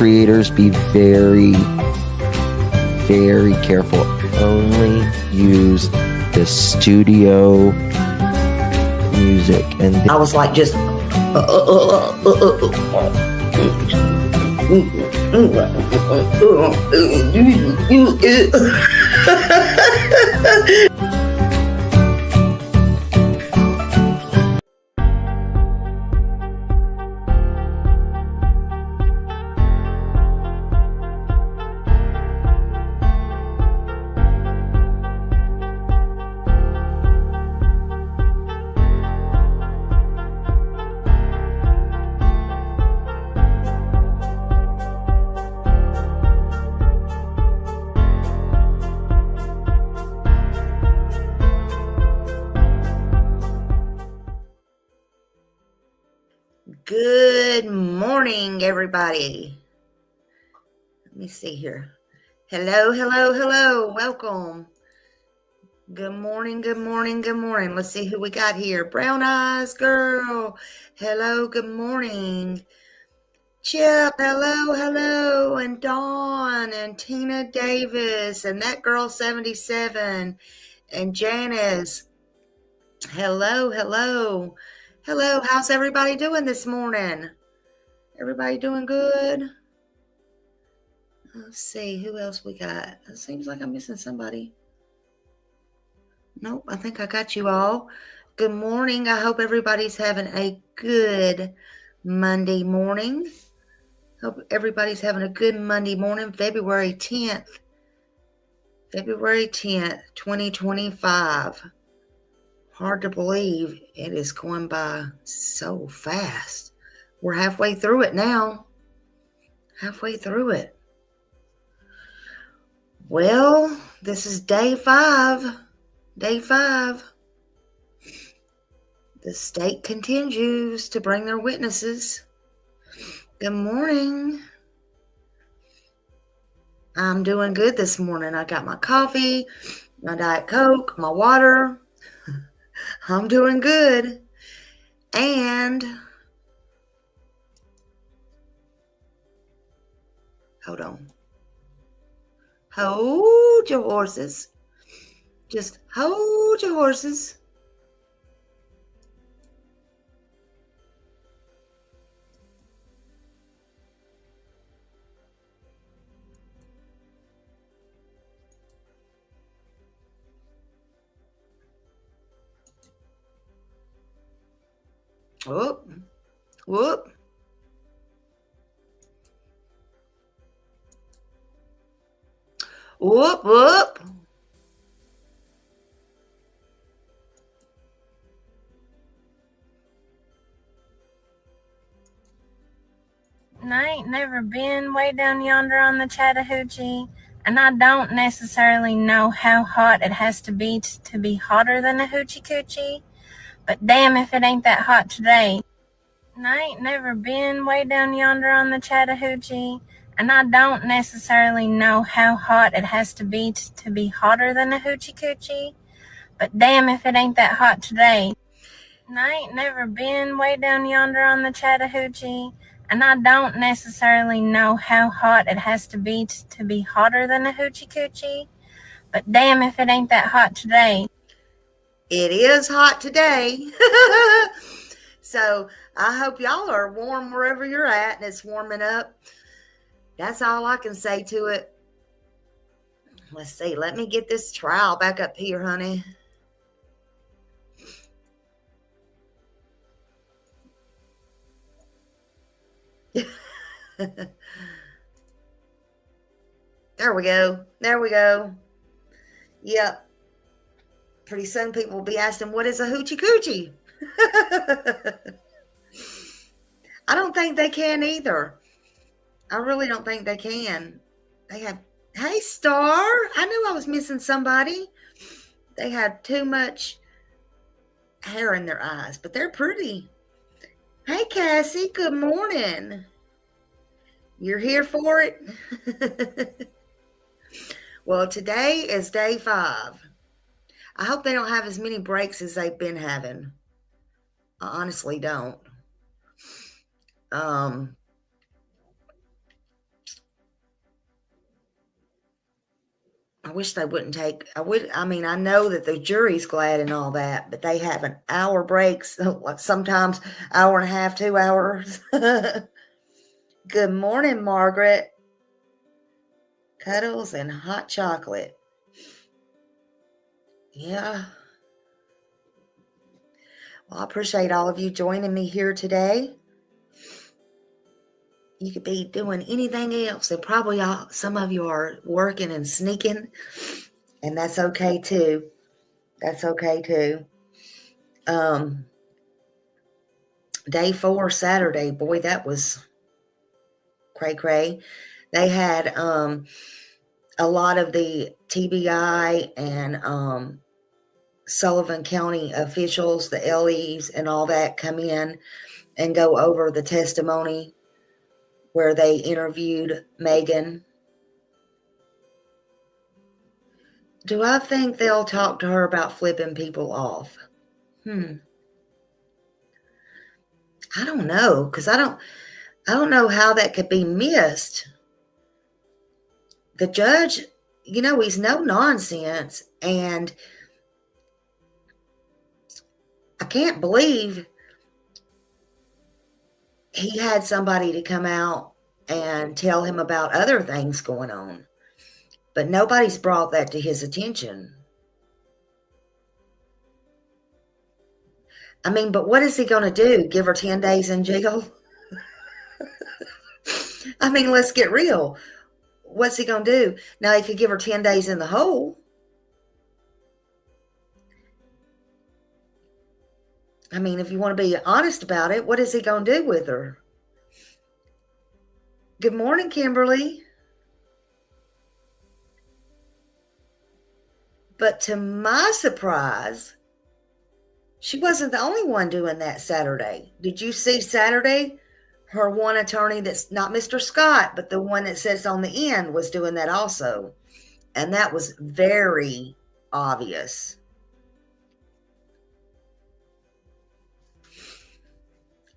creators, be very, very careful. Only use the studio music. And I was like, just good morning, everybody. Let me see here. Hello, hello, hello. Welcome. Good morning, good morning, good morning. Let's see who we got here. Brown Eyes Girl. Hello, good morning. Chip, hello, hello. And Dawn and Tina Davis and that girl 77 and Janice. Hello, hello. Hello, how's everybody doing this morning? Everybody doing good? Let's see, who else we got? It seems like I'm missing somebody. Nope, I think I got you all. Good morning. I hope everybody's having a good Monday morning. Hope everybody's having a good Monday morning, February 10th. February 10th, 2025. Hard to believe it is going by so fast. We're halfway through it now. Halfway through it. Well, this is day 5. Day 5. The state continues to bring their witnesses. Good morning. I'm doing good this morning. I got my coffee, my Diet Coke, my water. I'm doing good. And hold on. Hold your horses. Just hold your horses. Whoop, whoop. Whoop, whoop. And I ain't never been way down yonder on the Chattahoochee, and I don't necessarily know how hot it has to be hotter than a hoochie coochie, but damn if it ain't that hot today. And I ain't never been way down yonder on the Chattahoochee, and I don't necessarily know how hot it has to be hotter than a hoochie coochie, but damn if it ain't that hot today. And I ain't never been way down yonder on the Chattahoochee, and I don't necessarily know how hot it has to be hotter than a hoochie coochie, but damn if it ain't that hot today. It is hot today. So I hope y'all are warm wherever you're at and it's warming up. That's all I can say to it. Let's see. Let me get this trowel back up here, honey. There we go. There we go. Yep. Pretty soon people will be asking, what is a hoochie coochie? I don't think they can either. I really don't think they can. They have, hey, Star. I knew I was missing somebody. They have too much hair in their eyes, but they're pretty. Hey, Cassie. Good morning. You're here for it? Well, today is day 5. I hope they don't have as many breaks as they've been having. I honestly don't. I wish they wouldn't take, I know that the jury's glad and all that, but they have an hour breaks, like sometimes hour and a half, 2 hours. Good morning, Margaret. Cuddles and hot chocolate. Yeah. Well, I appreciate all of you joining me here today. You could be doing anything else, and probably some of you are working and sneaking, and that's okay too. That's okay too. Day 4, Saturday, boy, that was cray. They had a lot of the TBI and Sullivan County officials, the LEs and all that, come in and go over the testimony where they interviewed Megan. Do I think they'll talk to her about flipping people off? I don't know, because I don't know how that could be missed. The judge, he's no nonsense, and I can't believe he had somebody to come out and tell him about other things going on, but nobody's brought that to his attention. But what is he going to do? Give her 10 days in jail? Let's get real. What's he going to do? Now, he could give her 10 days in the hole. If you want to be honest about it, what is he going to do with her? Good morning, Kimberly. But to my surprise, she wasn't the only one doing that Saturday. Did you see Saturday? Her one attorney that's not Mr. Scott, but the one that sits on the end was doing that also. And that was very obvious.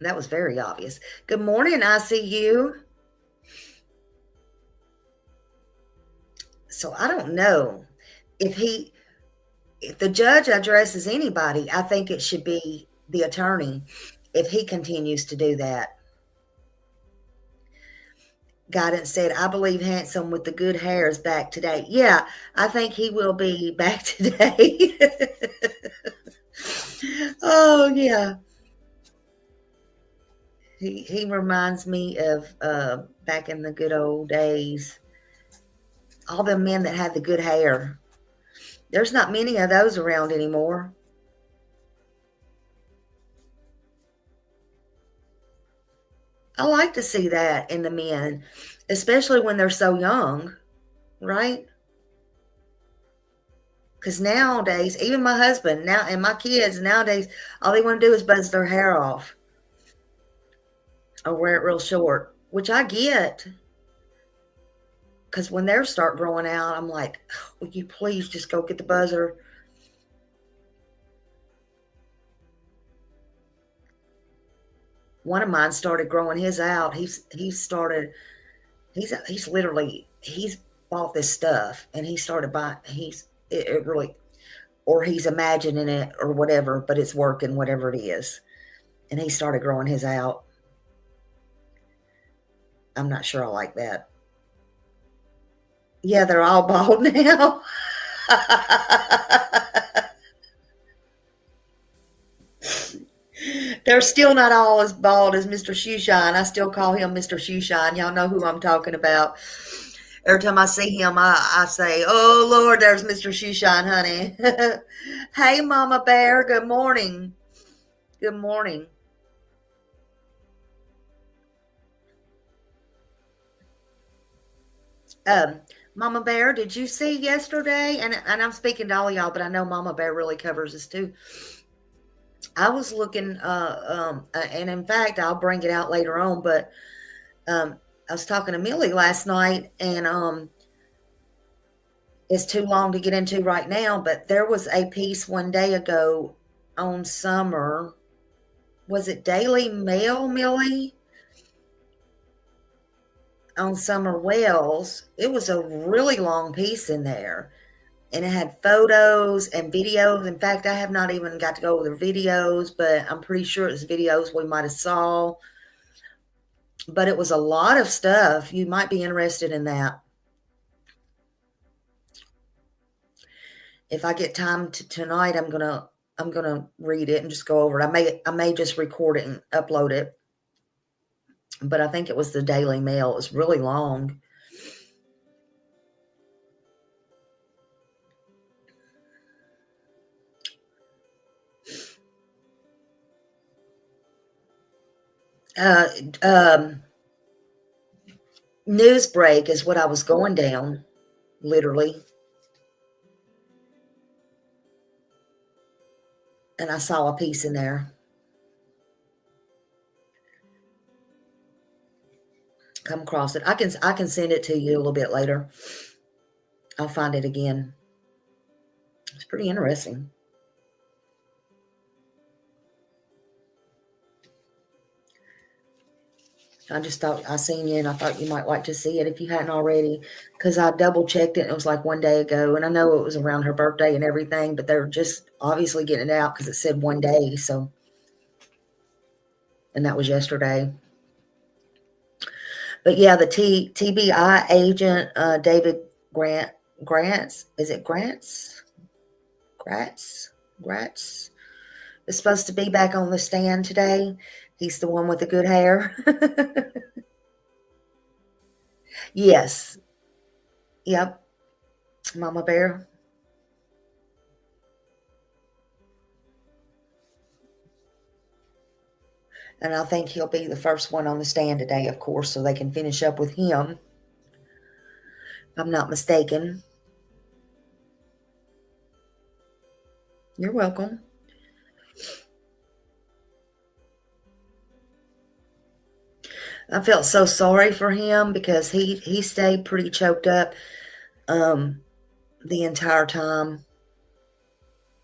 That was very obvious. Good morning, I see you. So I don't know if the judge addresses anybody. I think it should be the attorney if he continues to do that. Guidance said, I believe handsome with the good hair is back today. Yeah, I think he will be back today. Oh, yeah. He reminds me of back in the good old days. All the men that had the good hair. There's not many of those around anymore. I like to see that in the men, especially when they're so young, right? Because nowadays, even my husband now and my kids nowadays, all they want to do is buzz their hair off or wear it real short, which I get. Because when theirs start growing out, I'm like, will you please just go get the buzzer? One of mine started growing his out. He's bought this stuff and he started buying, or he's imagining it or whatever, but it's working, whatever it is. And he started growing his out. I'm not sure I like that. Yeah, they're all bald now. They're still not all as bald as Mr. Shoeshine. I still call him Mr. Shoeshine. Y'all know who I'm talking about. Every time I see him, I say, oh, Lord, there's Mr. Shoeshine, honey. Hey, Mama Bear, good morning. Good morning. Mama Bear, did you see yesterday? And I'm speaking to all y'all, but I know Mama Bear really covers this too. I was looking, and in fact, I'll bring it out later on, but I was talking to Millie last night, and it's too long to get into right now, but there was a piece one day ago on Summer. Was it Daily Mail, Millie? on Summer Wells, it was a really long piece in there. And it had photos and videos. In fact, I have not even got to go over the videos, but I'm pretty sure it's videos we might have saw. But it was a lot of stuff. You might be interested in that. If I get time tonight, I'm gonna read it and just go over it. I may just record it and upload it. But I think it was the Daily Mail. It was really long. News break is what I was going down, literally. And I saw a piece in there. Come across it. I can send it to you a little bit later. I'll find it again. It's pretty interesting. I just thought I seen you and I thought you might like to see it if you hadn't already, because I double checked it and it was like one day ago, and I know it was around her birthday and everything, but they're just obviously getting it out because it said one day. So, and that was yesterday. But yeah, the TBI agent, David Grants, is it Grants? Gratz is supposed to be back on the stand today. He's the one with the good hair. Yes. Yep. Mama Bear. And I think he'll be the first one on the stand today, of course, so they can finish up with him. If I'm not mistaken. You're welcome. I felt so sorry for him because he stayed pretty choked up the entire time.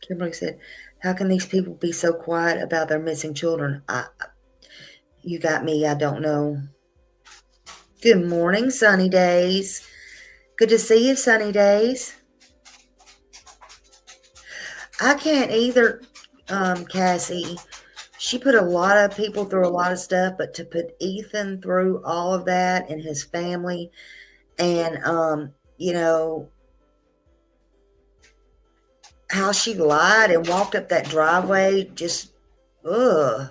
Kimberly said, "How can these people be so quiet about their missing children?" You got me. I don't know. Good morning, Sunny Days. Good to see you, Sunny Days. I can't either, Cassie. She put a lot of people through a lot of stuff, but to put Ethan through all of that and his family, and how she lied and walked up that driveway, just ugh.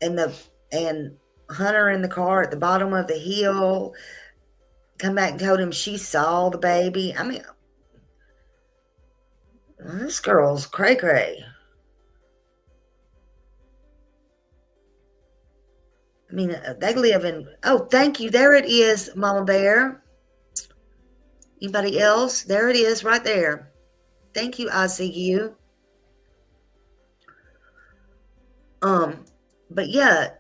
And Hunter in the car at the bottom of the hill come back and told him she saw the baby. I mean, this girl's cray cray. I mean, they live in, oh, thank you. There it is, Mama Bear. Anybody else? There it is right there. Thank you, I see you. But yeah,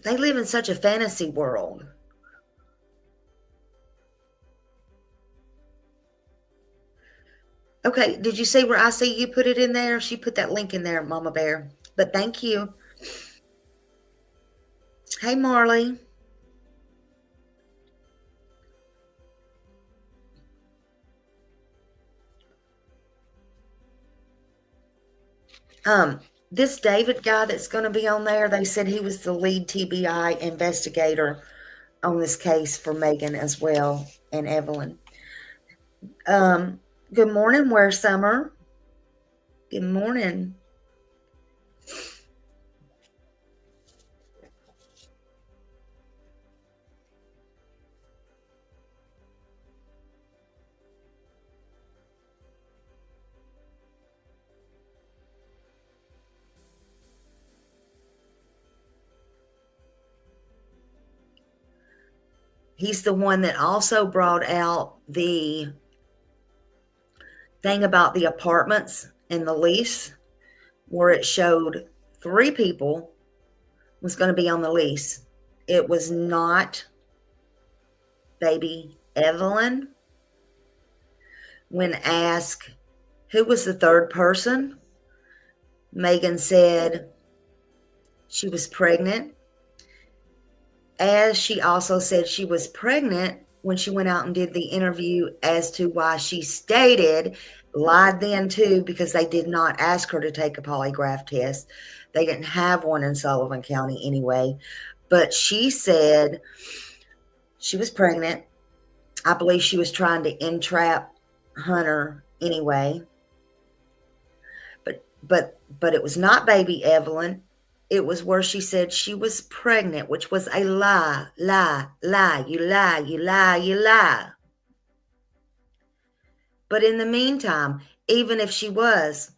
they live in such a fantasy world. Okay, did you see where I see you put it in there? She put that link in there, Mama Bear. But thank you. Hey, Marley. This David guy that's going to be on there, they said he was the lead TBI investigator on this case for Megan as well, and Evelyn. Good morning, Where Summer. Good morning. He's the one that also brought out the thing about the apartments and the lease, where it showed 3 people was going to be on the lease. It was not baby Evelyn. When asked who was the third person, Megan said she was pregnant. As she also said she was pregnant when she went out and did the interview as to why she stated, lied then too, because they did not ask her to take a polygraph test. They didn't have one in Sullivan County anyway. But she said she was pregnant. I believe she was trying to entrap Hunter anyway. But it was not baby Evelyn. It was where she said she was pregnant, which was a lie, lie, lie, you lie, you lie, you lie. But in the meantime, even if she was,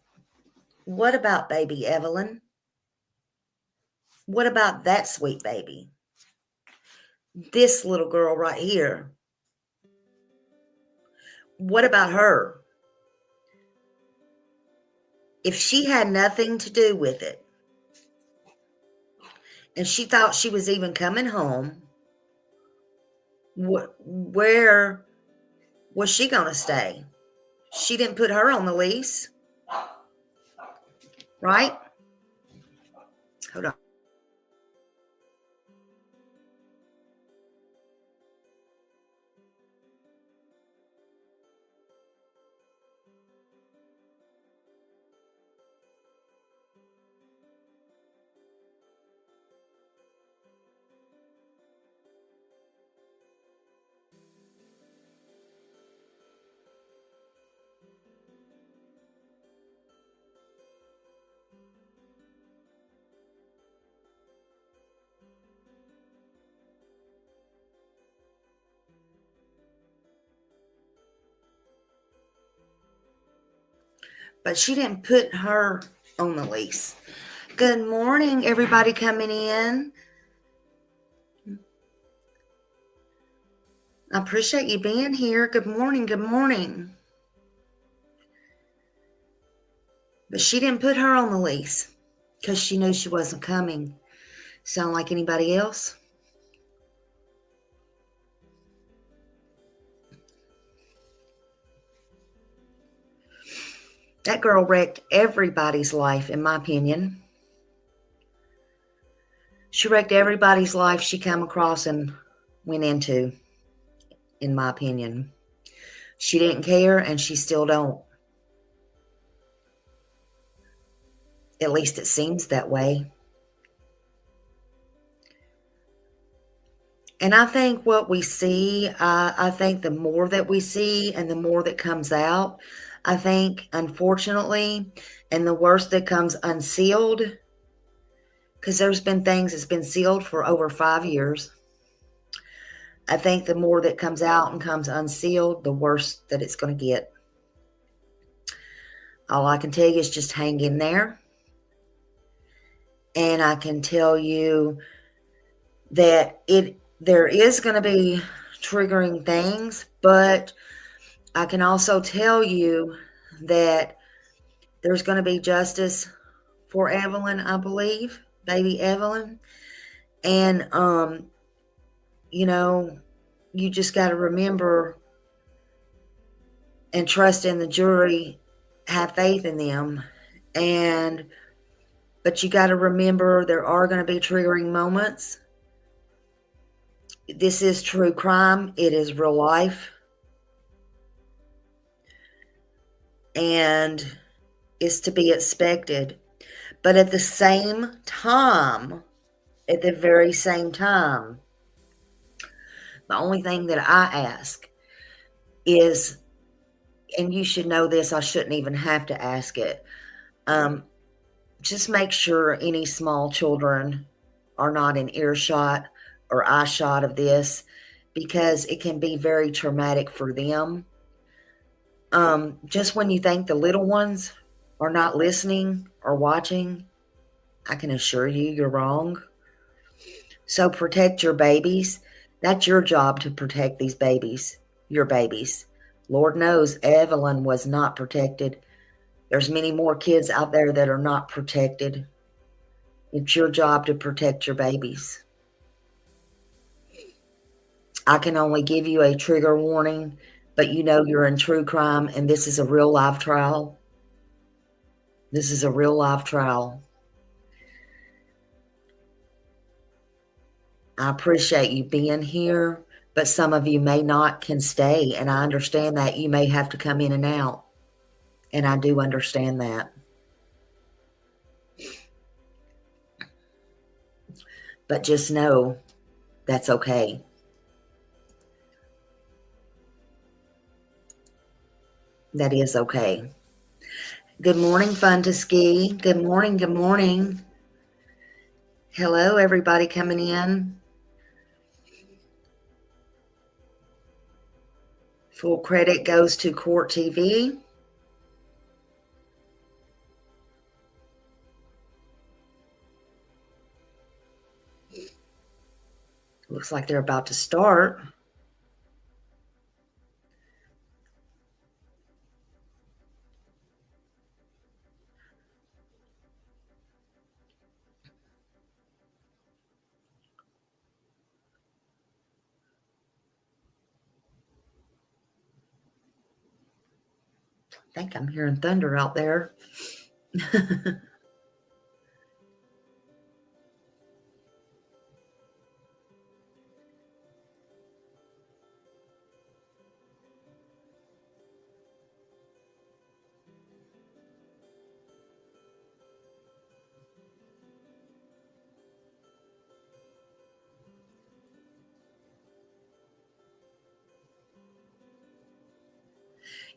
what about baby Evelyn? What about that sweet baby? This little girl right here. What about her? If she had nothing to do with it, and she thought she was even coming home, where was she going to stay? She didn't put her on the lease, right? Hold on. But she didn't put her on the lease. Good morning, everybody coming in. I appreciate you being here. Good morning, good morning. But she didn't put her on the lease because she knew she wasn't coming. Sound like anybody else? That girl wrecked everybody's life, in my opinion. She wrecked everybody's life she came across and went into, in my opinion. She didn't care, and she still don't. At least it seems that way. And I think what we see, I think the more that we see and the more that comes out, I think, unfortunately, and the worse that comes unsealed, because there's been things that's been sealed for over 5 years. I think the more that comes out and comes unsealed, the worse that it's going to get. All I can tell you is just hang in there. And I can tell you that there is going to be triggering things, but I can also tell you that there's going to be justice for Evelyn, I believe, baby Evelyn. And, you just got to remember and trust in the jury, have faith in them. But you got to remember there are going to be triggering moments. This is true crime. It is real life. And it's to be expected. But at the same time, at the very same time, the only thing that I ask is, and you should know this, I shouldn't even have to ask it, just make sure any small children are not in earshot or eyeshot of this, because it can be very traumatic for them. Just when you think the little ones are not listening or watching, I can assure you you're wrong. So protect your babies. That's your job, to protect these babies, your babies. Lord knows Evelyn was not protected. There's many more kids out there that are not protected. It's your job to protect your babies. I can only give you a trigger warning, but you know you're in true crime, and this is a real live trial. This is a real live trial. I appreciate you being here, but some of you may not can stay, and I understand that. You may have to come in and out, and I do understand that. But just know that's okay. That is okay. Good morning, Fun to Ski. Good morning, good morning. Hello, everybody coming in. Full credit goes to Court TV. Looks like they're about to start. I think I'm hearing thunder out there.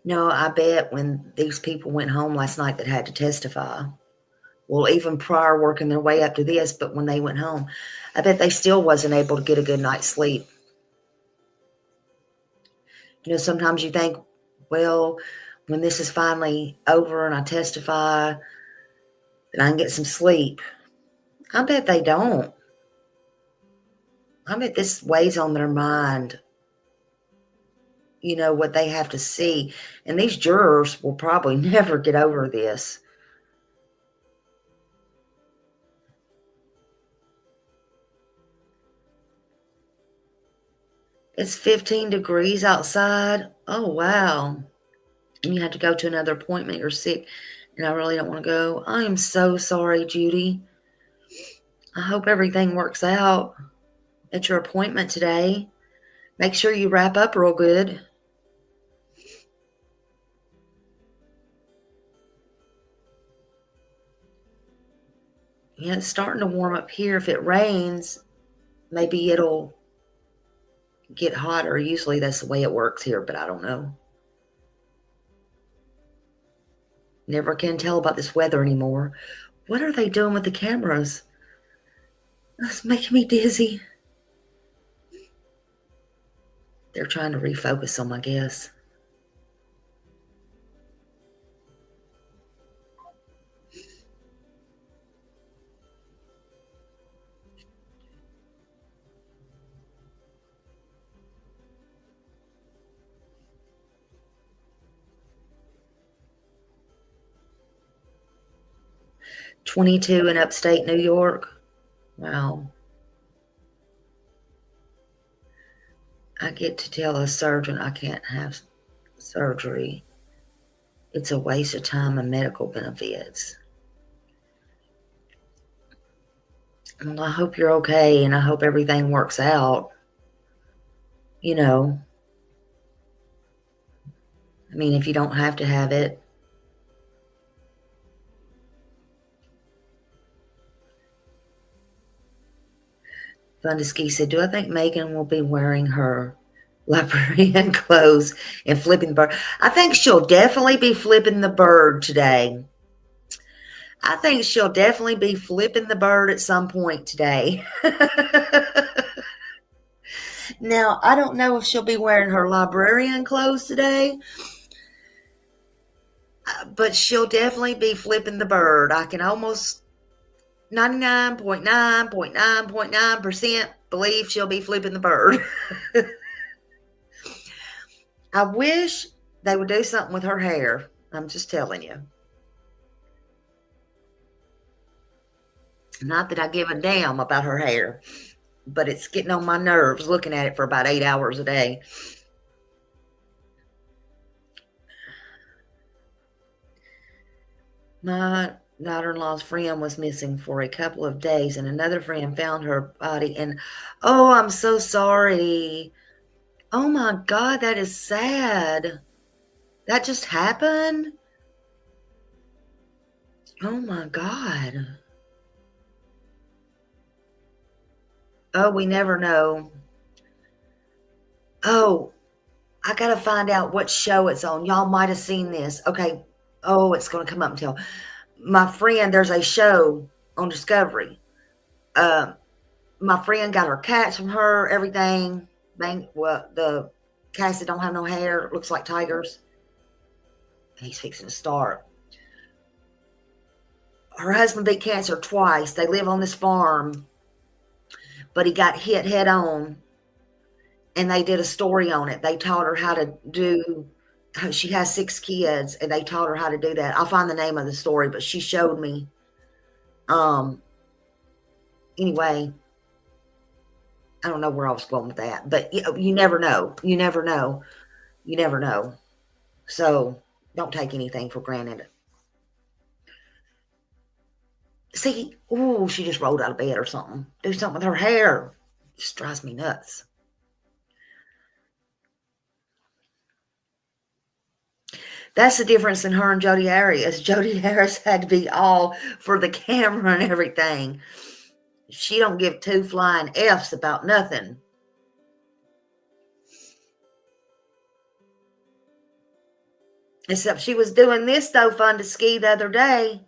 No, I bet when these people went home last night that had to testify, well, even prior working their way up to this, but when they went home, I bet they still wasn't able to get a good night's sleep. You know, sometimes you think, well, when this is finally over and I testify, then I can get some sleep. I bet they don't. I bet this weighs on their mind, you know, what they have to see. And these jurors will probably never get over this. It's 15 degrees outside. Oh, wow. And you have to go to another appointment. You're sick, and I really don't want to go. I am so sorry, Judy. I hope everything works out at your appointment today. Make sure you wrap up real good. Yeah, it's starting to warm up here. If it rains, maybe it'll get hotter. Usually that's the way it works here, but I don't know. Never can tell about this weather anymore. What are they doing with the cameras? That's making me dizzy. They're trying to refocus them, I guess. .22 in upstate New York. Wow. I get to tell a surgeon I can't have surgery. It's a waste of time and medical benefits. Well, I hope you're okay, and I hope everything works out. You know, I mean, if you don't have to have it. Fundaski said, do I think Megan will be wearing her librarian clothes and flipping the bird? I think she'll definitely be flipping the bird today. I think she'll definitely be flipping the bird at some point today. Now, I don't know if she'll be wearing her librarian clothes today, but she'll definitely be flipping the bird. I can almost 99.9.9.9% believe she'll be flipping the bird. I wish they would do something with her hair. I'm just telling you. Not that I give a damn about her hair, but it's getting on my nerves looking at it for about 8 hours a day. My daughter-in-law's friend was missing for a couple of days, and another friend found her body. And oh, I'm so sorry. Oh my God, that is sad. That just happened? Oh my God. Oh, we never know. Oh, I got to find out what show it's on. Y'all might have seen this. Okay. Oh, it's going to come up and tell. My friend, there's a show on Discovery. My friend got her cats from her, everything. Well, the cats that don't have no hair, looks like tigers. He's fixing to start. Her husband beat cancer twice. They live on this farm, but he got hit head on, and they did a story on it. They taught her how to do. She has 6 kids, and they taught her how to do that. I'll find the name of the story, but she showed me. Anyway, I don't know where I was going with that, but you never know. You never know. You never know. So don't take anything for granted. See, oh, she just rolled out of bed or something. Do something with her hair. Just drives me nuts. That's the difference in her and Jodi Arias. Jodi Arias had to be all for the camera and everything. She don't give 2 flying F's about nothing. Except she was doing this, though, fun to ski the other day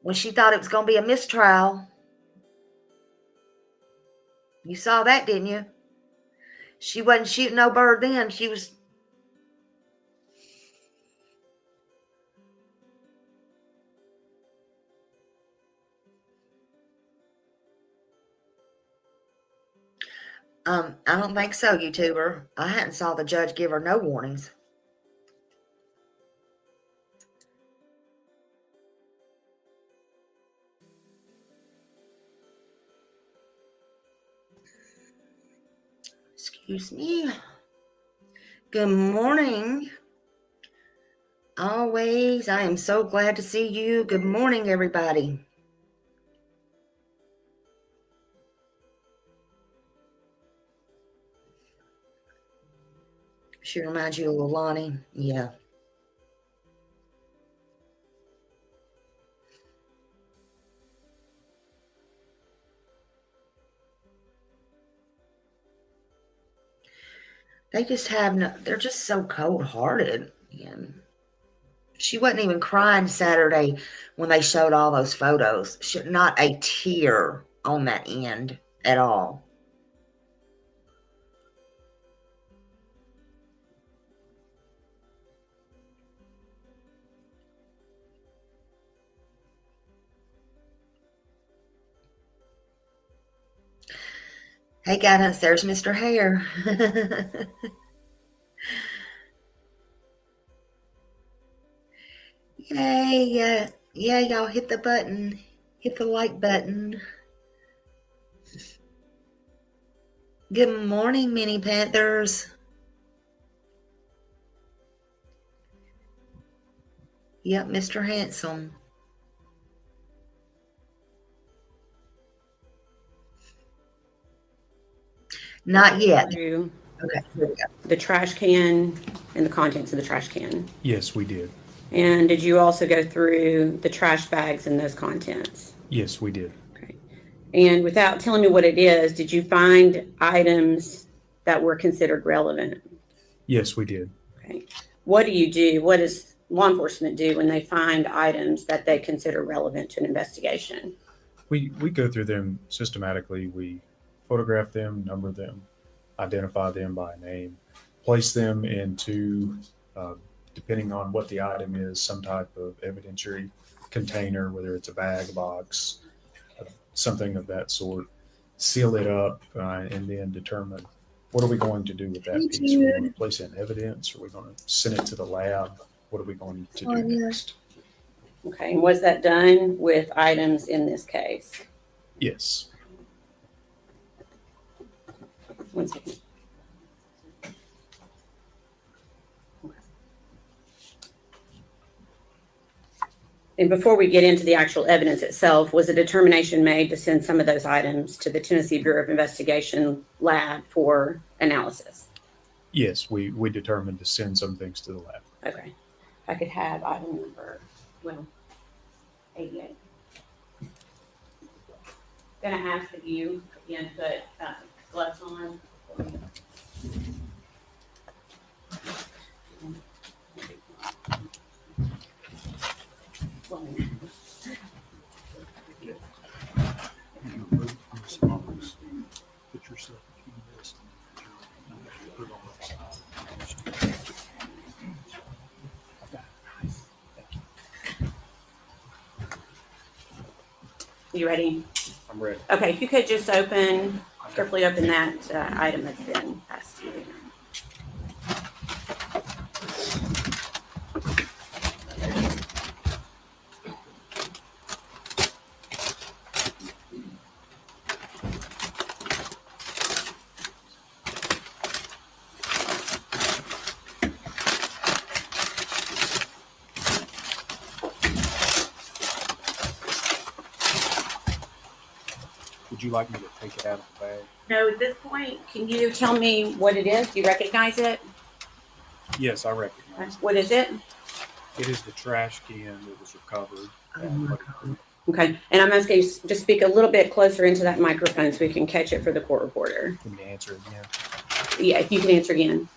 when she thought it was going to be a mistrial. You saw that, didn't you? She wasn't shooting no bird then. She was... I don't think so, YouTuber. I hadn't saw the judge give her no warnings. Excuse me. Good morning. Always, I am so glad to see you. Good morning, everybody. She reminds you of Lonnie. Yeah. They just have no, they're just so cold-hearted. And she wasn't even crying Saturday when they showed all those photos. Not a tear on that end at all. Hey, guidance, there's Mr. Hare. Yay, yeah, y'all hit the button. Hit the like button. Good morning, Mini Panthers. Yep, Mr. Handsome. Not yet. Okay, here we go. The trash can and the contents of the trash can. Yes, we did. And did you also go through the trash bags and those contents? Yes, we did. Okay. And without telling me what it is, did you find items that were considered relevant? Yes, we did. Okay. What do you do? What does law enforcement do when they find items that they consider relevant to an investigation? We go through them systematically. We photograph them, number them, identify them by name, place them into, depending on what the item is, some type of evidentiary container, whether it's a bag, a box, something of that sort, seal it up, and then determine what are we going to do with that piece. Are we going to place it in evidence? Are we going to send it to the lab? What are we going to do next? Okay. And was that done with items in this case? Yes. 1 second. Okay. And before we get into the actual evidence itself, was a determination made to send some of those items to the Tennessee Bureau of Investigation lab for analysis? Yes, we determined to send some things to the lab. Okay. If I could have item number, 88. Gonna ask of you again to put gloves on. You ready? I'm ready. Okay, if you could just carefully open that item that's been passed to you. Would you like me to take it out of the bag? No, at this point, can you tell me what it is? Do you recognize it? Yes, I recognize it. What is it? It is the trash can that was recovered. Okay, and I'm asking you to speak a little bit closer into that microphone so we can catch it for the court reporter. Can you answer again? Yeah, if you can answer again.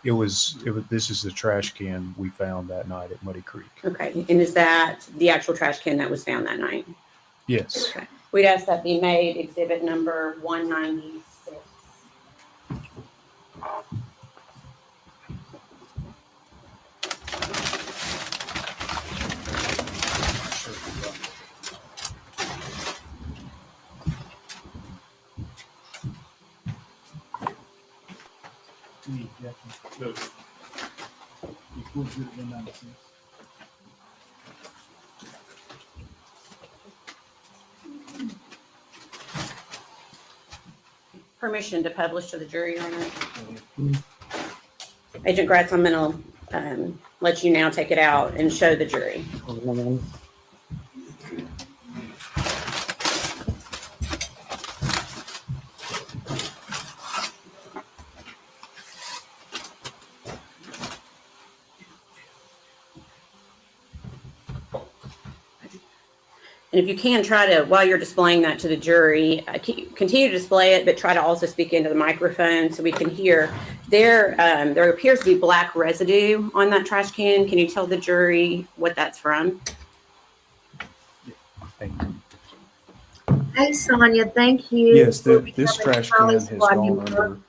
This is the trash can we found that night at Muddy Creek. Okay, and is that the actual trash can that was found that night? Yes. Okay. We'd ask that be made exhibit number 196. Permission to publish to the jury, Your Honor. Agent Gratz, I'm going to let you now take it out and show the jury. And if you can, try to, while you're displaying that to the jury, continue to display it, but try to also speak into the microphone so we can hear. There appears to be black residue on that trash can. Can you tell the jury what that's from? Thank you. Hey, Sonia, thank you. Yes, for this becoming trash can Holly has Squad gone member. under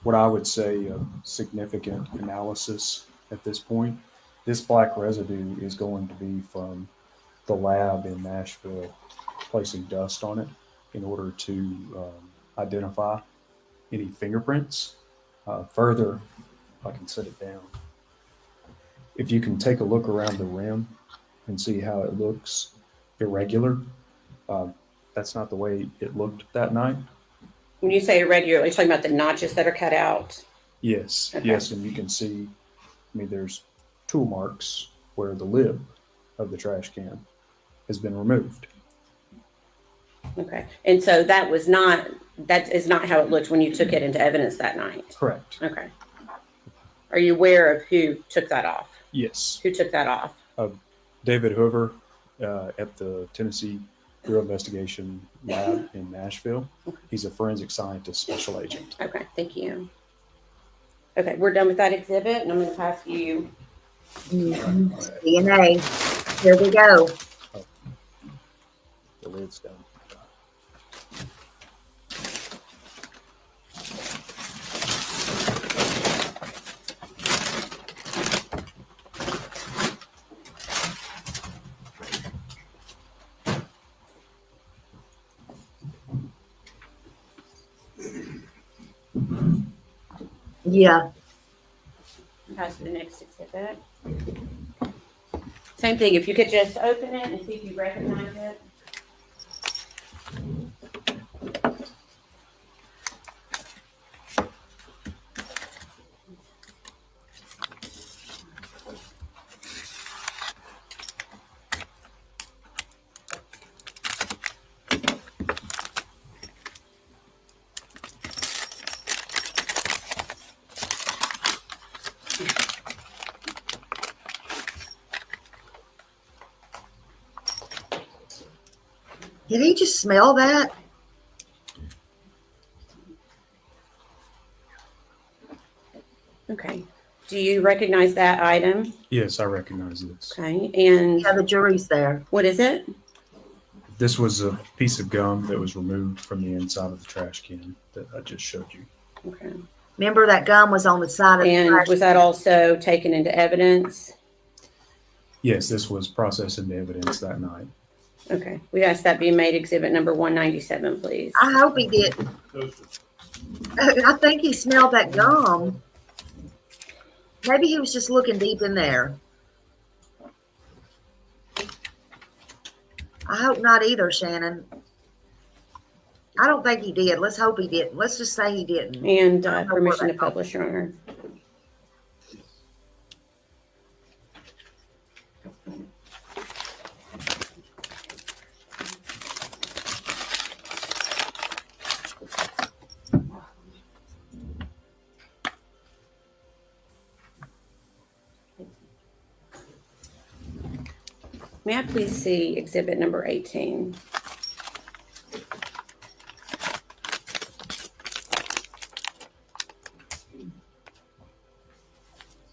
what I would say a significant analysis at this point. This black residue is going to be from the lab in Nashville placing dust on it in order to identify any fingerprints. Further, I can set it down. If you can take a look around the rim and see how it looks irregular, that's not the way it looked that night. When you say irregular, you're talking about the notches that are cut out? Yes, Okay. yes, and you can see, there's tool marks where the lid of the trash can has been removed. Okay. And so that is not how it looked when you took it into evidence that night? Correct. Okay. Are you aware of who took that off? Yes. Who took that off? David Hoover at the Tennessee Bureau of Investigation lab in Nashville. He's a forensic scientist special agent. Okay, thank you. Okay, we're done with that exhibit, and I'm going to pass you. DNA. Here we go. The lid's down. Yeah. Pass to the next exhibit. Same thing, if you could just open it and see if you recognize it. Did he just smell that? Okay. Do you recognize that item? Yes, I recognize this. Okay. And Yeah, the jury's there. what is it? This was a piece of gum that was removed from the inside of the trash can that I just showed you. Okay. Remember that gum was on the side of the And trash was that also taken into evidence? Yes, this was processed into evidence that night. Okay. We asked that be made exhibit number 197, please. I hope he did. I think he smelled that gum. Maybe he was just looking deep in there. I hope not either, Shannon. I don't think he did. Let's hope he didn't. Let's just say he didn't. And I don't know permission where to that publish, Your Honor. May I please see exhibit number 18?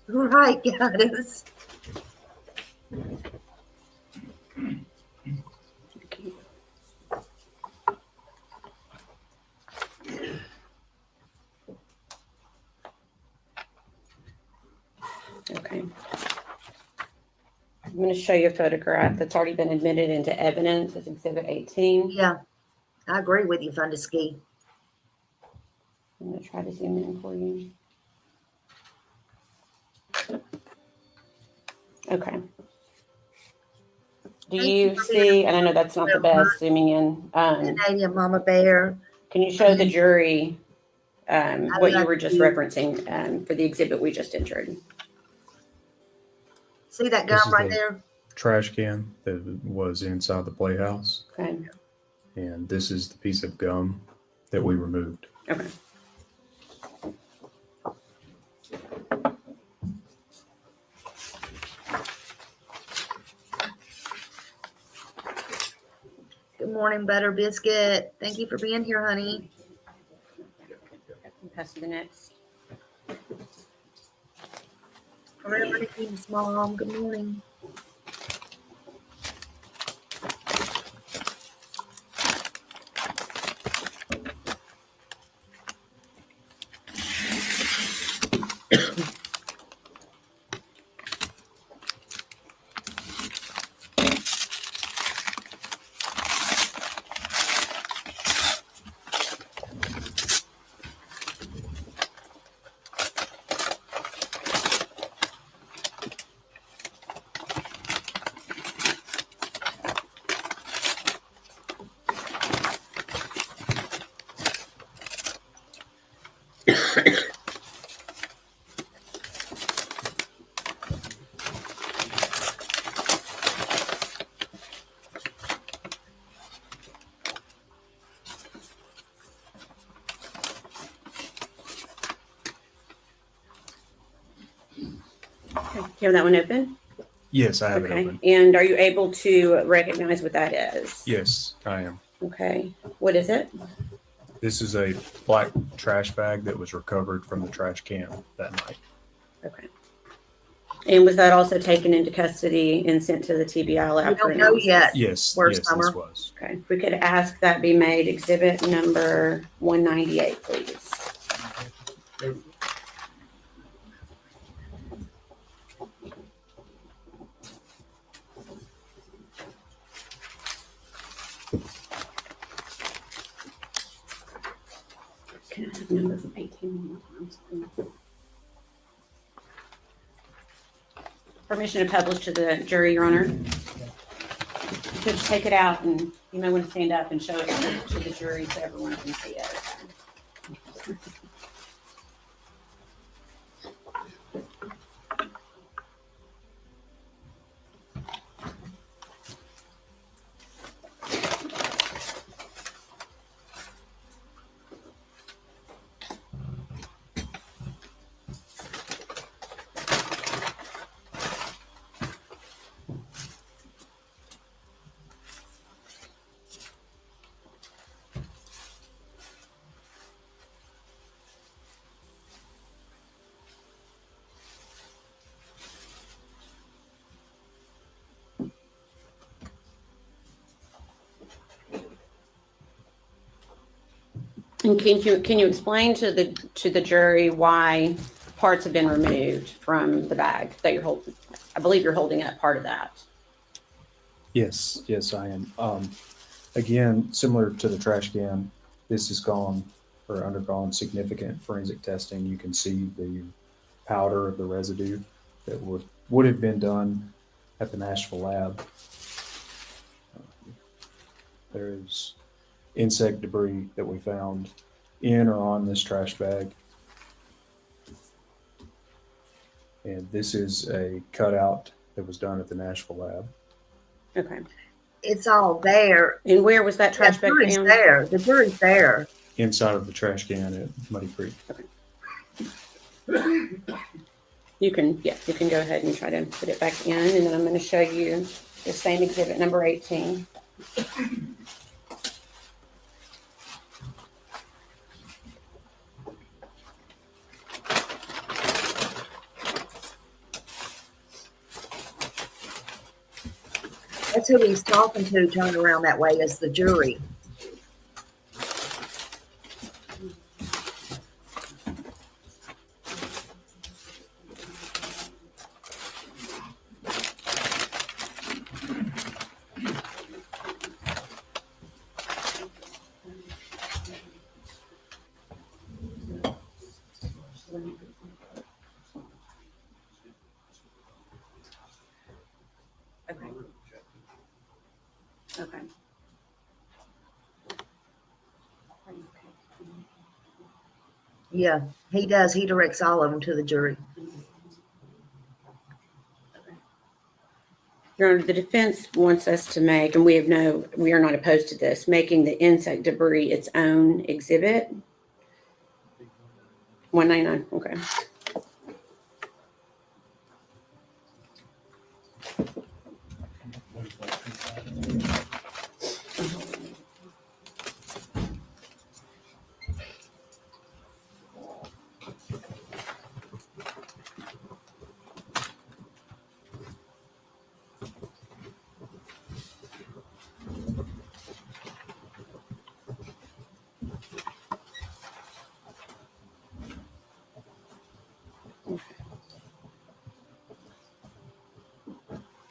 Right, guys. Okay. I'm going to show you a photograph that's already been admitted into evidence as exhibit 18. Yeah, I agree with you, Fundeski. I'm going to try to zoom in for you. Okay. Do you see, and I know that's not the best zooming in, Canadian Mama Bear. can you show the jury what you were just referencing for the exhibit we just entered? See that This gum is right the there? trash can that was inside the playhouse, Okay. and this is the piece of gum that we removed. Okay. Good morning, Butter Biscuit. Thank you for being here, honey. Pass to the next. Forever King's mom. Good morning. Okay. Do you have that one open? Yes, I have it Okay. open. And are you able to recognize what that is? Yes, I am. Okay. What is it? This is a black trash bag that was recovered from the trash can that night. Okay. And was that also taken into custody and sent to the TBI lab? We for don't know analysis? yet. Yes, Where's yes, Summer? this was. Okay. If we could ask that be made exhibit number 198, please. Can I have numbers of 18 one more time, please? Permission to publish to the jury, Your Honor. Could you take it out and you may want to stand up and show it to the jury so everyone can see it. And can you explain to the jury why parts have been removed from the bag that you're holding? I believe you're holding up part of that. Yes, I am. Again, similar to the trash can, this has gone or undergone significant forensic testing. You can see the powder of the residue that would have been done at the Nashville lab. There is insect debris that we found in or on this trash bag. And this is a cutout that was done at the Nashville lab. Okay. It's all there. And where was that trash The bag debris found? there. The debris there. Inside of the trash can at Muddy Creek. You can go ahead and try to put it back in, and then I'm going to show you the same exhibit number 18. That's who he's talking to, turned around that way, is the jury. Okay. Yeah, he does. He directs all of them to the jury. Your Honor, the defense wants us to make, and we are not opposed to this, making the insect debris its own exhibit. 199, okay.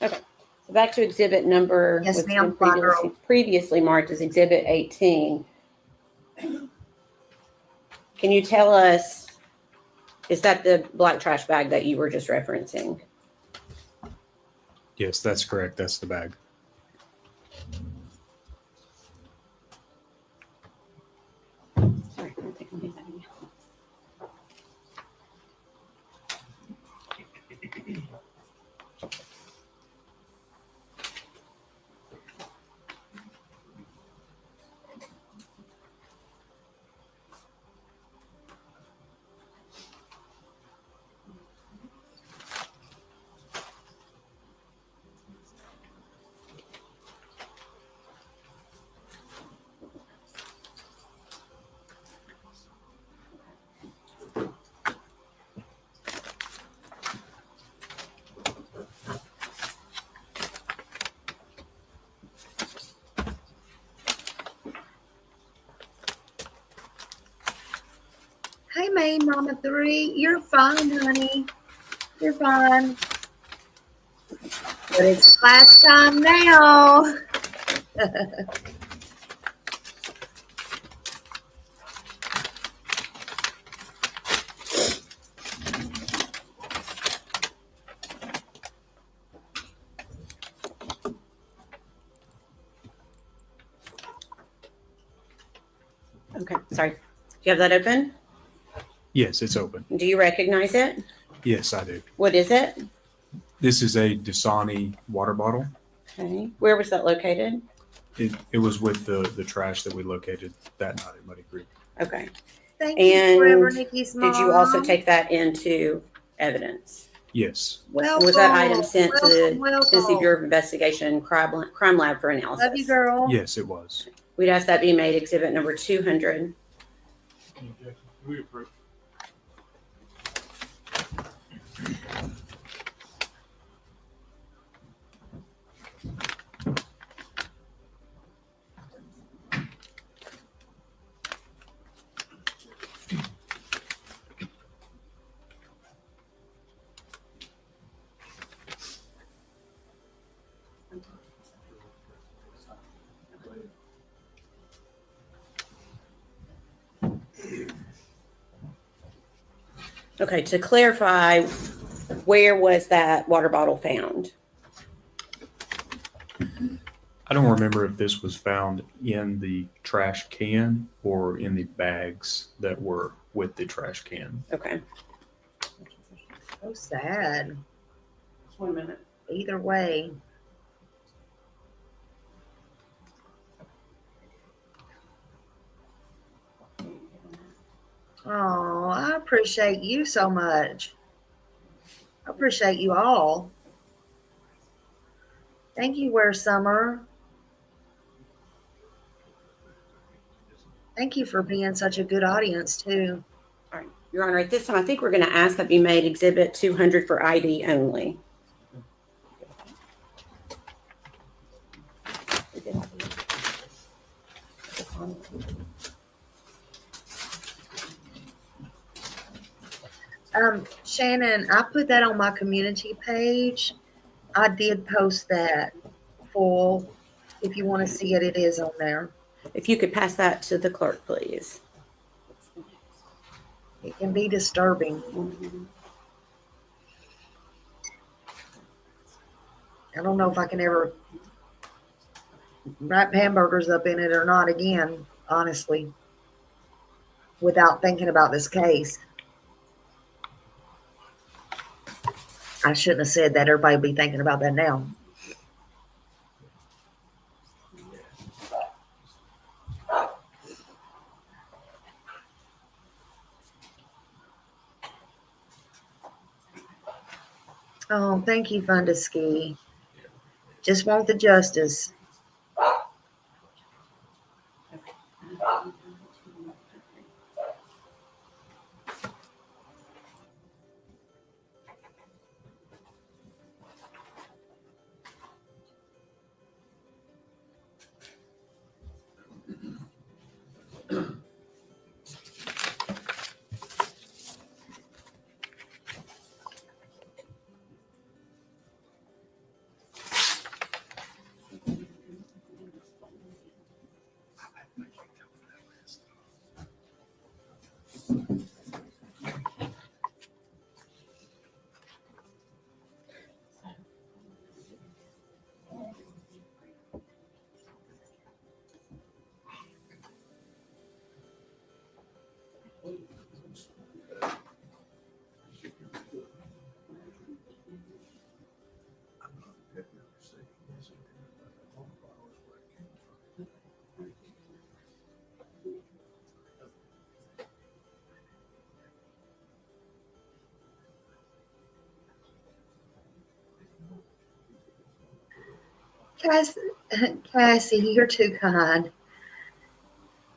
Okay, so back to exhibit number, Yes, what's ma'am, been fly girl. previously marked as exhibit 18. Can you tell us, is that the black trash bag that you were just referencing? Yes, that's correct. That's the bag. Sorry, I don't think I'll do that again. Hey, May, Mama 3, you're fine, honey. You're fine. But it's class time now. Okay, sorry. Do you have that open? Yes, it's open. Do you recognize it? Yes, I do. What is it? This is a Dasani water bottle. Okay. Where was that located? It was with the trash that we located that night at Muddy Creek. Okay. Thank you forever, Nikki's mom. Did you also take that into evidence? Yes. Welcome. Was that item sent to the welcome. Tennessee Bureau of Investigation crime lab for analysis? Love you, girl. Yes, it was. We'd ask that be made exhibit number 200. We approve. Okay, to clarify, where was that water bottle found? I don't remember if this was found in the trash can or in the bags that were with the trash can. Okay. So sad. Just 1 minute. Either way. Oh, I appreciate you so much. I appreciate you all. Thank you, Where Summer. Thank you for being such a good audience, too. All right, Your Honor, at this time, I think we're going to ask that be made Exhibit 200 for ID only. Shannon, I put that on my community page. I did post that full. If you want to see it, it is on there. If you could pass that to the clerk, please. It can be disturbing. I don't know if I can ever wrap hamburgers up in it or not again, honestly, without thinking about this case. I shouldn't have said that. Everybody will be thinking about that now. Oh, thank you, Fun to Ski. Just want the justice. Cassie, you're too kind.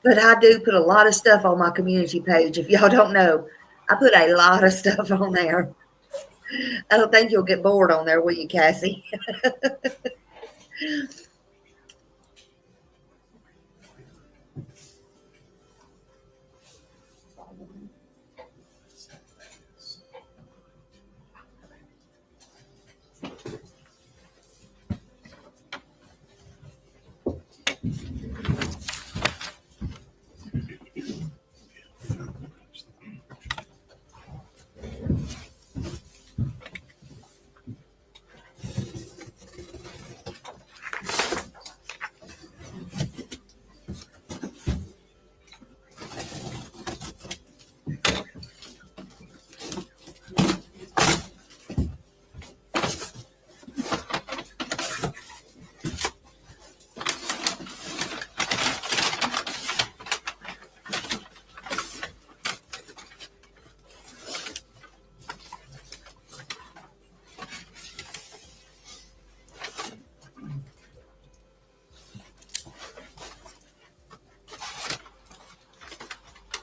But I do put a lot of stuff on my community page. If y'all don't know, I put a lot of stuff on there. I don't think you'll get bored on there, will you, Cassie?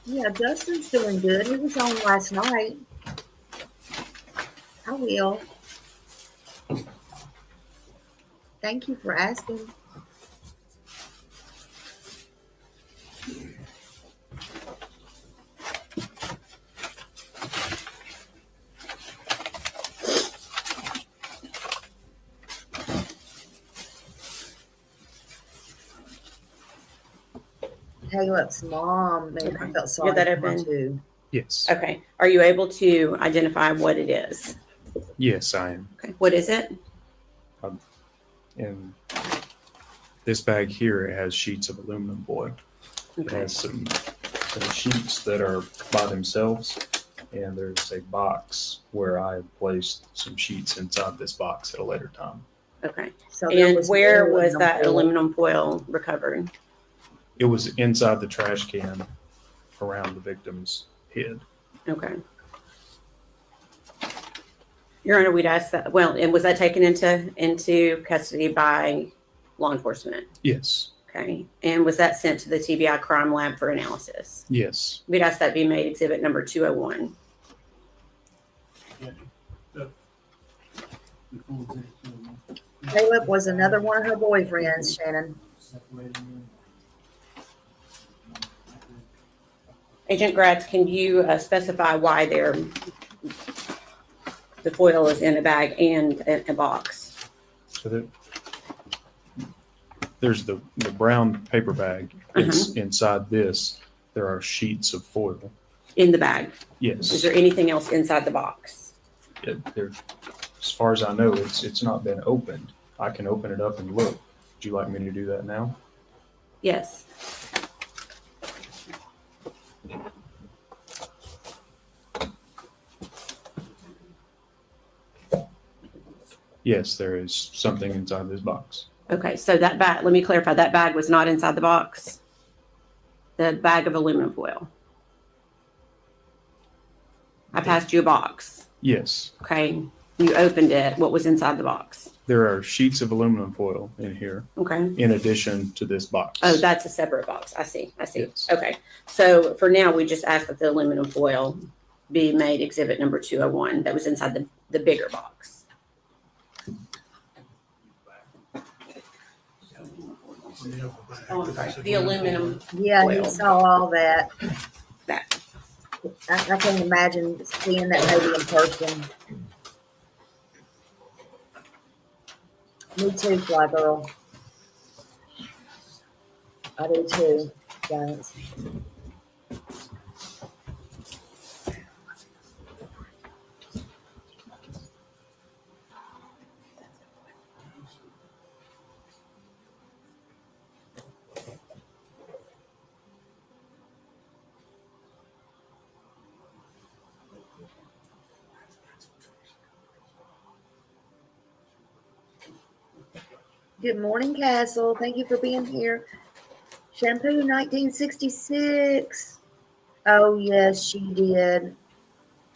Yeah, Justin's doing good. He was on last night. I will. Thank you for asking. Caleb's mom, man, I felt sorry Get that for her open. too. Yes. Okay. Are you able to identify what it is? Yes, I am. Okay. What is it? In this bag here, it has sheets of aluminum foil. It Okay. has some sheets that are by themselves, and there's a box where I have placed some sheets inside this box at a later time. Okay. So there And was where no was that foil. aluminum foil recovered? It was inside the trash can around the victim's head. Okay. Your Honor, we'd ask that. Well, and was that taken into custody by law enforcement? Yes. Okay. And was that sent to the TBI crime lab for analysis? Yes. We'd ask that be made exhibit number 201. Caleb was another one of her boyfriends, Shannon. Agent Gratz, can you specify why the foil is in a bag and a box? So there's the brown paper bag. It's inside this. There are sheets of foil. In the bag. Yes. Is there anything else inside the box? As far as I know, it's not been opened. I can open it up and look. Would you like me to do that now? Yes. Yes, there is something inside this box. Okay, so that bag, let me clarify, that bag was not inside the box? The bag of aluminum foil? I passed you a box. Yes. Okay, you opened it. What was inside the box? There are sheets of aluminum foil in here, Okay. in addition to this box. Oh, that's a separate box. I see. Yes. Okay, so for now, we just asked that the aluminum foil be made exhibit number 201 that was inside the bigger box. Oh, I'm sorry. The aluminum Yeah, he foil. saw all that. That. I can't imagine seeing that maybe in person. Me too, Fly Girl. I do too, Giants. Good morning, Castle. Thank you for being here. Shampoo 1966. Oh, yes, she did.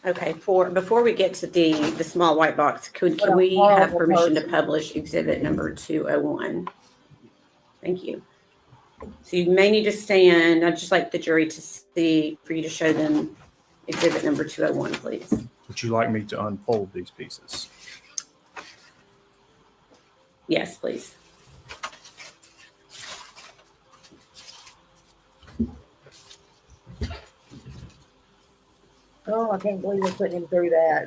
Okay, before we get to the small white box, What can a we have horrible permission to person. publish exhibit number 201? Thank you. So you may need to stand. I'd just like the jury to see, for you to show them exhibit number 201, please. Would you like me to unfold these pieces? Yes, please. Oh, I can't believe we're putting him through that.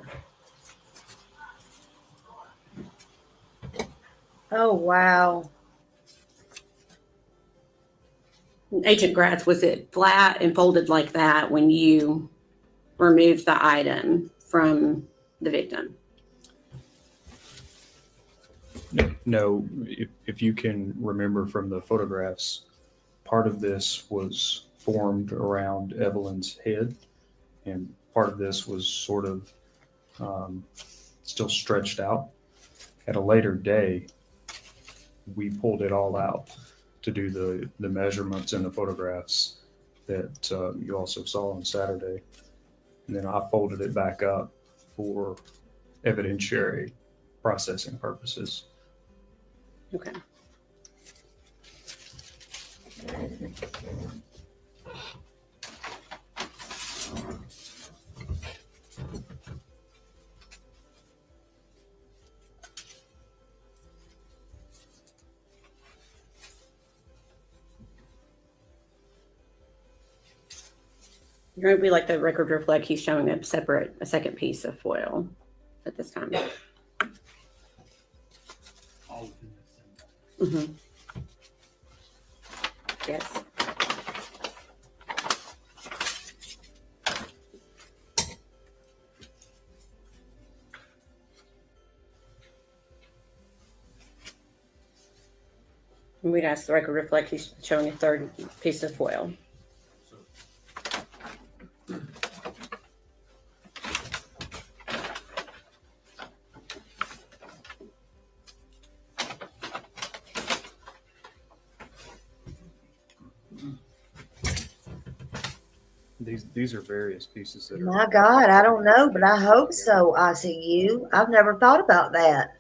Oh, wow. Agent Gratz, was it flat and folded like that when you removed the item from the victim? No, if you can remember from the photographs, part of this was formed around Evelyn's head, and part of this was sort of still stretched out. At a later day, we pulled it all out to do the measurements in the photographs that you also saw on Saturday. And then I folded it back up for evidentiary processing purposes. Okay. You're going to be like the record reflect. He's showing a second piece of foil at this time. Mm-hmm. Yes. And we'd ask the record reflect he's showing a third piece of foil. These are various pieces that are. My God, I don't know, but I hope so, ICU. I've never thought about that.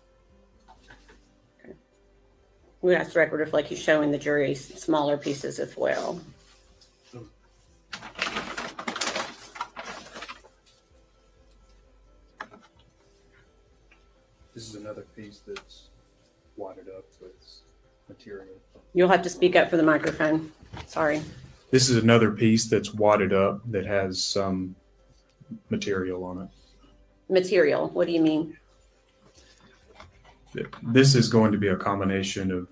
We asked the record reflect he's showing the jury smaller pieces of foil. This is another piece that's wadded up with material. You'll have to speak up for the microphone. Sorry. This is another piece that's wadded up that has some material on it. Material, what do you mean? This is going to be a combination of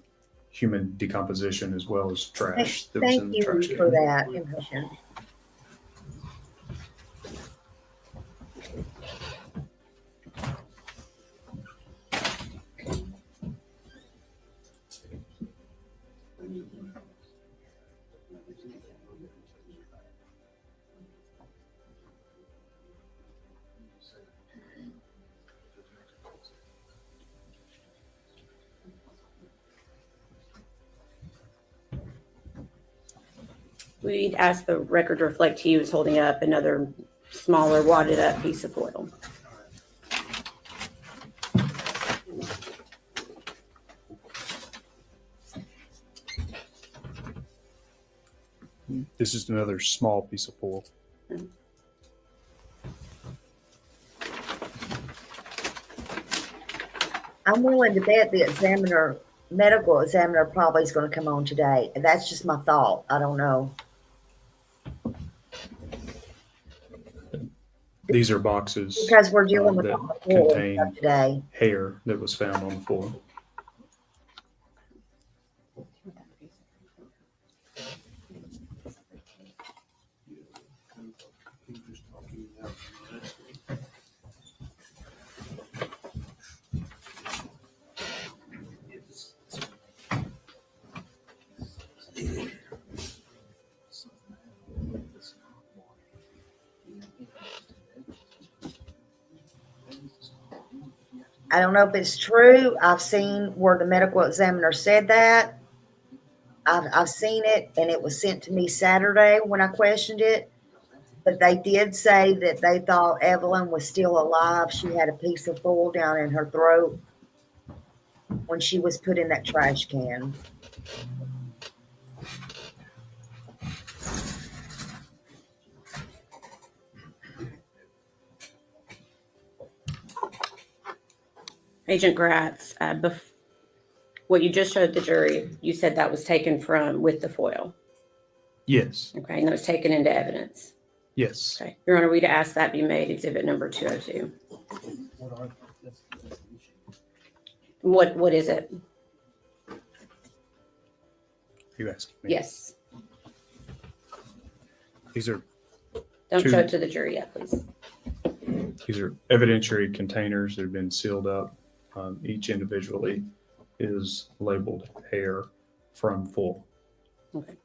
human decomposition as well as trash that was in Thank the you trash for can. that information. We'd ask the record to reflect he was holding up another smaller wadded up piece of foil. This is another small piece of foil. I'm willing to bet the medical examiner probably is going to come on today. And that's just my thought. I don't know. These are boxes Because we're dealing with that all the floor contain stuff today. hair that was found on the floor. I don't know if it's true. I've seen where the medical examiner said that. I've seen it, and it was sent to me Saturday when I questioned it. But they did say that they thought Evelyn was still alive. She had a piece of foil down in her throat when she was put in that trash can. Agent Gratz, what you just showed the jury, you said that was taken from with the foil. Yes. Okay, and that was taken into evidence. Yes. Okay, Your Honor, we'd ask that be made exhibit number 202. What is it? You asked me. Yes. These are Don't Two. show it to the jury yet, please. evidentiary containers that have been sealed up. Each individually is labeled hair from foil. Okay.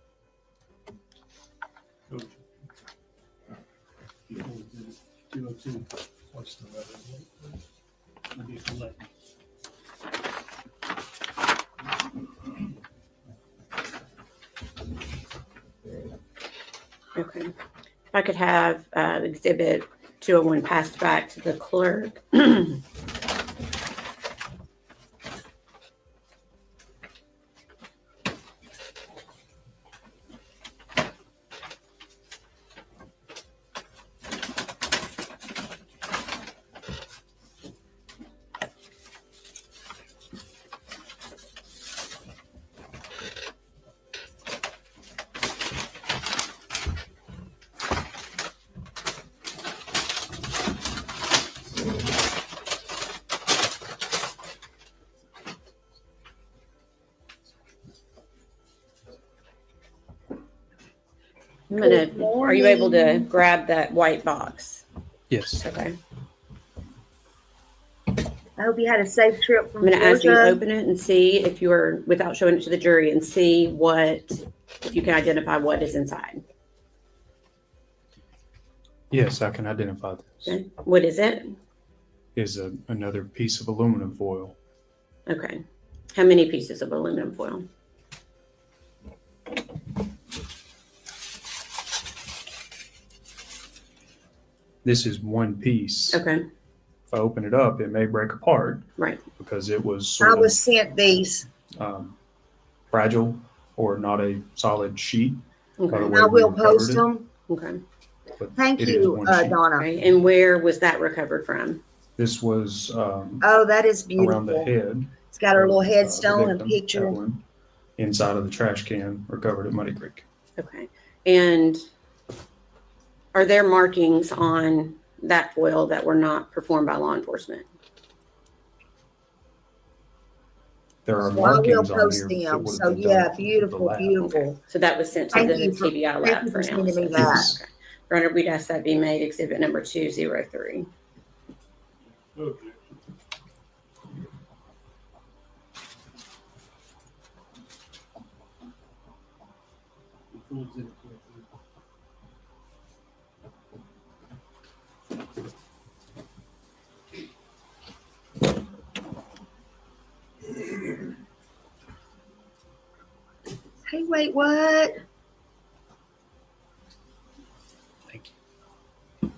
Okay. If I could have exhibit 201 passed back to the clerk. Are you able to grab that white box? Yes. Okay. I hope you had a safe trip I'm from going to ask you to Georgia. open it and see if you're, without showing it to the jury, and see if you can identify what is inside. Yes, I can identify this. Okay. What is it? Is another piece of aluminum foil. Okay. How many pieces of aluminum foil? This is one piece. Okay. If I open it up, it may break apart. Right. Because it was I sort was sent these. of fragile or not a solid sheet. Okay. By the way I we will recovered post it, them. Okay. but Thank it is you, one sheet. Donna. Okay. And where was that recovered from? This was Oh, that is around the beautiful. head. It's got her little of, headstone and victim, picture. Evelyn, inside of the trash can recovered at Muddy Creek. Okay. And are there markings on that foil that were not performed by law enforcement? There are So I will markings on post here that them. would So have been yeah, done at the beautiful, lab. beautiful. So that was sent to Thank the you for- TBI thank lab you for for sending me analysis. that. Okay. Your Honor, we'd ask that be made exhibit number 203. Hey, wait, what? Thank you.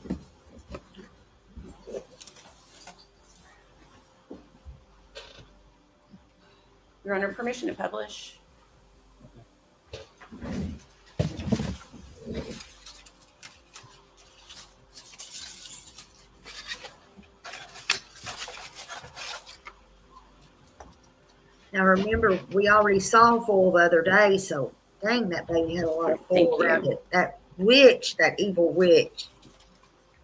Your Honor, permission to publish? Now remember, we already saw foil the other day, so dang, that baby had a lot of Thank foil around you. it. That witch, that evil witch,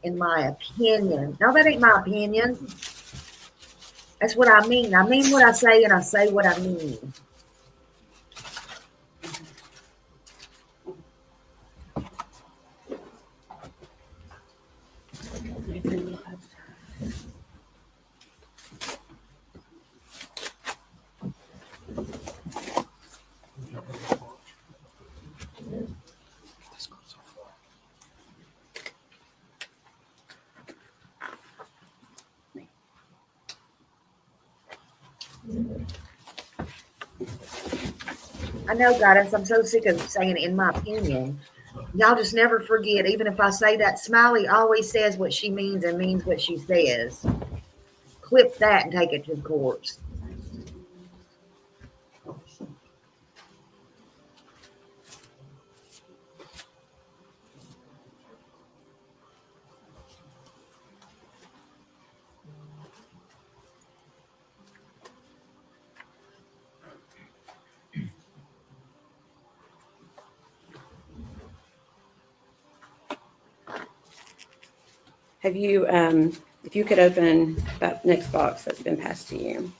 in my opinion. No, that ain't my opinion. That's what I mean. I mean what I say, and I say what I mean. I know, Goddess, I'm so sick of saying in my opinion. Y'all just never forget, even if I say that, Smiley always says what she means and means what she says. Clip that and take it to the courts. Have you, if you could open that next box that's been passed to you.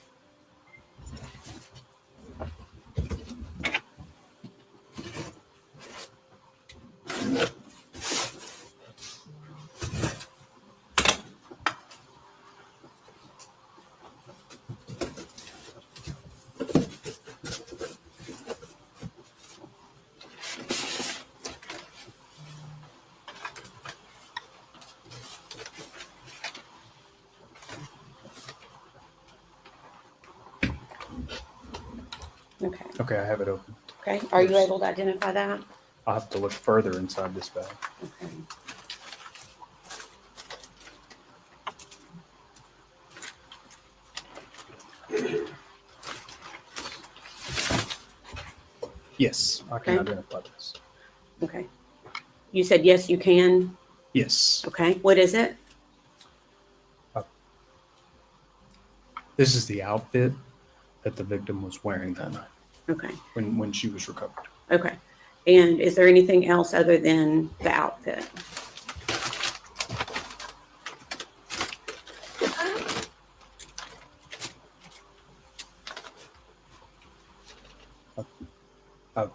Okay. Okay, I have it open. Okay. Are you Yes. able to identify that? I'll have to look further inside this bag. Okay. Yes, I can Okay. identify this. Okay. You said yes, you can. Yes. Okay. What is it? This is the outfit that the victim was wearing that night Okay. when she was recovered. Okay. And is there anything else other than the outfit? I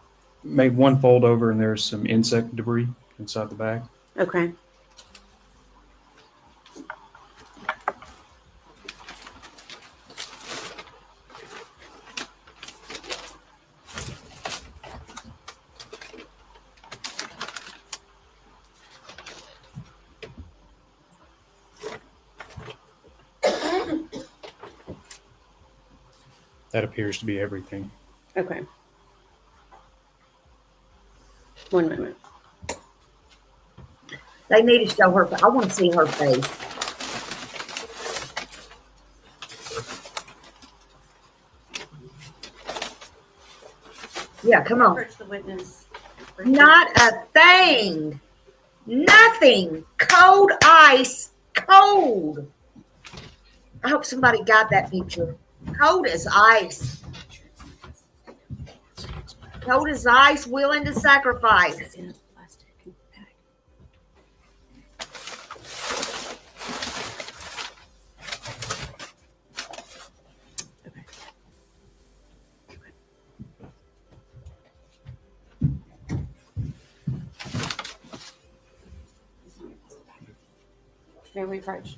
made one fold over and there's some insect debris inside the bag. Okay. That appears to be everything. Okay. One moment. They need to show her. I want to see her face. Yeah, come on. Approach the witness. Not a thing. Nothing. Cold ice. Cold. I hope somebody got that picture. Cold as ice. Cold as ice, willing to sacrifice. May we approach?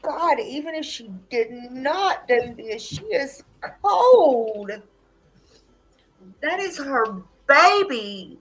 God, even if she did not do this, she is cold. That is her baby.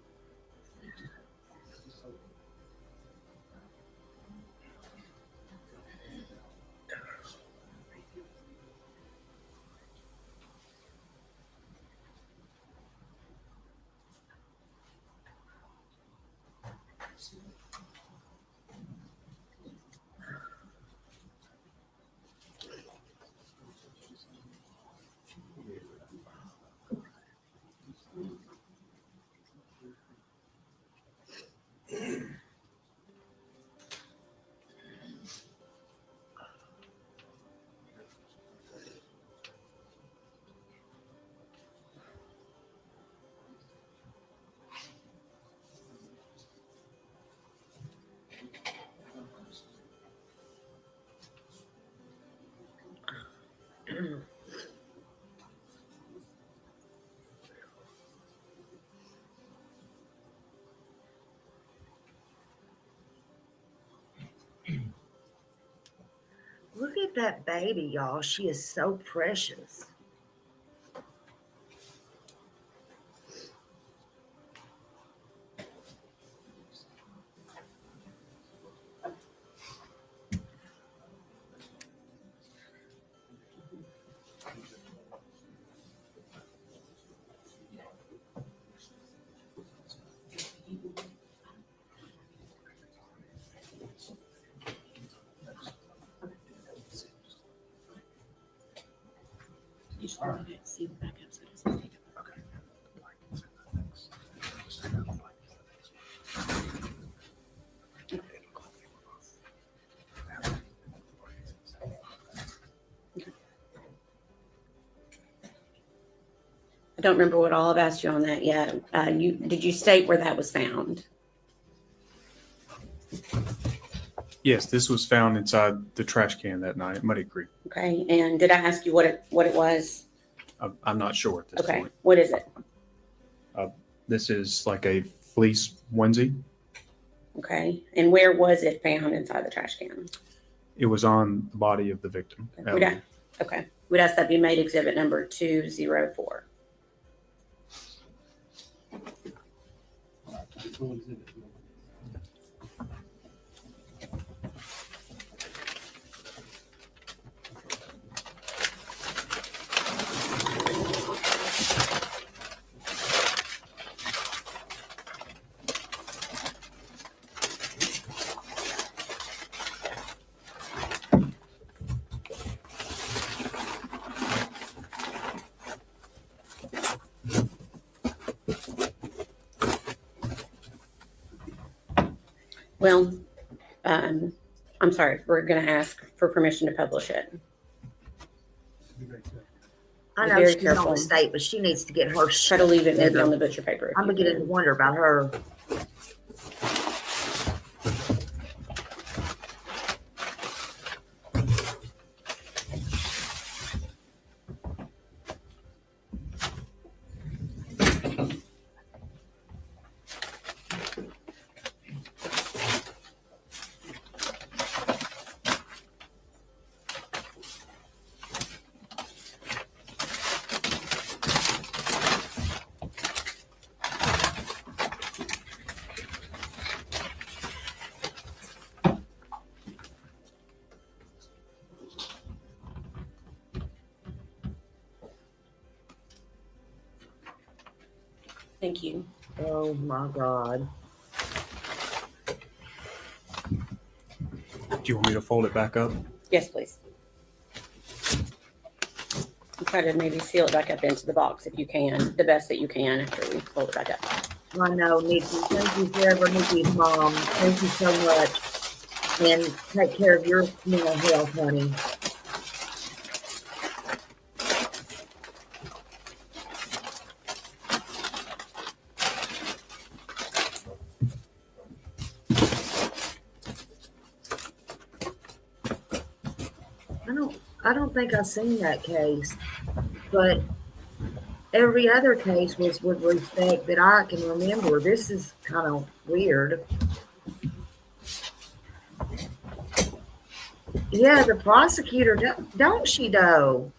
Look at that baby, y'all. She is so precious. You just want to see the backup so it doesn't take up. I don't remember what all I've asked you on that yet. Did you state where that was found? Yes, this was found inside the trash can that night at Muddy Creek. Okay, and did I ask you what it was? I'm not sure at this Okay, point. what is it? This is like a fleece onesie. Okay, and where was it found inside the trash can? It was on the body of the victim. Evelyn. Okay, we'd ask that be made exhibit number 204. Well, I'm sorry, we're going to ask for permission to publish it. I Be know very she's on careful. the state, but she needs to get her Try shit to leave it maybe together. on the butcher paper. if I'm you beginning to can. wonder about her. Thank you. Oh my God. Do you want me to fold it back up? Yes, please. And try to maybe seal it back up into the box if you can, the best that you can after we fold it back up. I know, Nikki. Thank you forever, Nikki's mom. Thank you so much. And take care of your mental health, honey. I don't think I've seen that case, but every other case was with respect that I can remember. This is kind of weird. Yeah, the prosecutor, don't she though?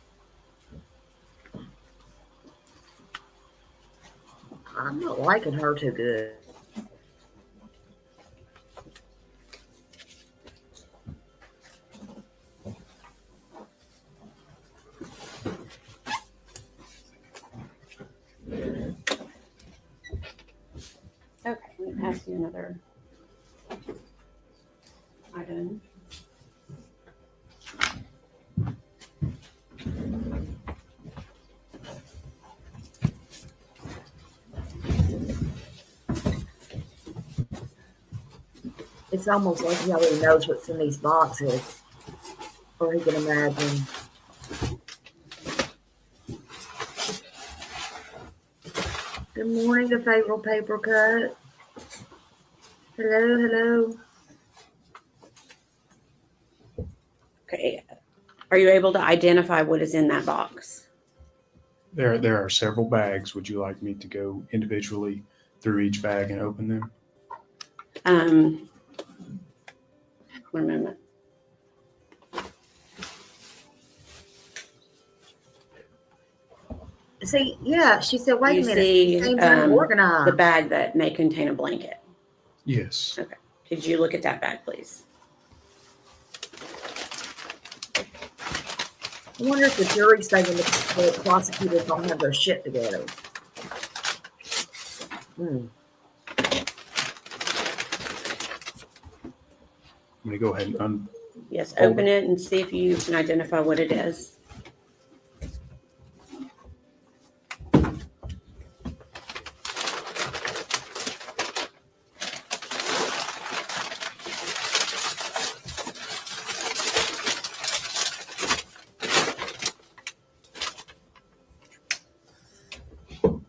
I'm not liking her too good. Okay, let me pass you another item. It's almost like he already knows what's in these boxes, or he can imagine. Good morning, the favorite paper cut. Hello, hello. Okay, are you able to identify what is in that box? There are several bags. Would you like me to go individually through each bag and open them? 1 minute. See, yeah, she said, wait You a minute. see Seems the unorganized. bag that may contain a blanket. Yes. Okay, could you look at that bag, please? I wonder if the jury's thinking the prosecutors don't have their shit together. I'm going to go ahead and Yes, Hold open it and see if you can identify what it is.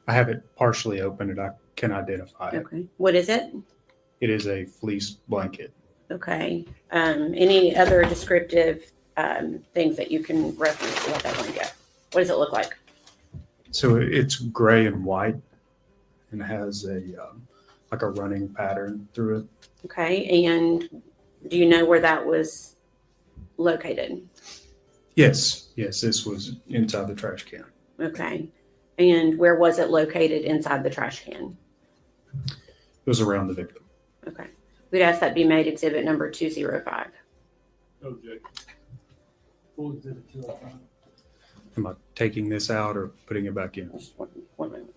I have it partially open and I can identify it. Okay, what is it? It is a fleece blanket. Okay, any other descriptive things that you can reference about that blanket? What does it look like? So it's gray and white and has a like a running pattern through it. Okay, and do you know where that was located? Yes, this was inside the trash can. Okay, and where was it located inside the trash can? It was around the victim. Okay, we'd ask that be made exhibit number 205. Objection. Full exhibit 205. Am I taking this out or putting it back in? Just one minute.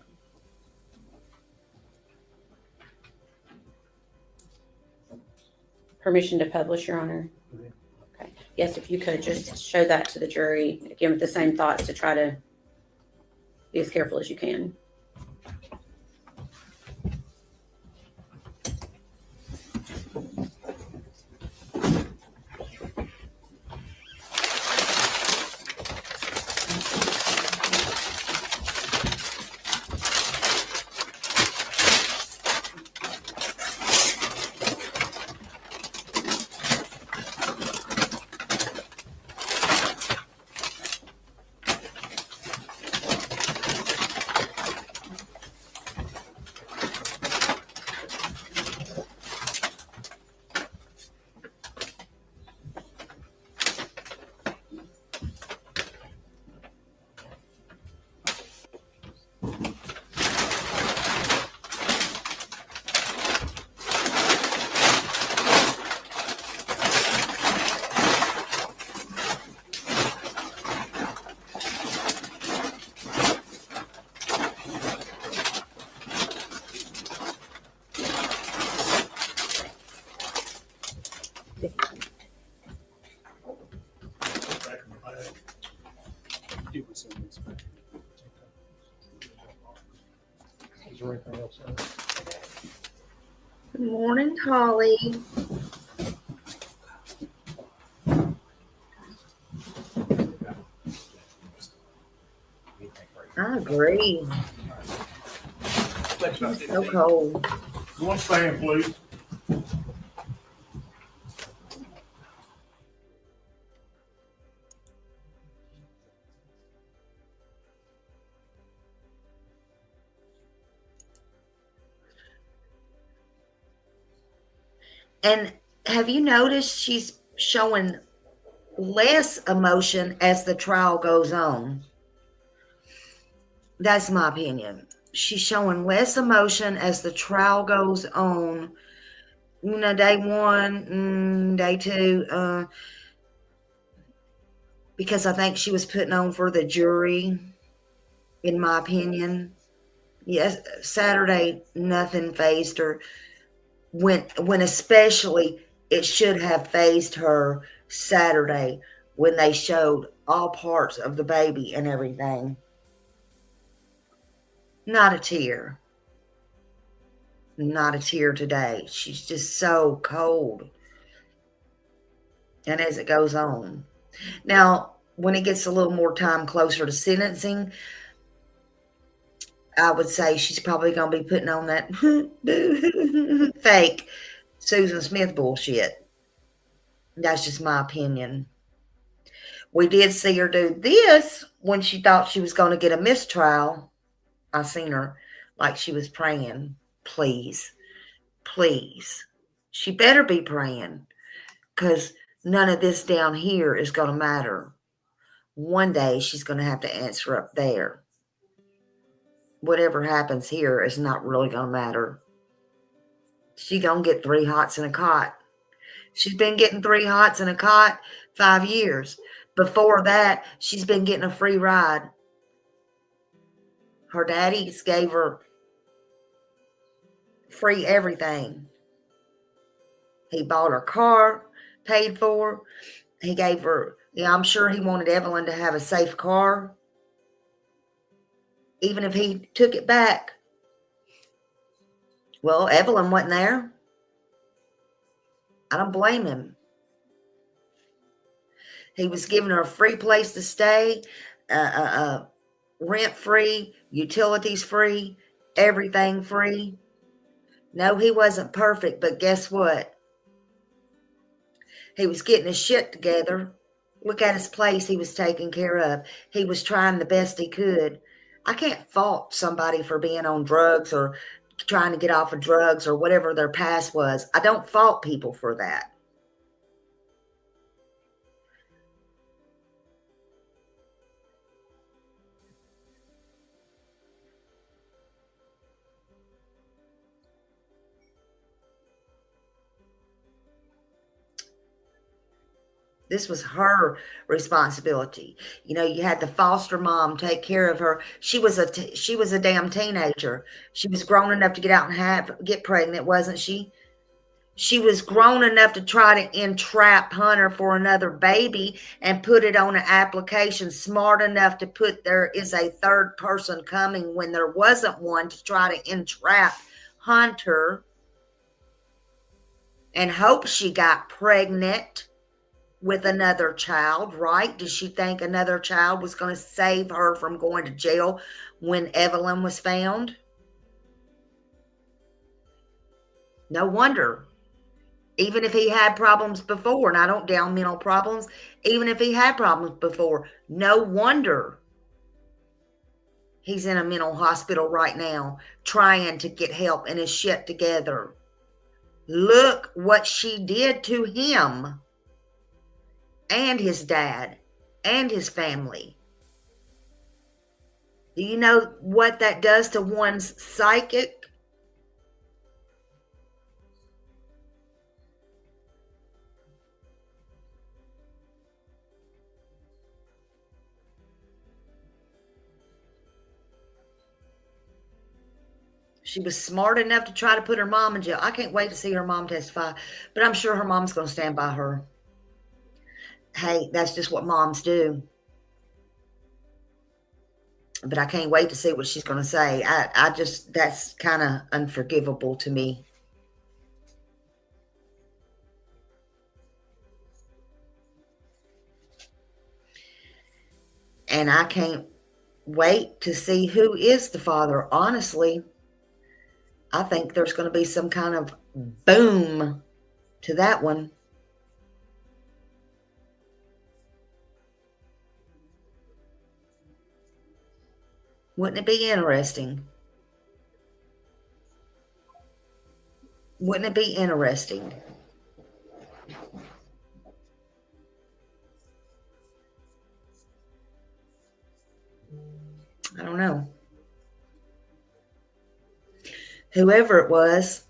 Permission to publish, Your Honor? Okay. Yes, if you could just show that to the jury, again, with the same thoughts to try to be as careful as you can. Is there anything else? Good morning, Holly. I agree. It's so cold. One stand, please. And have you noticed she's showing less emotion as the trial goes on? That's my opinion. She's showing less emotion as the trial goes on. You know, day one, day two, because I think she was putting on for the jury, in my opinion. Yes, Saturday, nothing fazed her. When especially it should have fazed her Saturday when they showed all parts of the baby and everything. Not a tear. Not a tear today. She's just so cold. And as it goes on. Now, when it gets a little more time closer to sentencing, I would say she's probably going to be putting on that fake Susan Smith bullshit. That's just my opinion. We did see her do this when she thought she was going to get a mistrial. I seen her like she was praying. Please, please. She better be praying, because none of this down here is going to matter. One day she's going to have to answer up there. Whatever happens here is not really going to matter. She's going to get 3 hots in a cot. She's been getting 3 hots in a cot 5 years. Before that, she's been getting a free ride. Her daddies gave her free everything. He bought her car, paid for. He gave her, I'm sure he wanted Evelyn to have a safe car. Even if he took it back. Well, Evelyn wasn't there. I don't blame him. He was giving her a free place to stay, rent free, utilities free, everything free. No, he wasn't perfect, but guess what? He was getting his shit together. Look at his place he was taking care of. He was trying the best he could. I can't fault somebody for being on drugs or trying to get off of drugs or whatever their past was. I don't fault people for that. This was her responsibility. You know, you had the foster mom take care of her. She was a damn teenager. She was grown enough to get out and get pregnant, wasn't she? She was grown enough to try to entrap Hunter for another baby and put it on an application, smart enough to put there is a third person coming when there wasn't one, to try to entrap Hunter and hope she got pregnant with another child, right? Did she think another child was going to save her from going to jail when Evelyn was found? No wonder. Even if he had problems before, and I don't down mental problems, even if he had problems before, no wonder he's in a mental hospital right now trying to get help and his shit together. Look what she did to him and his dad and his family. Do you know what that does to one's psychic? She was smart enough to try to put her mom in jail. I can't wait to see her mom testify, but I'm sure her mom's going to stand by her. Hey, that's just what moms do. But I can't wait to see what she's going to say. I just, that's kind of unforgivable to me. And I can't wait to see who is the father. Honestly, I think there's going to be some kind of boom to that one. Wouldn't it be interesting? Wouldn't it be interesting? I don't know. Whoever it was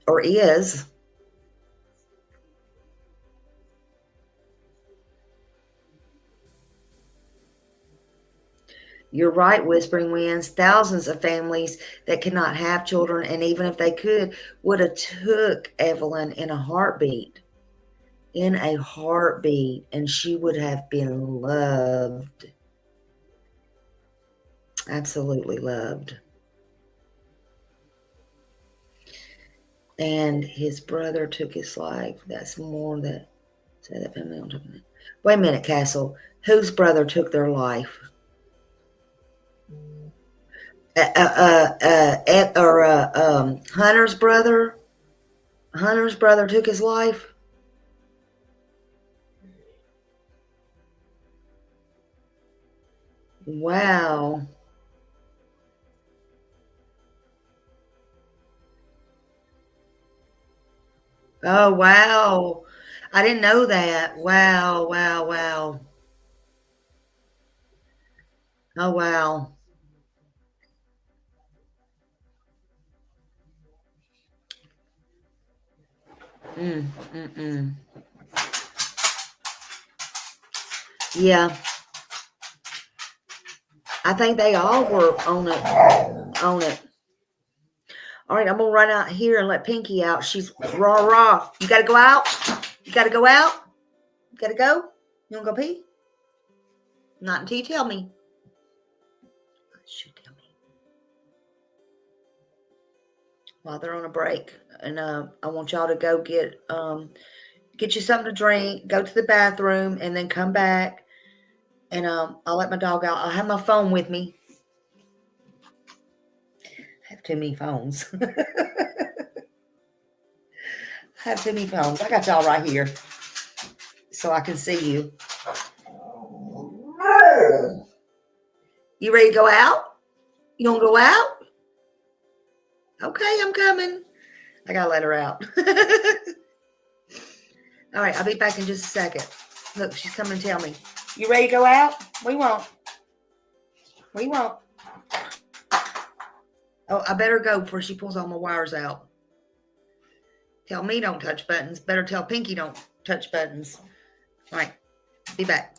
or is, you're right, Whispering Winds. Thousands of families that cannot have children, and even if they could, would have took Evelyn in a heartbeat. In a heartbeat. And she would have been loved. Absolutely loved. And his brother took his life. That's more that say that family on top of it. Wait a minute, Castle. Whose brother took their life? Hunter's brother. Hunter's brother took his life. Wow. Oh, wow. I didn't know that. Wow, wow, wow. Oh, wow. Yeah. I think they all were on it. On it. All right, I'm going to run out here and let Pinky out. She's rah. You got to go out? You got to go out? You got to go? You want to go pee? Not until you tell me. Should tell me. While they're on a break. And I want y'all to go get you something to drink, go to the bathroom, and then come back. And I'll let my dog out. I'll have my phone with me. I have too many phones. I have too many phones. I got y'all right here so I can see you. You ready to go out? You gonna go out? Okay, I'm coming. I gotta let her out. All right, I'll be back in just a second. Look, she's coming to tell me. You ready to go out? We won't. We won't. Oh, I better go before she pulls all my wires out. Tell me don't touch buttons. Better tell Pinky don't touch buttons. All right, be back.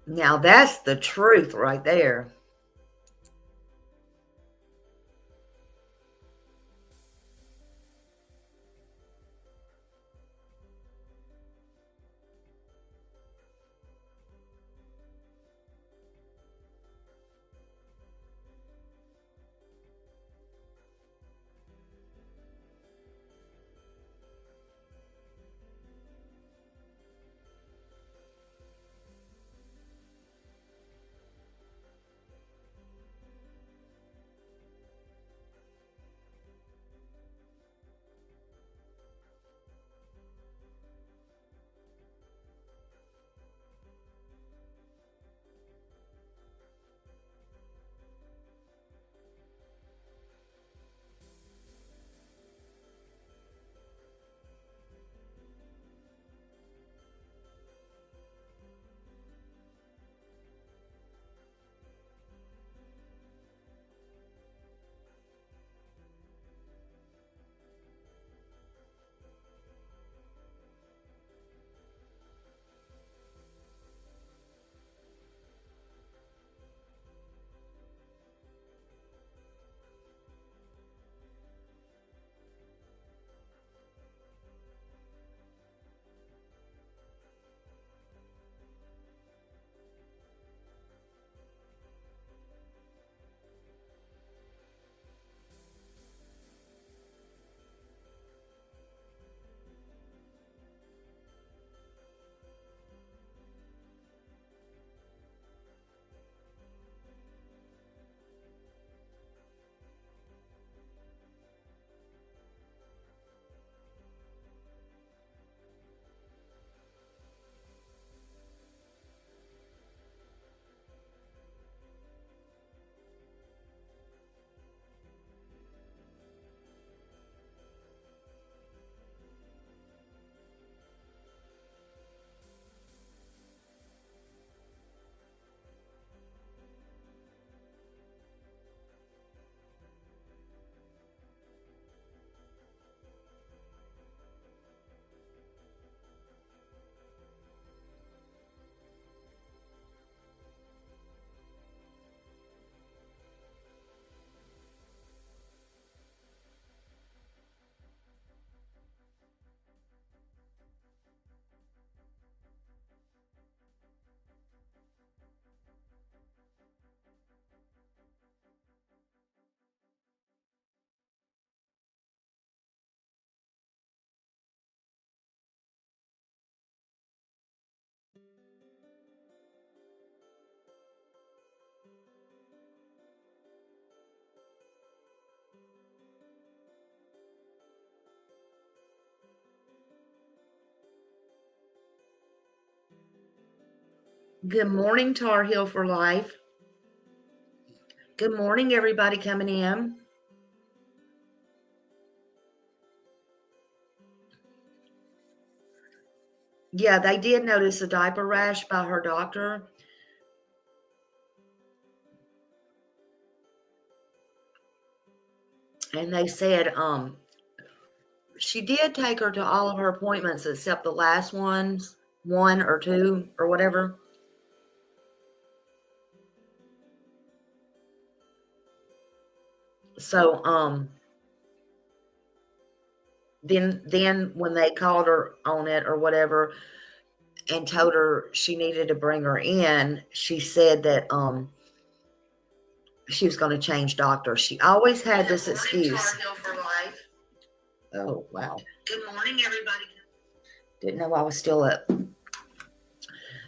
Now that's the truth right there. Good morning, Tar Heel for Life. Good morning, everybody coming in. Yeah, they did notice a diaper rash by her doctor. And they said she did take her to all of her appointments except the last ones, 1 or 2 or whatever. So then when they called her on it or whatever and told her she needed to bring her in, she said that she was going to change doctors. She always had this excuse. Oh, wow. Good morning, everybody. Didn't know I was still up.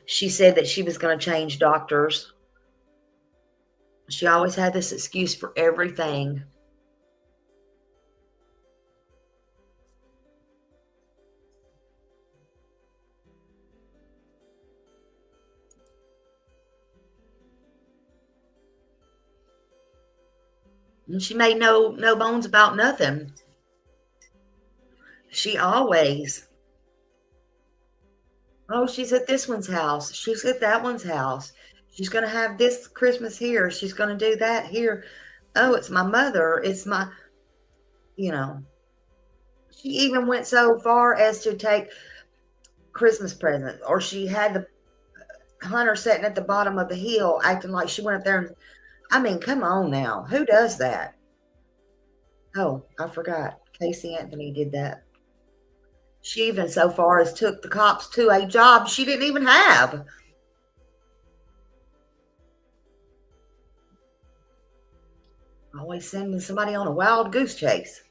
She said that she was going to change doctors. She always had this excuse for everything. And she made no bones about nothing. She always, oh, she's at this one's house. She's at that one's house. She's going to have this Christmas here. She's going to do that here. Oh, it's my mother. It's my, you know. She even went so far as to take Christmas presents, or she had Hunter sitting at the bottom of the hill acting like she went up there and, I mean, come on now. Who does that? Oh, I forgot. Casey Anthony did that. She even so far as took the cops to a job she didn't even have. Always sending somebody on a wild goose chase.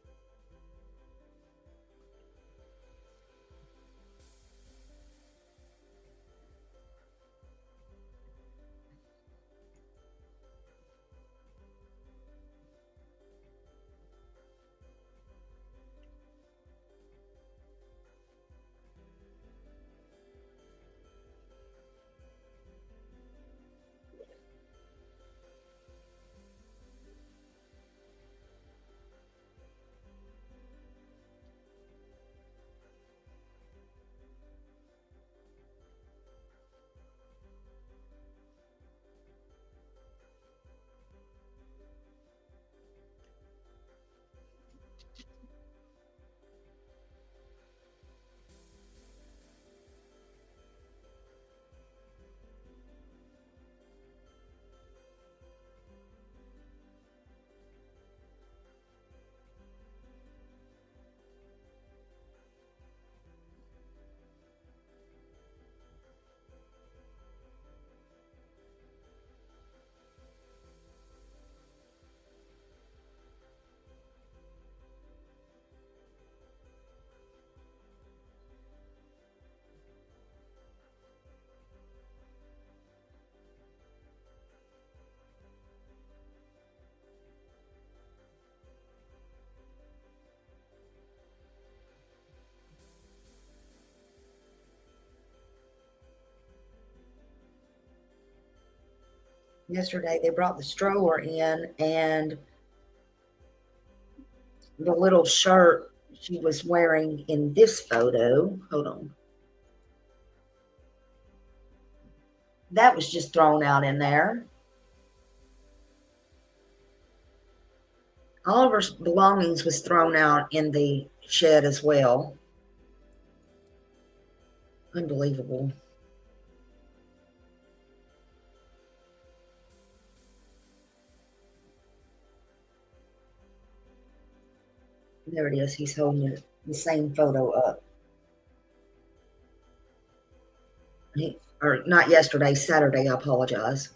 Yesterday they brought the stroller in, and the little shirt she was wearing in this photo, hold on, that was just thrown out in there. All of her belongings was thrown out in the shed as well. Unbelievable. There it is. He's holding the same photo up. Or not yesterday, Saturday. I apologize.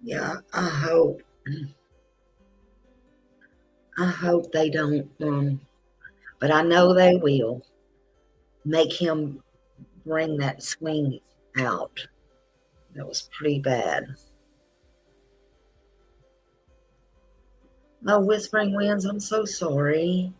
Yeah, I I hope they don't, but I know they will make him bring that swing out. That was pretty bad. Oh, Whispering Winds, I'm so sorry.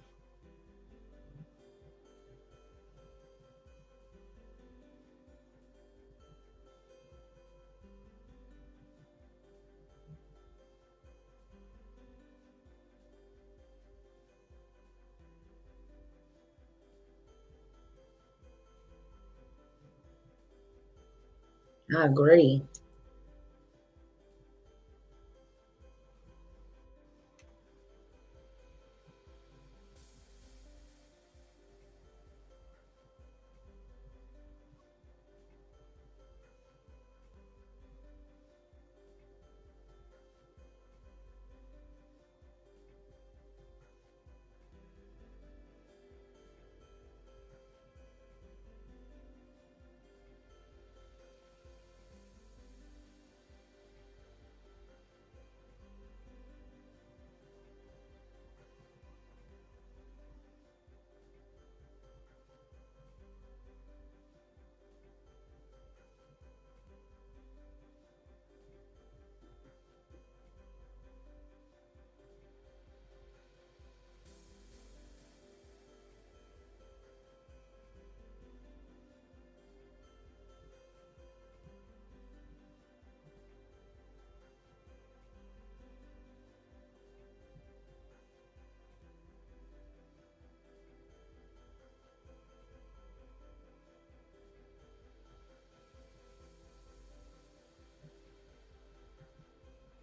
I agree.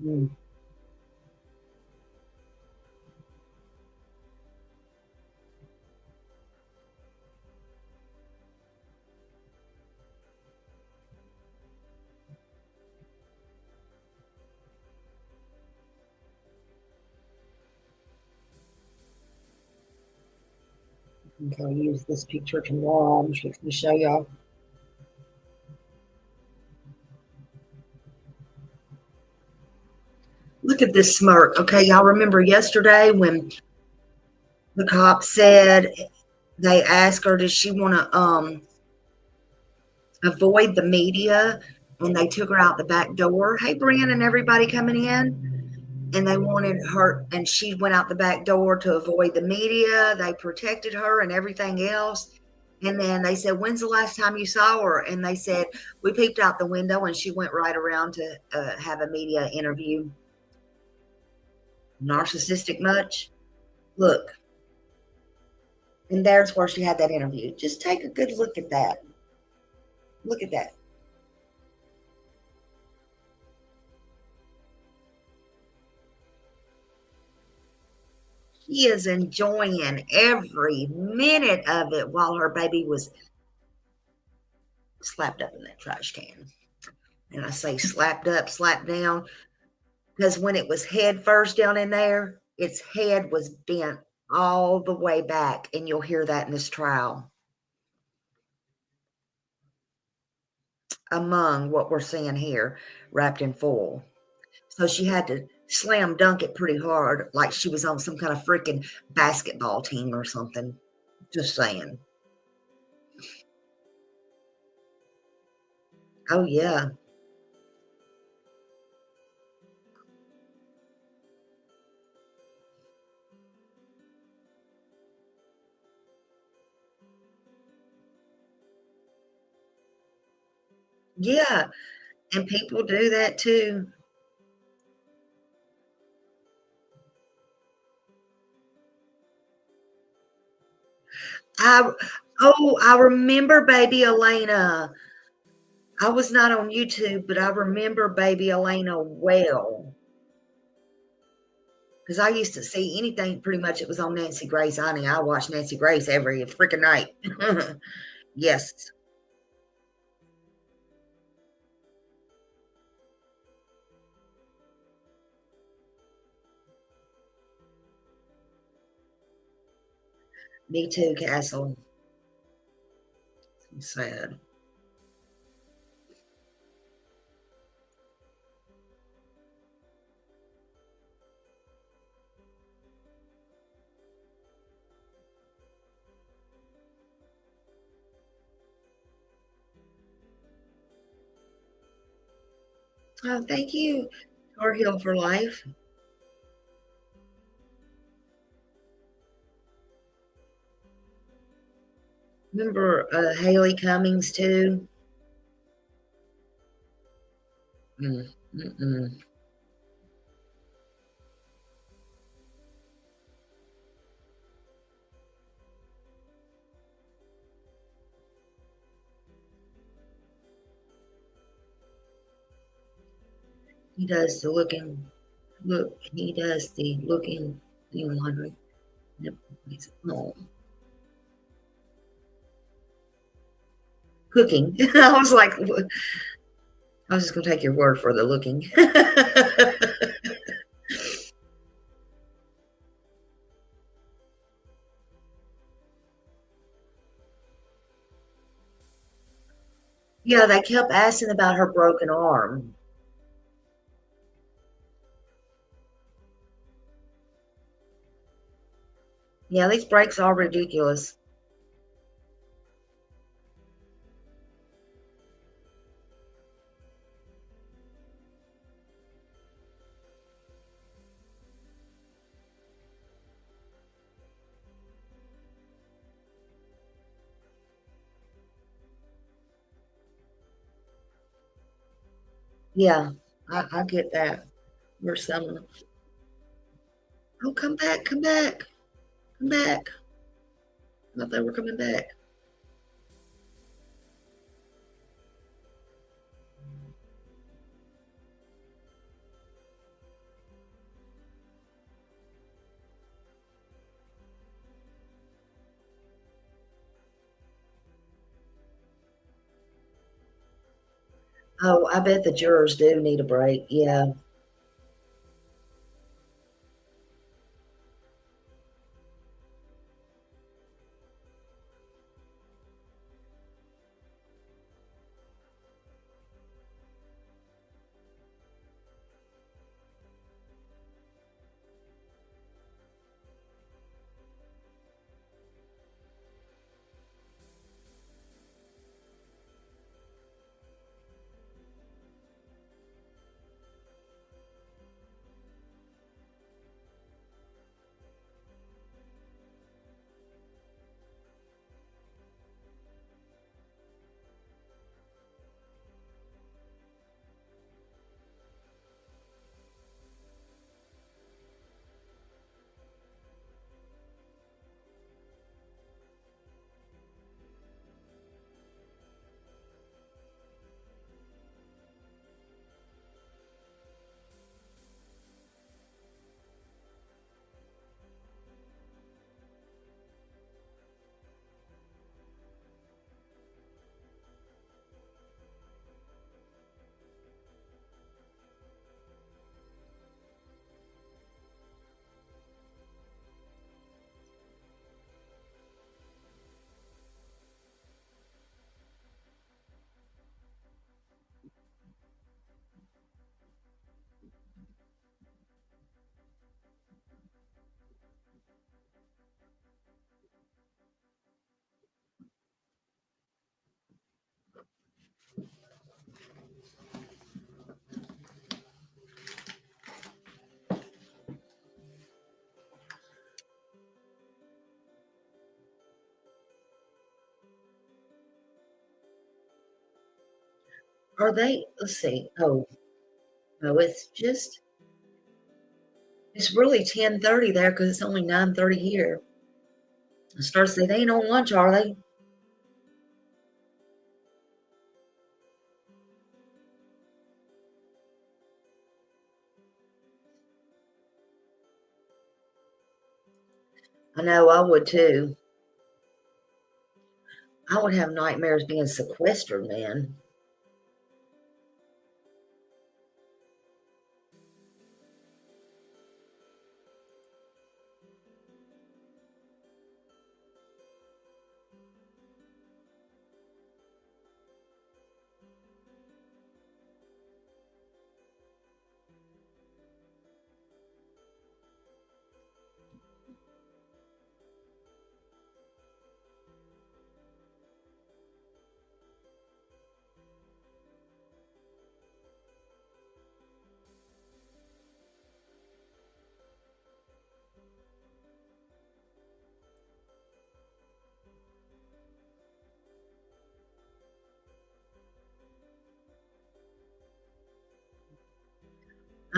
Mm. Okay, I'll use this picture tomorrow. I'm just going to show y'all. Look at this smirk. Okay, y'all remember yesterday when the cop said they asked her, does she want to avoid the media? And they took her out the back door. Hey, Brian and everybody coming in. And they wanted her, and she went out the back door to avoid the media. They protected her and everything else. And then they said, when's the last time you saw her? And they said, we peeked out the window and she went right around to have a media interview. Narcissistic much? Look. And there's where she had that interview. Just take a good look at that. Look at that. She is enjoying every minute of it while her baby was slapped up in that trash can. And I say slapped up, slapped down, because when it was head first down in there, its head was bent all the way back. And you'll hear that in this trial. Among what we're seeing here, wrapped in foil. So she had to slam dunk it pretty hard, like she was on some kind of freaking basketball team or something. Just saying. Oh, yeah. Yeah. And people do that too. I remember baby Elena. I was not on YouTube, but I remember baby Elena well. Because I used to see anything pretty much it was on Nancy Grace. I watched Nancy Grace every freaking night. Yes. Me too, Castle. Sad. Oh, thank you, Tar Heel for Life. Remember Haley Cummings too? Mm. He does the looking. Look, he does the looking, the laundry. Oh, cooking. I was like, I was just gonna take your word for the looking. Yeah, they kept asking about her broken arm. Yeah, these breaks are ridiculous. Yeah, I get that. There's some. Oh, come back, come back, come back. I thought they were coming back. Oh, I bet the jurors do need a break. Yeah. Are they? Let's see. Oh, no, it's really 10:30 there because it's only 9:30 here. I start to say they ain't on lunch, are they? I know I would too. I would have nightmares being sequestered, man.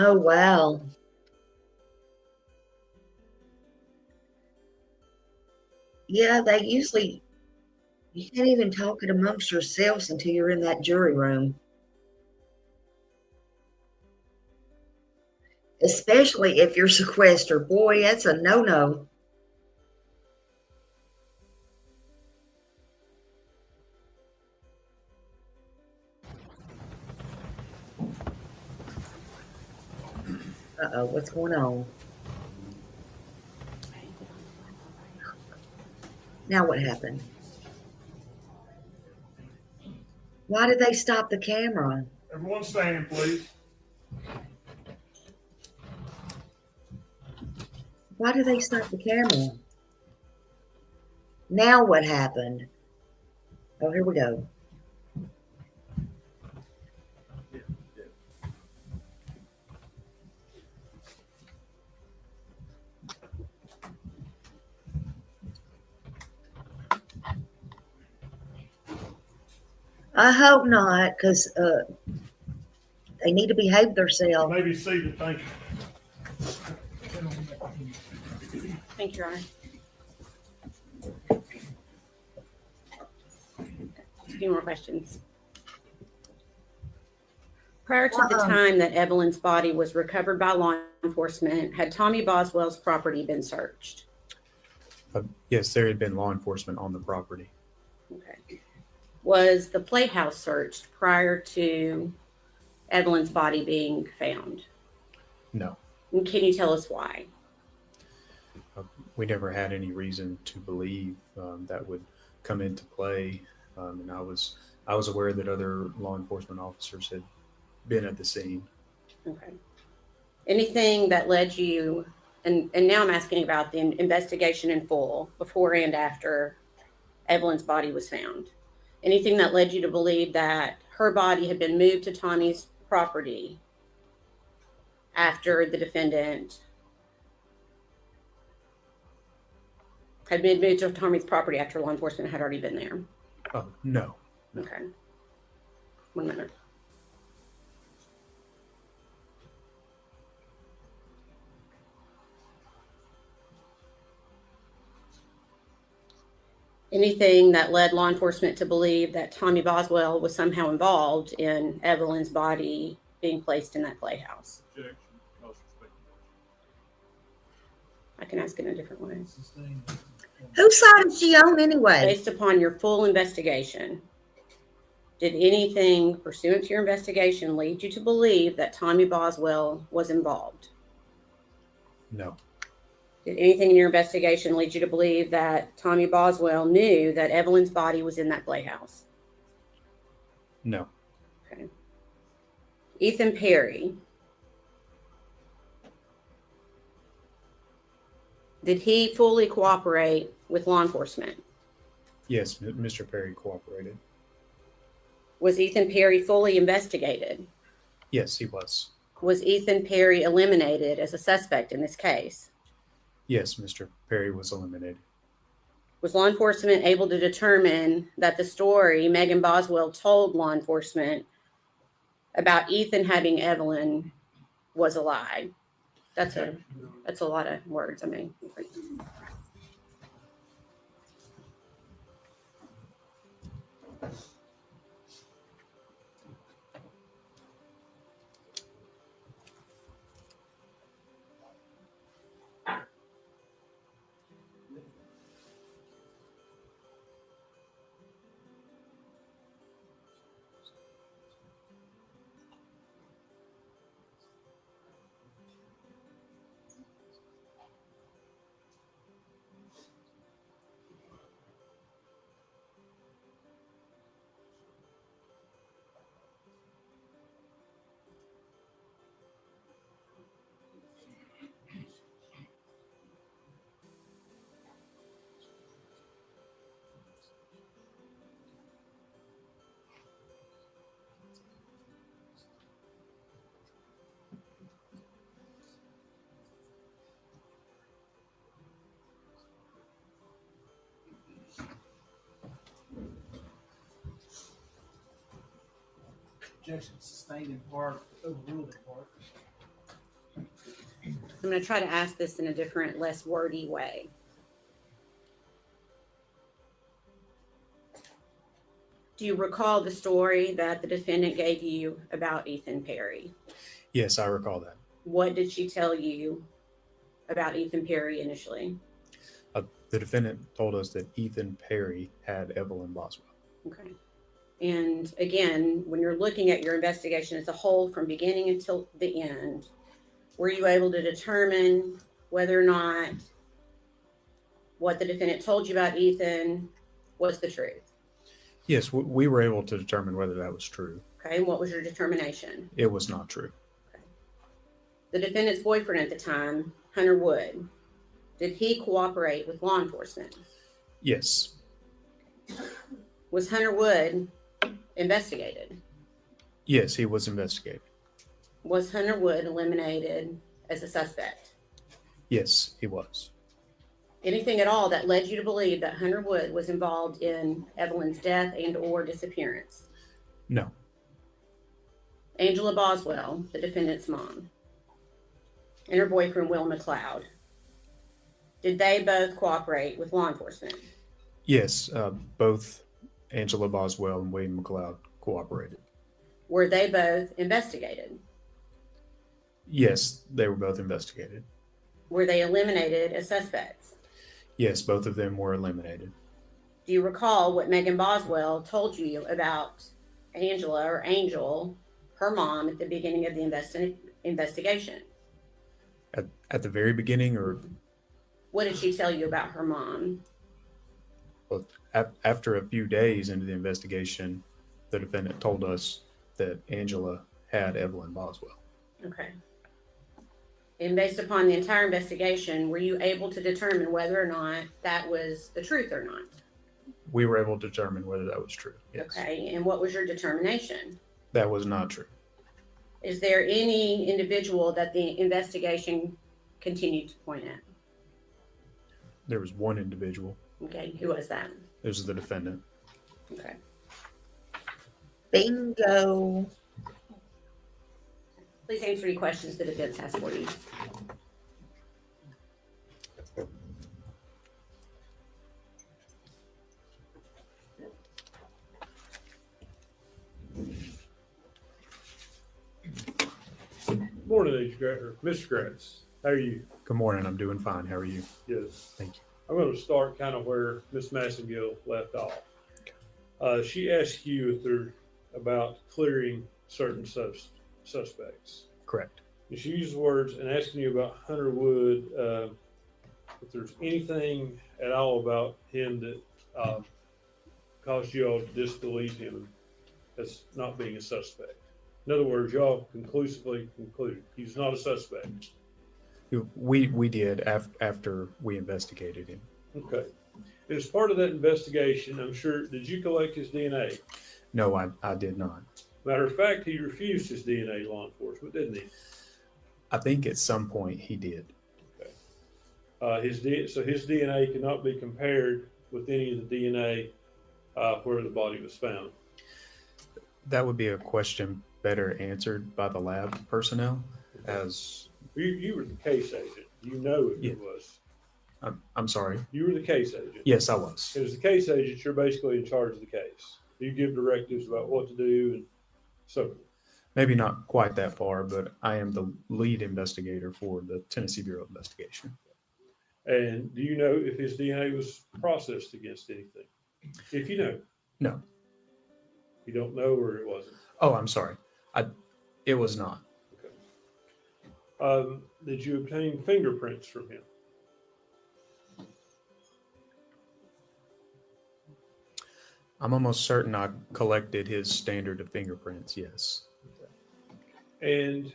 Oh, wow. Yeah, they usually, you can't even talk it amongst yourselves until you're in that jury room. Especially if you're sequestered. Boy, that's a no-no. Uh-oh, what's going on? Now what happened? Why did they stop the camera? Everyone stand, please. Why did they stop the camera? Now what happened? Oh, here we go. I hope not, because they need to behave themselves. Maybe seated, thank you. Thank you, Your Honor. A few more questions. Prior to the time that Evelyn's body was recovered by law enforcement, had Tommy Boswell's property been searched? Yes, there had been law enforcement on the property. Okay. Was the playhouse searched prior to Evelyn's body being found? No. And can you tell us why? We never had any reason to believe that would come into play. And I was aware that other law enforcement officers had been at the scene. Okay. Anything that led you, and now I'm asking about the investigation in full, before and after Evelyn's body was found. Anything that led you to believe that her body had been moved to Tommy's property after the defendant had been moved to Tommy's property after law enforcement had already been there? Oh, no. Okay. 1 minute. Anything that led law enforcement to believe that Tommy Boswell was somehow involved in Evelyn's body being placed in that playhouse? Objection. Most respectful. I can ask it in a different way. Whose side is she on anyway? Based upon your full investigation, did anything pursuant to your investigation lead you to believe that Tommy Boswell was involved? No. Did anything in your investigation lead you to believe that Tommy Boswell knew that Evelyn's body was in that playhouse? No. Okay. Ethan Perry, did he fully cooperate with law enforcement? Yes, Mr. Perry cooperated. Was Ethan Perry fully investigated? Yes, he was. Was Ethan Perry eliminated as a suspect in this case? Yes, Mr. Perry was eliminated. Was law enforcement able to determine that the story Megan Boswell told law enforcement about Ethan having Evelyn was a lie? That's a lot of words. I mean, Objection sustained in part, overruled in part. I'm going to try to ask this in a different, less wordy way. Do you recall the story that the defendant gave you about Ethan Perry? Yes, I recall that. What did she tell you about Ethan Perry initially? The defendant told us that Ethan Perry had Evelyn Boswell. Okay. And again, when you're looking at your investigation as a whole from beginning until the end, were you able to determine whether or not what the defendant told you about Ethan was the truth? Yes, we were able to determine whether that was true. Okay. And what was your determination? It was not true. Okay. The defendant's boyfriend at the time, Hunter Wood, did he cooperate with law enforcement? Yes. Was Hunter Wood investigated? Yes, he was investigated. Was Hunter Wood eliminated as a suspect? Yes, he was. Anything at all that led you to believe that Hunter Wood was involved in Evelyn's death and or disappearance? No. Angela Boswell, the defendant's mom, and her boyfriend, Will McLeod, did they both cooperate with law enforcement? Yes, both Angela Boswell and Wayne McLeod cooperated. Were they both investigated? Yes, they were both investigated. Were they eliminated as suspects? Yes, both of them were eliminated. Do you recall what Megan Boswell told you about Angela or Angel, her mom, at the beginning of the investigation? At the very beginning, or What did she tell you about her mom? well, after a few days into the investigation, the defendant told us that Angela had Evelyn Boswell. Okay. And based upon the entire investigation, were you able to determine whether or not that was the truth or not? We were able to determine whether that was true. Yes. Okay. And what was your determination? That was not true. Is there any individual that the investigation continued to point at? There was one individual. Okay. Who was that? It was the defendant. Okay. Bingo. Please answer any questions the defense has for you. Morning, Mr. Gratz. How are you? Good morning. I'm doing fine. How are you? Yes. Thank you. I'm going to start kind of where Miss Massengill left off. She asked you if they're about clearing certain suspects. Correct. And she used words and asking you about Hunter Wood, if there's anything at all about him that caused you all to disbelieve him as not being a suspect. In other words, y'all conclusively concluded he's not a suspect. We did after we investigated him. Okay. As part of that investigation, I'm sure, did you collect his DNA? No, I did not. Matter of fact, he refused his DNA to law enforcement, didn't he? I think at some point he did. Okay. So his DNA cannot be compared with any of the DNA where the body was found. That would be a question better answered by the lab personnel. As You were the case agent. You know if Yeah. it was. I'm sorry. You were the case agent. Yes, I was. And as the case agent, you're basically in charge of the case. You give directives about what to do and so forth. Maybe not quite that far, but I am the lead investigator for the Tennessee Bureau of Investigation. And do you know if his DNA was processed against anything? If you know. No. You don't know, or it wasn't. Oh, I'm sorry. It was not. Did you obtain fingerprints from him? I'm almost certain I collected his standard of fingerprints. Yes. And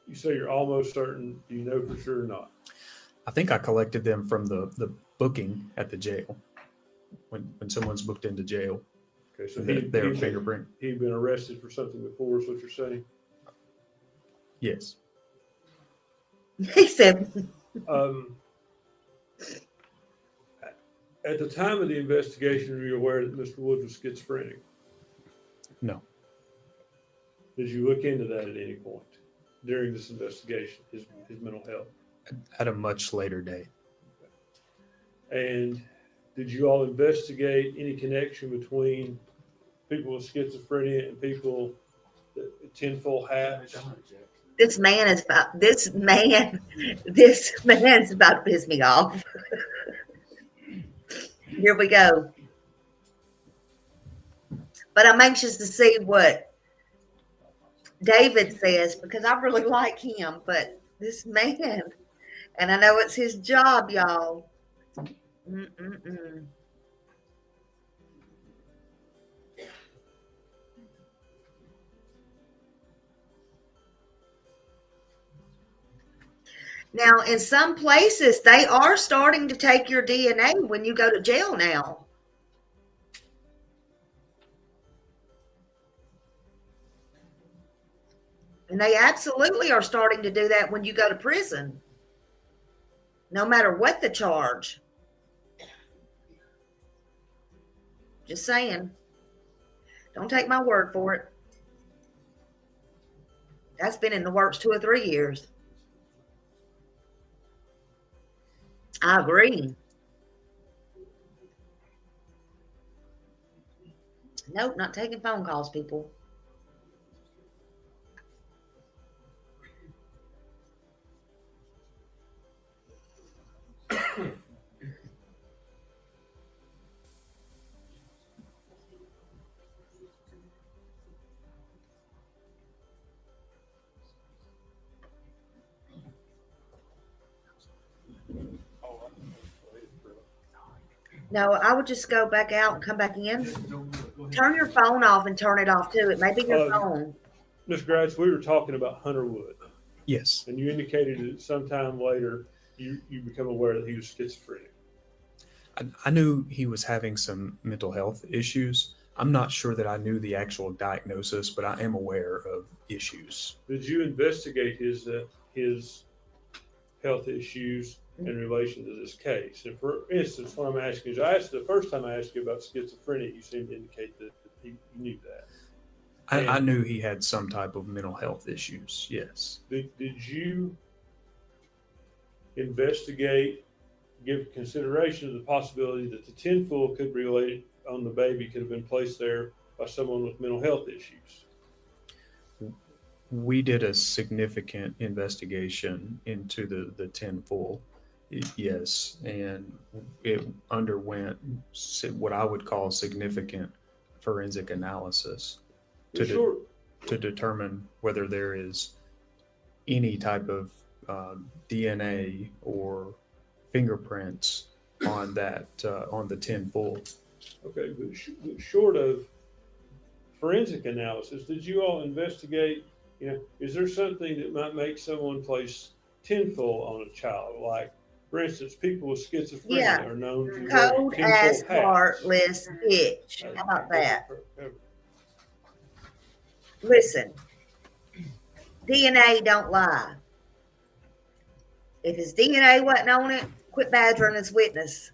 you say you're almost certain. Do you know for sure or not? I think I collected them from the booking at the jail. When someone's booked into jail, Okay, so their fingerprint. he'd been arrested for something before, is what you're saying? Yes. He said, At the time of the investigation, were you aware that Mr. Wood was schizophrenic? No. Did you look into that at any point during this investigation, his mental health? at a much later date. And did you all investigate any connection between people with schizophrenia and people that tinfoil hats? This man's about to piss me off. Here we go. But I'm anxious to see what David says because I really like him. But this man, and I know it's his job, y'all. Mm-mm-mm. Now, in some places, they are starting to take your DNA when you go to jail now. And they absolutely are starting to do that when you go to prison, no matter what the charge. Just saying. Don't take my word for it. That's been in the works 2 or 3 years. I agree. Nope, not taking phone calls, people. No, I would just go back out and come back in. Turn your phone off and turn it off too. It may be your phone. Mr. Gratz, we were talking about Hunter Wood. Yes. And you indicated that sometime later you become aware that he was schizophrenic. I knew he was having some mental health issues. I'm not sure that I knew the actual diagnosis, but I am aware of issues. Did you investigate his health issues in relation to this case? And for instance, what I'm asking is, the first time I asked you about schizophrenia, you seemed to indicate that you knew that. I knew he had some type of mental health issues, yes. Did you investigate, give consideration to the possibility that the tinfoil could be related on the baby, could have been placed there by someone with mental health issues? We did a significant investigation into the tinfoil, yes, and it underwent what I would call significant forensic analysis to determine whether there is any type of DNA or fingerprints on that on the tinfoil. Okay, but short of forensic analysis, did you all investigate? Is there something that might make someone place tinfoil on a child? Like, for instance, people with schizophrenia are known to wear Cold tinfoil ass hats. heartless bitch. How about that? Listen, DNA don't lie. If his DNA wasn't on it, quit badgering his witness.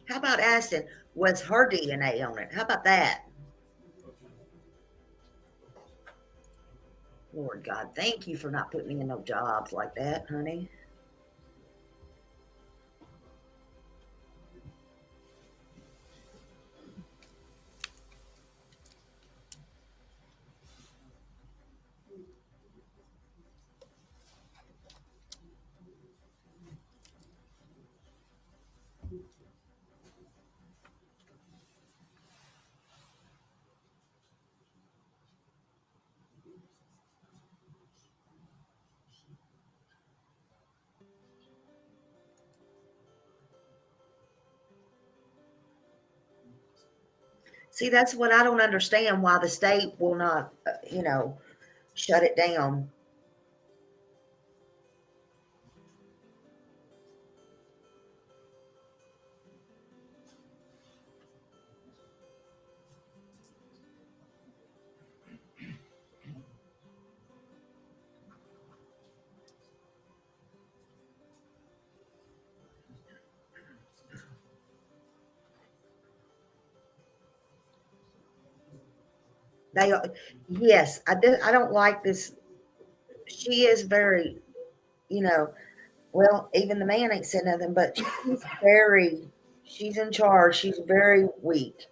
How about asking, was her DNA on it? How about that? Lord God, thank you for not putting me in no jobs like that, honey. See, that's what I don't understand, why the state will not, shut it down. They, yes, I don't like this. She is very, you know, well, even the man ain't said nothing, but she's in charge. She's very weak.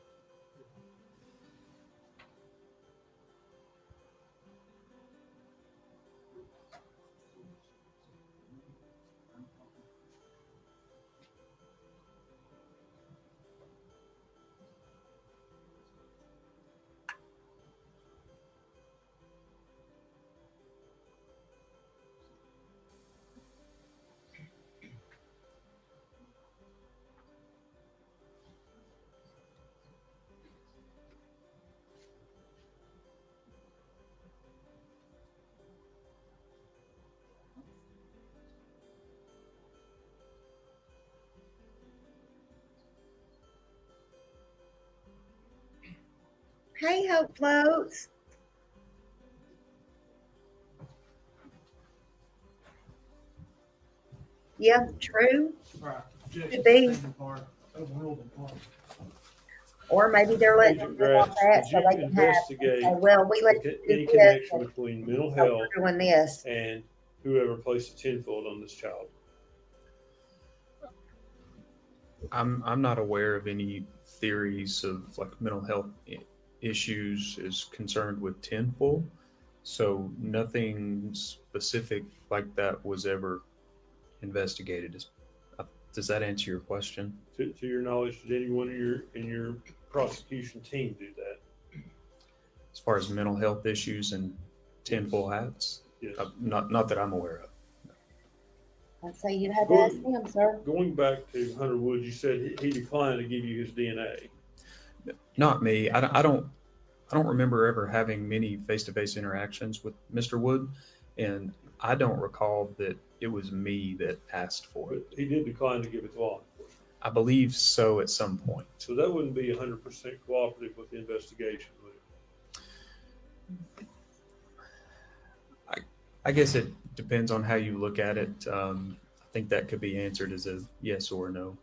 Hey, Hope Floats. Yeah, true. Right. Could be. Or maybe they're letting them Agent live on Gratz, that did so you they can have. investigate Say, well, we let you any do this, connection and between mental so health we're doing this. and whoever placed a tenfold on this child? I'm not aware of any theories of like mental health issues is concerned with tenfold. So nothing specific like that was ever investigated. Does that answer your question? To your knowledge, did anyone in your prosecution team do that? As far as mental health issues and tenfold hats, Yes. not that I'm aware of. I'd say you had to ask him, sir. Going back to Hunter Woods, you said he declined to give you his DNA. Not me. I don't remember ever having many face-to-face interactions with Mr. Wood, and I don't recall that it was me that asked for But it. he did decline to give it to law enforcement. I believe so at some point. So that wouldn't be 100% cooperative with the investigation, would it? I guess it depends on how you look at it. I think that could be answered as a yes or no.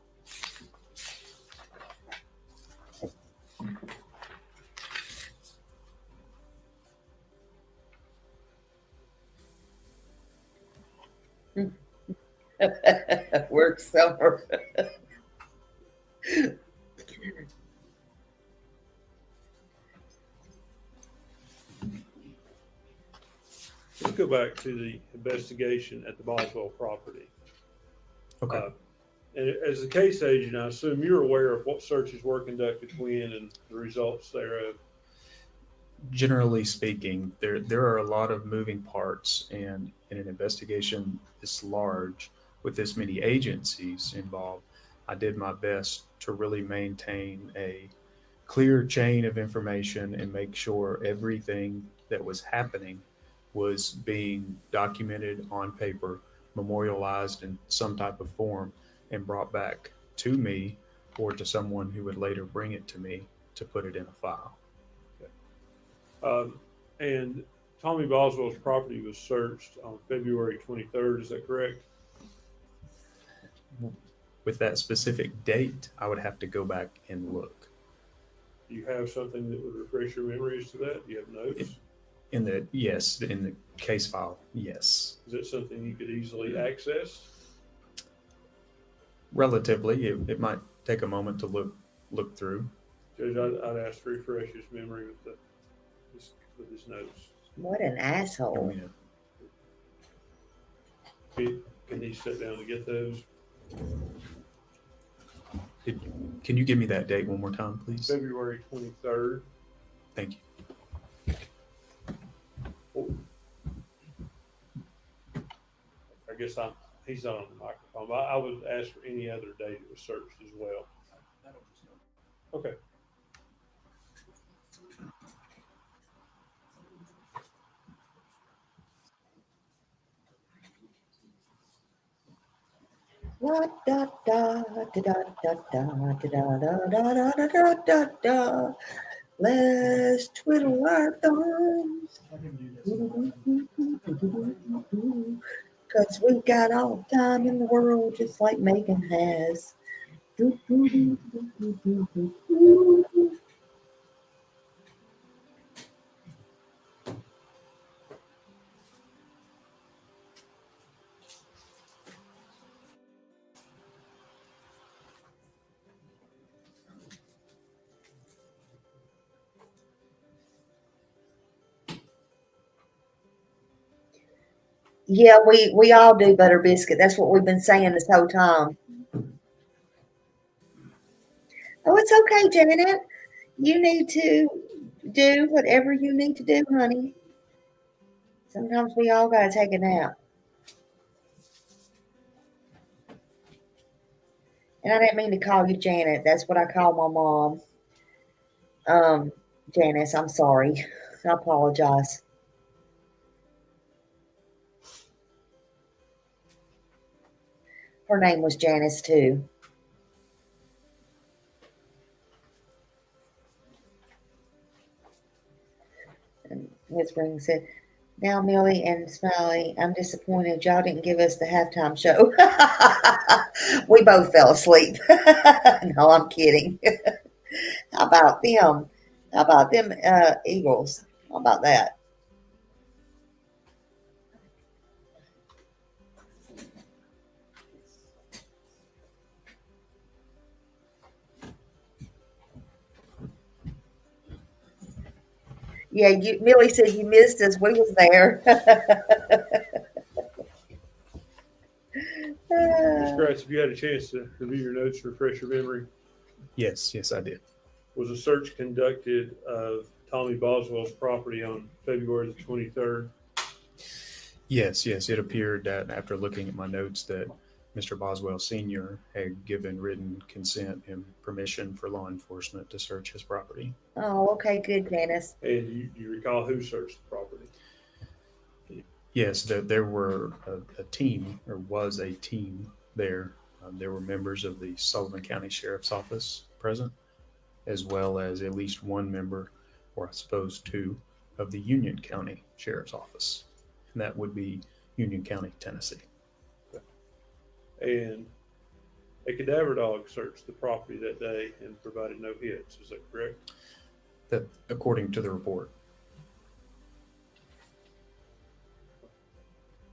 Work summer. Let's go back to the investigation at the Boswell property. Okay. And as a case agent, I assume you're aware of what searches were conducted when and the results thereof. Generally speaking, there are a lot of moving parts, and in an investigation this large with this many agencies involved, I did my best to really maintain a clear chain of information and make sure everything that was happening was being documented on paper, memorialized in some type of form, and brought back to me or to someone who would later bring it to me to put it in a file. And Tommy Boswell's property was searched on February 23rd. Is that correct? With that specific date, I would have to go back and look. Do you have something that would refresh your memories to that? Do you have notes? In the case file, yes. Is that something you could easily access? Relatively, it might take a moment to look through. Judge, I'd ask to refresh his memory with his notes. What an asshole. Can he sit down to get those? Can you give me that date one more time, please? February 23rd. Thank you. I guess he's not on the microphone, but I would ask for any other date it was searched as well. Okay. Da da da da da da da da da da da da. Let's twiddle our thumbs. Cause we've got all the time in the world, just like Megan has. Yeah, we all do butter biscuit. That's what we've been saying this whole time. Oh, it's okay, Janet. You need to do whatever you need to do, honey. Sometimes we all gotta take a nap. And I didn't mean to call you Janet. That's what I call my mom. Janice, I'm sorry. I apologize. Her name was Janice too. And Whispering said, now Millie and Smiley, I'm disappointed y'all didn't give us the halftime show. We both fell asleep. No, I'm kidding. How about them? How about them Eagles? How about that? Yeah, Millie said you missed us. We was there. Mr. Gratz, if you had a chance to review your notes, refresh your memory, Yes, I did. was a search conducted of Tommy Boswell's property on February the 23rd? Yes, it appeared that after looking at my notes that Mr. Boswell Sr. had given written consent and permission for law enforcement to search his property. Oh, okay, good, Janice. And you recall who searched the property? Yes, there were a team, or was a team there. There were members of the Sullivan County Sheriff's Office present, as well as at least one member, or I suppose two, of the Union County Sheriff's Office. And that would be Union County, Tennessee. And a cadaver dog searched the property that day and provided no hits. Is that correct? That, according to the report.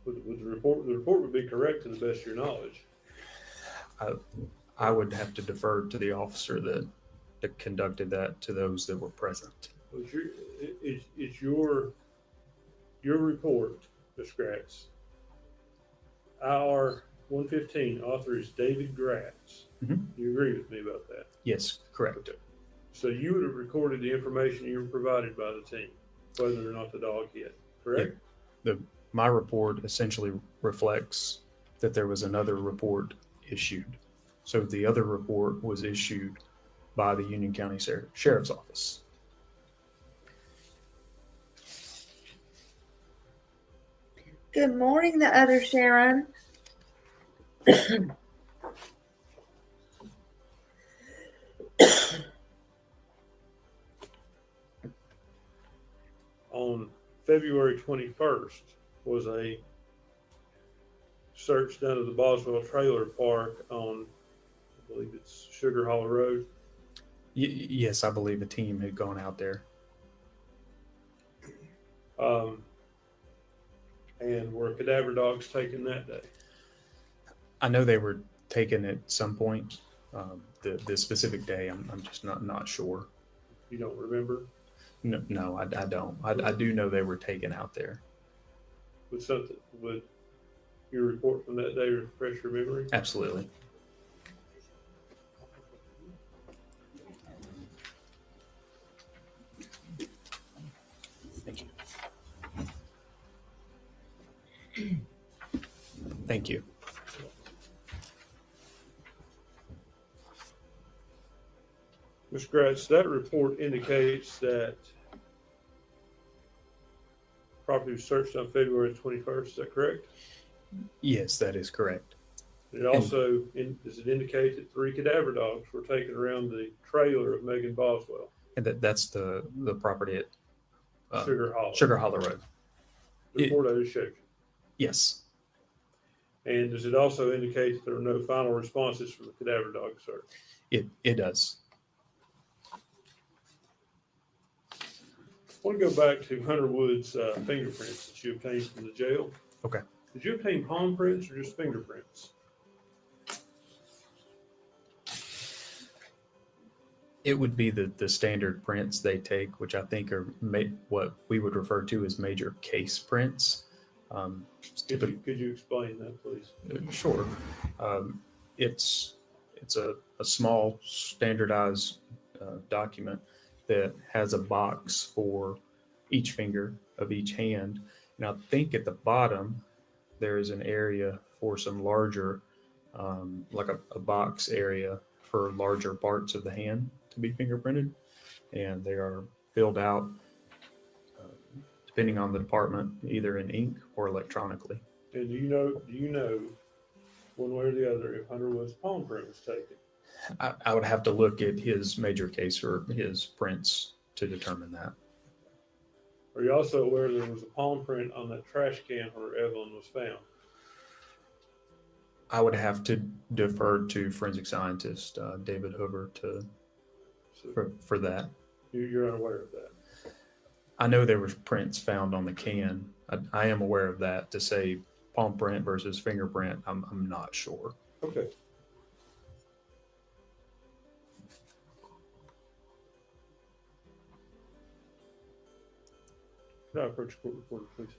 Would the report would be correct to the best of your knowledge? I would have to defer to the officer that conducted that to those that were present. Is your report, Ms. Gratz, our 115 author is David Gratz. Mhm. You agree with me about that? Yes, correct. So you would have recorded the information you were provided by the team, whether or not the dog hit, correct? My report essentially reflects that there was another report issued. So the other report was issued by the Union County Sheriff's Office. Good morning, the other Sharon. On February 21st was a search done of the Boswell Trailer Park on, I believe it's Sugar Hollow Road. Yes, I believe a team had gone out there. And were cadaver dogs taken that day? I know they were taken at some point. The specific day, I'm just not sure. You don't remember? No, I don't. I do know they were taken out there. Would your report from that day refresh your memory? Absolutely. Thank you. Thank you. Ms. Gratz, that report indicates that property was searched on February 21st. Is that correct? Yes, that is correct. It also does it indicate that 3 cadaver dogs were taken around the trailer of Megan Boswell? And that's the property at Sugar Hollow Road. The report I just showed you. Yes. And does it also indicate that there were no final responses from the cadaver dog search? It does. I want to go back to Hunter Wood's fingerprints that you obtained from the jail. Okay. Did you obtain palm prints or just fingerprints? It would be the standard prints they take, which I think are what we would refer to as major case prints. Could you explain that, please? Sure. It's a small standardized document that has a box for each finger of each hand. And I think at the bottom, there is an area for some larger, like a box area for larger parts of the hand to be fingerprinted. And they are filled out, depending on the department, either in ink or electronically. And do you know one way or the other if Underwood's palm print was taken? I would have to look at his major case or his prints to determine that. Are you also aware there was a palm print on that trash can where Evelyn was found? I would have to defer to forensic scientist David Hoover for that. You're unaware of that? I know there was prints found on the can. I am aware of that. To say palm print versus fingerprint, I'm not sure. Okay. Can I approach court reporter, please?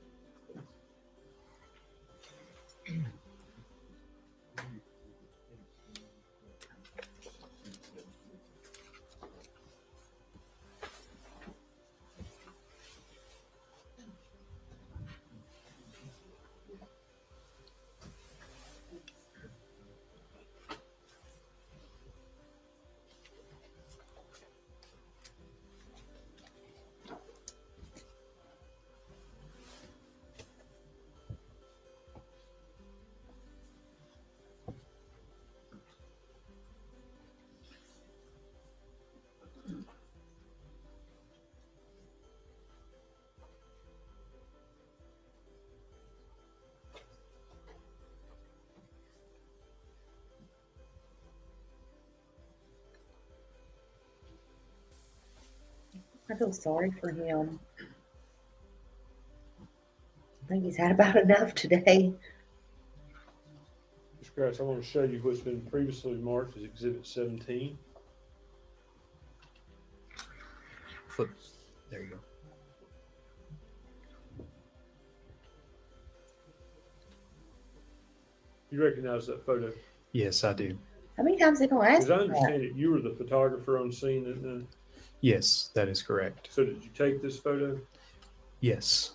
I feel sorry for him. I think he's had about enough today. Mr. Kratz, I want to show you what's been previously marked as Exhibit 17. Flip. There you go. You recognize that photo? Yes, I do. How many times are they going to ask Because I for that? understand that you were the photographer on scene. Yes, that is correct. So did you take this photo? Yes.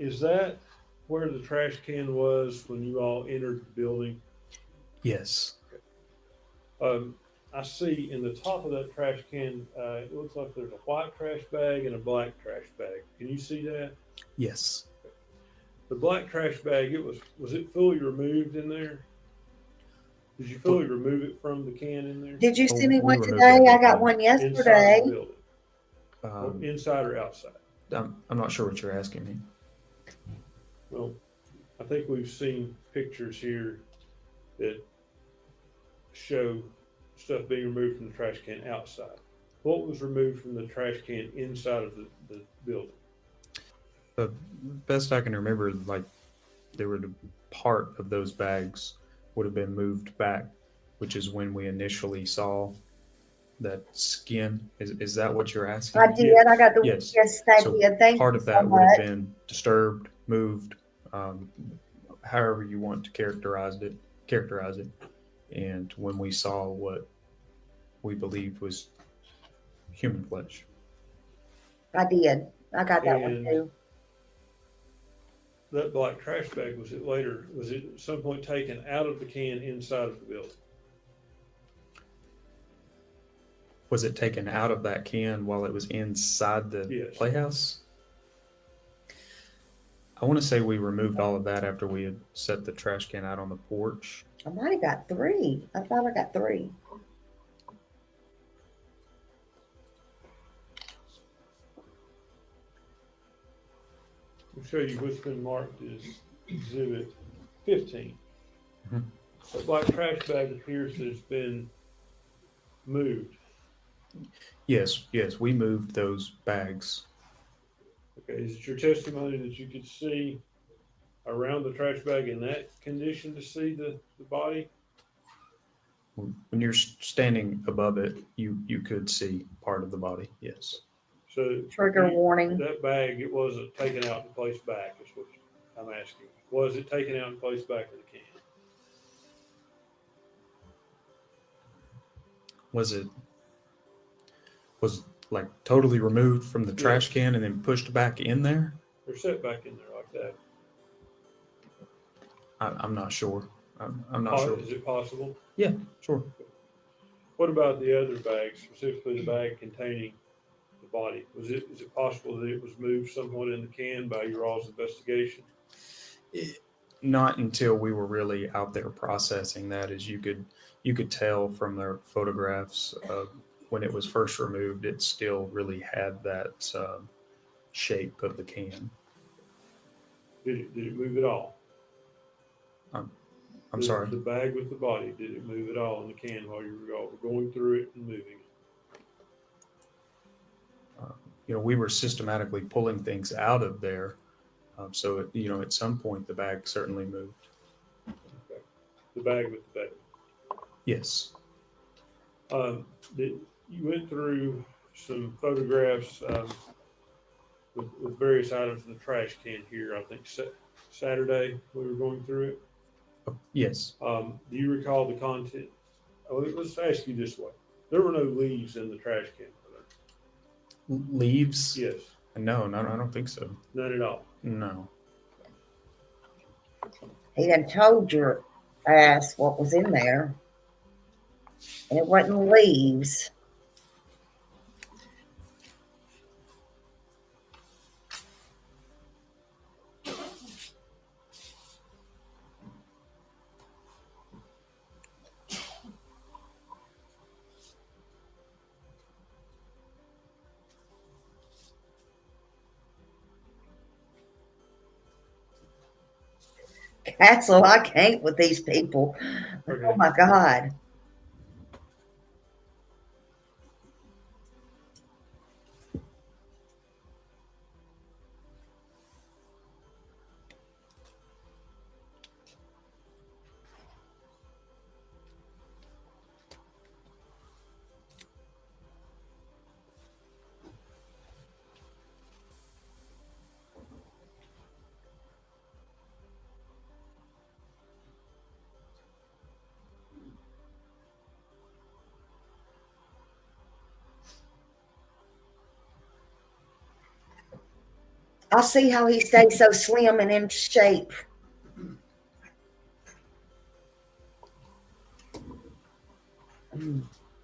Is that where the trash can was when you all entered the building? Yes. I see in the top of that trash can, it looks like there's a white trash bag and a black trash bag. Can you see that? Yes. The black trash bag, was it fully removed in there? Did you fully remove it from the can in there? Did you see me We one removed today? I everything. got one Inside yesterday. the building? Inside or outside? I'm not sure what you're asking me. Well, I think we've seen pictures here that show stuff being removed from the trash can outside. What was removed from the trash can inside of the building? The best I can remember, like, there were the part of those bags would have been moved back, which is when we initially saw that skin. Is that what you're asking? I did. I got the Yes. thank So you. Thank part you of so that would have much. been disturbed, moved, however you want to characterize it. And when we saw what we believed was human flesh. I did. I got that one And too. that black trash bag, was it at some point taken out of the can inside of the building? Was it taken out of that can while it was inside the Yes. playhouse? I want to say we removed all of that after we had set the trash can out on the porch. I might have got 3. I thought I got 3. I'll show you what's been marked as Exhibit 15. Mhm. The black trash bag appears to have been moved. Yes, we moved those bags. Okay, is it your testimony that you could see around the trash bag in that condition to see the body? When you're standing above it, you could see part of the body. Yes. So Trigger warning. that bag, it wasn't taken out and placed back, is what I'm asking. Was it taken out and placed back in the can? Was like totally removed from the trash can and then pushed back in there? Or set back in there like that? I'm not sure. I'm not sure. Is it possible? Yeah, sure. What about the other bags, specifically the bag containing the body? Is it possible that it was moved somewhat in the can by your all's investigation? Not until we were really out there processing that, as you could tell from their photographs when it was first removed, it still really had that shape of the can. Did it move at all? I'm sorry. The bag with the body, did it move at all in the can while you were going through it and moving it? We were systematically pulling things out of there. So, at some point the bag certainly moved. Okay. The bag with the bag. Yes. You went through some photographs with various items in the trash can here. I think Saturday we were going through it. Yes. Do you recall the content? Let's ask you this way. There were no leaves in the trash can, were there? Leaves? Yes. No, I don't think so. None at all? No. He done told your ass what was in there. And it wasn't leaves. Castle, I can't with these people. Okay. Oh my God. I see how he stays so slim and in shape.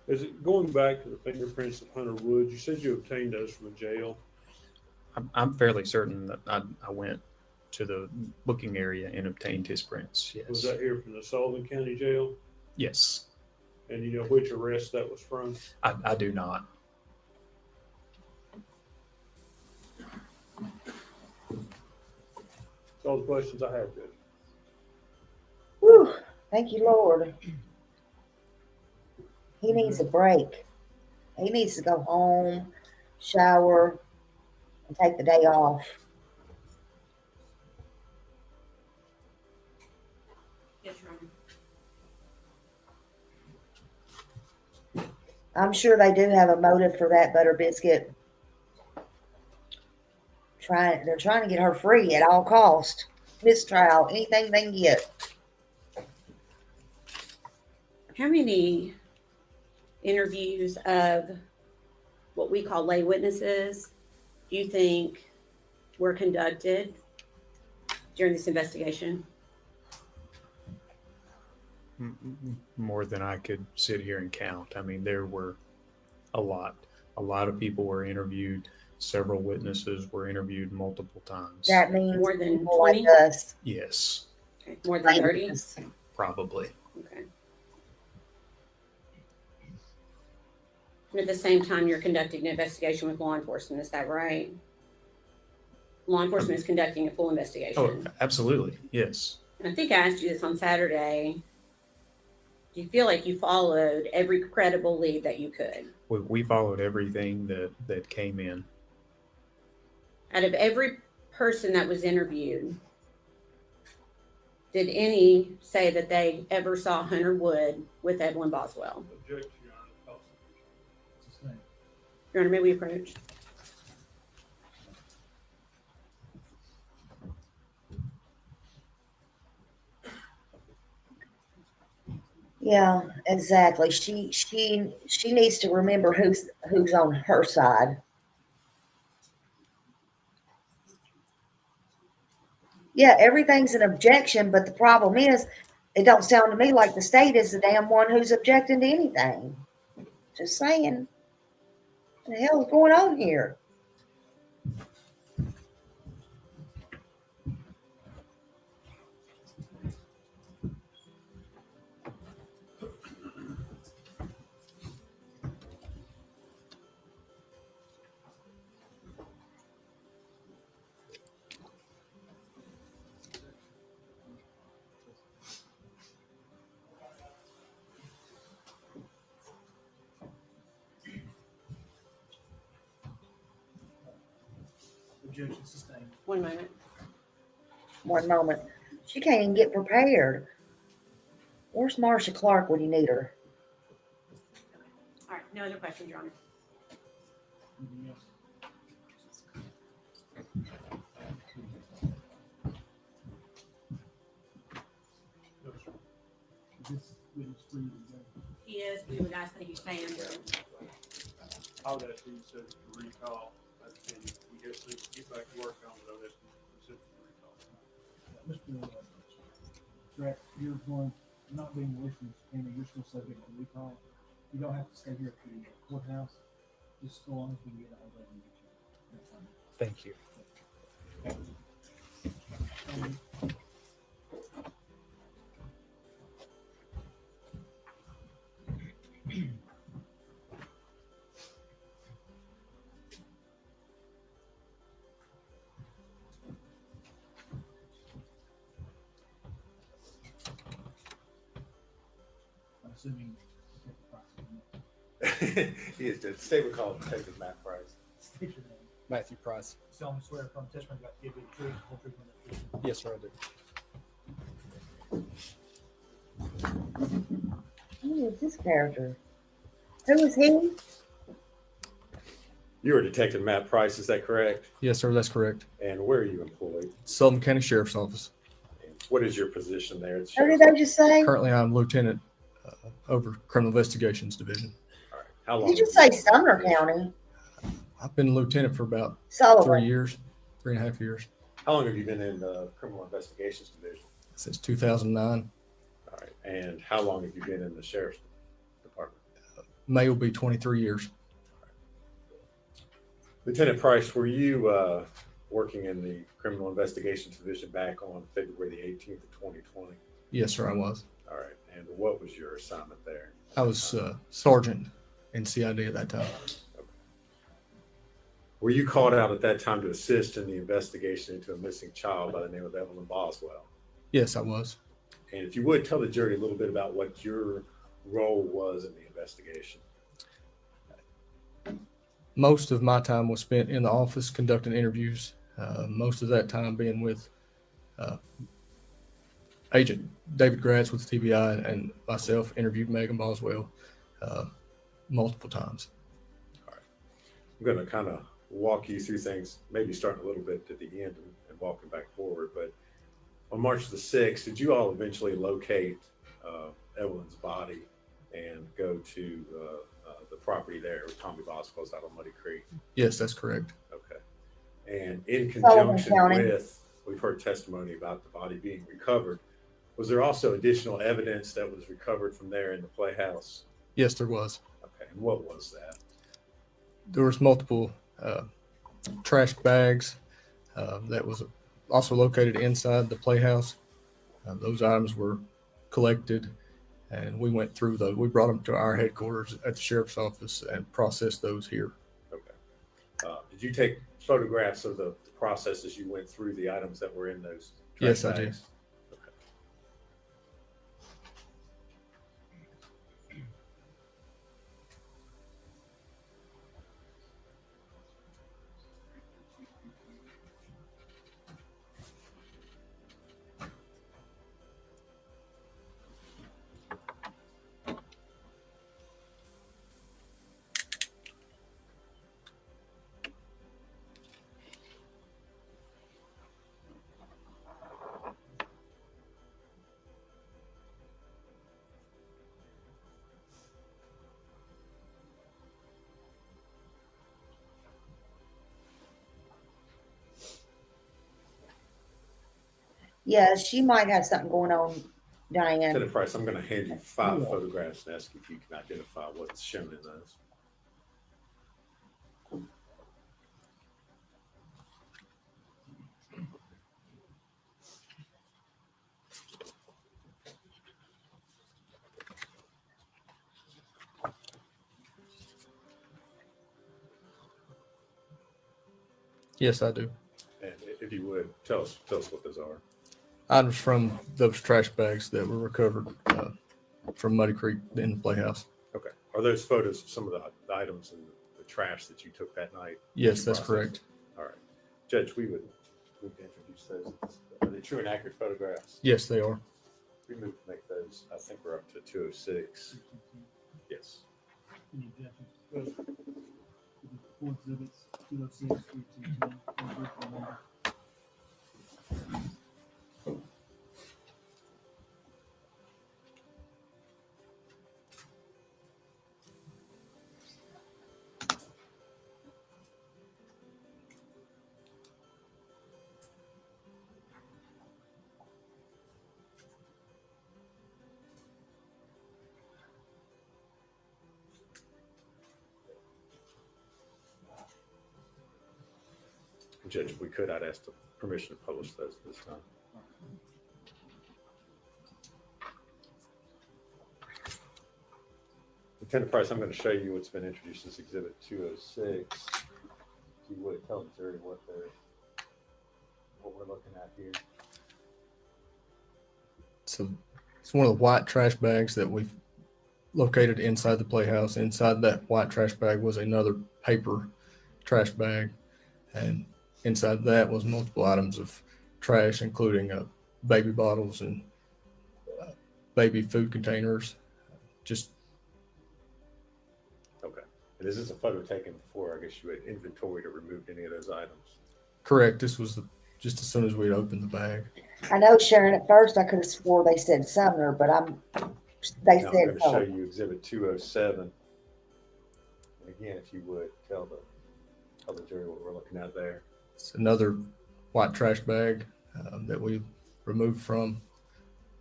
Is it going back to the fingerprints of Hunter Woods? You said you obtained those from a jail. I'm fairly certain that I went to the booking area and obtained his prints. Yes. Was that here from the Sullivan County Jail? Yes. And you know which arrest that was from? I do not. That's all the questions I have, Judge. Whew. Thank you, Lord. He needs a break. He needs to go home, shower, and take the day off. Yes, Your Honor. I'm sure they do have a motive for that, Butter Biscuit. They're trying to get her free at all cost. Mistrial, anything they can get. How many interviews of what we call lay witnesses do you think were conducted during this investigation? More than I could sit here and count. I mean, there were a lot. A lot of people were interviewed. Several witnesses were interviewed multiple times. That means More than people 20? like us. Yes, Okay. More than 30? probably. Okay. And at the same time, you're conducting an investigation with law enforcement, is that right? Law enforcement is conducting a full investigation. Oh, absolutely. Yes. And I think I asked you this on Saturday. Do you feel like you followed every credible lead that you could? We followed everything that came in. Out of every person that was interviewed, did any say that they ever saw Hunter Wood with Evelyn Boswell? Objection, Your Honor. Your Honor, may we approach? Yeah, exactly. She needs to remember who's on her side. Yeah, everything's an objection, but the problem is, it don't sound to me like the state is the damn one who's objecting to anything. Just saying, what the hell is going on here? Objection sustained. 1 moment. One moment. She can't even get prepared. Where's Marcia Clark when you need her? All right, no other questions, Your Honor. Anything else? No, sir. Is this witness free to go? He is, we would ask that you stay under. I would ask you to recall, and we guess to get back to work on it, I would ask you to recall. Mr. Strack, you're going, not being a witness, and you're still subject to recall. You don't have to stay here at the courthouse. Just go on as we get all that. Thank you. I'm assuming. He is the state would call Detective Matt Price. State your name. Matthew Price. Solemnly swear from testimony about to give you the truth, full truth, and the truth. Yes, sir, I do. Who is this character? Who is he? You are Detective Matt Price, is that correct? Yes, sir, that's correct. And where are you employed? Southern County Sheriff's Office. And what is your position there? At the Who did Sheriff's they just say? Currently, I'm Lieutenant over Criminal Investigations Division. All right. How long? Did you have say Sumner County? I've been lieutenant for about Sullivan. 3 years, 3.5 years, How long have you been in the Criminal Investigations Division? since 2009. All right. And how long have you been in the Sheriff's Department? May will be 23 years. Lieutenant Price, were you working in the Criminal Investigations Division back on February the 18th of 2020? Yes, sir, I was. All right. And what was your assignment there? I was sergeant in CID at that time. Were you called out at that time to assist in the investigation into a missing child by the name of Evelyn Boswell? Yes, I was. And if you would, tell the jury a little bit about what your role was in the investigation. Most of my time was spent in the office conducting interviews, most of that time being with Agent David Gratz with TBI, and myself interviewed Megan Boswell multiple times. All right. I'm going to kind of walk you through things, maybe starting a little bit at the end and walking back forward. But on March the 6th, did you all eventually locate Evelyn's body and go to the property there where Tommy Boswell's out on Muddy Creek? Yes, that's correct. Okay. And in Sullivan conjunction County. with, we've heard testimony about the body being recovered. Was there also additional evidence that was recovered from there in the playhouse? Yes, there was. Okay. And what was that? There was multiple trash bags that was also located inside the playhouse. Those items were collected, and we went through those. We brought them to our headquarters at the sheriff's office and processed those here. Okay. Did you take photographs of the process as you went through the items that were in those trash Yes, I did. bags? Okay. Yeah, she might have something going on, Diane. Lieutenant Price, I'm going to hand you 5 Yeah. photographs and ask if you can identify what's shown in those. Yes, I do. And if you would, tell us what those are. Items from those trash bags that were recovered from Muddy Creek in the playhouse. Okay. Are those photos of some of the items and the trash that you took that night? Yes, that's Processed? correct. All right. Judge, we would introduce those. Are they true and accurate photographs? Yes, they are. We moved to make those. I think we're up to 206. Yes. Any objections? Good. Four exhibits, 206, 322, Judge, if we could, I'd ask the permission to publish those this time. Lieutenant Price, I'm going to show you what's been introduced as Exhibit 206. If you would tell the jury what we're looking at here. So it's one of the white trash bags that we've located inside the playhouse. Inside that white trash bag was another paper trash bag, and inside that was multiple items of trash, including baby bottles and baby food containers. Just Okay. And is this a photo taken before, I guess, you had inventoried or removed any of those items? correct. This was just as soon as we'd opened the bag. I know, Sharon, at first I could have swore they said Sumner, but they Now, I'm said going to show you Exhibit 207. And again, if you would tell the jury what we're looking at there. It's another white trash bag that we removed from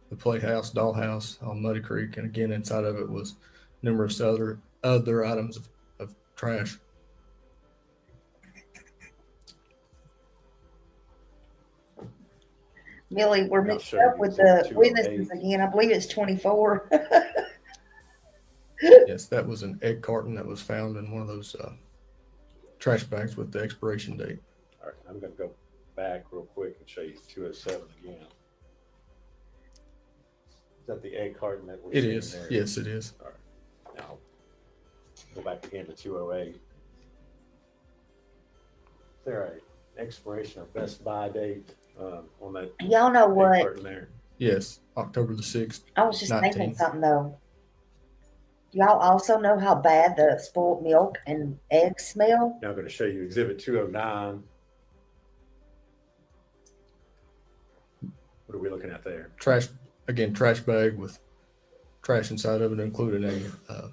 the playhouse, dollhouse on Muddy Creek. And again, inside of it was numerous other items of trash. Millie, we're I'll mixed show up you with Exhibit the 208. witnesses again. I believe it's 24. Yes, that was an egg carton that was found in one of those trash bags with the expiration date. All right, I'm going to go back real quick and show you 207 again. Is that the egg carton that we're It seeing is. there? Yes, it is. All right. Now, go back again to 208. Is there an expiration or best buy date on that Y'all know egg what? carton there? Yes, October the 6th. I was just thinking 19th. something though. Y'all also know how bad the spoiled milk and eggs smell? Now I'm going to show you Exhibit 209. What are we looking at there? Trash bag with trash inside of it, including a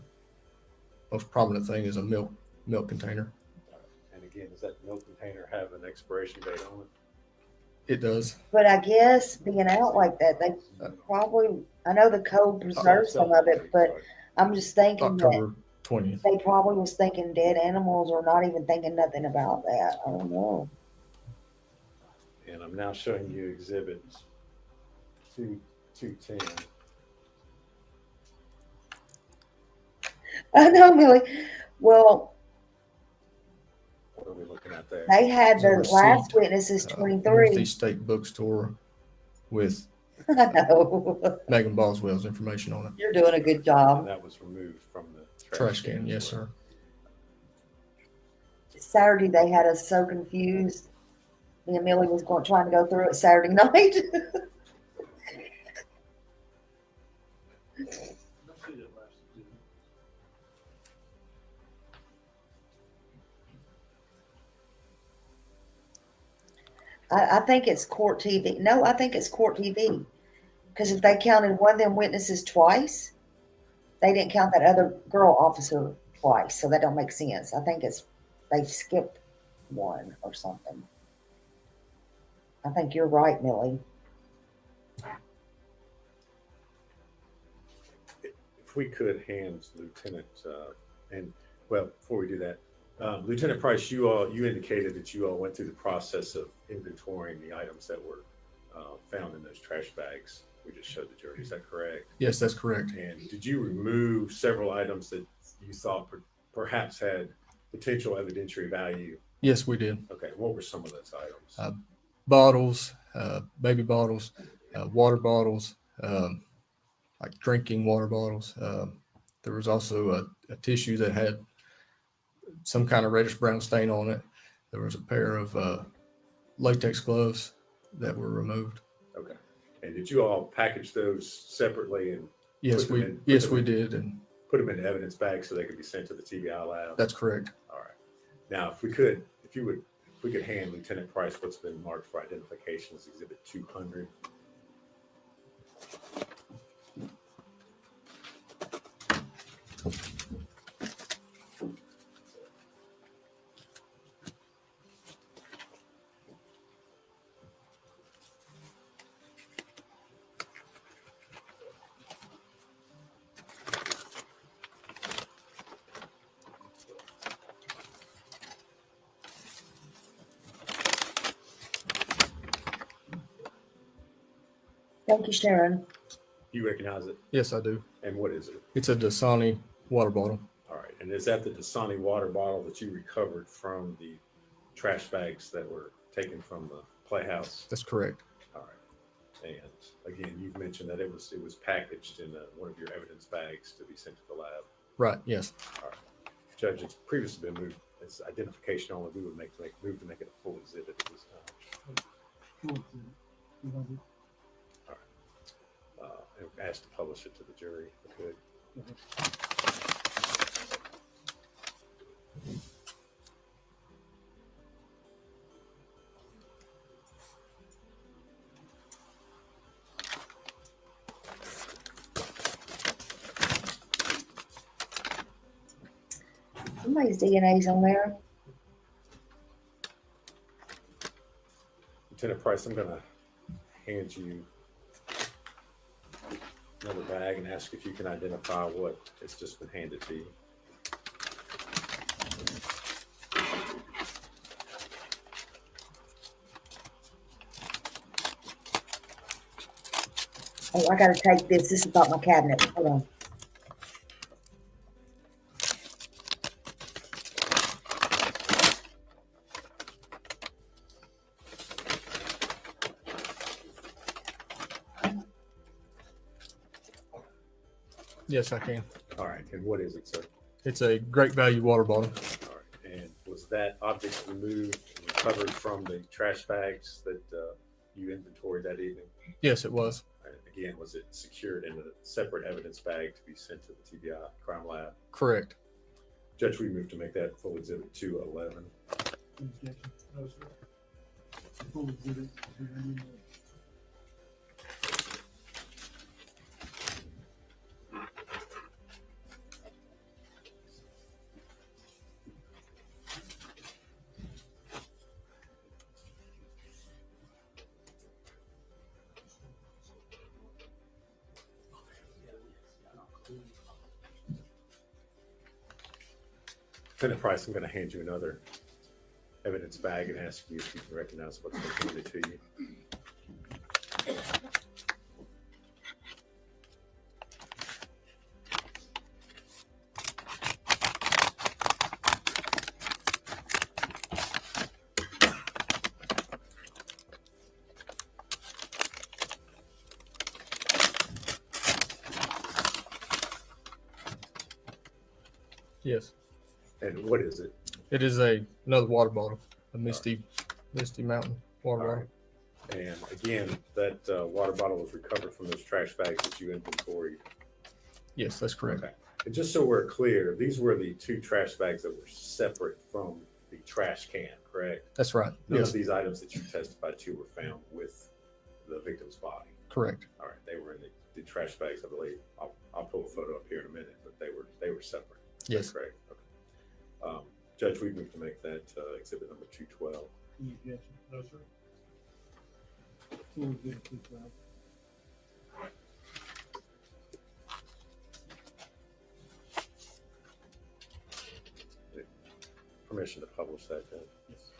most prominent thing is a milk container. And again, does that milk container have an expiration date on it? It does. But I guess being out like that, they probably, I know the code preserves some of it, but Sorry. I'm just thinking that October 20th. they probably was thinking dead animals or not even thinking nothing about that. I don't know. And I'm now showing you Exhibit 210. I know, Millie. Well, What are we looking at there? they had the It's a last receipt, witness is 23. Northeast State Bookstore with I know. Megan Boswell's information on it. You're doing a good And job. that was removed from the Trash can, as yes, well. sir. Saturday, they had us so confused. Me and Millie was trying to go through it Saturday night. Let's see that last exhibit. I think it's court TV. No, I think it's court TV. Because if they counted one of them witnesses twice, they didn't count that other girl officer twice. So that don't make sense. I think they skipped one or something. I think you're right, Millie. If we could hand Lieutenant, and well, before we do that, Lieutenant Price, you indicated that you all went through the process of inventorying the items that were found in those trash bags we just showed the jury. Is that correct? Yes, that's correct. And did you remove several items that you thought perhaps had potential evidentiary value? Yes, we did. Okay, what were some of those items? Bottles, baby bottles, water bottles, like drinking water bottles. There was also a tissue that had some kind of reddish brown stain on it. There was a pair of latex gloves that were removed. Okay. And did you all package those separately and Yes, we did, and put them in evidence bags so they could be sent to the TBI lab? that's correct. All right. Now, if we could hand Lieutenant Price what's been marked for identification as Exhibit 200. Thank you, Sharon. Do you recognize it? Yes, I do. And what is it? It's a Dasani water bottle. All right. And is that the Dasani water bottle that you recovered from the trash bags that were taken from the playhouse? That's correct. All right. And again, you've mentioned that it was packaged in one of your evidence bags to be sent to the lab. Right. Yes. All right. Judge, it's previously been moved as identification only. We would move to make it a full exhibit at this time. Full exhibit, 200. And asked to publish it to the jury if we could. Go ahead. Somebody's DNA's on there. Lieutenant Price, I'm going to hand you another bag and ask if you can identify what has just been handed to you. Oh, I gotta take this. This is about my cabinet. Hold on. Yes, I can. All right. And what is it, sir? It's a great value water bottle. All right. And was that object removed and recovered from the trash bags that you inventoried that evening? Yes, it was. And again, was it secured in a separate evidence bag to be sent to the TBI crime lab? Correct. Judge, we move to make that full exhibit 211. Objection. No, sir. Full exhibit, 200. Lieutenant Price, I'm going to hand you another evidence bag and ask you if you can recognize what's been handed to you. Yes. And what is it? It is another water bottle, a Misty Mountain water All bottle. right. And again, that water bottle was recovered from those trash bags that you inventoried. Yes, that's correct. Okay. And just so we're clear, these were the two trash bags that were separate from the trash can, correct? That's right. None Yes, of these items that you testified to were found with the victim's body. correct. All right, they were in the trash bags, I believe. I'll pull a photo up here in a minute, but they were separate. Yes. Correct. Okay. Judge, we move to make that exhibit number 212. Any objection? No, sir. Full exhibit, 212. permission to publish that, Judge? Yes.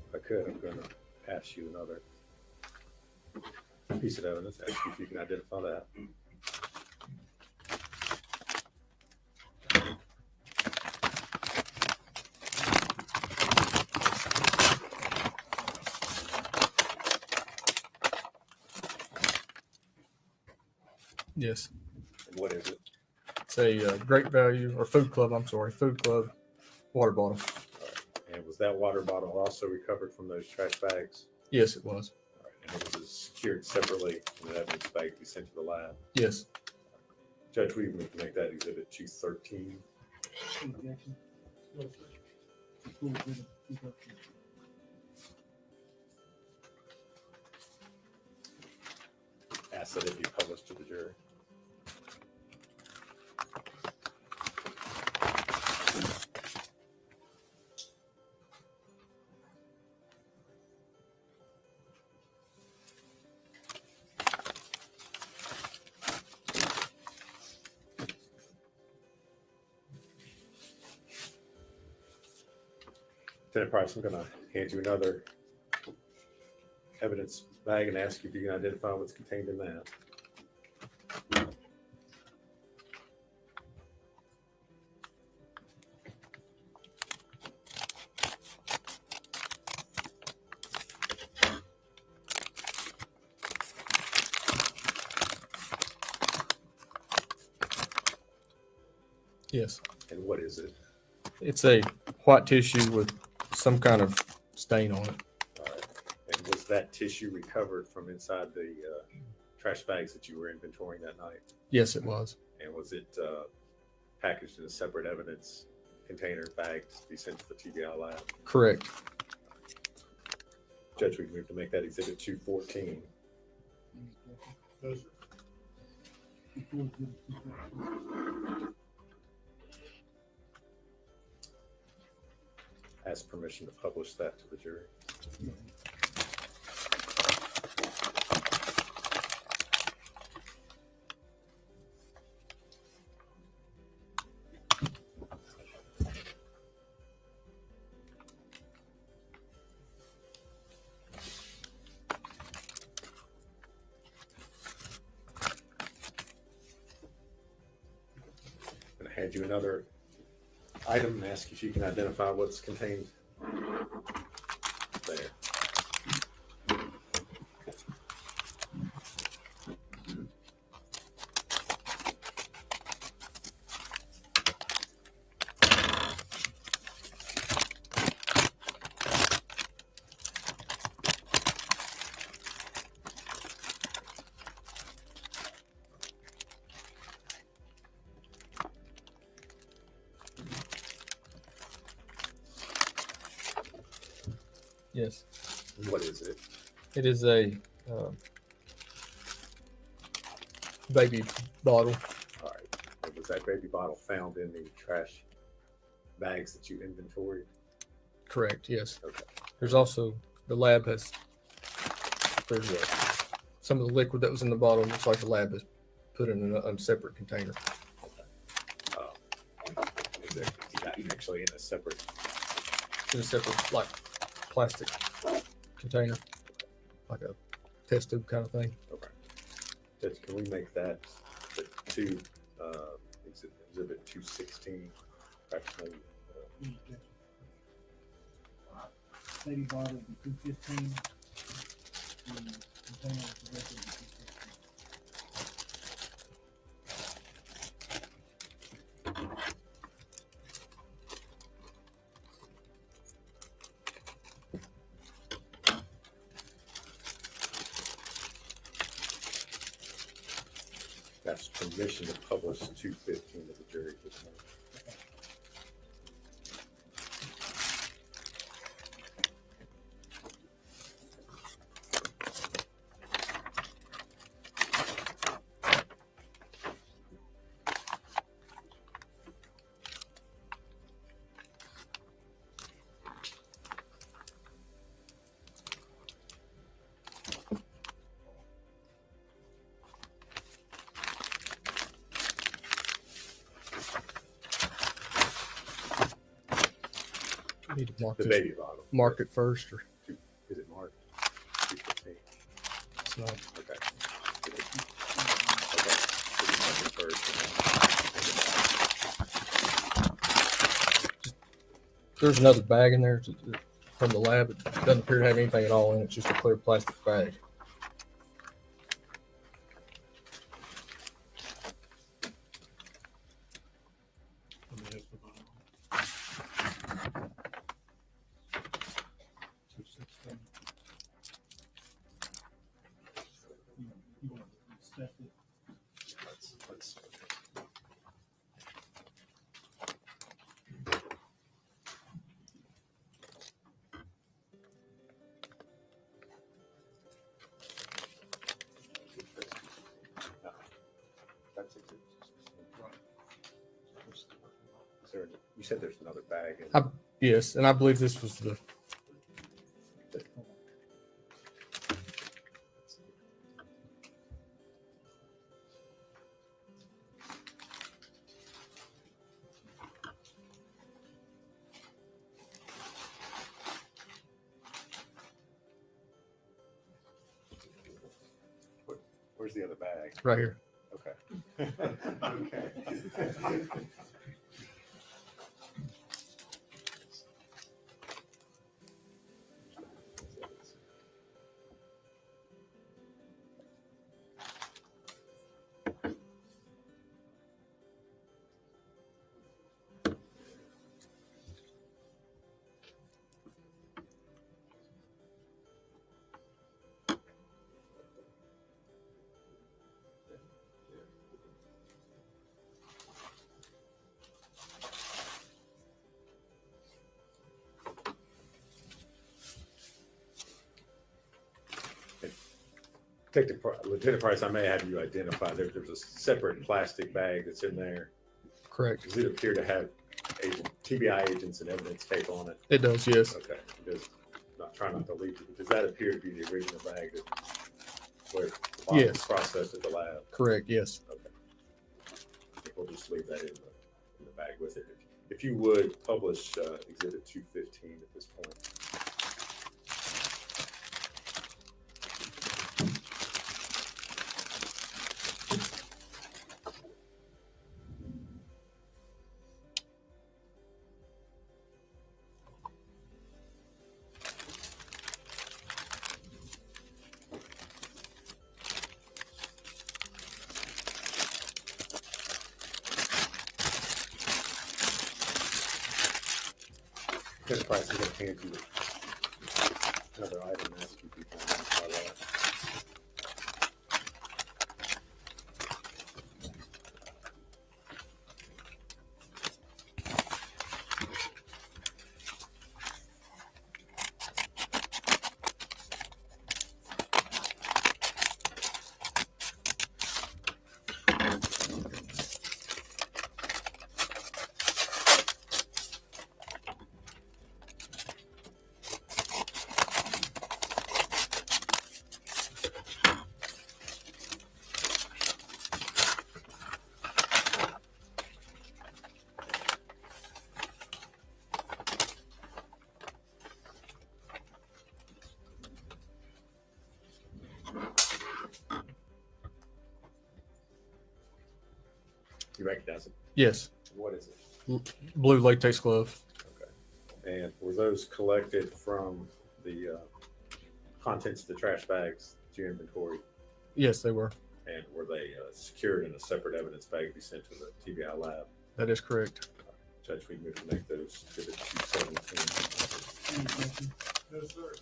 If I could, I'm going to pass you another piece of evidence. Ask you if you can identify that. Yes. And what is it? It's a great value, or food club, food club water bottle. And was that water bottle also recovered from those trash bags? Yes, it was. All right. And it was secured separately in an evidence bag to be sent to the lab? Yes. Judge, we need to make that exhibit 213. Objection. No, sir. Full exhibit 213. Ask that it be published to the jury. Lieutenant Price, I'm going to hand you another evidence bag and ask you if you can identify what's contained in that. Yes. And what is it? It's a white tissue with some kind of stain on it. All right. And was that tissue recovered from inside the trash bags that you were inventorying that night? Yes, it was. And was it packaged in a separate evidence container bag to be sent to the TBI lab? Correct. Judge, we can move to make that exhibit 214. No, sir. Full exhibit 213. Ask permission to publish that to the jury. I'm going to hand you another item and ask if you can identify what's contained there. Yes. What is it? It is a baby bottle. All right. And was that baby bottle found in the trash bags that you inventoried? Correct. Yes. Okay. There's also, the lab has, there's some of the liquid that was in the bottle. Looks like the lab has put it in a separate container. Is it actually in a separate? In a separate, like, plastic container, like a test tube kind of thing. Okay. Judge, can we make that the exhibit 216? Actually, Baby bottle would be 215. The container was the rest of the 215. that's permission to publish 215 to the jury this morning. Need to mark The this, baby bottle. mark it first, or Is it marked? 215. it's not. Okay. Okay. Mark it first. There's another bag in there from the lab. It doesn't appear to have anything at all in it. It's just a clear plastic bag. You want to inspect it. Let's No, that's it. Is there, you said there's another bag in Yes, and I believe this was the. Where's the other bag? Right here. Okay. Okay. Lieutenant Price, I may have you identify. There's a separate plastic bag that's in there. Correct. Does it appear to have TBI agents and evidence tape on it? It does. Yes. Okay. Just try not to leak it. Does that appear to be the original bag that where the box Yes. was processed at the lab? Correct. Yes. Okay. I think we'll just leave that in the bag with it. If you would publish Exhibit 215 at this point. Lieutenant Price is going to hand you another item and ask you if you can identify that. You recognize it? Yes. What is it? Blue latex glove. Okay. And were those collected from the contents of the trash bags that you inventory? Yes, they were. And were they secured in a separate evidence bag to be sent to the TBI lab? That is correct. Judge, we move to make those Exhibit 217. Any questions? No, sir.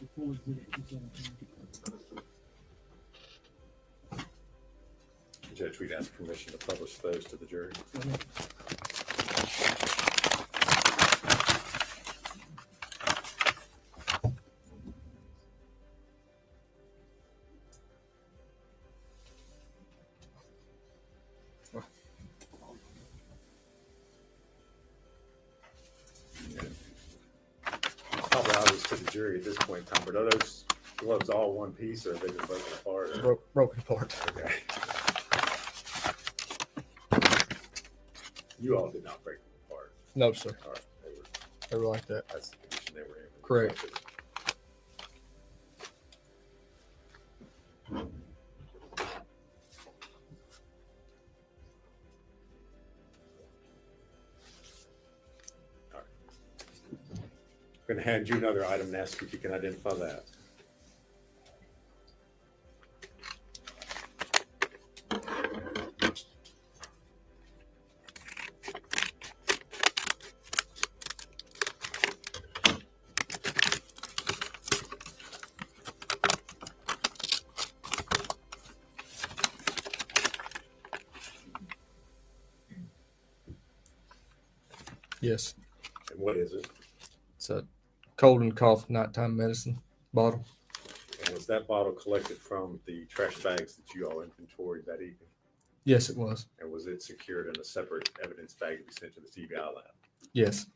Before we do it, 217. Judge, we'd ask permission to publish those to the jury. Go ahead. Probably obvious to the jury at this point in time, but are those gloves all one piece or have they been broken apart? Or? Broken apart. Okay. You all did not break them apart. No, sir. All right. They were like that. That's the condition they were in. Correct. I'm going to hand you another item and ask if you can identify that. Yes. And what is it? It's a cold and cough nighttime medicine bottle. And was that bottle collected from the trash bags that you all inventoried that evening? Yes, it was. And was it secured in a separate evidence bag to be sent to the CBI lab? Yes.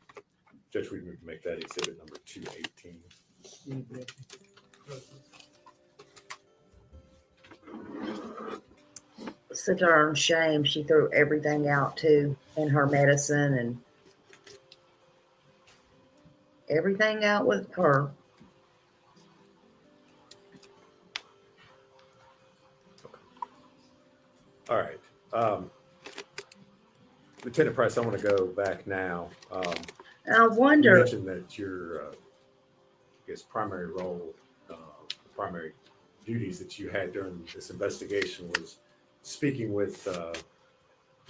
Judge, we need to make that exhibit number 218. Such a darn shame. She threw everything out too, and her medicine and everything out with her. All right. Lieutenant Price, I want to go back now. And I You wonder, mentioned that your, I guess, primary role, primary duties that you had during this investigation was speaking with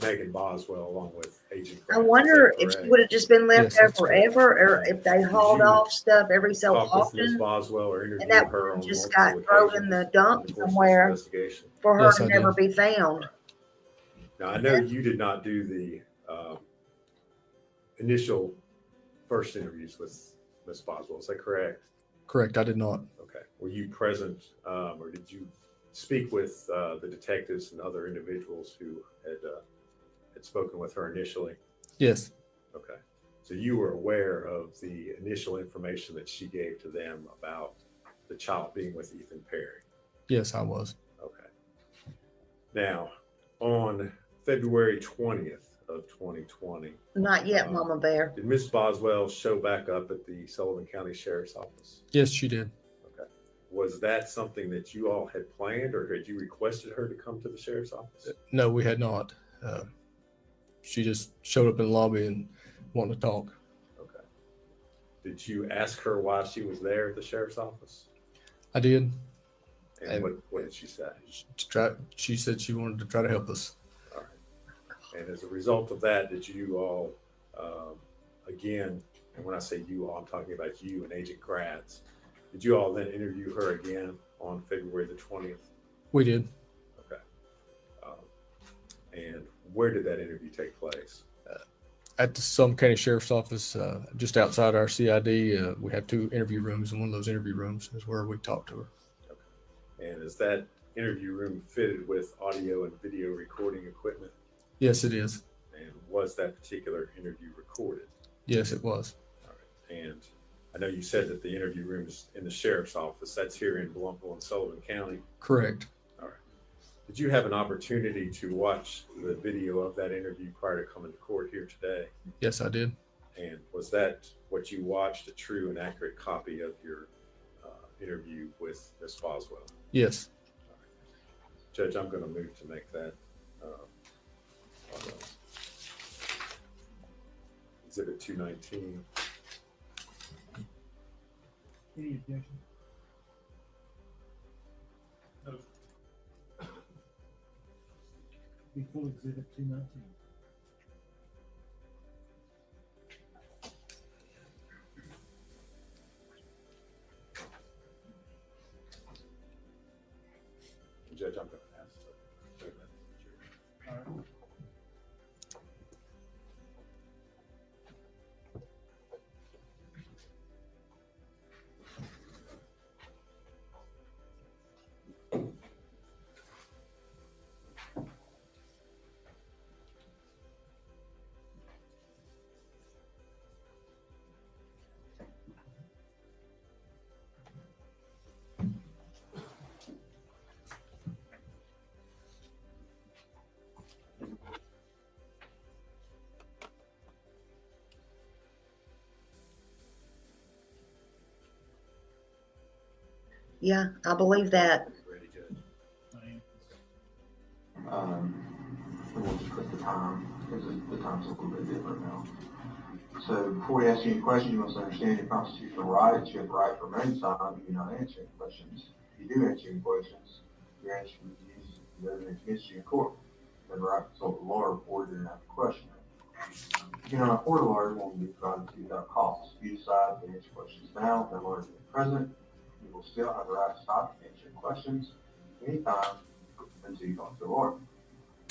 Megan Boswell along with Agent I Grant. wonder Is that if she correct? would have just been left Yes, there that's correct. forever, or if they hauled you off stuff every so Talk with Ms. often Boswell or interview and that her on just multiple got thrown occasions in the in dump the course of this somewhere investigation. for her Yes, to I never did. be found. Now, I know you did not do the initial first interviews with Ms. Boswell. Is that correct? Correct. I did not. Okay. Were you present, or did you speak with the detectives and other individuals who had spoken with her initially? Yes. Okay. So you were aware of the initial information that she gave to them about the child being with Ethan Perry? Yes, I was. Okay. Now, on February 20th of 2020, Not yet, Mama Bear. did Ms. Boswell show back up at the Sullivan County Sheriff's Office? Yes, she did. Okay. Was that something that you all had planned, or had you requested her to come to the Sheriff's Office? No, we had not. She just showed up in the lobby and wanted to talk. Okay. Did you ask her why she was there at the Sheriff's Office? I did. And what did she say? She said she wanted to try to help us. All right. And as a result of that, did you all, again, and when I say you all, I'm talking about you and Agent Gratz, did you all then interview her again on February the 20th? We did. Okay. And where did that interview take place? At the Sullivan County Sheriff's Office, just outside our CID, we have 2 interview rooms, and one of those interview rooms is where we talked to her. Okay. And is that interview room fitted with audio and video recording equipment? Yes, it is. And was that particular interview recorded? Yes, it was. All right. And I know you said that the interview room is in the Sheriff's Office. That's here in Blumpville and Sullivan County. Correct. All right. Did you have an opportunity to watch the video of that interview prior to coming to court here today? Yes, I did. And was that what you watched, a true and accurate copy of your interview with Ms. Boswell? Yes. All right. Judge, I'm going to move to make that Exhibit 219. Any objection? No. Be full exhibit 219. Judge, I'm going to ask to show that to the jury. All right. Yeah, I believe that. Ready, Judge. And we'll just put the time, because the time's a little bit different now. So before we ask you any questions, you must understand your constitutional rights. You have the right to remain silent and do not answer any questions. If you do answer any questions, your answer will be used as evidence against you in court. You have the right to consult a lawyer before you have a question. If you're not afford a lawyer, will be provided to you without cost. If you decide to answer questions now, the lawyer being present, you will still have the right to stop answering questions anytime until you talk to a lawyer.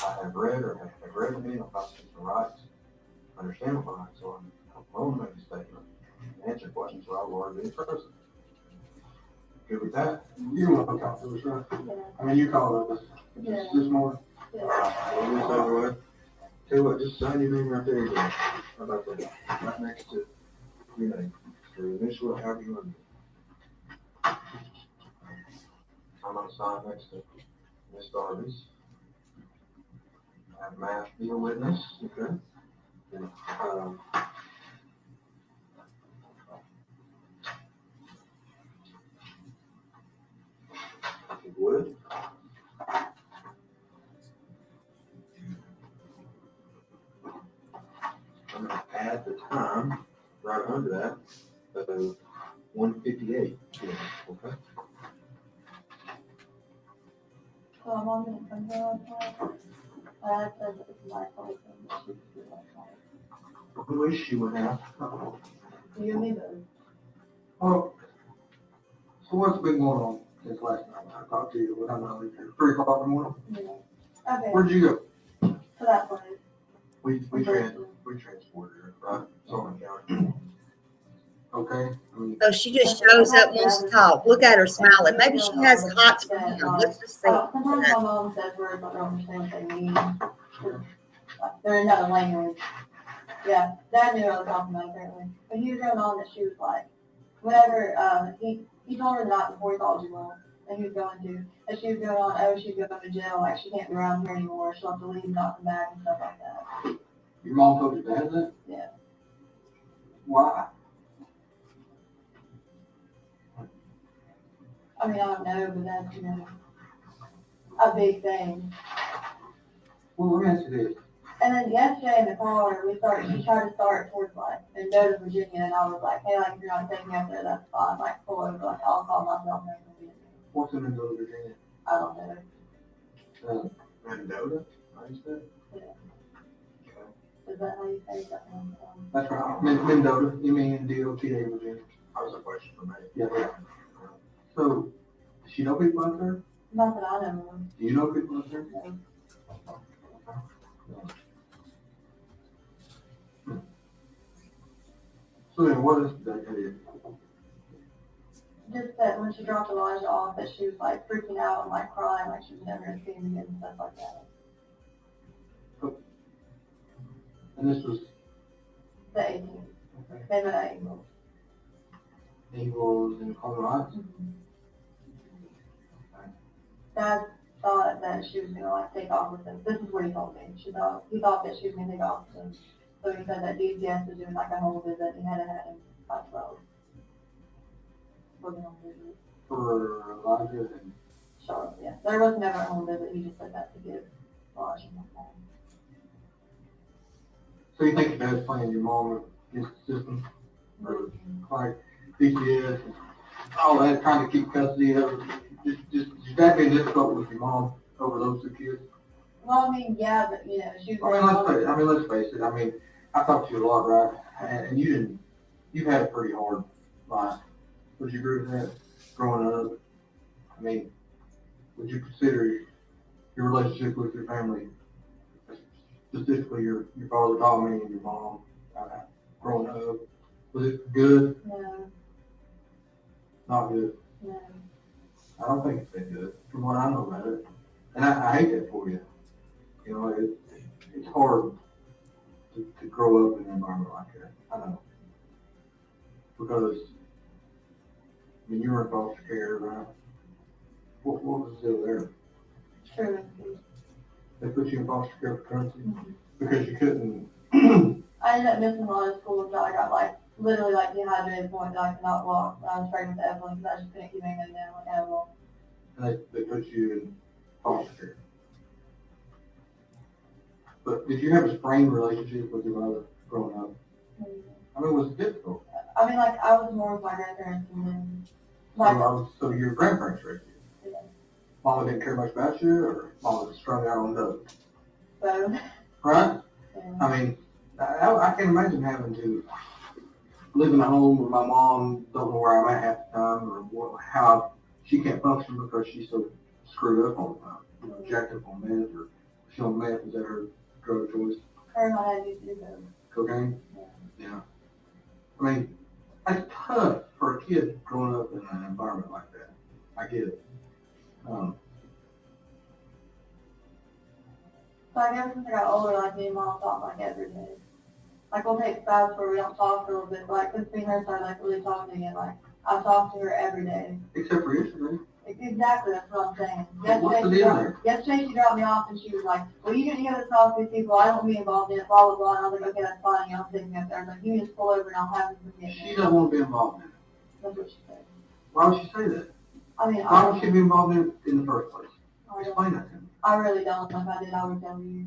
I have read or have read any on constitutional rights. Understand what my rights are. I'm willing to make a statement and answer questions without a lawyer being present. Good with that? You want to talk to us, right? Yeah. I mean, you called us this morning. Yeah. Well, this over with. Tell you what, just sign your name right there again. How about that? Right next to your name. Or initial, however you want to do it. I'm going to sign next to Ms. Darby's. Have Matt be a witness, okay? And, if you would. I'm gonna add the time right under that, so 1:58, okay? So I'm on the computer on I said that it's my fault and that she could do that. I wish you would have. You and me both. Oh, so what's been going on since last night when I talked to you? What time I leave here? 3 o'clock in the morning? Yeah. Okay. Where'd you go? To that place. We transported her, right? Sullivan County. Okay. I mean, So she just shows up, wants to talk. Look at her smiling. Maybe she has hots for him. Let's just see. Sometimes my mom says words, but I don't understand what they mean. They're in another language. Yeah, Dad knew what I was talking about apparently. But he was going on that she was like, whenever, he told her the night before he called you all, and he was going to, and she was going on, oh, she's going to jail, like she can't be around here anymore, she'll have to leave and not come back and stuff like that. your mom told your dad that? Yeah. Why? I mean, I don't know, but that's, you know, a big thing. Well, let me ask you this. And then yesterday in the car, she tried to start towards like, in Dover, Virginia, and I was like, hey, like, if you're not taking me out there, that's fine, like, pull over, like, I'll call myself and What's in Mendoza, Virginia? I don't know. Mendoza? How you say it? Is that how you say that? That's right. Mendoza. You mean D-O-T-A, Virginia? That was a question for me. Yeah. So, does she know people out there? Not that I know of. Do you know people out there? No. So then what is that idea? Just that when she dropped Elijah off, that she was like freaking out and like crying, like she was never gonna see him again and stuff like that. And this was The 18th. They met at Eagles. Eagles in Colorado. Dad thought that she was gonna like take off with him. This is what he told me. He thought that she was gonna take off with him. So he said that DCS was doing like a home visit. He hadn't had him by 12. For the home visit. For Elijah and Charlotte, yeah. There was never a home visit. He just said that to give Elijah home. so you think your dad's playing your mom against the system? Or like DCS and all that, trying to keep custody of her? Just that being difficult with your mom over those 2 kids? Well, I mean, yeah, but you know, she was. Let's face it. I mean, I talked to you a lot, right? And you've had a pretty hard life. Would you agree with that? Growing up, I mean, would you consider your relationship with your family, specifically your father Tommy and your mom, growing up, was it good? No, Not good. no. I don't think it's been good, from what I know about it. And I hate that for you. You know, it's hard to grow up in an environment like that. I know. Because, I mean, you were in foster care, right? What was the deal there? True. They put you in foster care for currency because you couldn't. I ended up missing a lot of school until I got like literally like dehydrated to the point that I could not walk when I was pregnant with Evelyn because I just couldn't keep anything down. Like I and they put you in foster care. But did you have a strained relationship with your mother growing up? I mean, was it difficult? I mean, like, I was more with my grandparents and then, like, So your grandparents raised you? Yeah. Mama didn't care much about you, or Mama was strung out on dope? so, Right? yeah. I mean, I can't imagine having to live in a home where my mom don't know where I'm at half the time, or how she can't function because she's so screwed up all the time. You know, jacked up on meth, or she on meth, is that her drug of choice? Her and my dad used to do that. Cocaine? Yeah. I mean, that's tough for a kid growing up in an environment like that. I get it. So I guess since I got older, like, me and Mom talk, like, every day. Like, we'll take spouts where we don't talk for a little bit, but, like, since me and her started, like, really talking again, like, I talk to her every day. Except for yesterday. Exactly, that's what I'm saying. What's the deal there? Yesterday she dropped me off and she was like, well, you need to go talk to these people, I don't want to be involved in it, blah, blah, blah. And I was like, okay, that's fine, you know, I'm taking me up there. I was like, you just pull over and I'll have them forget She me. doesn't want to be involved in it. That's what she said. Why would she say that? I mean, Why would she be involved in it in the first place? Explain that to me. I really don't. If I did, I would tell you.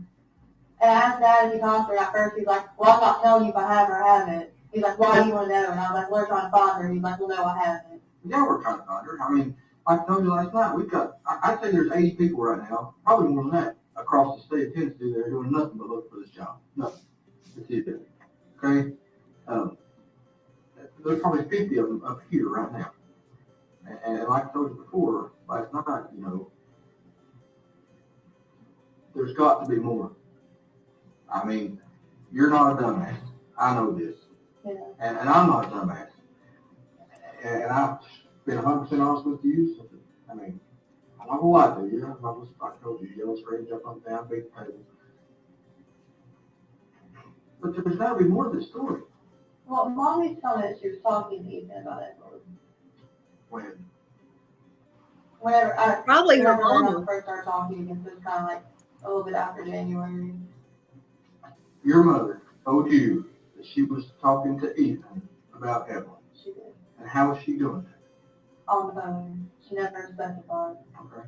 And I asked Dad if he talked to her at first. He's like, well, I'm not telling you if I have or haven't. He's like, why do you want to know? And I was like, we're trying to find her. He's like, well, no, I haven't. Yeah, we're trying to find her. I mean, like I told you last night, we've got, I'd say there's 80 people right now, probably more than that, across the state of Tennessee that are doing nothing but look for this job. Nothing. That's it. Okay? There's probably 50 of them up here right now. And like I told you before, last night, you know, there's got to be more. I mean, you're not a dumbass. I know this. Yeah. And I'm not a dumbass. And I've been 100% honest with you. So, I mean, I'm not gonna lie to you. I told you, yell straight, jump up and down, beat the table. But there's got to be more to this story. Well, Mommy told me that she was talking to Ethan about it. Whenever Probably her whenever mama. I first started talking, it was kind of like a little bit after January. Your mother told you that she was talking to Ethan about Evelyn. She did. And how was she doing that? On the phone. She never specified. Okay.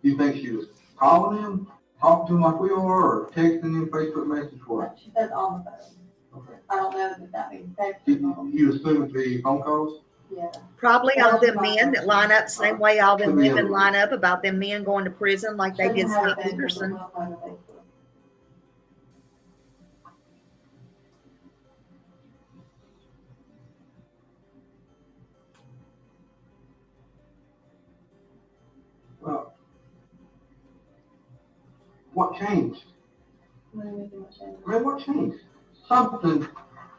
Do you think she was calling him, talking to him like we are, or texting him Facebook message? What? She said on the phone. Okay. I don't know if that means text. You assume it to be phone calls? Yeah. Probably all them men that line up the same way all them women line up about them men going to prison like they did Scott Peterson. Well, what changed? What do you mean what changed? I mean, what changed? Something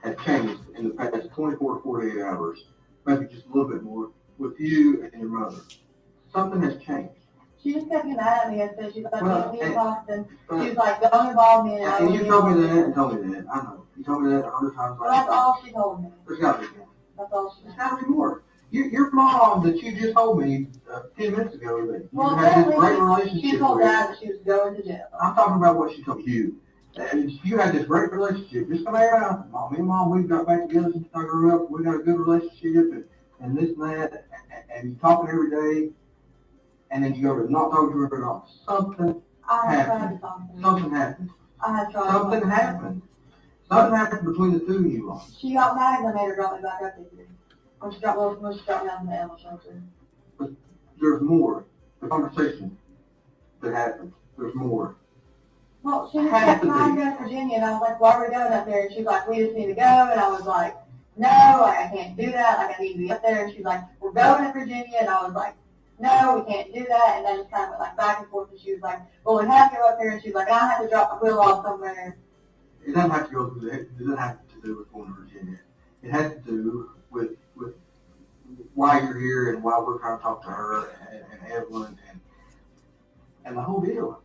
had changed in the past 24 to 48 hours, maybe just a little bit more, with you and your mother. Something has changed. She just kept getting mad at me and said she's like, Well, me and Boston. She was like, don't involve me in it. And you told me that and told me that. I know. You told me that 100 times. Well, that's all she told me. There's got to be more. That's all she There's told me. got to be more. Your mom that you just told me 10 minutes ago that you Well, had this great apparently relationship she told with. Dad that she was going to jail. I'm talking about what she told you. And you had this great relationship. Just come around. Me and Mom, we got back together since I grew up. We got a good relationship and this and that. And you talking every day. And then you go to not talk to her at all. Something I had tried to happened. talk to her. Something happened. I had tried. Something happened. Something happened between the two of you all. She got mad and I made her drop me back up here. When she dropped me down to the animal shelter. But there's more. The conversation that happened. There's more. Well, she just kept trying to go to Virginia, and I was like, why are we going up there? And she's like, we just need to go. And I was like, no, like, I can't do that. Like, I need to be up there. And she's like, we're going to Virginia. And I was like, no, we can't do that. And I just kind of went like back and forth. And she was like, well, we have to go up there. And she's like, I have to drop my quill off somewhere. It doesn't have to go through that. It doesn't have to do with going to Virginia. It has to do with why you're here and why we're trying to talk to her and Evelyn and the whole deal.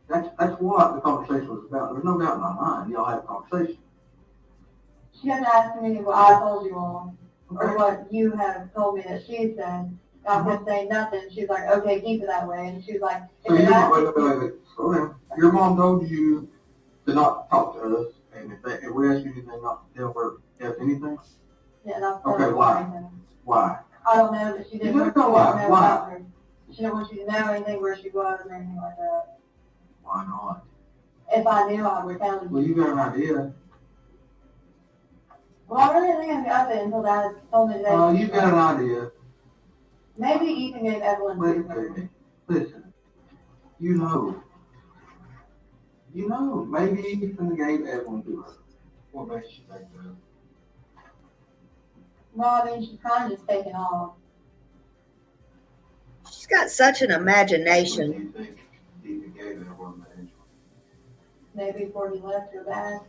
That's what the conversation was about. There's no doubt in my mind. Y'all had a conversation. She had to ask me what I told you all, or what you have told me that she said. I kept saying nothing. She was like, okay, keep it that way. And she was like, So wait, slow down. Your mom told you to not talk to us, and if we ask you anything, not to tell her anything? Yeah, that's okay, why? Why? I don't know, but she didn't. You don't know why. Why? She don't want you to know anything where she was or anything like that. Why not? If I knew, I would tell you. Well, you got an idea. Well, I really didn't think of it until Dad told me today. You got an idea. Maybe Ethan gave Evelyn Listen to to her. me. Listen. You know, maybe Ethan gave Evelyn to her. What makes you think that? Well, I mean, she's kind of just taking off. She's got such an What do imagination. you think Ethan gave Evelyn to Angel? Maybe before he left her back.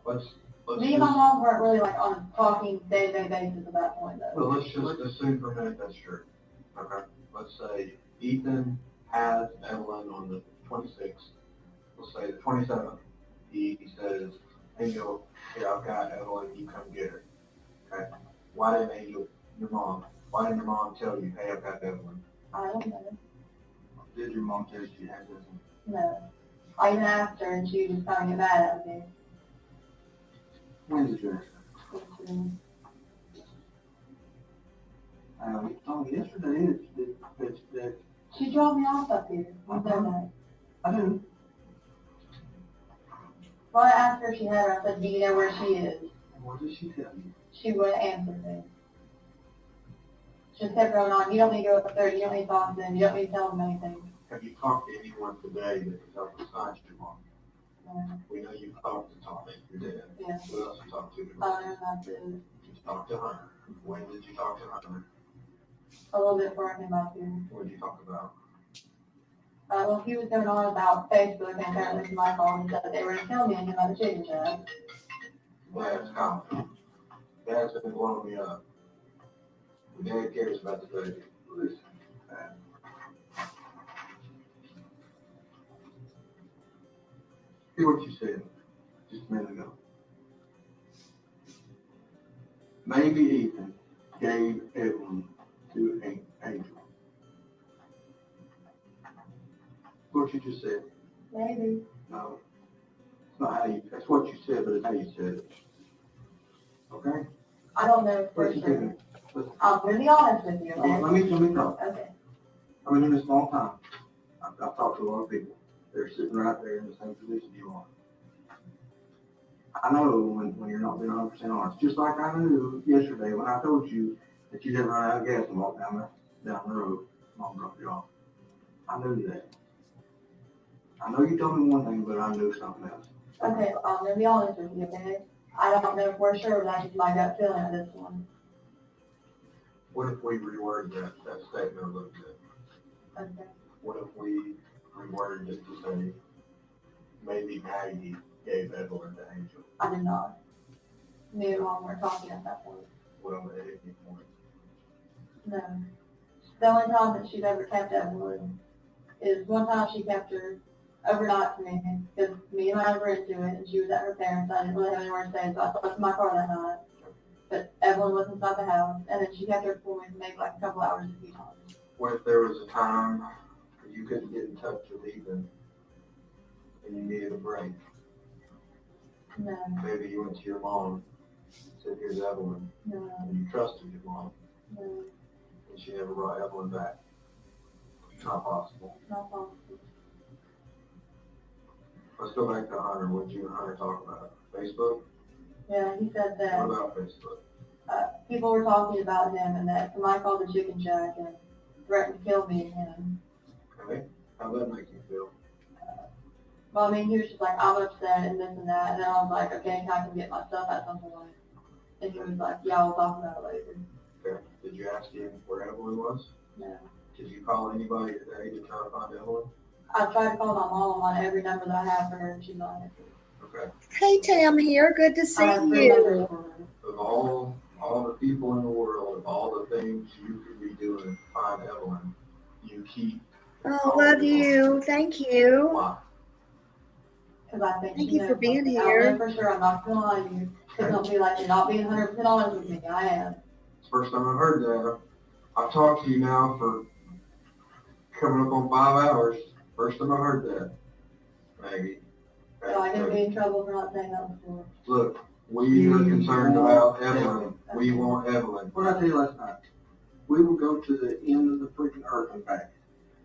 Let's Me and my mom weren't really like on a talking day-to-day basis at that point, though. well, let's just assume for a minute that's true. Okay. Let's say Ethan has Evelyn on the 26th. Let's say the 27th. He says, Angel, here, I've got Evelyn, you come get her. Okay. Why didn't Angel, your mom tell you, hey, I've got Evelyn? I don't know. Did your mom tell you she had this? No. I even asked her, and she was just kind of get mad at me. When did you ask her? Yesterday that She dropped me off up here. You know that. I didn't. Well, I asked her if she had her. I said, do you know where she is? What did she tell you? She wouldn't answer me. She just kept going on. You don't need to go up there. You don't need to talk to them. You don't need to tell them anything. Have you talked to anyone today that was up besides your mom? No. We know you talked to Tommy, your dad. Yeah. Who else you talked to? I don't know about this. Did you talk to Hunter? When did you talk to Hunter? A little bit before I came up here. What did you talk about? Well, he was going on about Facebook, and apparently to my phone, that they were going to tell me about the chicken shack. Dad's confident. Dad's been blowing me up. Your dad cares about the baby. Listen, Dad. Hear what you said just a minute ago. Maybe Ethan gave Evelyn to Angel. What you just said. Maybe. No. It's not how you, that's what you said, but it's how you said it. Okay? I don't know for Listen to sure. me. Listen. I'm going to be honest with you, okay? Let me talk. Okay. I've been in this a long time. I've talked to a lot of people. They're sitting right there in the same position you are. I know when you're not being 100% honest. Just like I knew yesterday when I told you that you didn't run out of gas and walk down the road. Mom dropped you off. I knew that. I know you told me one thing, but I knew something else. Okay, I'm going to be honest with you, okay? I don't know for sure, but that's just my gut feeling on this one. What if we reworded that statement a little bit? Okay. What if we reworded it to say, maybe Maggie gave Evelyn to Angel? I did not. Me and Mom were talking at that point. Well, at any point. No. The only time that she's ever kept Evelyn is one time she kept her overnight for me, because me and I were into it, and she was at her parents'. I didn't really have anywhere to stay, so I slept in my car that night. But Evelyn was inside the house, and then she kept her for me for maybe like a couple hours a few times. What if there was a time where you couldn't get in touch with Ethan and you needed a break? No, Maybe you went to your mom, said, here's Evelyn, no, and you trusted your mom, no, and she never brought Evelyn back. It's not possible. not possible. Let's go back to Hunter. What did you and Hunter talk about? Facebook? Yeah, he said What that about Facebook? people were talking about him, and that somebody called the chicken shack and threatened to kill me and him. Okay. How'd that make you feel? Well, I mean, he was just like, I'm upset and this and that. And then I was like, okay, can I come get my stuff at some point? And he was like, yeah, we'll talk about it later. Okay. Did you ask him where Evelyn was? No. Did you call anybody today to try to find Evelyn? I tried to call my mom on every number that I have for her, and she's not answering. Okay. Hey, Tam here. Good to see I have 3 you. numbers for her. Of all the people in the world, of all the things you could be doing to find Evelyn, you keep. Oh, love you. Thank you. Why? Because I think Thank she you for knows being something. I here. don't know for sure. I'm not going to lie to you. Because don't be like, you're not being 100% honest with me. I am. It's the first time I've heard that. I've talked to you now for coming up on 5 hours. First time I heard that, Maggie. So I can be in trouble for not saying that before. Look, we are concerned about Evelyn. We want Evelyn. What did I tell you last night? we will go to the end of the freaking earth and back.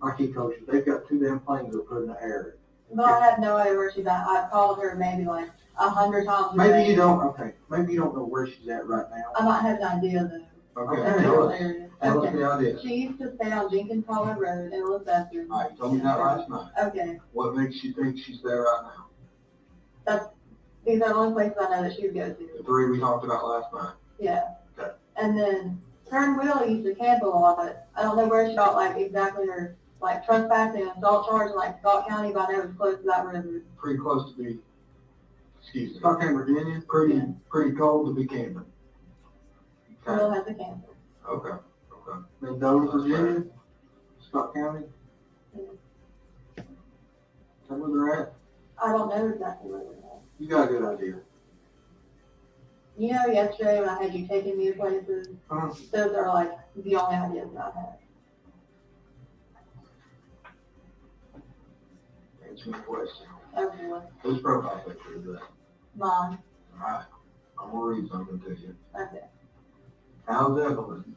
Like he told you, they've got 2 damn planes they'll put in the air. But I have no idea where she's at. I've called her maybe like 100 times a day. Maybe you don't, okay, maybe you don't know where she's at right now. I might have an idea though. Okay, That's tell us, area. tell us Okay. the idea. She used to stay on Jenkins Hollow Road in Elizabeth. All right, you told me that last night. Okay. What makes you think she's there right now? These are the only places I know that she would go to. The 3 we talked about last night. Yeah. Okay. And then her and Will used to camp a lot. I don't know where she got like exactly her like trespassing and assault charge in like Scott County, but I know it's close to that river. Pretty close to be, excuse me, Scott County, Virginia, pretty cold to be camping. Will Okay, has a camp. okay. Mendoza, Virginia, Scott County. Yeah. Is that where they're at? I don't know exactly where they're at. You got a good idea. You know, yesterday when I had you taking me to places, Uh-huh. those are like the only ideas that I have. Answer my question. Everyone. Whose profile picture is that? Mine. Alright, I'm gonna read something to you. Okay. How's Evelyn?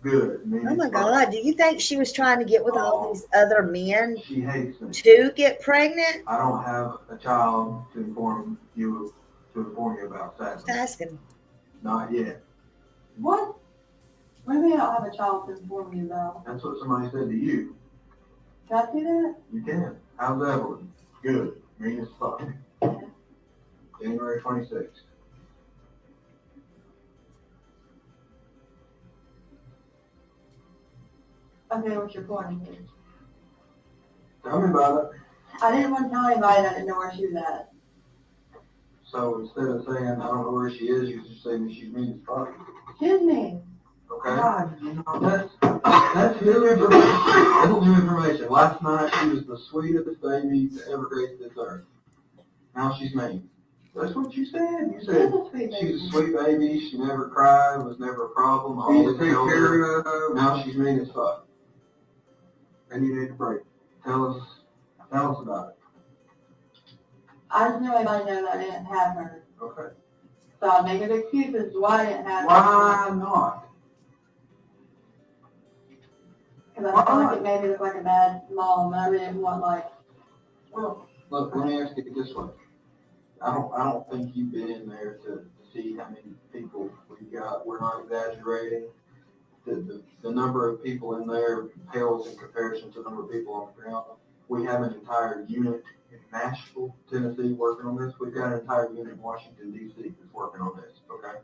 Good. Oh my God, do you think she was trying to get with all these other men She hates me. to get pregnant? I don't have a child to inform you about Just sadly. asking. Not yet. What? What do you mean I don't have a child to inform you about? That's what somebody said to you. Can I see that? You can. How's Evelyn? Good. Mean as fuck. January 26th. Okay, what's your point? Tell me about it. I didn't want to tell anybody that I didn't know where she was at. So instead of saying, I don't know where she is, you just say that she's mean as fuck. Excuse me. Okay? God. You know, that's new information. That's new information. Last night, she was the sweetest baby to ever grace this earth. Now she's mean. That's what you said. You She's said a sweet she was baby. a sweet baby. She never cried. Was never a problem. Always held her. Now she's mean as fuck. And you need a break. Tell us about it. I just knew everybody know that I didn't have her. Okay. So I'll make an excuse as to why I didn't have her. Why not? Because I felt like it made me look like a bad mom, and I really didn't want like. Well, look, let me ask you this way. I don't think you've been in there to see how many people we've got. We're not exaggerating. The number of people in there pales in comparison to the number of people on the ground. We have an entire unit in Nashville, Tennessee working on this. We've got an entire unit in Washington, D.C. that's working on this, okay?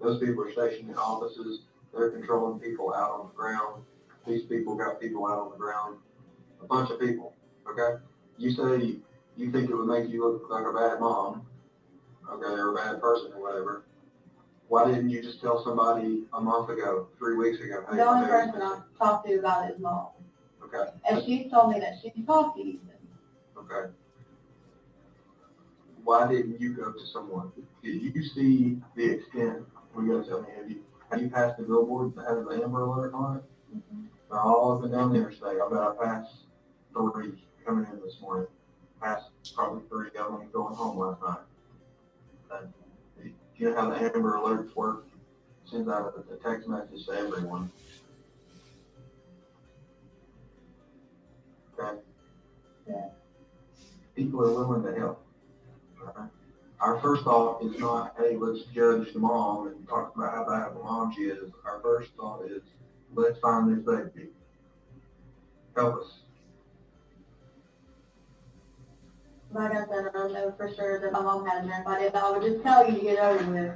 Those people are stationed in offices. They're controlling people out on the ground. These people got people out on the ground. A bunch of people, okay? You say you think it would make you look like a bad mom, okay, or a bad person or whatever. Why didn't you just tell somebody a month ago, 3 weeks ago? Hey, The only my baby's person I missing? talked to about it is mom. Okay, And she told me that she talked to you. okay. Why didn't you go to someone? Did you see the extent? We gotta tell me, have you passed the billboard that has the Amber Alert on it? They're all up and down the interstate. I bet I passed 3 coming in this morning. Passed probably 3 going home last night. And you know how the Amber Alerts work? Sends out a text message to everyone. Okay? Yeah. People are willing to help. Alright? Our first thought is not, hey, let's judge the mom and talk about how bad of a mom she is. Our first thought is, let's find this baby. Help us. Like I said, I don't know for sure that my mom had a drink. I did. I would just tell you to get it over with.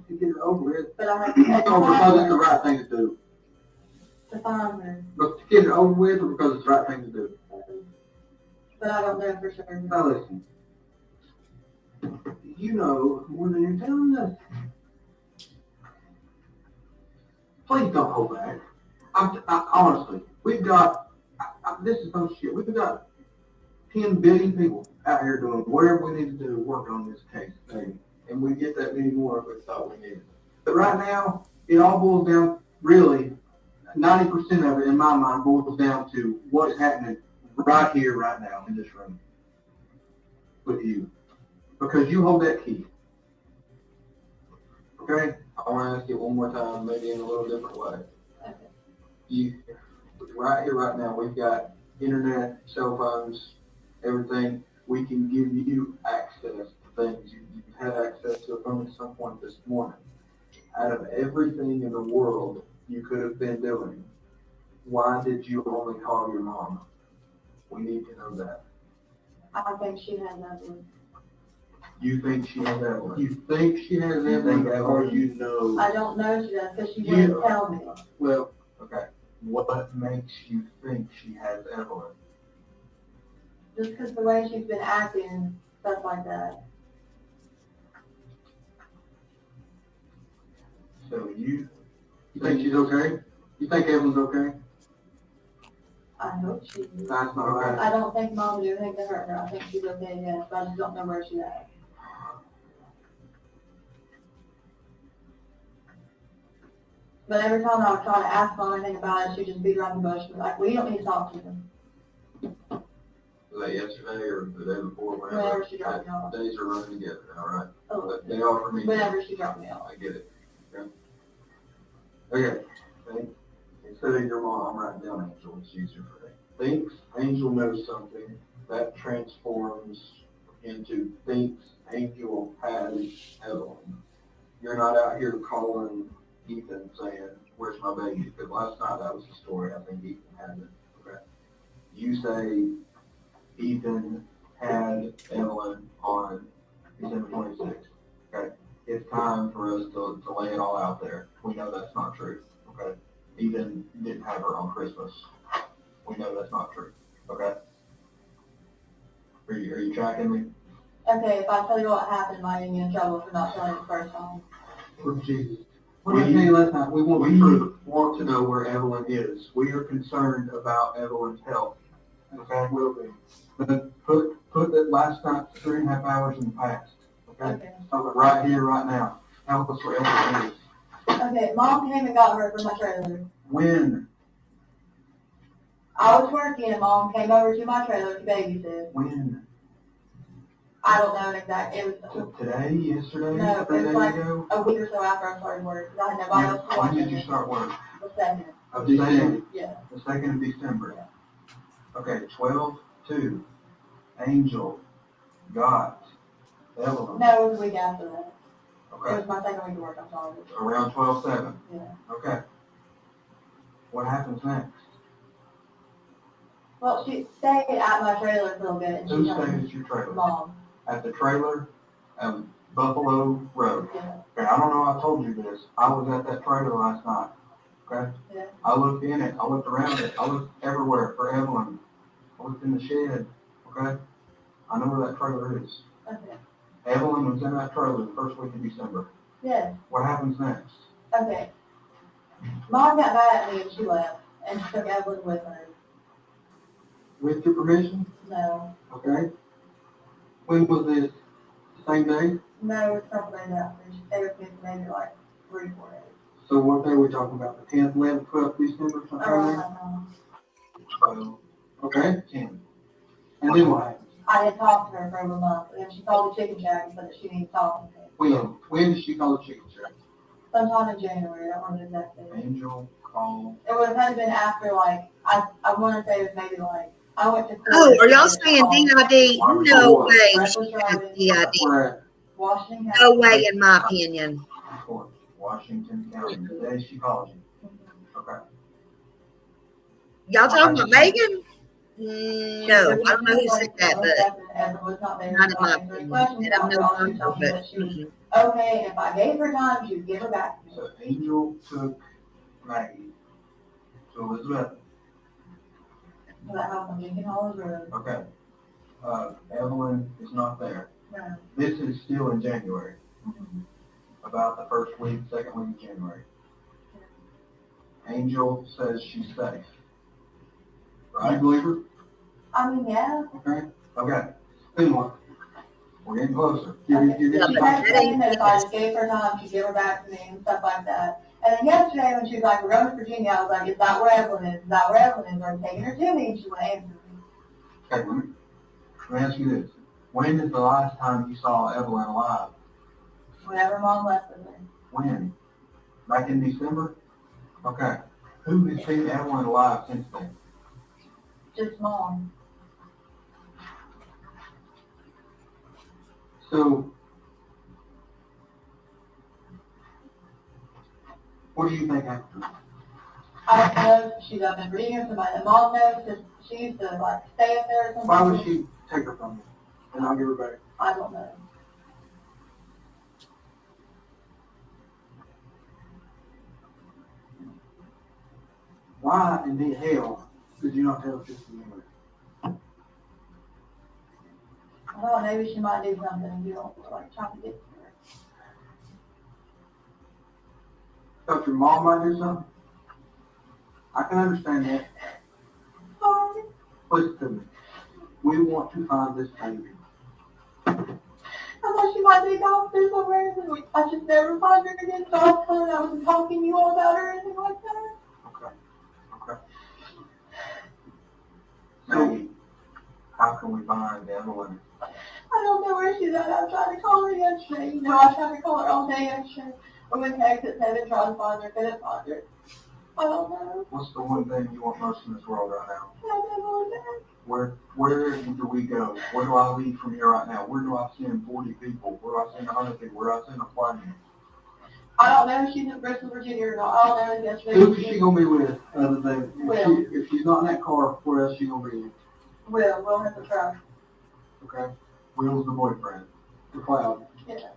To get it over with. But I have No, because it's the right thing to do. to find her. But to get it over with or because it's the right thing to do? But I don't know for sure. Now listen. You know more than you're telling us. Please don't hold back. Honestly, we've got, this is no shit, we've got 10 billion people out here doing whatever we need to do working on this case thing. And we get that many more if we thought we needed. But right now, it all boils down, really, 90% of it in my mind boils down to what's happening right here, right now, in this room with you. Because you hold that key. Okay, I want to ask you one more time, maybe in a little different way. Okay. You, right here, right now, we've got internet, cell phones, everything. We can give you access to things. You had access to a phone at some point this morning. Out of everything in the world you could have been doing, why did you only call your mom? We need to know that. I think she has Evelyn. You think she has Evelyn? You think she has Evelyn, or you know? I don't know she does, because she wouldn't tell me. Well, okay. What makes you think she has Evelyn? Just because the way she's been acting, stuff like that. So you think she's okay? You think Evelyn's okay? I hope she is. That's not right. I don't think mom would do anything to hurt her. I think she's okay, yes, but I just don't know where she's at. But every time I would try to ask mom anything about it, she'd just beat around the bush and be like, well, you don't need to talk to him. Was that yesterday or the day before? Whenever she dropped me off. Days are running together, all right? Oh, But they offer me. whenever she dropped me off. I get it. Okay. Think, instead of your mom, I'm writing down Angel, it's easier for me. Thinks Angel knows something, that transforms into thinks Angel has Evelyn. You're not out here calling Ethan saying, where's my baby? Because last night that was the story. I think Ethan had it. Okay. You say Ethan had Evelyn on December 26th. Okay. It's time for us to lay it all out there. We know that's not true. Okay. Ethan didn't have her on Christmas. We know that's not true. Okay. Are you tracking me? Okay, if I tell you what happened, am I going to get in trouble for not telling you the first time? For Jesus. What did I tell you last night? We want to know where Evelyn is. We are concerned about Evelyn's health. Okay, will be. But put that last night's 3.5 hours in the past. Okay? Okay. Right here, right now. Help us where Evelyn is. Okay, mom came and got her from my trailer. When? I was working and mom came over to my trailer to babysit. When? I don't know exactly. It was Today? Yesterday? No, it 3 was days like ago? a week or so after I started work. 'Cause I had nobody else to watch When did you it. start work? The second. Of December? Yeah. The 2nd of December. Okay, 12/2. Angel got Evelyn. No, it was a week after that. It Okay, was my second week of work, I'm sorry. around 12/7. Yeah. Okay. What happens next? Well, she stayed at my trailer for a little bit and Who she stayed at your trailer? Mom. At the trailer, Buffalo Road. Yeah. Okay, I don't know if I told you this. I was at that trailer last night. Okay? Yeah. I looked in it. I looked around it. I looked everywhere for Evelyn. I looked in the shed. Okay? I know where that trailer is. Okay. Evelyn was in that trailer the first week of December. Yeah. What happens next? Okay. Mom got mad at me and she left and she took Evelyn with her. With your permission? No. Okay. When was this? Same day? No, it's a couple days after. She stayed with me for maybe like 3-4 days. So what day are we talking about? The 10th, 11th, 12th December, something Around like that time. that? Okay, 10. And then what happens? I didn't talk to her for over a month, and then she called the chicken shack and said that she needed talking to me. When did she call the chicken shack? Sometime in January, I don't remember the exact date. Angel called. It would have had to been after, like, I want to say it was maybe like, I went to court. Oh, are y'all saying DID? No way she has DID. Where Washington County. No way, in my opinion. at? Of course, Washington County, the day she called you. Okay. Y'all talking about Megan? No, I don't know who said that, but Evan was not there. not in my Answering opinion. questions. And I'm no All she longer, told me but that she was okay, and if I gave her time, she would give her back to me. So Angel took Maggie to Elizabeth. To that house on Lincoln Hollows Road. Okay. Evelyn is not there. No. This is still in January, Mhm. about the first week, second week of January. Angel says she's safe. Right? You believe her? I mean, yeah. Okay. Okay. Then what? We're getting closer. Okay. You're Yeah, She getting but kept saying that if I just gave her time, she'd give her back to me and stuff like that. And then yesterday when she was like, we're going to Virginia, I was like, is that where Evelyn is? Is that where Evelyn is? I'm taking her to me, and she wouldn't answer me. Okay, let me ask you this. When is the last time you saw Evelyn alive? Whenever mom left with her. When? Back in December? Okay. Who has seen Evelyn alive since then? Just mom. So, what do you think happened? I don't know if she's up in reading or somebody. And mom knows because she used to like stay up there or something. Why would she take her from you? And I'll give her back. I don't know. Why in the hell did you not tell us this to begin with? I don't know, maybe she might do something and you don't like trying to get to her. Thought your mom might do something? I can understand that. Sorry. Listen to me. We want to find this baby. I thought she might be gone through somewhere and I just never find her again, so I was telling I wasn't talking to you all about her or anything like that. Okay. Okay. So, how can we find Evelyn? I don't know where she's at. I tried to call her yesterday. You know, I tried to call her all day yesterday. We went to exit 7 trying to find her, couldn't find her. I don't know. What's the one thing you want most in this world right now? I don't know that. Where do we go? Where do I leave from here right now? Where do I send 40 people? Where do I send 100 people? Where do I send a plane? I don't know if she's in Bristol, Virginia or not. I don't know if yesterday. Who is she gonna be with other than Will. if she's not in that car? Where else she gonna be with? We'll have to try. Okay, Will's the boyfriend, the cloud. Yeah.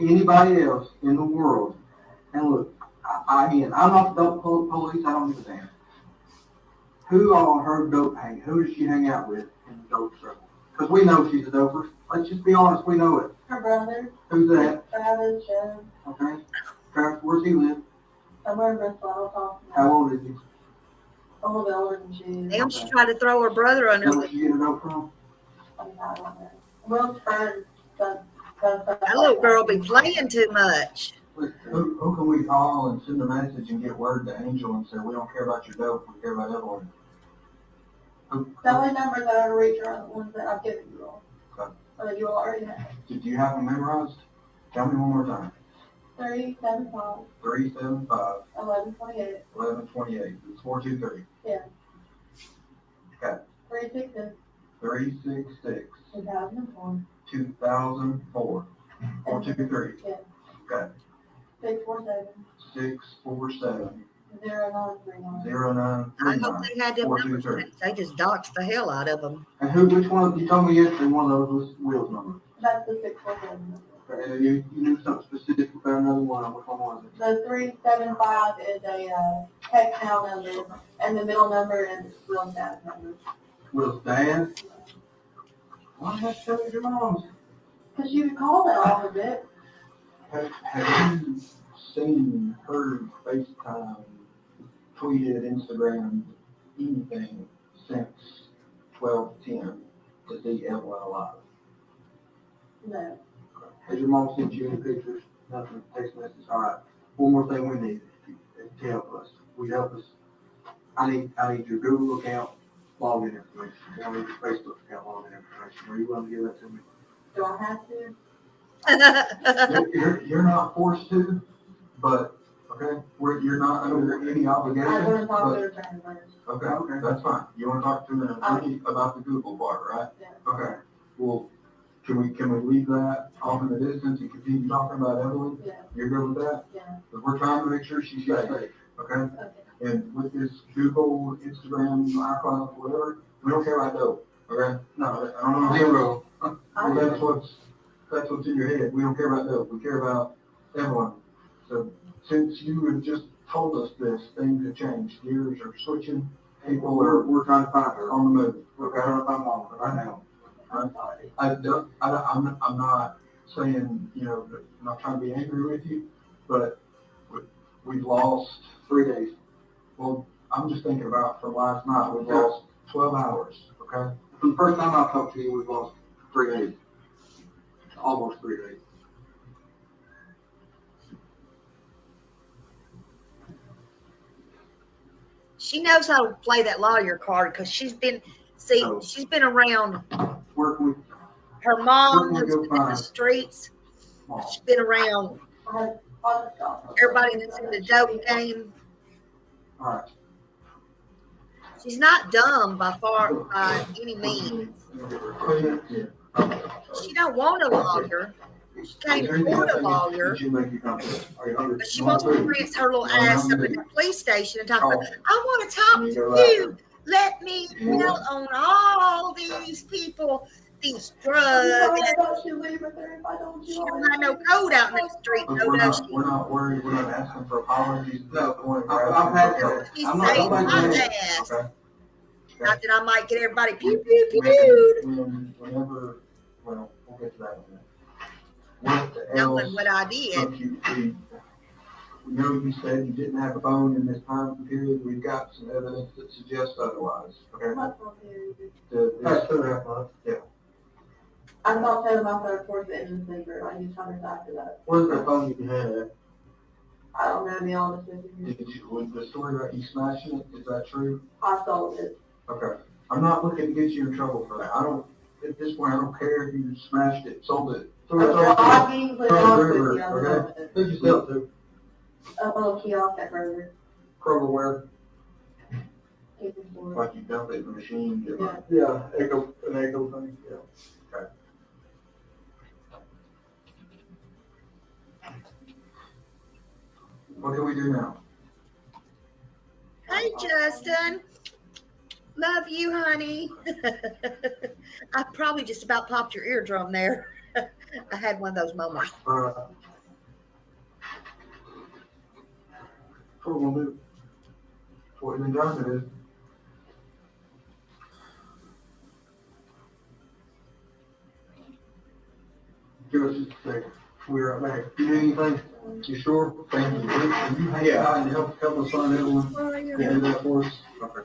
Anybody else in the world? And look, I'm not the dope police. I don't give a damn. Who on her dope hang? Who does she hang out with in the dope circle? Because we know she's a doper. Let's just be honest. We know it. Her brother. Who's that? Travis, Joe. Okay. Travis, where's he live? Somewhere in Bristol. I don't talk to How old is he? a little bit older than she is. Damn, she tried to throw her brother under. Is that where she get it dope from? I mean, I don't know. Will's friend does That little girl be playing too much. Who can we call and send a message and get word to Angel and say, we don't care about your dope, we care about Evelyn? The only numbers that I reach are the ones that I've given you all. Okay. Or that you all already have. Did you have them memorized? Tell me one more time. 375 375 1128. 1128. It's 423. Yeah. Okay. 366 366 2004. 2004. 423. Yeah. Okay. 647 647 0939. 0939. I hope they had them numbers. 423. They just doxed the hell out of them. And which one, you told me yesterday one of those was Will's number. That's the 647 number. Okay, and you knew something specific about another one. Which one was it? The 375 is a text now number, and the middle number is Will's dad's number. Will's dad? Why did I tell you your mom's? Because you call that all of it. Have you seen, heard, FaceTime, tweeted, Instagram, anything since 12/10 to see Evelyn alive? No. Has your mom sent you any pictures? Nothing, text message? All right. One more thing we need to help us. Will you help us? I need your Google account login information. I need your Facebook account login information. Are you willing to give that to me? Do I have to? You're not forced to, but okay, you're not under any obligation. I'm going to talk but- to her attorney first. Okay, that's fine. You want to talk to me about the Google part, right? Yeah. Okay. Well, can we leave that off in the distance and continue talking about Evelyn? Yeah. You're good with that? Yeah. Because we're trying to make sure she's safe. Okay. Okay. And with this Google, Instagram, iCloud, whatever, we don't care about dope. Okay? No, I don't know zero. Well, that's what's in your head. We don't care about dope. We care about Evelyn. So since you have just told us this, things have changed. Gears are switching. People are, we're trying to find her on the move. We're trying to find mom right now. I'm sorry. I'm not saying, I'm not trying to be angry with you, but we've lost 3 days. Well, I'm just thinking about from last night, we've lost 12 hours, okay? From the first time I talked to you, we've lost 3 days. Almost 3 days. She knows how to play that lawyer card because she's been around Where can we, her mom Where can we who's go been in the find streets. Mom? She's been around Everybody that's in the dope game, All right. she's not dumb by any means. She don't want a lawyer. She can't afford a lawyer. But she wants to press her little ass up at the police station and talk about, I want to talk to you. Let me tell on all these people, these drugs. She don't have no code out in the street, though, does she? We're not worried. We're not asking for apologies. No, I've had She's saved my ass. Okay. Not that I might get everybody pew, pew, pew. Whenever, well, we'll get to that in a minute. What Knowing else what I did. struck you? We know you said you didn't have a phone in this time period. We've got some evidence that suggests otherwise. Okay. Yeah. I'm not telling my third, fourth, and finger. I just haven't after that. Where's that phone you had? I don't know, to be honest with you. Was the story about you smashing it, is that true? I sold it. Okay. I'm not looking to get you in trouble for that. At this point, I don't care if you smashed it, sold it. I'll be completely honest with you. Okay. Who'd you sell it to? A little kiosk at Rder. Kroger where? Kitchen store. Like you dumped it in the machine? Yeah. Yeah, an echo thing, yeah. Okay. What can we do now? Hey, Justin. Love you, honey. I probably just about popped your eardrum there. I had one of those moments. What we're gonna do? What we've been trying to do. Give us just a second. We're right back. You need anything? You sure? Thank you. You hang out and help us find Evelyn. Can you do that for us? Okay.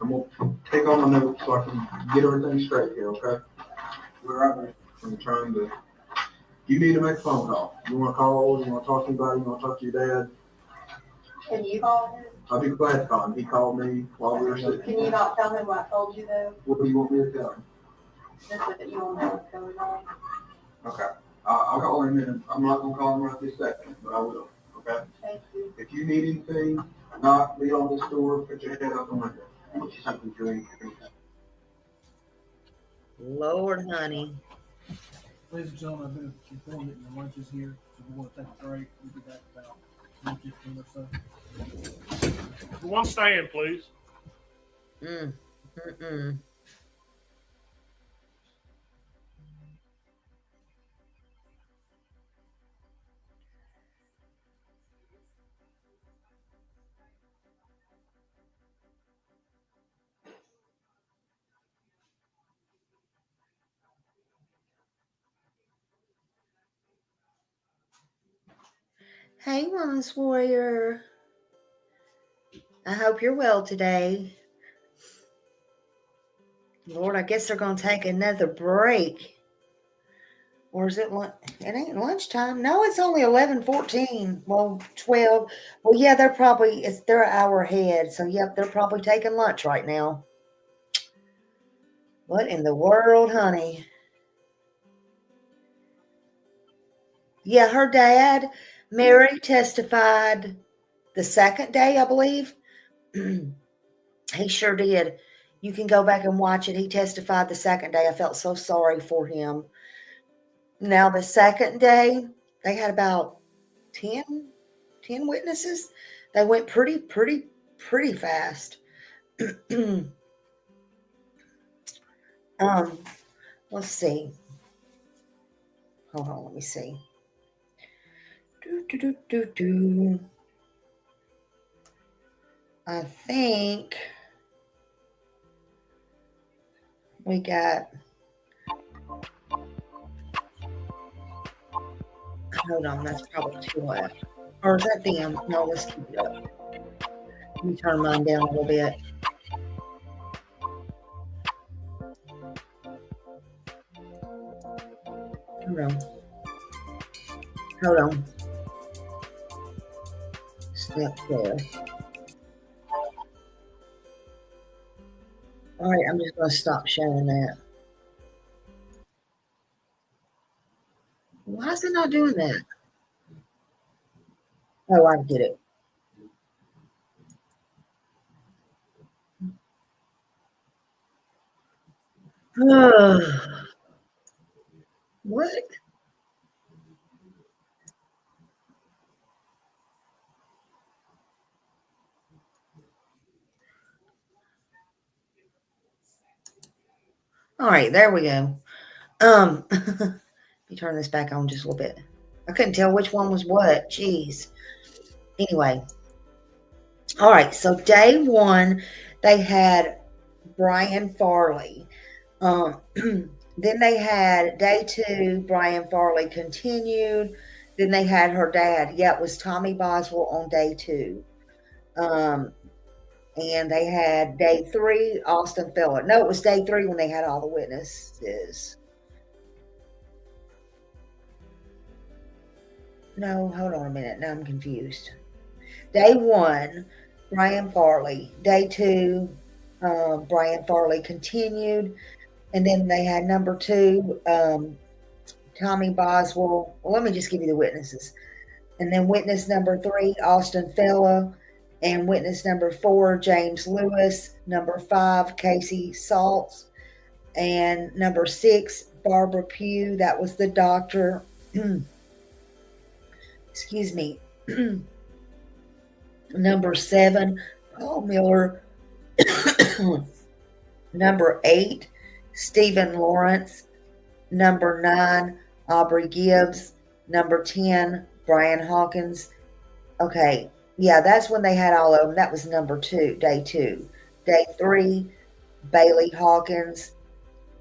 I'm gonna take all my notes so I can get everything straight here, okay? We're right back. I'm trying to. You need to make a phone call. You want to call? You want to talk to anybody? You want to talk to your dad? Can you call him? I'll be glad to call him. He called me while we were sitting. Can you not tell him what I told you though? What do you want me to tell him? Just that you don't know what's going on. Okay. I'll call him in. I'm not gonna call him right this second, but I will. Okay. Thank you. If you need anything, knock me on this door. Put your head out the window. Get you something to drink. Lord, honey. Ladies and gentlemen, I've been informed that your lunch is here, so we're going to take a break. We'll be back about 10:15 or so. One stand, please. Hey, Wellness Warrior. I hope you're well today. Lord, I guess they're going to take another break. Or is it lunch? It ain't lunchtime. No, it's only 11:14. Well, 12. Well, yeah, they're an hour ahead. So, yep, they're probably taking lunch right now. What in the world, honey? Yeah, her dad, Mary, testified the second day, I believe. He sure did. You can go back and watch it. He testified the second day. I felt so sorry for him. Now, the second day, they had about 10 witnesses. They went pretty fast. Let's see. Hold on, let me see. I think we got, hold on, that's probably too loud. Or is that them? No, let's keep it up. Let me turn mine down a little bit. Hold on. Step there. All right, I'm just going to stop showing that. Why is it not doing that? Oh, I get it. What? All right, there we go. Let me turn this back on just a little bit. I couldn't tell which one was what. Jeez. Anyway. All right, so day one, they had Brian Farley. Then they had day two, Brian Farley continued. Then they had her dad. Yeah, it was Tommy Boswell on day two. And they had day three, Austin Feller. No, it was day three when they had all the witnesses. No, hold on a minute. Now I'm confused. Day one, Brian Farley. Day two, Brian Farley continued. And then they had number two, Tommy Boswell. Well, let me just give you the witnesses. And then witness number three, Austin Feller. And witness number four, James Lewis. Number five, Casey Saltz. And number six, Barbara Pugh. That was the doctor. Excuse me. Number seven, Paul Miller. Number eight, Stephen Lawrence. Number nine, Aubrey Gibbs. Number 10, Brian Hawkins. Okay, yeah, that's when they had all of them. That was number two, day two. Day three, Bailey Hawkins.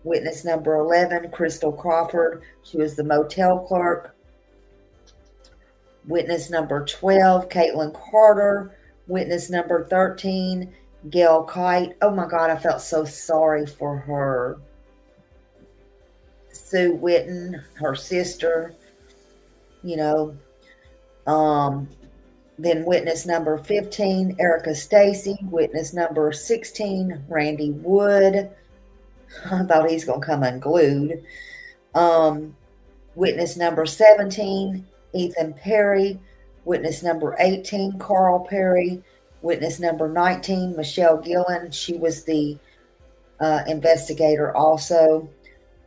Witness number 11, Crystal Crawford. She was the motel clerk. Witness number 12, Caitlin Carter. Witness number 13, Gail Kite. Oh my God, I felt so sorry for her. Sue Witten, her sister, you know. Then witness number 15, Erica Stacy. Witness number 16, Randy Wood. I thought he's going to come unglued. Witness number 17, Ethan Perry. Witness number 18, Carl Perry. Witness number 19, Michelle Gillen. She was the investigator also.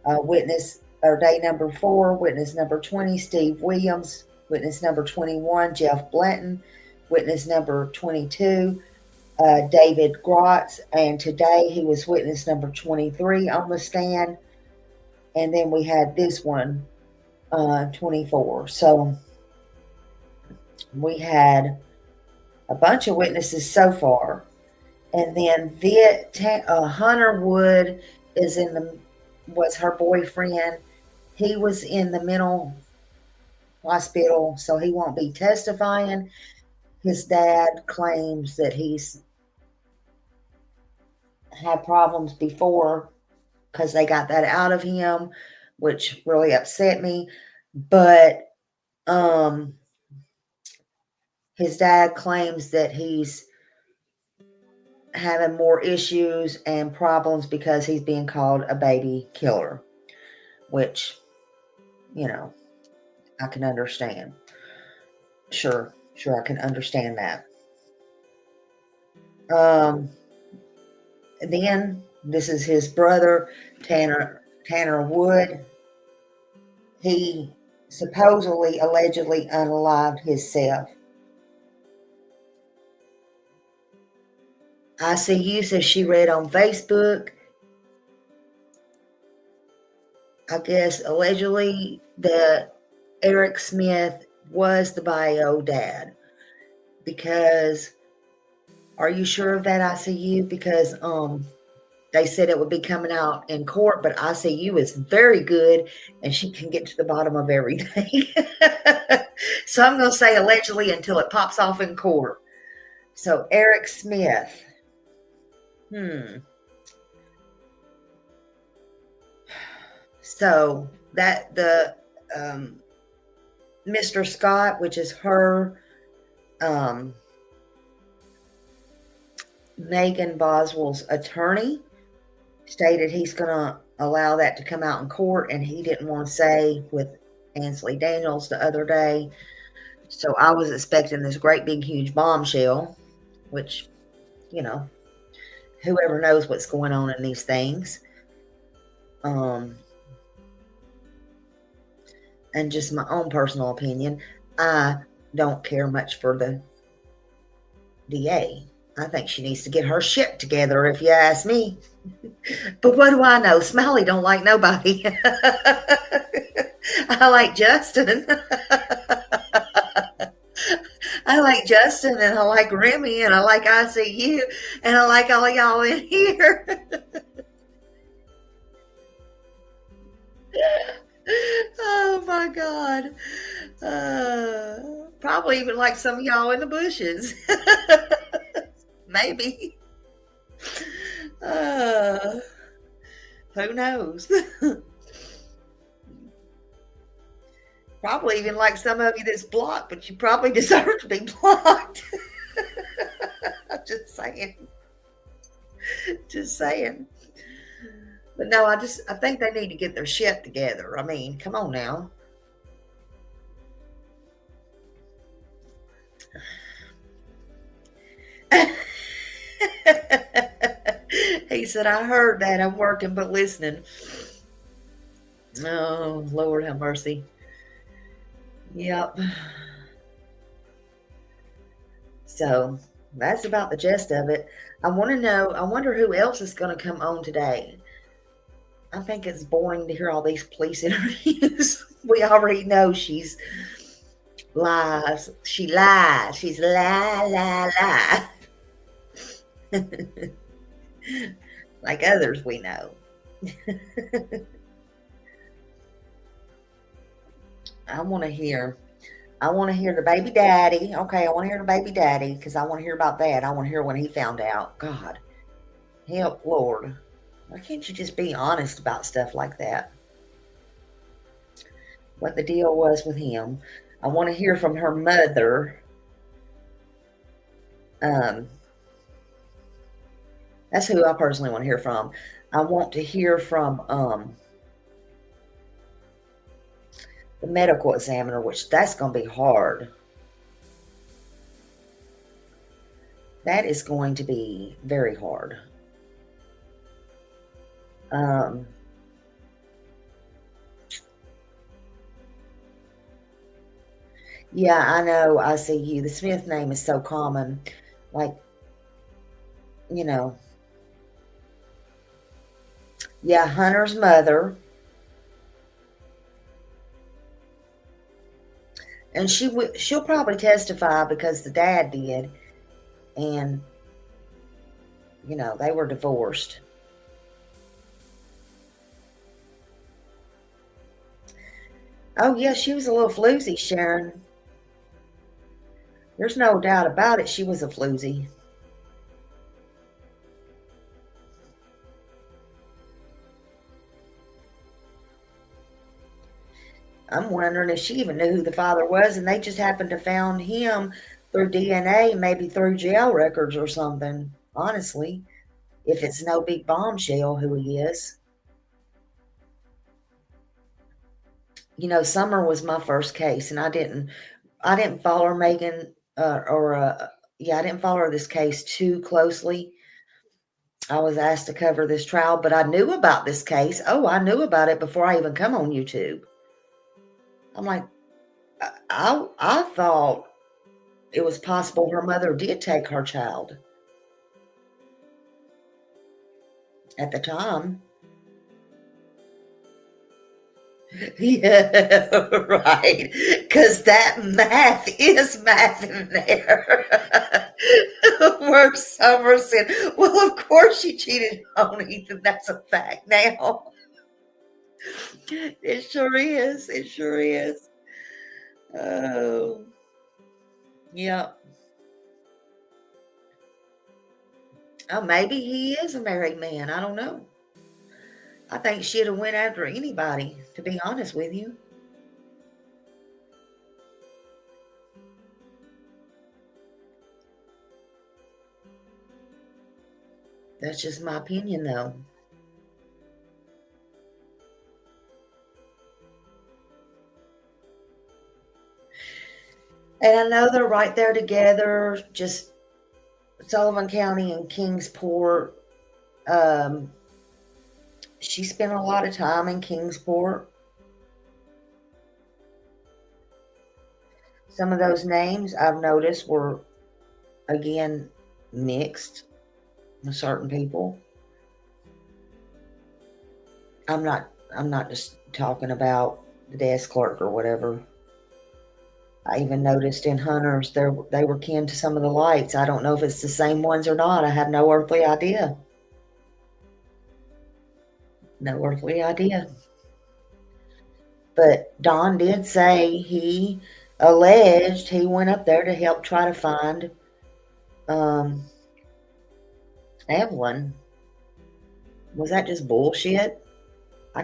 Day number 4, witness number 20, Steve Williams. Witness number 21, Jeff Blanton. Witness number 22, David Grotz. And today he was witness number 23 on the stand. And then we had this one, 24. So we had a bunch of witnesses so far. And then Hunter Wood was her boyfriend. He was in the mental hospital, so he won't be testifying. His dad claims that he's had problems before because they got that out of him, which really upset me. But his dad claims that he's having more issues and problems because he's being called a baby killer, which, you know, I can understand. Sure, I can understand that. Then this is his brother, Tanner Wood. He allegedly unalived himself. ICU says she read on Facebook, I guess allegedly, that Eric Smith was the bio dad. Because, are you sure of that, ICU? Because they said it would be coming out in court, but ICU is very good and she can get to the bottom of everything. So I'm going to say allegedly until it pops off in court. So Eric Smith. So that the Mr. Scott, which is her Megan Boswell's attorney, stated he's going to allow that to come out in court, and he didn't want to say with Ansley Daniels the other day So I was expecting this great big huge bombshell, which, you know, whoever knows what's going on in these things. And just my own personal opinion, I don't care much for the DA. I think she needs to get her shit together, if you ask me. But what do I know? Smiley don't like nobody. I like Justin. I like Justin, and I like Remy, and I like ICU, and I like all y'all in here. Oh my God. Probably even like some of y'all in the bushes. Maybe. Who knows? Probably even like some of you that's blocked, but you probably deserve to be blocked. Just saying. Just saying. But no, I think they need to get their shit together. I mean, come on now. He said, I heard that. I'm working but listening. Oh, Lord have mercy. Yep. So that's about the gist of it. I wonder who else is going to come on today. I think it's boring to hear all these police interviews. We already know she's lies. She lies. She's lie. Like others we know. I want to hear the baby daddy. Okay, I want to hear the baby daddy because I want to hear about that. I want to hear when he found out. God, help, Lord. Why can't you just be honest about stuff like that? What the deal was with him. I want to hear from her mother. That's who I personally want to hear from. I want to hear from the medical examiner, which that's going to be hard. That is going to be very hard. Yeah, I know. I see you. The Smith name is so common. Like, you know. Yeah, Hunter's mother. And she'll probably testify because the dad did. And, you know, they were divorced. Oh, yeah, she was a little floozy, Sharon. There's no doubt about it. She was a floozy. I'm wondering if she even knew who the father was, and they just happened to found him through DNA, maybe through jail records or something, honestly, if it's no big bombshell who he is. You know, Summer was my first case, and I didn't follow her, Megan, I didn't follow her this case too closely. I was asked to cover this trial, but I knew about this case. Oh, I knew about it before I even come on YouTube. I'm like, I thought it was possible her mother did take her child at the time. Yeah, right. Because that math is math in there. Where Summer said, well, of course she cheated on Ethan. That's a fact now. It sure is. It sure is. Oh, yeah. Oh, maybe he is a married man. I don't know. I think she'd have went after anybody, to be honest with you. That's just my opinion, though. And I know they're right there together, just Sullivan County and Kingsport. She spent a lot of time in Kingsport. Some of those names I've noticed were, again, mixed with certain people. I'm not just talking about the desk clerk or whatever. I even noticed in Hunters they were kin to some of the lights. I don't know if it's the same ones or not. I have no earthly idea. No earthly idea. But Don did say he alleged he went up there to help try to find Evelyn. Was that just bullshit? I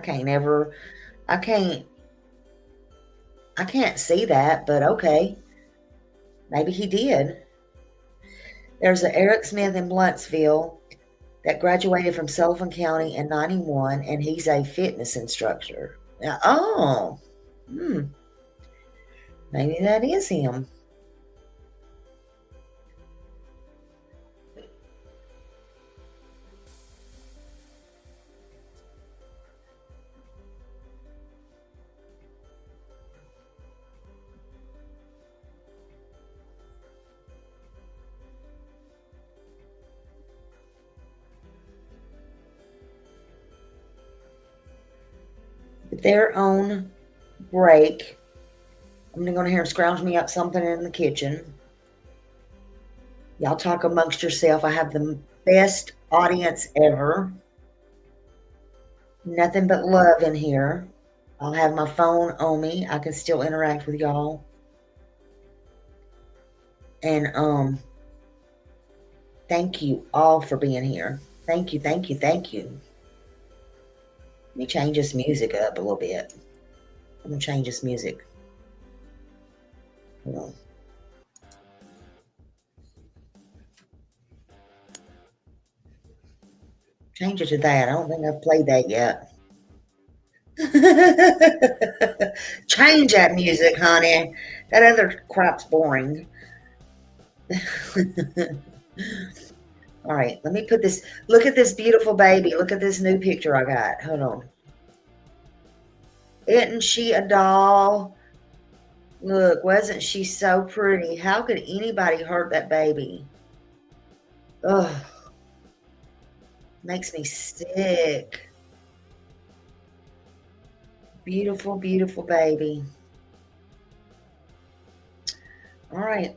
can't see that, but okay. Maybe he did. There's an Eric Smith in Bluntsville that graduated from Sullivan County in 91, and he's a fitness instructor. Maybe that is him. They're on break. I'm going to hear him scrounge me up something in the kitchen. Y'all talk amongst yourself. I have the best audience ever. Nothing but love in here. I'll have my phone on me. I can still interact with y'all. And thank you all for being here. Thank you, thank you, thank you. Let me change this music up a little bit. I'm going to change this music. Hold on. Change it to that. I don't think I've played that yet. Change that music, honey. That other crap's boring. All right, let me put this. Look at this beautiful baby. Look at this new picture I got. Hold on. Isn't she a doll? Look, wasn't she so pretty? How could anybody hurt that baby? Ugh. Makes me sick. Beautiful, beautiful baby. All right.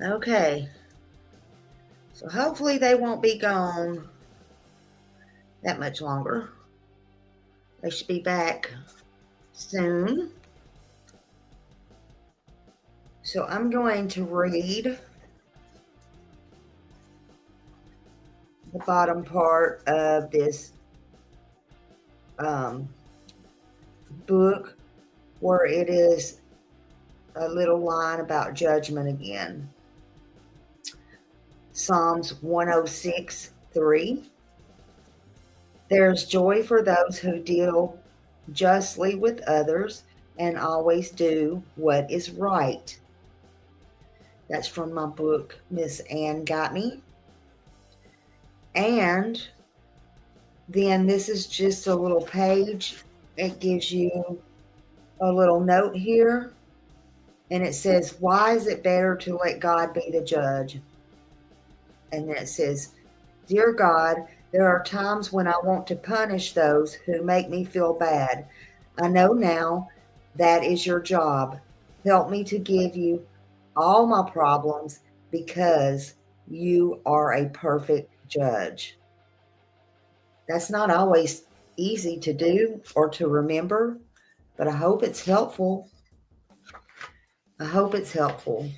Okay. So hopefully they won't be gone that much longer. They should be back soon. So I'm going to read the bottom part of this book where it is a little line about judgment again. Psalms 106:3. There's joy for those who deal justly with others and always do what is right. That's from my book, Miss Ann Got Me. And then this is just a little page. It gives you a little note here. And it says, why is it better to let God be the judge? And then it says, Dear God, there are times when I want to punish those who make me feel bad. I know now that is your job. Help me to give you all my problems because you are a perfect judge. That's not always easy to do or to remember, but I hope it's helpful. I hope it's helpful.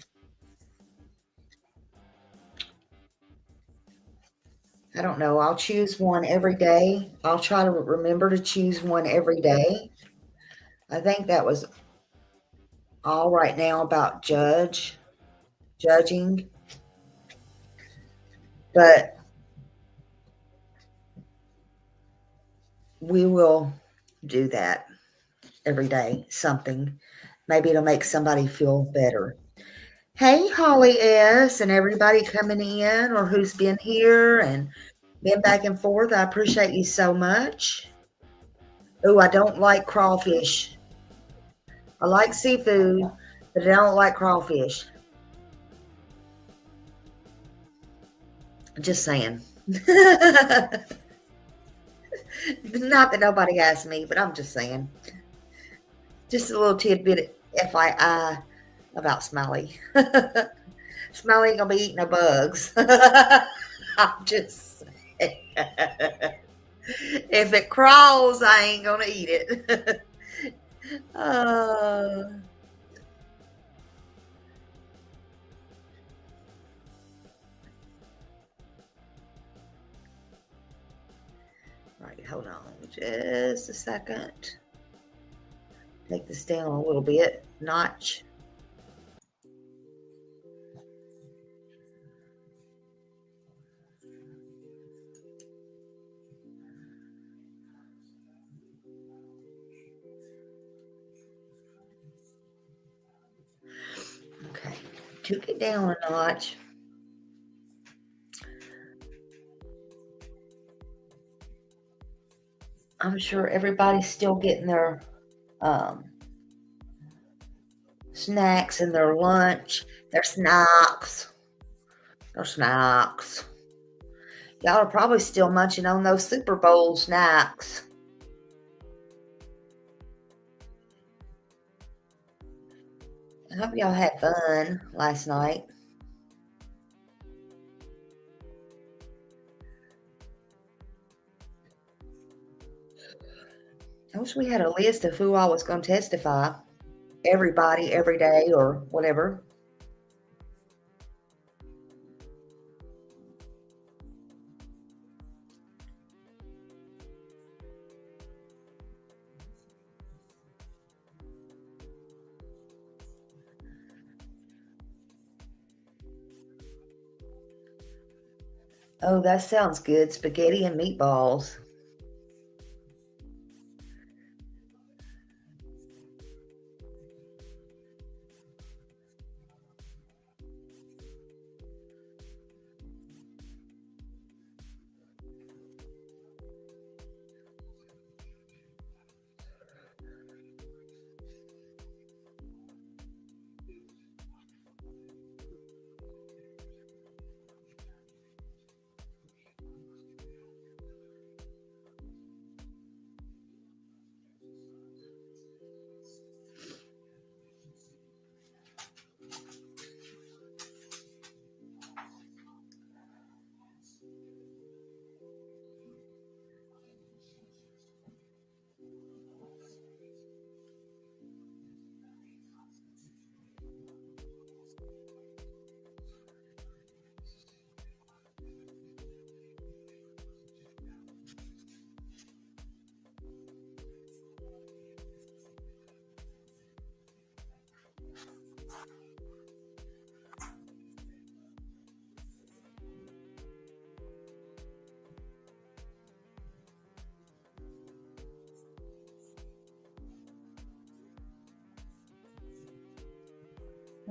I don't know. I'll choose one every day. I'll try to remember to choose one every day. I think that was all right now about judging. But we will do that every day. Something. Maybe it'll make somebody feel better. Hey, Holly S. and everybody coming in or who's been here and been back and forth. I appreciate you so much. Oh, I don't like crawfish. I like seafood, but I don't like crawfish. Just saying. Not that nobody asked me, but I'm just saying. Just a little tidbit FYI about Smiley. Smiley ain't gonna be eating no bugs. I'm just saying. If it crawls, I ain't gonna eat it. Right, hold on just a second. Take this down a little bit, notch. Okay, took it down a notch. I'm sure everybody's still getting their snacks and their lunch, their snacks. Y'all are probably still munching on those Super Bowl snacks. I hope y'all had fun last night. I wish we had a list of who all was going to testify. Everybody, every day, or whatever. Oh, that sounds good. Spaghetti and meatballs.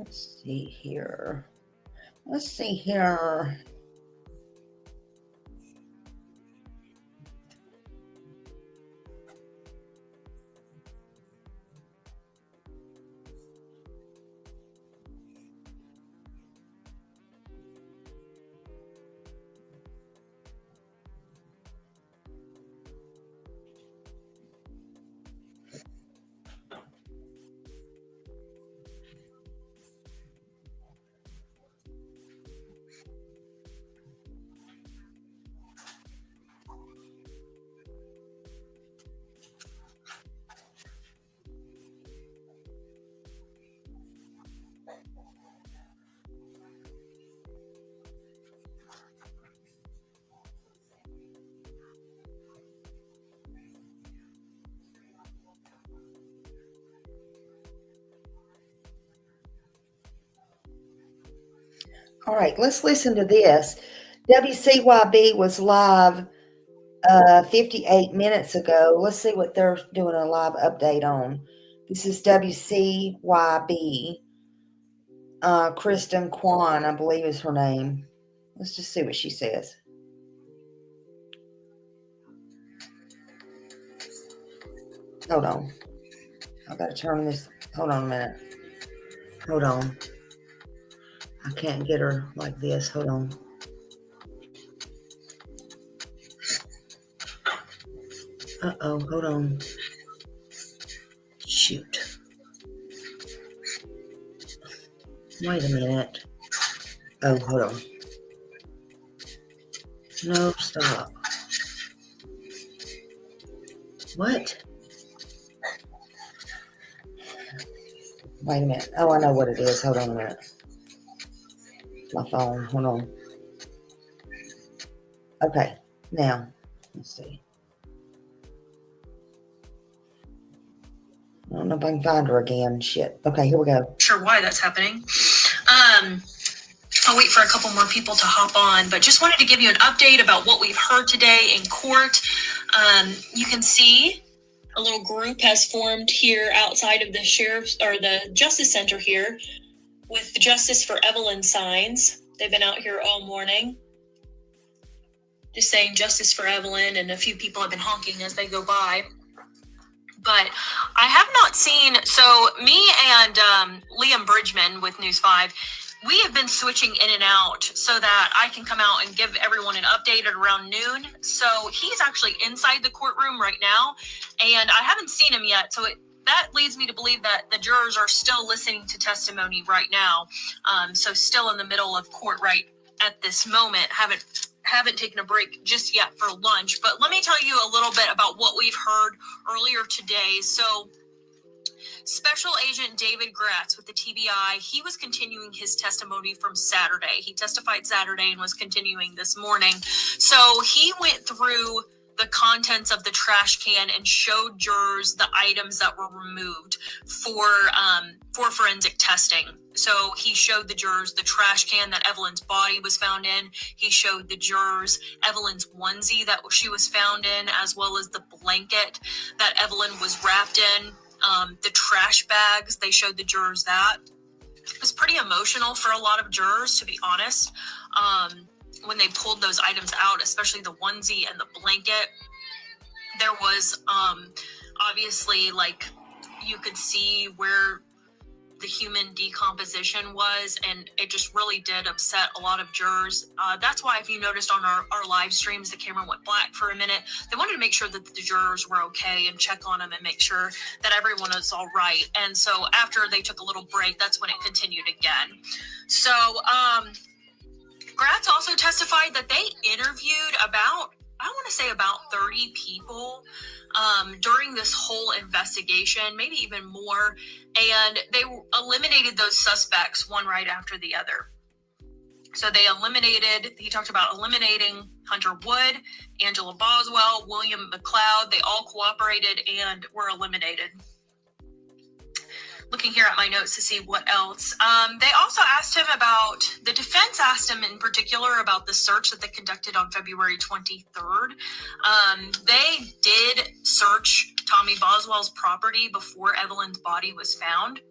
Let's see here. Let's see here. All right, let's listen to this. WCYB was live 58 minutes ago. Let's see what they're doing a live update on. This is WCYB. Kristen Kwan, I believe is her name. Let's just see what she says. Hold on. I've got to turn this. Hold on a minute. Hold on. I can't get her like this. Hold on. Uh-oh. Hold on. Shoot. Wait a minute. Oh, hold on. No, stop. What? Wait a minute. Oh, I know what it is. Hold on a minute. My phone. Hold on. Okay. Now, let's see. I don't know if I can find her again. Shit. Okay, here we go. Sure why that's happening. I'll wait for a couple more people to hop on, but just wanted to give you an update about what we've heard today in court. You can see a little group has formed here outside of the sheriff's or the justice center here with the Justice for Evelyn signs. They've been out here all morning just saying Justice for Evelyn, and a few people have been honking as they go by. But I have not seen, so me and Liam Bridgman with News 5, we have been switching in and out so that I can come out and give everyone an update at around noon. So he's actually inside the courtroom right now, and I haven't seen him yet. So that leads me to believe that the jurors are still listening to testimony right now. So still in the middle of court right at this moment. Haven't taken a break just yet for lunch. But let me tell you a little bit about what we've heard earlier today. So Special Agent David Gratz with the TBI, he was continuing his testimony from Saturday. He testified Saturday and was continuing this morning. So he went through the contents of the trash can and showed jurors the items that were removed for forensic testing. So he showed the jurors the trash can that Evelyn's body was found in. He showed the jurors Evelyn's onesie that she was found in, as well as the blanket that Evelyn was wrapped in. The trash bags, they showed the jurors that. It was pretty emotional for a lot of jurors, to be honest, when they pulled those items out, especially the onesie and the blanket. There was obviously, like, you could see where the human decomposition was, and it just really did upset a lot of jurors. That's why, if you noticed on our live streams, the camera went black for a minute. They wanted to make sure that the jurors were okay and check on them and make sure that everyone was all right. And so after they took a little break, that's when it continued again. So Gratz also testified that they interviewed about 30 people during this whole investigation, maybe even more, and they eliminated those suspects one right after the other. So he talked about eliminating Hunter Wood, Angela Boswell, William McLeod. They all cooperated and were eliminated. Looking here at my notes to see what else. They also asked him the defense asked him in particular about the search that they conducted on February 23rd. They did search Tommy Boswell's property before Evelyn's body was found.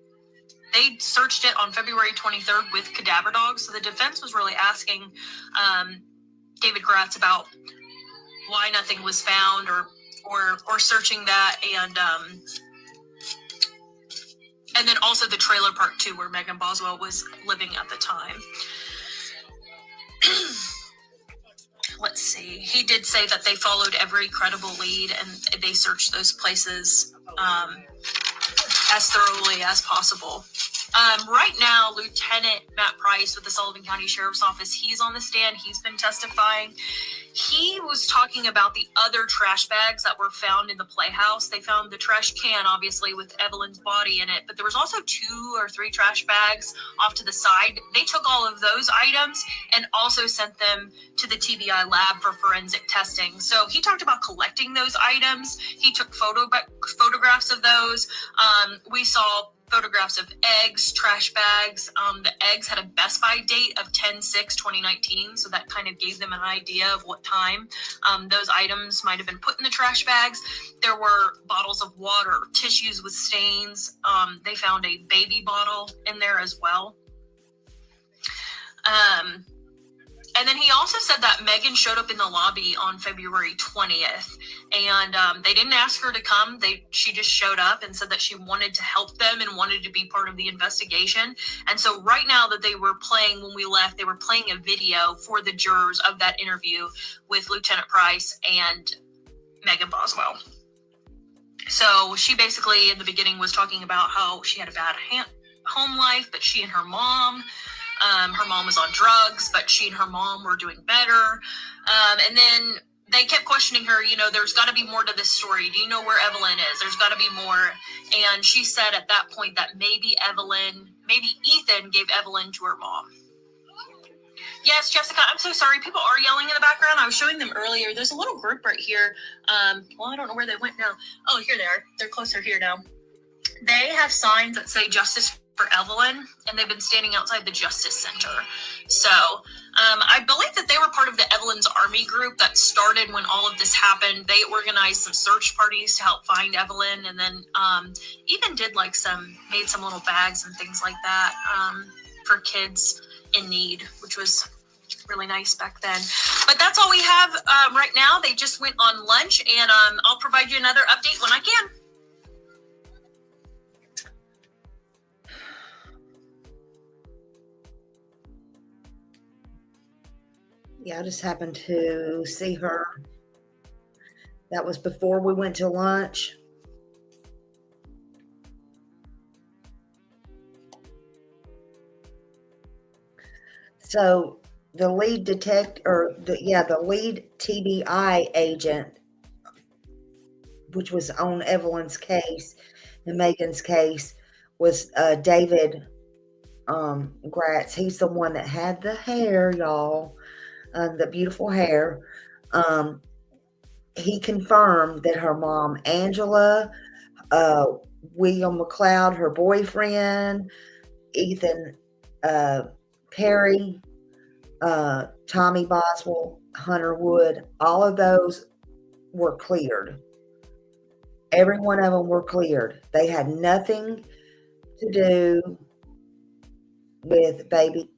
they searched it on February 23rd with cadaver dogs. So the defense was really asking David Gratz about why nothing was found or searching that, and then also the trailer park too, where Megan Boswell was living at the time. Let's see. He did say that they followed every credible lead and they searched those places as thoroughly as possible. Right now, Lieutenant Matt Price with the Sullivan County Sheriff's Office, he's on the stand. He's been testifying. He was talking about the other trash bags that were found in the playhouse. They found the trash can, obviously, with Evelyn's body in it, but there was also 2 or 3 trash bags off to the side. They took all of those items and also sent them to the TBI lab for forensic testing. So he talked about collecting those items. He took photographs of those. We saw photographs of eggs, trash bags. The eggs had a Best By date of 10/6/2019, so that kind of gave them an idea of what time those items might have been put in the trash bags. There were bottles of water, tissues with stains. They found a baby bottle in there as well. And then he also said that Megan showed up in the lobby on February 20th, and they didn't ask her to come. She just showed up and said that she wanted to help them and wanted to be part of the investigation. And so right now that they were playing, when we left, they were playing a video for the jurors of that interview with Lieutenant Price and Megan Boswell. So she basically in the beginning was talking about how she had a bad home life, but she and her mom was on drugs, but she and her mom were doing better. And then they kept questioning her, there's got to be more to this story. Do you know where Evelyn is? There's got to be more. And she said at that point that maybe Ethan gave Evelyn to her mom. Yes, Jessica, I'm so sorry. People are yelling in the background. I was showing them earlier. There's a little group right here. Well, I don't know where they went now. Oh, here they are. They're closer here now. They have signs that say Justice for Evelyn, and they've been standing outside the Justice Center. So I believe that they were part of the Evelyn's Army group that started when all of this happened. They organized some search parties to help find Evelyn, and then even did made some little bags and things like that for kids in need, which was really nice back then. But that's all we have right now. They just went on lunch, and I'll provide you another update when I can. Yeah, I just happened to see her. That was before we went to lunch. So the lead the lead TBI agent, which was on Evelyn's case and Megan's case, was David Gratz. He's the one that had the hair, y'all. The beautiful hair. He confirmed that her mom, Angela, William McLeod, her boyfriend, Ethan Perry, Tommy Boswell, Hunter Wood, all of those were cleared. Every one of them were cleared. They had nothing to do with baby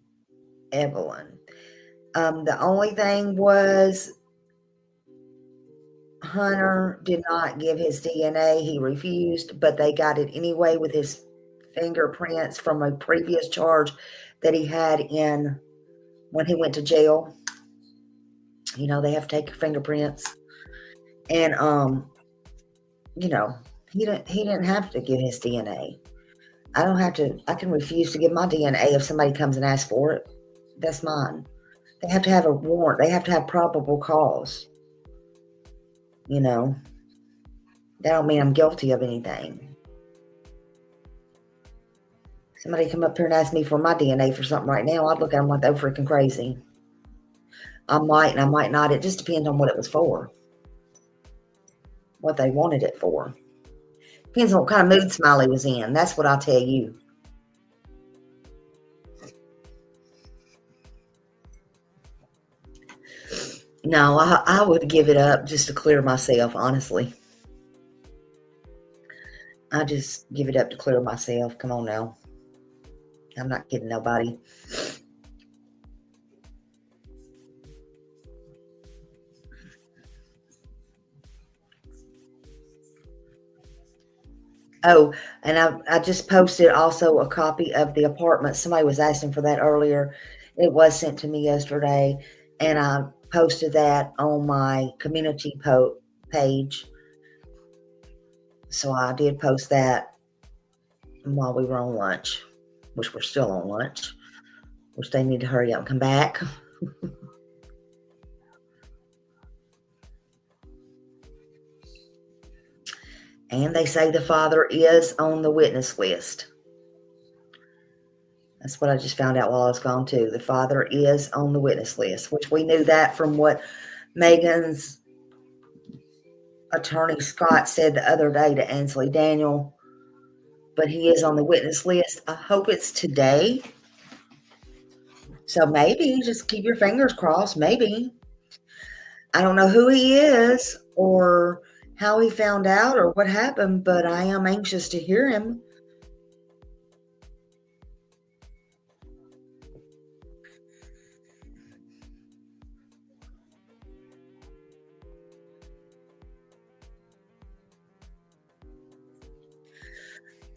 Evelyn. The only thing was Hunter did not give his DNA. He refused, but they got it anyway with his fingerprints from a previous charge that he had in when he went to jail. They have to take your fingerprints. And he didn't have to give his DNA. I don't have to. I can refuse to give my DNA if somebody comes and asks for it. That's mine. They have to have a warrant. They have to have probable cause. That don't mean I'm guilty of anything. Somebody come up here and ask me for my DNA for something right now, I'd look at them like they're freaking crazy. I might and I might not. It just depends on what it was for. What they wanted it for. Depends on what kind of mood Smiley was in. That's what I'll tell you. No, I would give it up just to clear myself, honestly. I just give it up to clear myself. Come on now. I'm not kidding nobody. Oh, and I just posted also a copy of the apartment. Somebody was asking for that earlier. It was sent to me yesterday, and I posted that on my community page. So I did post that while we were on lunch, which we're still on lunch, which they need to hurry up and come back. And they say the father is on the witness list. That's what I just found out while I was gone too. The father is on the witness list, which we knew that from what Megan's attorney Scott said the other day to Ansley Daniel. But he is on the witness list. I hope it's today. So maybe just keep your fingers crossed. Maybe. I don't know who he is or how he found out or what happened, but I am anxious to hear him.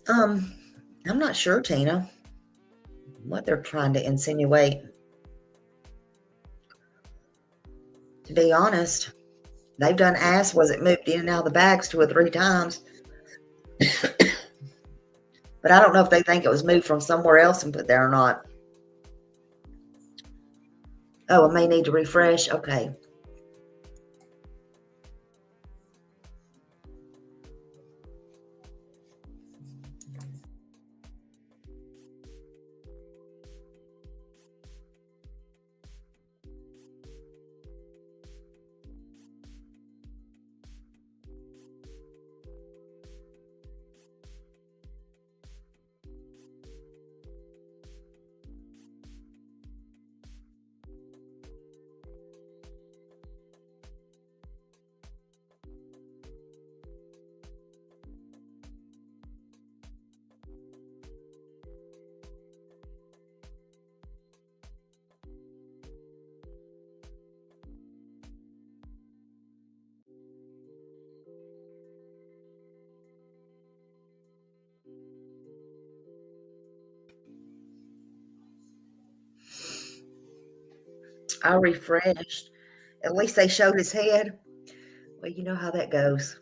I'm not sure, Tina, what they're trying to insinuate. To be honest, they've done asked, was it moved in and out of the bags 2 or 3 times? But I don't know if they think it was moved from somewhere else and put there or not. Oh, I may need to refresh. Okay. I refreshed. At least they showed his head. Well, you know how that goes.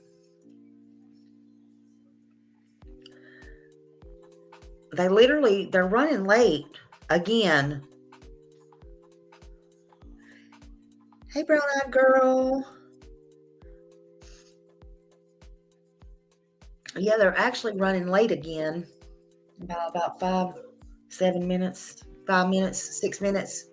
They're running late again. Hey, brown-eyed girl. Yeah, they're actually running late again. About 6 minutes.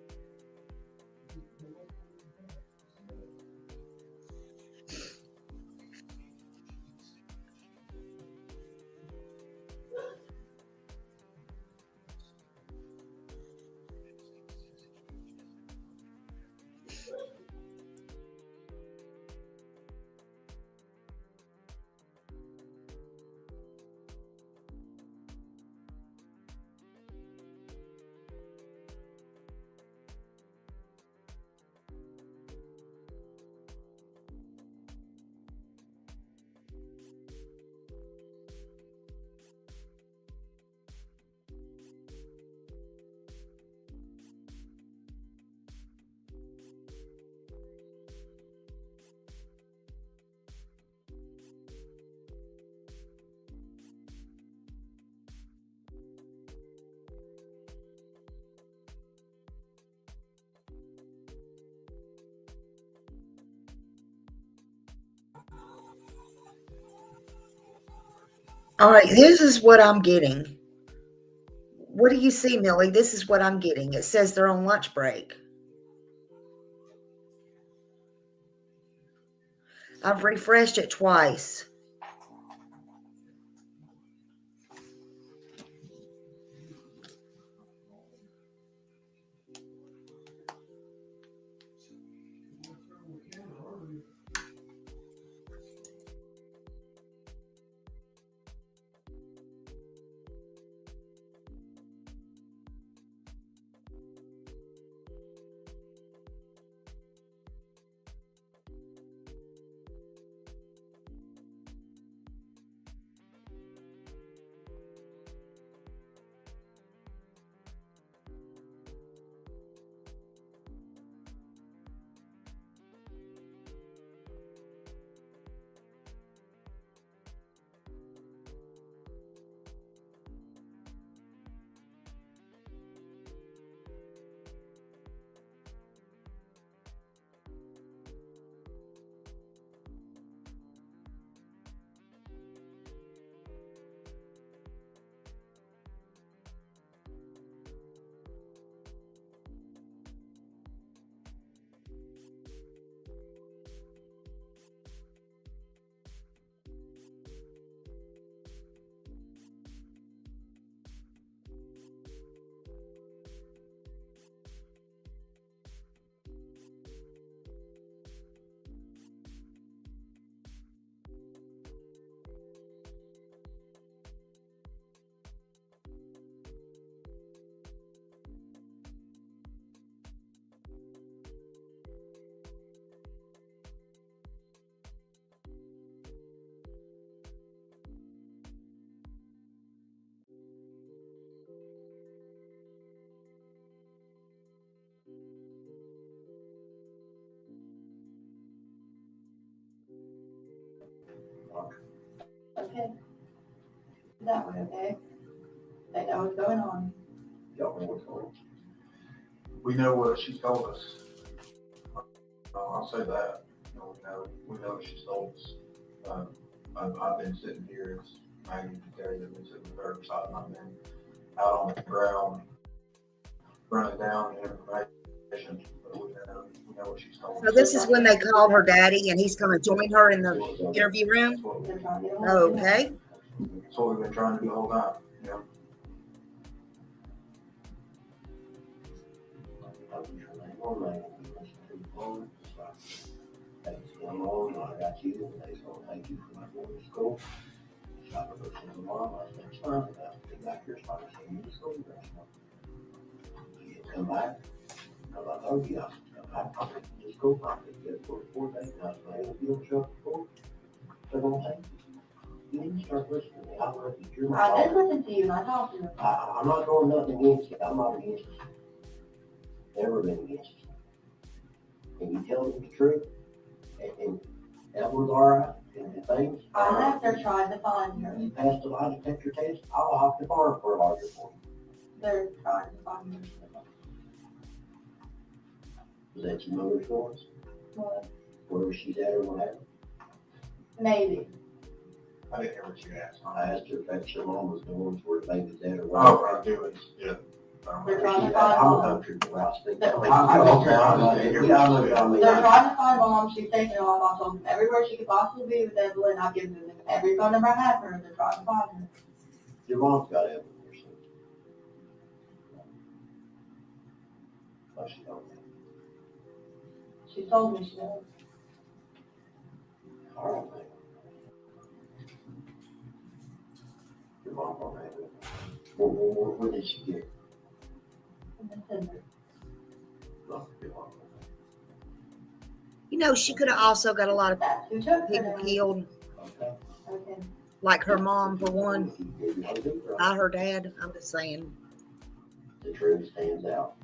All right, this is what I'm getting. What do you see, Millie? This is what I'm getting. It says they're on lunch break. I've refreshed it twice. Okay. That way, okay? They know what's going on. Y'all know what's going on. We know what she told us. I'll say that. You know, we know what she told us. I've been sitting here, as Maggie can tell you, I've been sitting with her beside, and I've been out on the ground running down the information. But we know what she's told us. So this is when they call her daddy and he's going to join her in the interview room? They're trying to get Okay. That's what we've been trying to do the whole time, you know. I got you, and they's gonna thank you for not going to school. So I go to the mom, I said, it's fine, I'll get back here, so I said, you to school, you come back, because I told you, I said, come back, I'll take you to school, I'll take you for 4 days, and I said, if you don't show up for 4, they're gonna take you. You need to start listening to me, I love you, you're my I did father. listen to you and I talked to you. I'm not doing nothing against you, I'm not against you. Never been against you. And you tell me the truth, and Evelyn's all right, and things. I left her trying to find her. You passed the lie detector test, I'll hop the farm for a lawyer for you. They're trying to find her. Is that your mother's voice? What? Wherever she's at or whatever? Maybe. I didn't hear what you asked. I asked her if that's your mama's doing, where the baby's at or Oh, whatever. I do it, yeah. They're trying to I'm find a mom. country boy, I speak. They're I know what I mean. They're trying to find mom. She's taking off. I told them everywhere she could possibly be with Evelyn. I've given them every phone number I have for her. They're trying to find her. Your mom's got Evelyn or something. Oh, she don't. She told me she does. All right, man. Your mom don't have it. When did she get it? No, your mom don't have You know, she could have also got a lot of That's who took people her. killed, it. Okay. Okay. like her mom, for one, You know, do right. not her dad. I'm just saying. The truth stands out.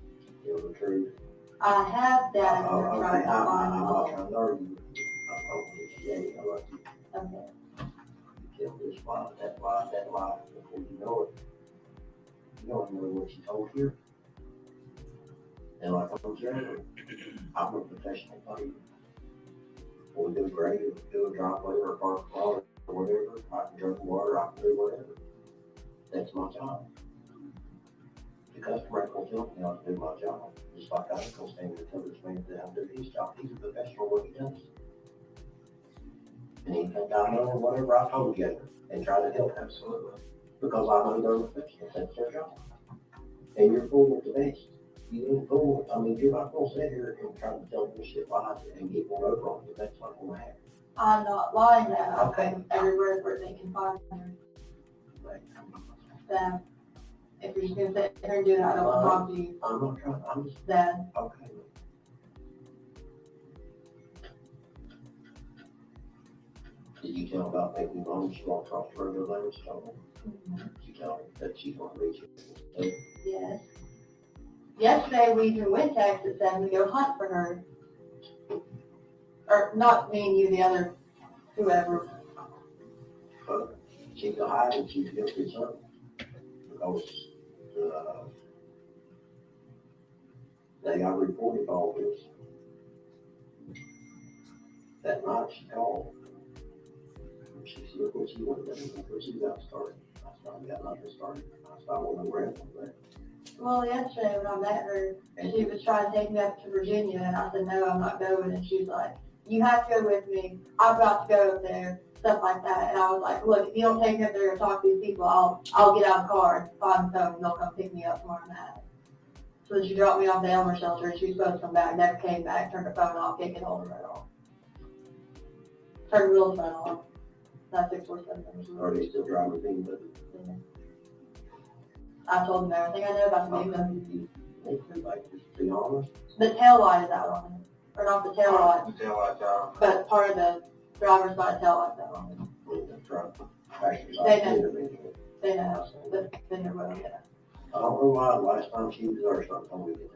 You know the truth. I have that. I'm They're trying to find not mom. trying to argue. I'm hoping it's yay. I love you. Okay. You kill this lie, that lie, that lie. Before you know it, you don't know what she told you. And like I'm saying, I'm a professional player. When we do grade, do a driveway or a park or whatever, I can drink water, I can do whatever. That's my job. The customer ain't gonna tell me how to do my job. Just like I ain't gonna stand there and tell this man how to do his job. He's a professional what he does. And he think I know whatever I told you and try to help. Absolutely. Because I know they're professionals. That's their job. And you're fooling the best. You ain't fooling. I mean, you're not gonna sit here and try to tell them shit lies and get one over on you. That's not gonna happen. I'm not lying that. I Okay. think everywhere where they can find her. That if you're just gonna sit here and do that, I don't want to talk to you. I'm not trying, I'm just, That okay. Did you tell about baby mom? She walked off the road or later, she told her. She told her that she's gonna reach it. yes. Yesterday we even went text that said we go hunt for her. Or not me and you, the other whoever. But she's gonna hide and she's gonna do something. Because, I reported all this. That night she called. She said, look what she went down, look what she got started. I said, I got nothing started. I said, I want to grab on that. Well, yesterday when I met her, she was trying to take me up to Virginia, and I said, no, I'm not going. And she's like, you have to go with me. I'm about to go up there, stuff like that. And I was like, look, if you don't take me up there and talk to these people, I'll get out of the car and find the phone, and they'll come pick me up where I'm at. So she dropped me off the Elmer shelter, and she was supposed to come back, never came back, turned her phone off, can't get hold of her at all. Turned Will's phone off. Not 647. Are they still driving things, but I told them everything I know about the vehicle. they like, to be honest, The tail light is out on it. Or not the tail light, The tail lights out. but part of the driver's side tail light's out on it. I mean, the truck, passenger They side, know. individual. They know, but then they're willing to. I don't know why the last time she was there, something told me to get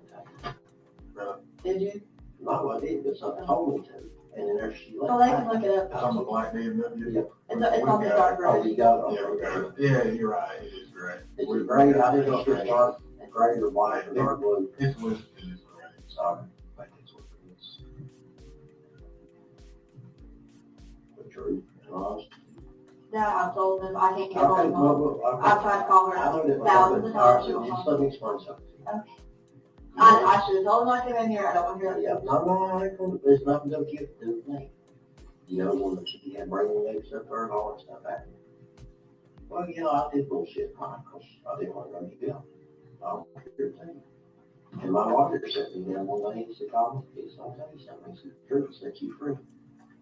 the time. Did you? Not what I did, but something told me to. and then there she So they can look it up. It's on the black BMW. Yeah. It's on the dark Oh, gray. you got it. Yeah, okay. Yeah, you're right. It is gray. It's a gray, I didn't know if it's dark, gray or white or dark blue. It's listed as gray. Sorry. I think it's what it is. The truth, honest. Yeah, I told them I can't get Okay, hold of them. I've tried to call her I know that. thousands of times. She All won't right, just call. let me explain something. I should have told them I came in here. I don't want to hear Yeah, it. no, there's nothing to do with me. You know, when she had brain waves up there and all that stuff happened. Well, you know, I did bullshit, Mike, because I didn't want to go to jail. I don't want to hear a thing. And my lawyer sat me down one day, he said, "Colin, he said, I'll tell you something." He said, "The truth will set you free."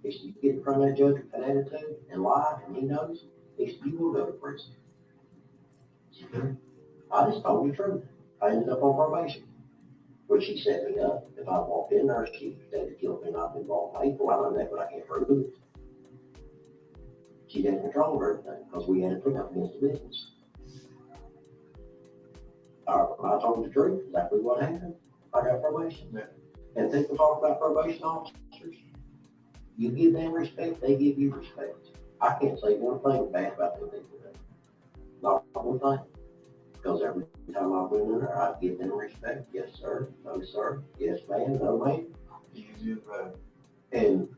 He said, "You get in front of that judge with that attitude and lie, and he knows," he said, "you will go to prison." I said, I just told you the truth. I ended up on probation, which she set me up. If I walked in there, she said to kill me and I've been involved in hateful. I know that, but I can't prove it. She didn't control everything because we had to put up against the business. I told the truth, exactly what happened. I got probation. Yeah. And people talk about probation officers. You give them respect, they give you respect. I can't say one thing bad about them people. Not one thing. Because every time I went in there, I'd give them respect. Yes, sir. No, sir. Yes, ma'am. No, ma'am. Easy as that. And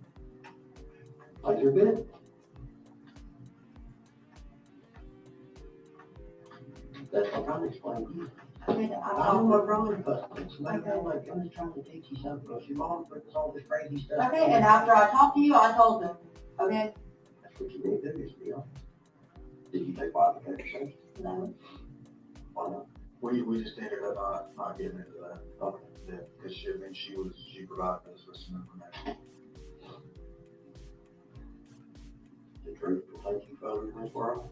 things are good. That's what I'm trying to explain to you. I don't know wrong with us. Like, I'm just trying to teach you something because your mom brings all this crazy stuff. Okay, and after I talked to you, I told them. Okay? That's what you need to do, is be honest. Did you take part in the conversation? No. Why not? We just ended up not getting into that. Okay. Yeah, because she provided us with some information. The truth will take you further in this world.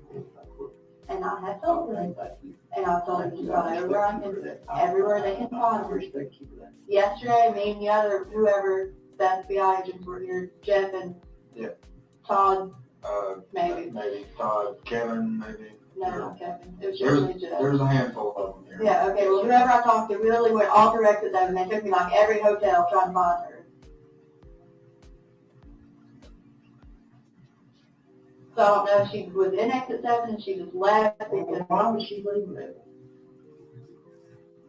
And I have told them. Thank you. And I told them to go everywhere they can find I me. respect you for that. Yesterday, me and the other, whoever, the FBI agents were here, Jeff and Yeah. Todd, Maybe Todd, Kevin, maybe. no, not Kevin. It was just me and Jeff. There's a handful of them here. Yeah, okay, well, whoever I talked to, we literally went all directed them, and they took me like every hotel trying to find her. So I don't know if she was in exit 7 and she just left because, Why was she leaving it?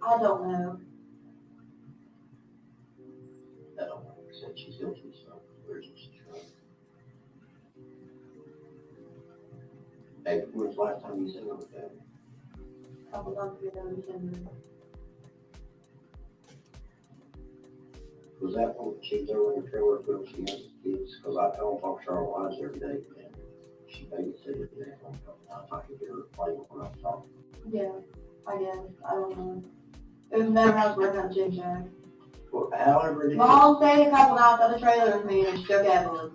I don't know. I don't know. Said she's guilty, so where's she from? Hey, when's the last time you seen her with that? A couple months ago, in December. Was that when she was over in the trailer when she had kids? Because I talk Charlotte Lines every day, and she babysitted there one couple times. I could hear her playing when I was talking. Yeah, I guess. I don't know. It was never how I was working on Jim Jack. Well, however it is, Mom stayed a couple nights on the trailer with me and she took Evelyn.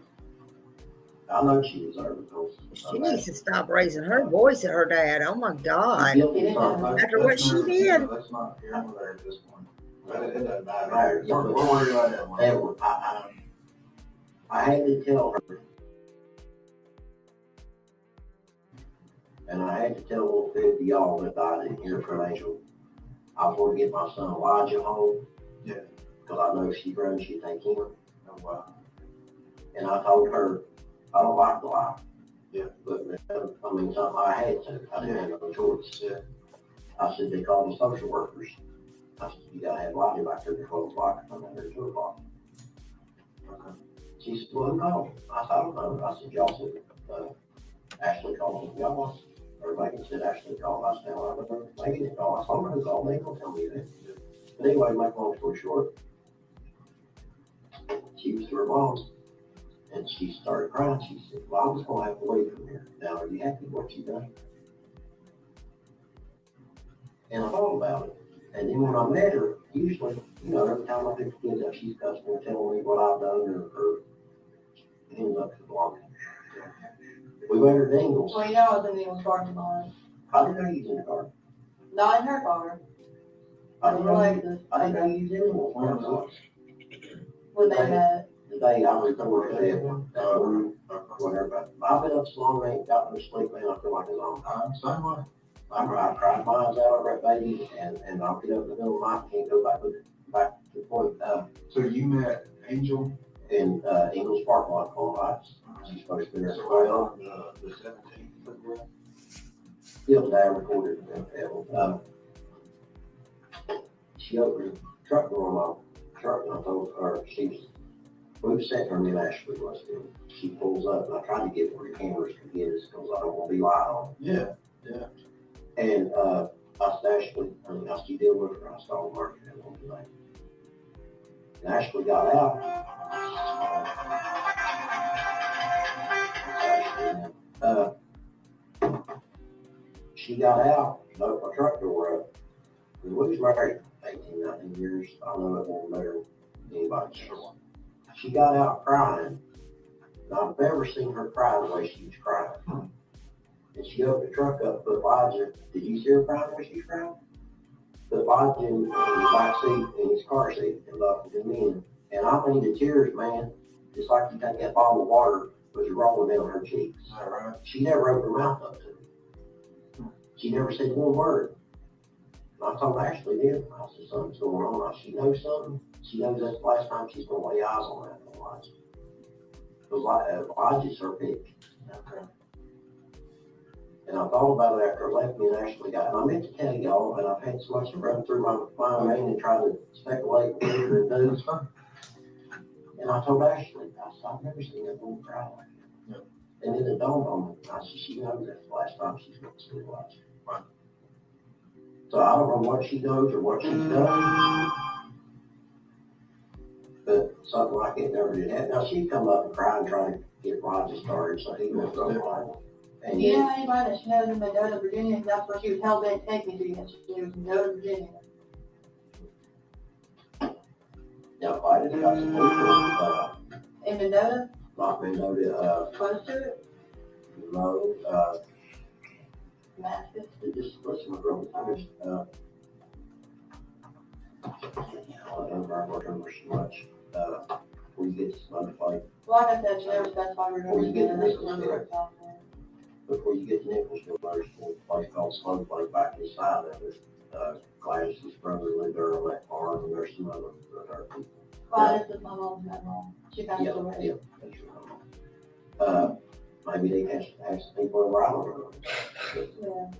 I know she was there because She needs to stop raising her voice at her dad. Oh my God. guilty. After what she did. That's not here nor there at this point. But it doesn't Right. matter. We're worried about that And one. I had to tell her, and I had to tell little 50 y'all that died in here from Angel. I was going to get my son Elijah home. Yeah. Because I know if she runs, she'd take him. Oh, wow. And I told her, I don't like the lie. Yeah. But I mean, something I had to. I didn't have no choice. Yeah. I said, they call them social workers. I said, you gotta have Lottie back there at 12 o'clock, come in there at 2 o'clock. Okay. She said, well, who called? I said, I don't know. I said, y'all said, Ashley called me. Y'all, or Megan said Ashley called. I said, well, I don't know. Megan didn't call. I said, I don't know who called. They ain't gonna tell me that. But anyway, make long story short, she was to her mom, and she started crying. She said, well, I was gonna have to leave from here. Now, are you happy with what you done? And I thought about it. And then when I met her, usually, you know, every time I pick the kids up, she's customer telling me what I've done or ends up to the block. We went her Dingles. Well, you know I was in the old parking lot. I didn't know you was in the car. Not in her car. I didn't know you was in the car. When they met. The day I was over there, whatever. But I've been up so long, I ain't got no sleep, man. I feel like it's on. Same way. I cried my eyes out over that baby, and I'll get up in the middle of the night and can't go back to the point. So you met Angel in, English parking lot on lights. She's supposed to be there at 12. The 17th. Yeah, the dad recorded it. She opened the truck door on my truck, and I told her, we were sitting there, me and Ashley was, and she pulls up, and I tried to get where the cameras could get us, because I don't want to be lied on. Yeah, yeah. And, I said, Ashley, I still deal with her, I saw her working at one tonight. And Ashley got out. She got out, and opened my truck door up. We was married 18, 19 years. I know it won't matter than anybody else. She got out crying. And I've never seen her cry the way she was crying. And she opened the truck up, put Elijah. Did you see her crying when she was crying? Put Elijah in the back seat, in his car seat, and locked him in. And I mean the tears, man, just like you think that bottle of water was rolling down her cheeks. All right. She never opened her mouth up to me. She never said one word. And I told Ashley then, I said, something's going on. She knows something. She knows that's the last time she's going to lay eyes on that Elijah. Because Elijah's her pick. Okay. And I thought about it after I left me and Ashley got, and I meant to tell y'all, and I've had so much to run through my mind and try to speculate what we're going to do. And I told Ashley, I said, I've never seen that woman cry like that. And then it dawned on me, I said, she knows that's the last time she's going to see Elijah. Right. So I don't know what she knows or what she's done, but something like it never did happen. Now she'd come up and cry and try to get Elijah started, so he went from Elijah. And Do you know anybody that she knows in Mendota, Virginia? That's where she was hell bent to take me to. And she was in Mendota, Virginia. now if I didn't got some people, In Mendota? not Mendota, Close to it? no, Damascus? just listen to real finish. I don't remember so much. Before you get to some other place, Like I said, she never specified we're Before going you to get do to this. Nicholasville. Before you get to Nicholasville, there's a place called Slow Play back inside of it. Gladys's brother lived there on that farm, and there's some other people. Gladys is my mom's mom. She passed Yeah, away. yeah, that's your mom. Maybe they have some people over, I don't know. But Yeah.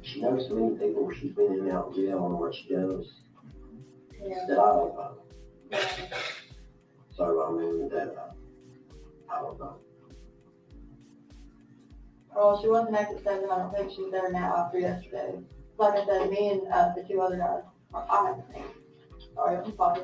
she knows so many people, she's been in and out of jail on what she does Yeah. that I don't know. Yeah. So, I mean, I don't know. Well, she wasn't exit 7. I don't think she's there now after yesterday. Like I said, me and the two other guys. I haven't seen. Sorry, I'm sorry.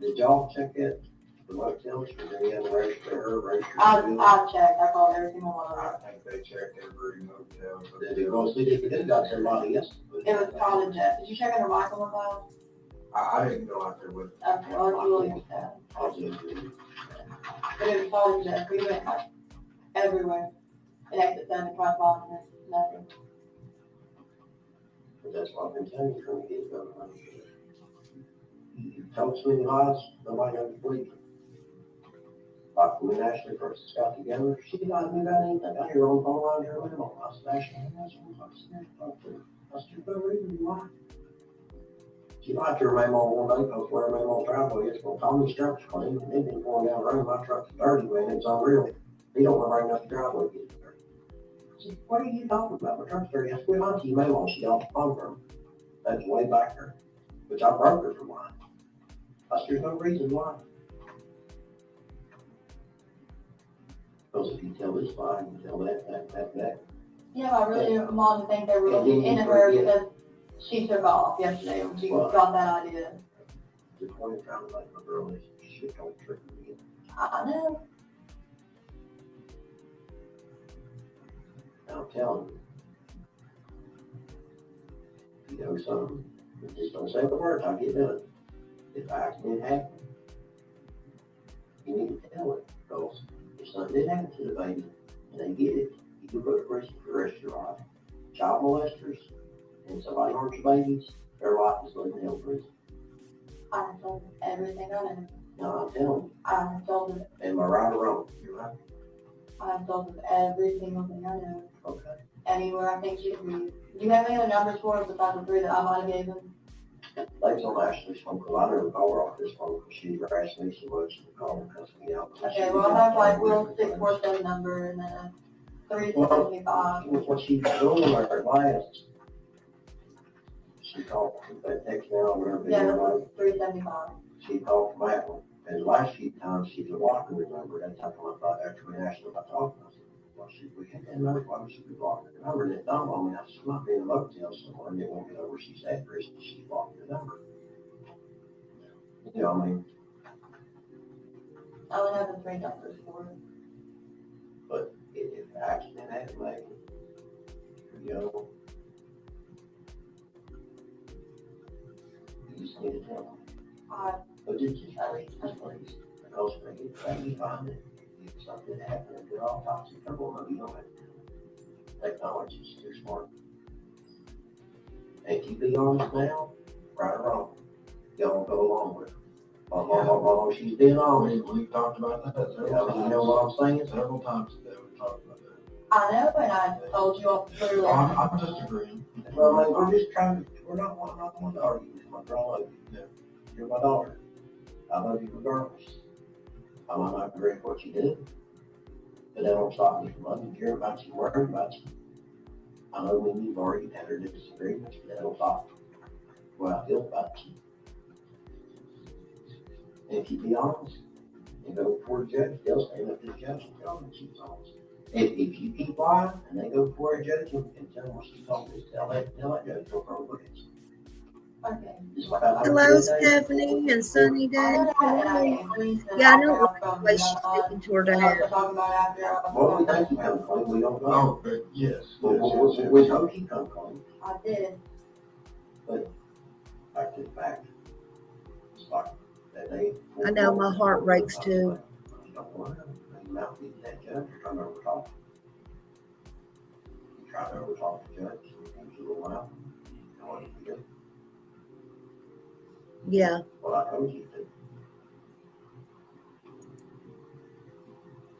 Did y'all check it? The motels, was there any other register? I've checked. I called every single one of them. I think they checked every motel. Did it go see if it got somebody else? It was Colin Jeff. Did you check under Michael McLeod? I didn't go out there with. Okay, well, it's Williams then. I'll just do it. But it was Colin Jeff. We went like everywhere. And exit 7, tried following this, nothing. But that's what I've been telling you, trying to get it done. You told so many lies, nobody ever believed you. Like when Ashley first got together, she did not do that anything. I hear on the phone line here, I said, Ashley, that's what I'm saying. I said, no reason you lied. She lied to her mama one day, because where her mama's driveway is, well, Tommy's truck's clean, and they've been going down the road, my truck's dirty, man, it's unreal. He don't want to bring up the driveway, get it dirty. I said, what are you talking about? My truck's dirty. I said, well, auntie, mama, she got the phone from her. That's way back there, which I broke her for lying. I said, there's no reason why. Because if you tell this lie, you tell that. Yeah, but I really didn't want to think they were looking into her because she took off yesterday when she got that idea. The point of trying to make my girl is shit don't trick me. I know. I'm telling you. If you know something, just don't say the words, I'll get done. If an accident happens, you need to tell it, because if something did happen to the baby, and they get it, you can go to prison for the rest of your life. Child molesters, and somebody hurts your babies, their life is living in prison. I told them everything I know. No, I'm telling you. I told them, Am I right or wrong? You're right. I told them every single thing I know. Okay. Anywhere I think she could be. Do you have any other numbers for us besides the 3 that I might have given? They told Ashley phone, cause I never called her off this phone, cause she harassed me so much, she called and cussed me out. Okay, well, I have like Will's 647 number and then a 375. What she was doing there at last, she called from that text now, whatever. Yeah, 375. She called from that one, and the last few times she's blocking the number, that's how I thought, after we asked her about talking, I said, well, we had that number, why would she be blocking the number? And it dawned on me, I said, she might be in a motel somewhere, and it won't get over where she's at, or she's blocking the number. You know, I mean, I only have the 3 numbers for it. but if the accident had made, you know, you just need to tell them. But just please, because they get trying to find it, if something happened, they're all toxic trouble, no, you don't have technology is too smart. And if you be honest now, right or wrong, y'all go along with it. Although she's being honest. We talked about that several Yeah, times. you know what I'm saying? Several times today, we talked about that. I know, and I told you all clearly. I'm just agreeing. Well, like, we're just trying to, we're not one to argue with my girl, I love you. You're my daughter. I love you regardless. I might not agree with what you do, but that don't stop me from loving you, care about you, worrying about you. I know when you've already had our disagreements, but that don't stop what I feel about you. And if you be honest and go before the judge, they'll stand up to the judge and tell them she's honest. If you keep lying and they go before a judge and tell them what she's told, just tell that judge to throw her hands. Okay. Hello, Stephanie and Sunny Day. Yeah, I don't know she's speaking to her dad. Well, we think you come clean, we don't know. Oh, but yes. We hope you come clean, I did. but back to the fact. It's like that day. I know my heart breaks too. You don't want to, you mouth beat that judge, you're trying to overtalk. You try to overtalk the judge, and you little loud. You know what you do? Yeah. Well, I told you to.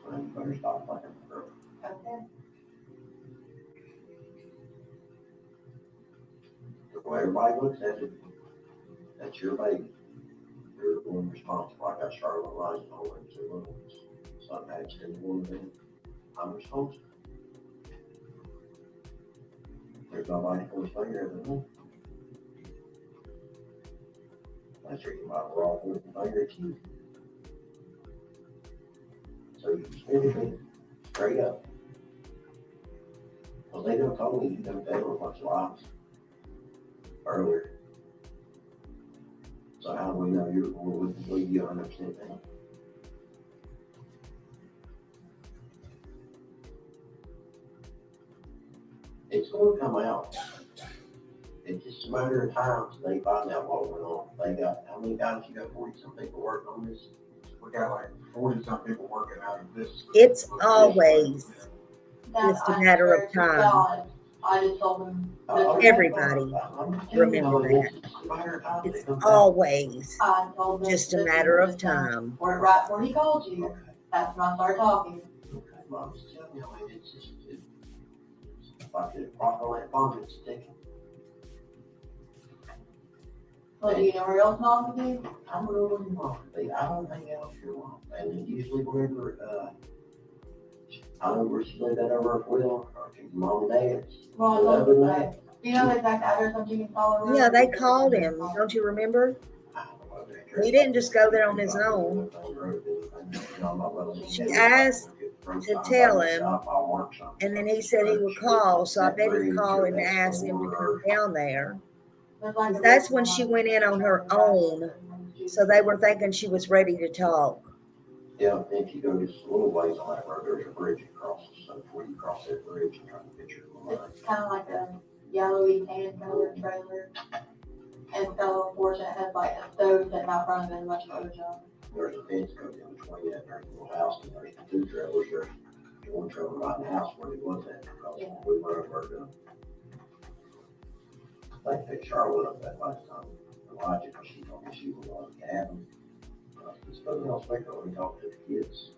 So you better stop playing with her. Okay. The way everybody looks at it, that's your baby. You're the one responsible. I got Charlotte rising over and 2 little ones. Son had to one of them. I'm responsible. There's nobody for his finger than me. That's the reason why we're all pointing the finger at you. So you just finish it straight up. Well, they don't tell me you don't tell a bunch of lies earlier. So how do we know you're more with the you 100% now? It's going to come out. It's just a matter of time till they find out what went on. They got, how many guys you got? 40-some people working on this? We got like 40-some people working out of this. It's always just a matter of time. I just told them. Everybody remember that. It's always just a matter of time. Right when he called you, that's when I started talking. Okay, well, I'm just telling you, I mean, it's just, it's like a clock on that bomb, it's ticking. Well, do you know where else mom would be? I don't know what you want to be. I don't hang out here long. And usually wherever, I don't know where she lived at over at Will, or to mom and dad's. Well, Other than that, do you know the exact address on Chicken Collar Road? Yeah, they called him. Don't you remember? He didn't just go there on his own. She asked to tell him, and then he said he would call, so I bet he called and asked him to come down there. That's when she went in on her own, so they were thinking she was ready to talk. Yeah, if you go just a little ways on that road, there's a bridge across, so before you cross that bridge, you're trying to picture the line. It's kind of like a yellowy tan color trailer. And it's got a little porch that has like a stove sitting out front of it and a bunch of footage on it. There's a fence goes in between that and there's a little house, and there's 2 trailers. There's one trailer right in the house where it was at, because we were over I think they Charlotte up that last time. Elijah, because she told me she would want to have them. She spoke me on speaker when we talked to the kids.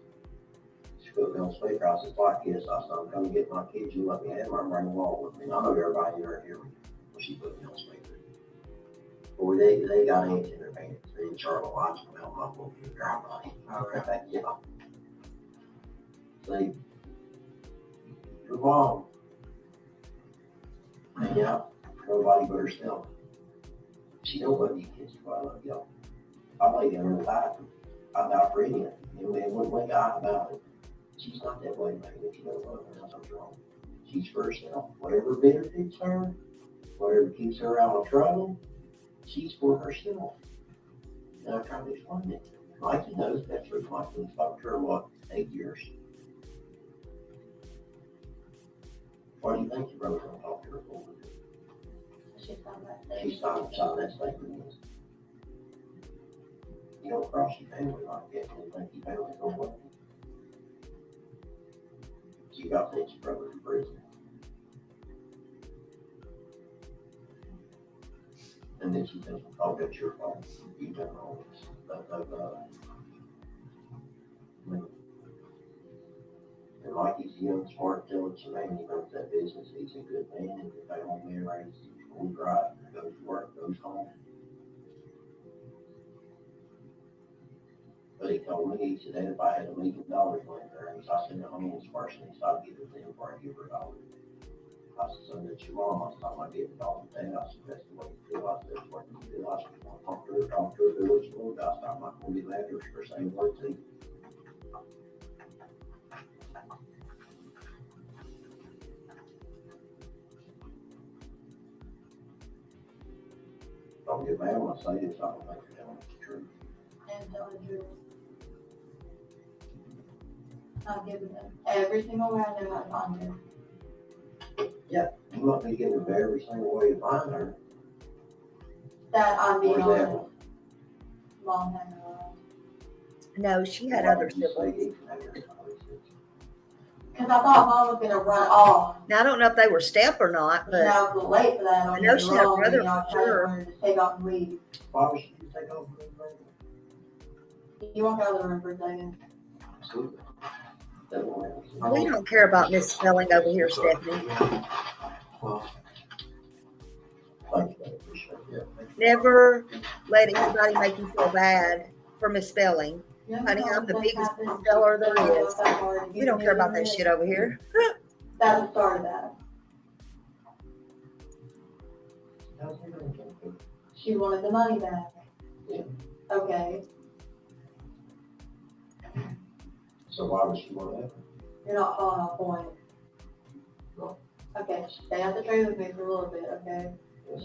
She spoke me on speaker. I said, like kids, I said, I'm coming to get my kids. You let me have them. I'm bringing them along with me. And I know everybody here hear me when she put me on speaker. Boy, they got ants in their pants. They in Charlotte Lodge come out my book. All right, yeah. See, your mom, and yeah, nobody but herself. She don't love you kids, but I love y'all. I lay down in the bathroom. I die for any of it. You know, man, one guy about it. She's not that way, man. If you don't love her, something's wrong. She's for herself. Whatever benefits her, whatever keeps her out of trouble, she's for herself. And I'm trying to explain it. Mikey knows that's what Mikey's talked to her, what, 8 years. Why do you think your brother's gonna talk to her for? She's not that statement is. You don't cross your family like that and think your family's gonna love you. You got to take your brother to prison. And then she says, oh, that's your fault. You done all this. And Mikey's a young, smart, diligent man. He runs that business. He's a good man. And if they don't marry, he's going right. Goes to work, goes home. But he told me, he said, if I had $1 million laying there, I send it home this person, he said, I'd give it to him before I give her $1. I said, son, that's your mom. I said, I'm going to give it all to dad. I said, that's the way you feel. I said, that's what you feel. I said, I'm going to talk to her, do what you want. I said, I'm not going to be mad at her for saying words to you. Don't get mad when I say this. I don't think you're telling the truth. And tell the truth. I've given them every single way I know how to find her. Yeah, you might be giving her every single way to find her. That I'm being Where's honest. Evelyn? Mom had her own. No, she had other siblings. Because I thought Mom was gonna run off. Now I don't know if they were step or not, But but I was a little late for that. I know she had a brother for sure. To take off and leave. Why would she take over? You walk out of the room for a second. Absolutely. We don't care about misspelling over here, Stephanie. Well, thank you, I appreciate it. Yeah. Never let anybody make you feel bad for misspelling. You know, Honey, I'm the biggest happens. speller there You is. know, that hard. We don't care about that shit over here. That was the start of that. She wanted the money back. Yeah. Okay, So why would she want that? you're not following my point. No. Okay, stay at the trade with me for a little bit, okay?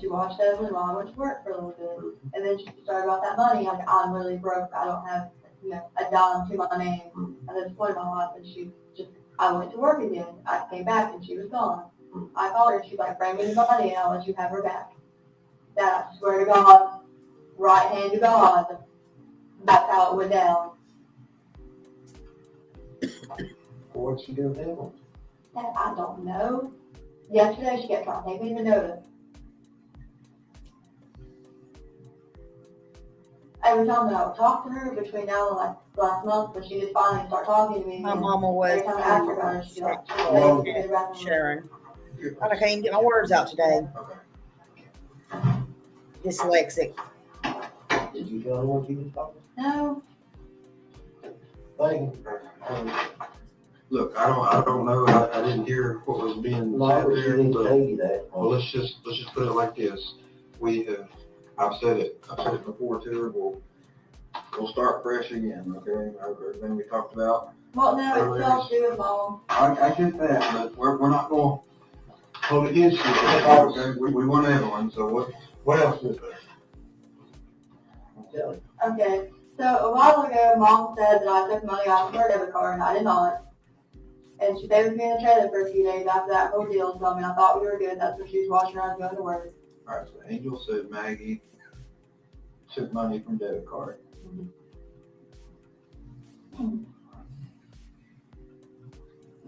She watched Evelyn while I went to work for a little bit. And then she started about that money, like, I'm really broke, I don't have, you know, a dime to my name at this point in my life. And she just, I went to work again. I came back and she was gone. I called her, she's like, bring me the money and I'll let you have her back. That, I swear to God, right hand to God, that's how it went down. What'd she do with Evelyn? And I don't know. Yesterday she kept trying to take me to notice. Every time that I would talk to her between now and like last month, when she did finally start talking to me, My mama was every time I asked her about her, she'd be like, Sharon. I can't even get my words out today. Dyslexic. Did you tell her what you was talking? no, Thank you. Look, I don't know, I didn't hear what was being Why said would she there, didn't tell but, you that? well, let's just put it like this. I've said it before too, we'll start fresh again, okay? Everything we talked about. well, no, it's all to do with Mom. I get that, but we're not gonna hold against you, okay? We want Evelyn, so what else is there? Tell you. Okay, so a while ago, Mom said that I took money off of her debit card, and I did not. And she stayed with me in the trailer for a few days after that whole deal. So I mean, I thought we were good. That's when she was watching around going to work. All right, so Angel said Maggie took money from debit card.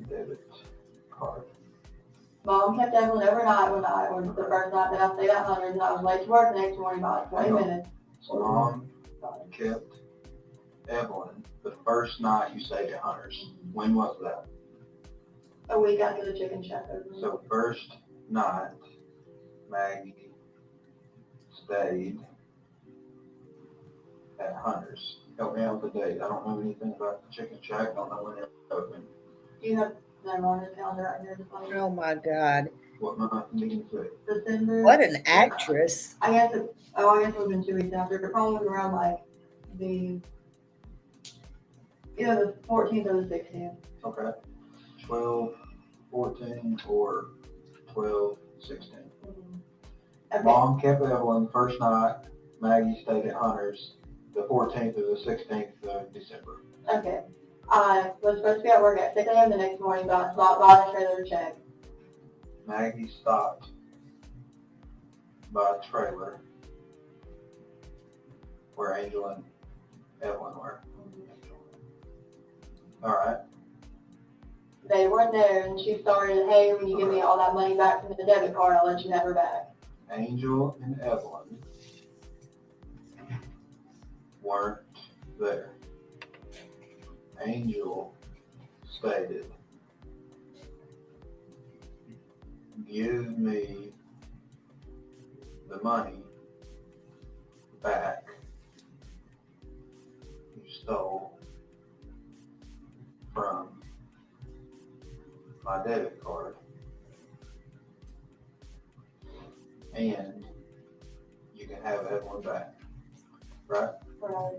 Debit card. Mom kept Evelyn overnight when I was the first night that I stayed at Hunter's, and I was late to work the next morning by like 20 minutes. So Mom kept Evelyn the first night you stayed at Hunter's. When was that? A week after the chicken shack opened. So first night Maggie stayed at Hunter's. Help me out with the date. I don't know anything about the chicken shack. Don't know when it's open. Do you have them on the calendar right here? Oh my God. What month meeting is it? December. What an actress. I guess it would have been 2 weeks after. It probably was around like the 14th or the 16th. Okay. 12, 14, or 12, 16. Okay. Mom kept Evelyn first night. Maggie stayed at Hunter's the 14th or the 16th of December. Okay. I was supposed to be at work at 6 a.m. the next morning, but I stopped by the trailer to check. Maggie stopped by a trailer where Angel and Evelyn were. All right. They weren't there, and she started, hey, when you give me all that money back from the debit card, I'll let you have her back. Angel and Evelyn weren't there. Angel stated, give me the money back you stole from my debit card, and you can have Evelyn back, right? Right.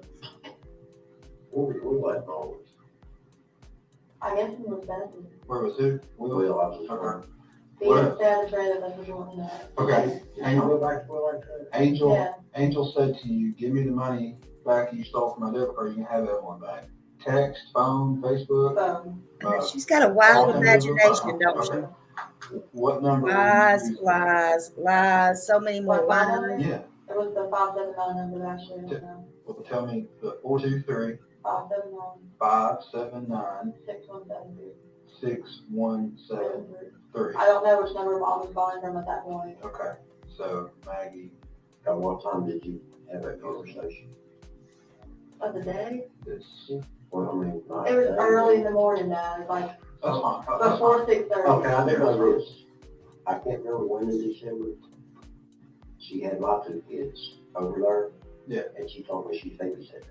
We like always. I guess it was better. Where was who? Will, I was Okay. He didn't stay on the trailer, but he was there. Okay. Can you go back to Will like that? Angel, Yeah. Angel said to you, give me the money back you stole from my debit card, you can have Evelyn back. Text, phone, Facebook. She's got a wild all imagination, don't she? Okay. What number? Lies, will you use? lies, lies. So many more What, my number? lies. Yeah. It was the 579 number actually. Well, tell me the 423 579 6173. 6173. I don't know which number mom was calling from at that point. Okay. So Maggie, At what time did you have that conversation? Of the day? this. Well, I mean, It was early in the morning now. It was like That's fine. That's before fine. 6:30. Okay, I do know this. I can't remember when in December. She had my 2 kids over there. Yeah. And she told me she babysat them.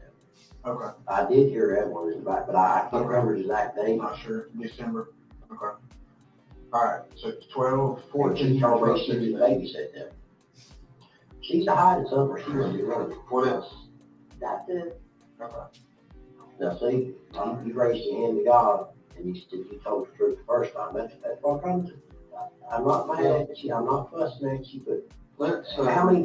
Okay. I did hear Evelyn in the back, but I can't remember the exact I'm date. not sure. December. Okay. All right. So 12, And 14. she told me she did babysit them. She's hiding somewhere. She wouldn't be running. What else? That's it. Okay. Now see, you raised your hand to God and you told the truth the first time. That's what comes to. I'm not mad at you. I'm not fussing at you, but Let's. how many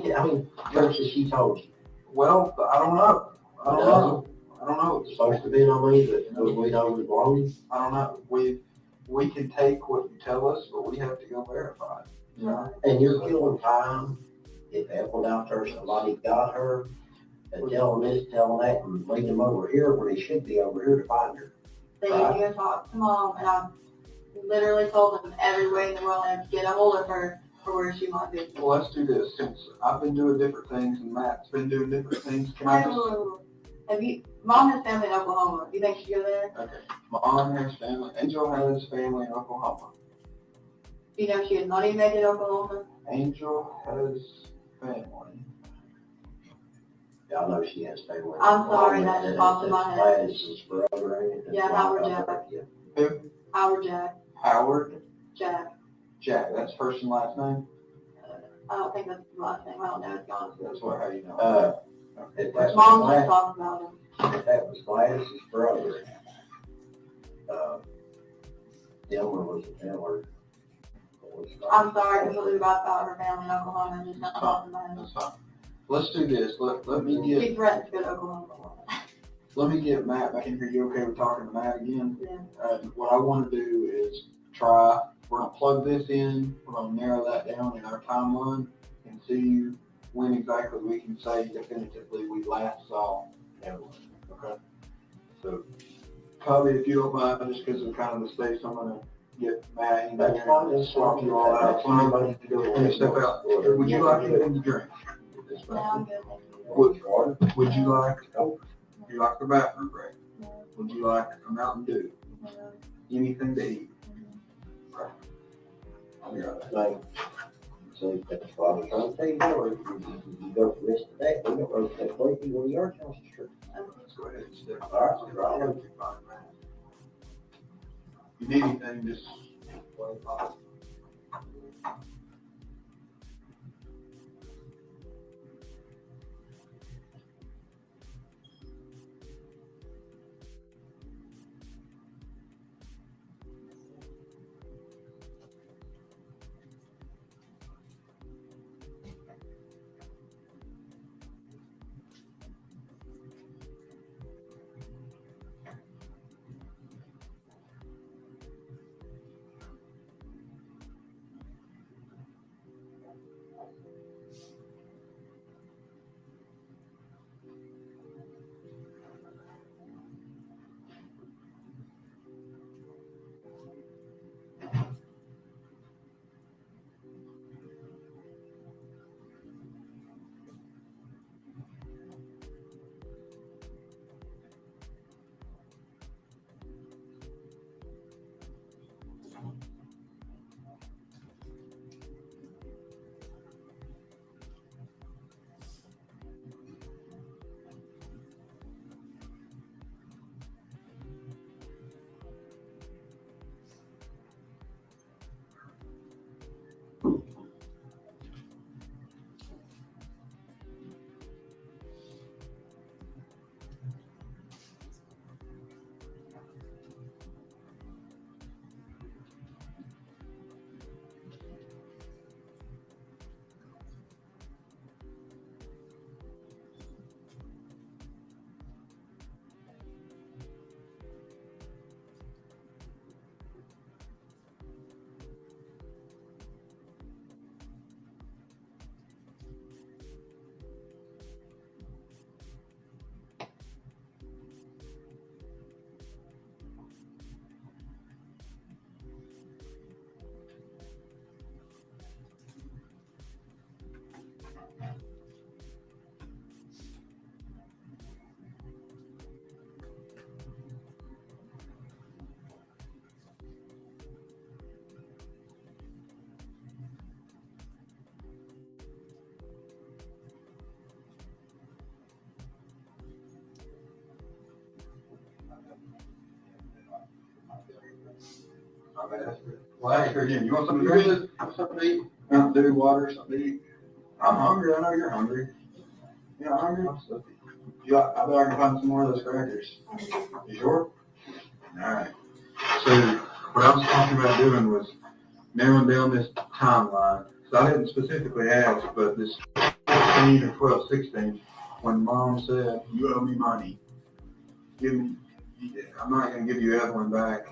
verses she told you? Well, I don't know. I don't know. I don't know. It's supposed to be on me, but we know it's wrong. I don't know. We can take what you tell us, but we have to go verify it. You know? And you're killing time. If Evelyn out there, somebody got her, and telling this, telling that, and leading them over here when he should be over here to find her. They need to go talk to mom, and I literally told them every way in the world I have to get a hold of her for where she might be. Well, let's do this. Since I've been doing different things and Matt's been doing different things, can I just? Mom has family in Oklahoma. Do you think she'd go there? Okay. Mom has family. Angel has family in Oklahoma. Do you know she has money made in Oklahoma? Angel has family. Yeah, I know she has family. I'm sorry, that just popped in my head. Gladys' brother, or anything. Yeah, Howard Jack. Who? Howard Jack. Howard Jack. Jack. That's first and last name. I don't think that's his last name. I don't know. It's gone. That's what. How you know? If that's Mom Gladys- just talked about him. If that was Gladys' brother, Delmer was a Delmer. I'm sorry, I completely forgot about her family in Oklahoma. Just not talking about him. That's fine. Let's do this. Let me get. She threatened to go to Oklahoma. Let me get Matt back in here. You okay with talking to Matt again? Yeah. What I want to do is try. We're gonna plug this in. We're gonna narrow that down in our timeline and see when exactly we can say definitively we last saw Evelyn. Okay. So, Cubby, if you don't mind, just because of kind of the space, I'm gonna get Matt in That's there fine. and swap you all out. Anybody can do it. Let me step out. Would you like anything to drink? No, I'm good. Thank you. Would you like? Would you like the bathroom break? Would you like a Mountain Dew? Anything to eat? Okay. I'll be right back. So that's why we're trying to tell you more. You go for this today, we don't rotate quickly when you are across the street. Let's go ahead and step. All right, so I'll let you find that. You need anything, just. Well, I heard you. You want something to drink? Something to eat? Mountain Dew, water, something to eat? I'm hungry. I know you're hungry. You're not hungry? I'm sleepy. I bet I can find some more of those crackers. You sure? All right. So what I was talking about doing was narrowing down this timeline. So I didn't specifically ask, but this 14 or 12, 16, when Mom said, you owe me money, I'm not going to give you Evelyn back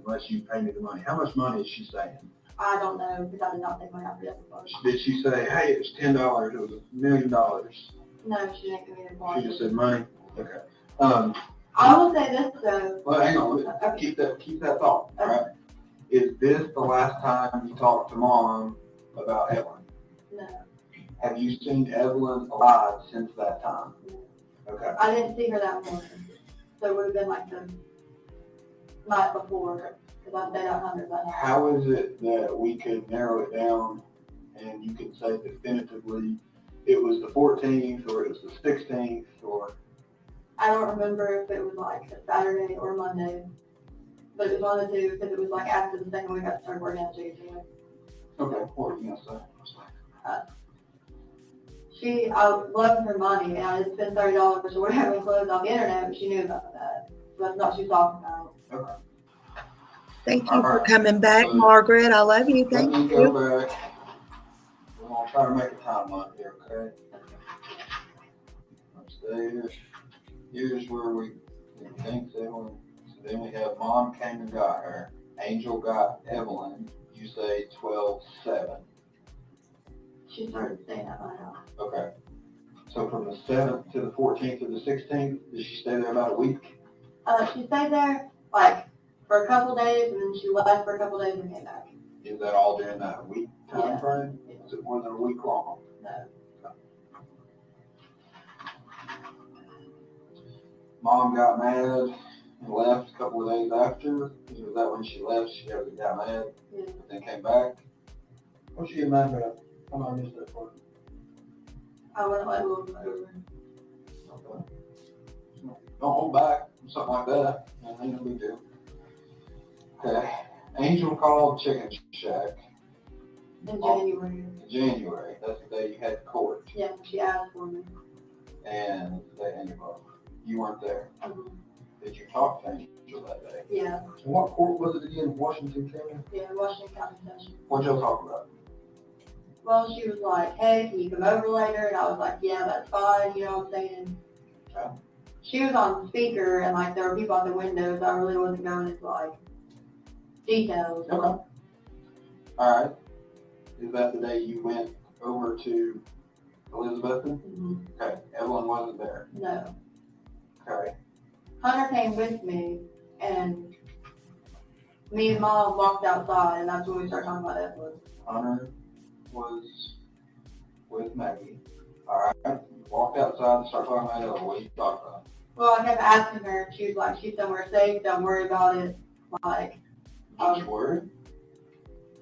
unless you pay me the money. How much money is she saying? I don't know, because I did not take money out of the other fund. Did she say, hey, it was $10, it was $1 million? No, she didn't give me the money. She just said money? Okay. I will say this though. Well, hang on, keep that thought, all right? Is this the last time you talked to Mom about Evelyn? No. Have you seen Evelyn alive since that time? No. Okay. I didn't see her that morning, so it would have been like the night before, because I stayed out under that night. How is it that we could narrow it down and you could say definitively it was the 14th or it was the 16th or? I don't remember if it was like a Saturday or Monday, but it was one of the two, because it was like after the second week I started working at JJ. Okay, what were you gonna say? I was loving her money, and I just spent $30 or whatever in clothes on the internet, but she knew about that. So that's not what she was talking about. Okay. Thank you for coming back, Margaret. I love you. Thank Let me you. go back. We're gonna try to make a timeline here, okay? Let's stay here. Here's where we think they were. So then we have Mom came and got her. Angel got Evelyn. You say 12/7. She started staying at my house. Okay. So from the 7th to the 14th or the 16th, did she stay there about a week? She stayed there like for a couple days, and then she left for a couple days and came back. Is that all during that week time frame? Yeah. Is it more than a week long? No. Mom got mad and left a couple of days after. Was that when she left? She got mad, Yeah. but then came back. What's she getting mad about? I might miss that part. I wouldn't let Will come over. Okay. Don't hold back, something like that. Ain't no big deal. Okay. Angel called Chicken Shack In January. in January. That's the day you had court. Yeah, she asked for me. And they ended up. You weren't there. Mhm. Did you talk to Angel that day? Yeah, And what court was it again? Washington County? yeah, Washington County Session. What'd y'all talk about? Well, she was like, hey, can you come over later? And I was like, yeah, that's fine, you know what I'm saying? Okay. She was on speaker, and like there were people at the windows. I really wasn't going into like details. Okay. All right. Is that the day you went over to Elizabethton? Mm-hmm. Okay. Evelyn wasn't there. No. Okay. Hunter came with me, and me and Mom walked outside, and that's when we started talking about Evelyn. Hunter was with Maggie. All right. Walked outside and started talking about Evelyn. What did you talk about? Well, I kept asking her, she was like, she's somewhere safe, don't worry about it. Like, Did you worry?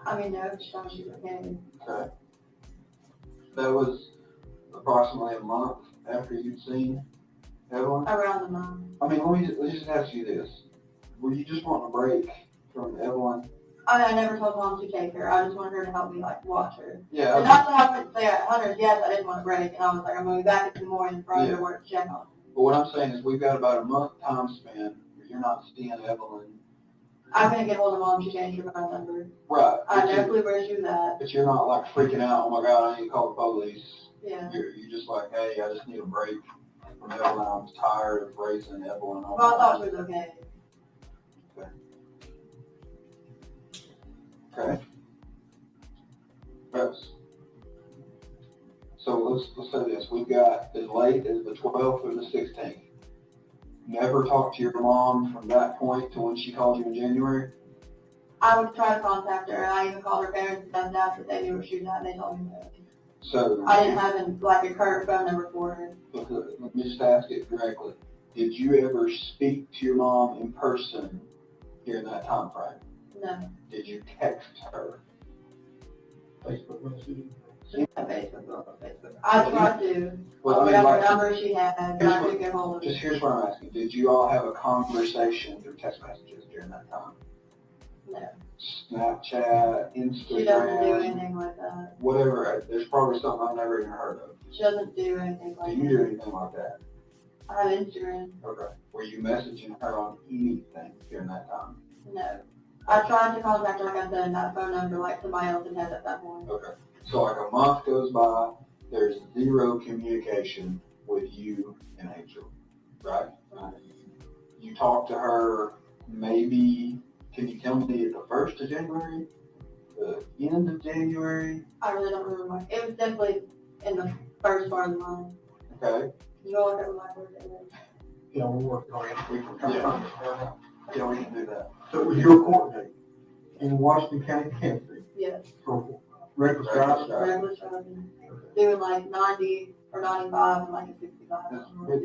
I mean, no, she told me she was okay. Okay. That was approximately a month after you'd seen Evelyn? Around the month. I mean, let's just ask you this. Were you just wanting a break from Evelyn? I never told Mom to take her. I just wanted her to help me, like, watch her. Yeah. And that's what I went to say at Hunter's. Yes, I didn't want a break. And I was like, I'm going to be back in the morning for her to work to check on. But what I'm saying is we've got about a month time span where you're not seeing Evelyn. I couldn't get hold of Mom. She changed her phone number. Right. I had no clue where she was at. But you're not like freaking out, oh my God, I need to call the police. Yeah. You're just like, hey, I just need a break from Evelyn. I'm tired of raising Evelyn. Well, I thought she was okay. Okay. Yes. So let's say this. We've got as late as the 12th or the 16th. Never talked to your mom from that point to when she called you in January? I would try to contact her, and I even called her parents and stuff after they knew where she was at, and they told me no. So I didn't have a current phone number for her. Okay, let me just ask it directly. Did you ever speak to your mom in person during that time frame? No. Did you text her? Facebook messaging. She had Facebook. I tried to. Well, I got the number she had, but I couldn't get hold of Just her. here's what I'm asking. Did you all have a conversation through text messages during that time? No. Snapchat, She doesn't do Instagram, anything like that. whatever. There's probably something I've never even heard of. She doesn't do anything like Do that. you do anything like that? I have Instagram. Okay. Were you messaging her on anything during that time? No. I tried to contact her, like I said, and that phone number, like somebody else had at that point. Okay. So like a month goes by, there's zero communication with you and Angel, right? Right. You talk to her maybe, can you tell me at the 1st of January? The end of January? I really don't remember much. It was definitely in the first part of the month. Okay. You go look at my birthday. Yeah, we're working on it. We can, yeah, we can do that. So it was your court date in Washington County, Kansas, Yes. for reckless driving? Reckless driving. Doing like 90 or 95 and like a 65.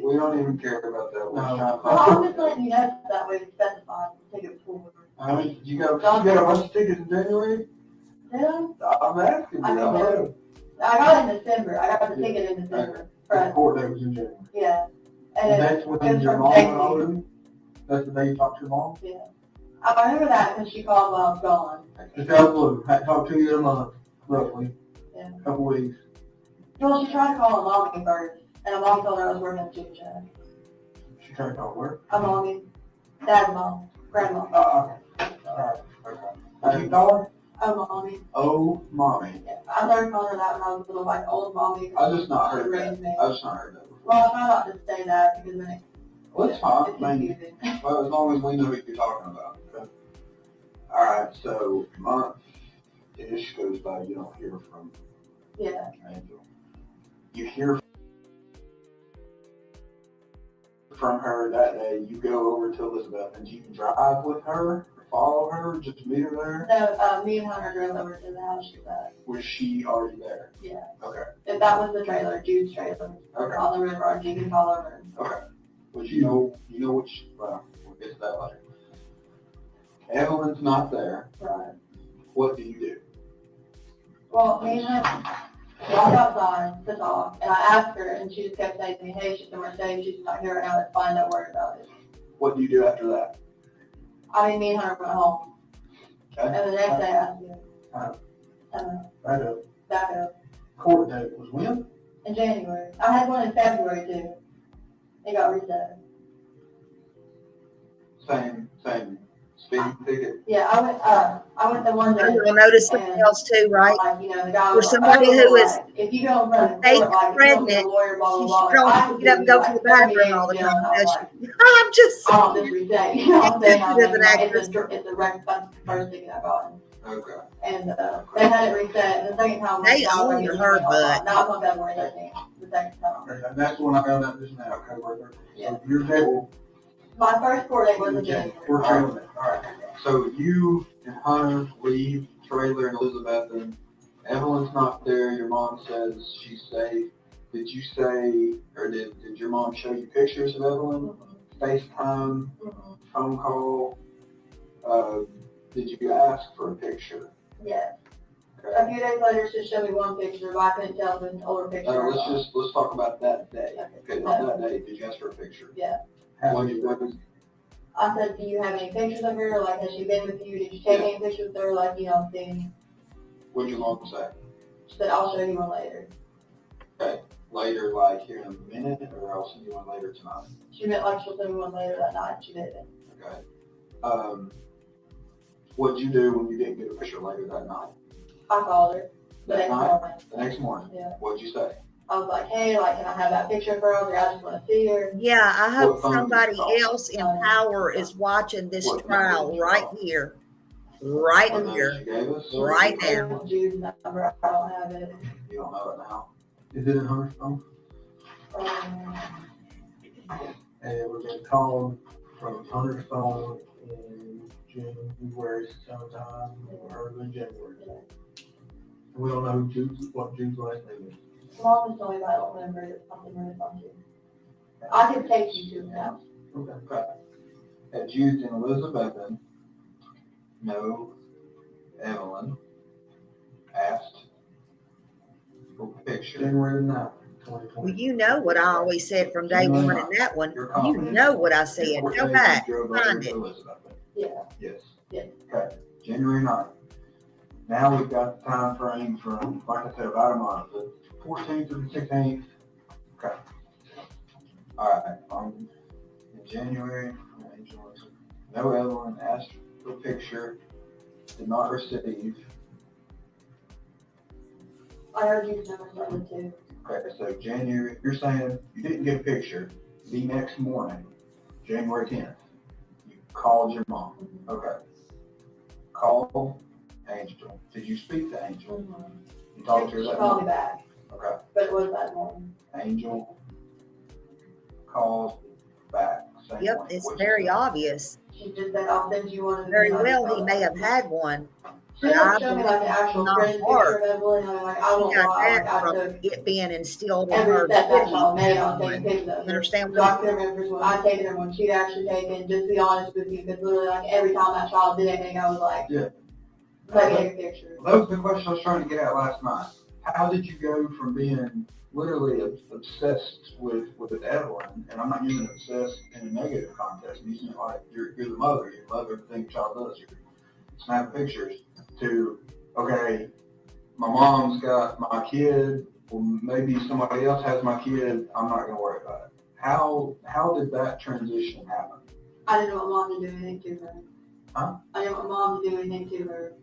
We don't even care about that. We're No. trying to Well, I'm just letting you know that way to specify the ticket forward. I mean, you got a bunch of tickets in January? Did I? I'm asking you. I mean, I no. know. I got it in December. I got the ticket in December. The Right. court date was in January. Yeah. And it- that's it when was your from mom Jackie. went over to? That's the day you talked to your mom? Yeah. I remember that because she called while I was gone. Just out of the blue, hadn't talked to you in a month, roughly. Yeah. Couple weeks. Well, she tried to call a mommy first, and a mommy told her I was working at Chicken Shack. She tried to call her. A mommy. Dad's mom. Grandma. Okay. Alright. Okay. Did you call her? A mommy. Oh, mommy. Yeah. I started calling her that when I was little, like old mommy. I just not heard raised that. me. I just not heard that before. Well, I try not to say that because then it, Well, it's fine. it's I mean, confusing. well, as long as we know what you're talking about. Okay. All right. So month-ish goes by. You don't hear from Yeah. Angel. You hear from her that day. You go over to Elizabeth, and you can drive with her, or follow her, just meet her there. No, me and Hunter drove over to the house she was at. Was she already there? Yeah. Okay. If that was the trailer, Jude's trailer. Okay. On the river, you can call over. Okay. But you know which, well, we'll get to that later. Evelyn's not there. Right. What do you do? Well, me and her walked outside to talk, and I asked her, and she just kept saying to me, hey, she's somewhere safe, she's not here right now, that's fine, don't worry about it. What do you do after that? I mean, me and her went home, Okay. and the next day I asked you. Back up. Back up. Court date was when? In January. I had one in February too. It got reset. Same speeding ticket. Yeah, I went the one day. You'll notice something else too, right? Like, you know, the guy For was somebody like, who is if you go in front of the fake court, like, if you don't get pregnant, a lawyer, blah, she blah, blah. don't I could get up and do, go like, to the 30 bathroom days all in the jail, time, and I was does like, she? I'm just I want this reset, you know what I'm saying? I She's an mean, actress. it's a record, that's the first thing I got. Okay. And, they had it reset, and the second time. They own her butt. Now it's on February 13th, the second time. And that's when I found out this now, October 13th. Yeah. So your table. My first court date was in January. We're trailing it. All right. So you and Hunter leave trailer and Elizabeth, and Evelyn's not there. Your mom says she's safe. Did you say, or did your mom show you pictures of Evelyn? FaceTime, phone call? Did you ask for a picture? Yes. Okay. A few days later, she showed me one picture, but I couldn't tell if it was an older picture. Let's talk about that day. Okay. Okay, on that day, did you ask for a picture? Yeah. What did you I said, do you have any pictures of her? Like, has she been with you? Did you take any pictures of her? Like, you know, thing. What'd your mom say? She said, I'll show you one later. Okay. Later, like here in a minute, or I'll send you one later tonight. She meant like she'll send me one later that night. She didn't. Okay. What'd you do when you didn't get a picture later that night? I called her the That next night? morning. The next morning? Yeah. What'd you say? I was like, hey, like, can I have that picture of her? I was like, I just want to see her. Yeah, I hope What phone did you somebody call? else in power is watching this What trial number did you right call? here, right What number here, she gave us? right now. Jude's number, I don't have it. You don't know it now? Is it in Hunter's phone? And it was a call from Hunter's phone in January sometime, early January. We don't know what Jude's last name is. Mom was telling me, but I don't remember it. Something really funky. I can take you to the house. Okay. At Jude's in Elizabethan, no, Evelyn asked for a picture. January 9th, 2020. Well, you know what I always said from day one in that one. You're You confident know what I said. What Go day back, you drove over find to it. Elizabethan? Yeah. Yes. Yeah. Okay, January 9th. Now we've got the time frame from, like I said, about a month, the 14th to the 16th. Okay. All right, in January, no Evelyn asked for a picture, did not receive. I heard you number started too. Okay, so January, you're saying you didn't get a picture. The next morning, January 10th, you called your mom. Okay. Call Angel. Did you speak to Angel? You talked to her She that called me morning? back, Okay. but it was that morning. Angel calls back. Same Yep, morning. it's What'd she very say? obvious. She just said, I'll send you one. Very well, he may have had one. She But I didn't show me like an actual not printed hard. picture of Evelyn. I mean, like, I She won't got lie. Like, that I from took it being instilled in every her. step that to child made on be taking pictures of her. You understand So I what can remember when I taken her, when she'd actually taken, just to be honest with you, because literally like every time that child did anything, I was like, Yeah. let me take a picture. That was the question I was trying to get at last night. How did you go from being literally obsessed with Evelyn, and I'm not using obsessed in a negative context, I'm using it like you're the mother, you love everything a child does, you snap pictures, to, okay, my mom's got my kid, well, maybe somebody else has my kid, I'm not gonna worry about it. How did that transition happen? I didn't want mom to do anything to her. Huh? I didn't want mom to do anything to her.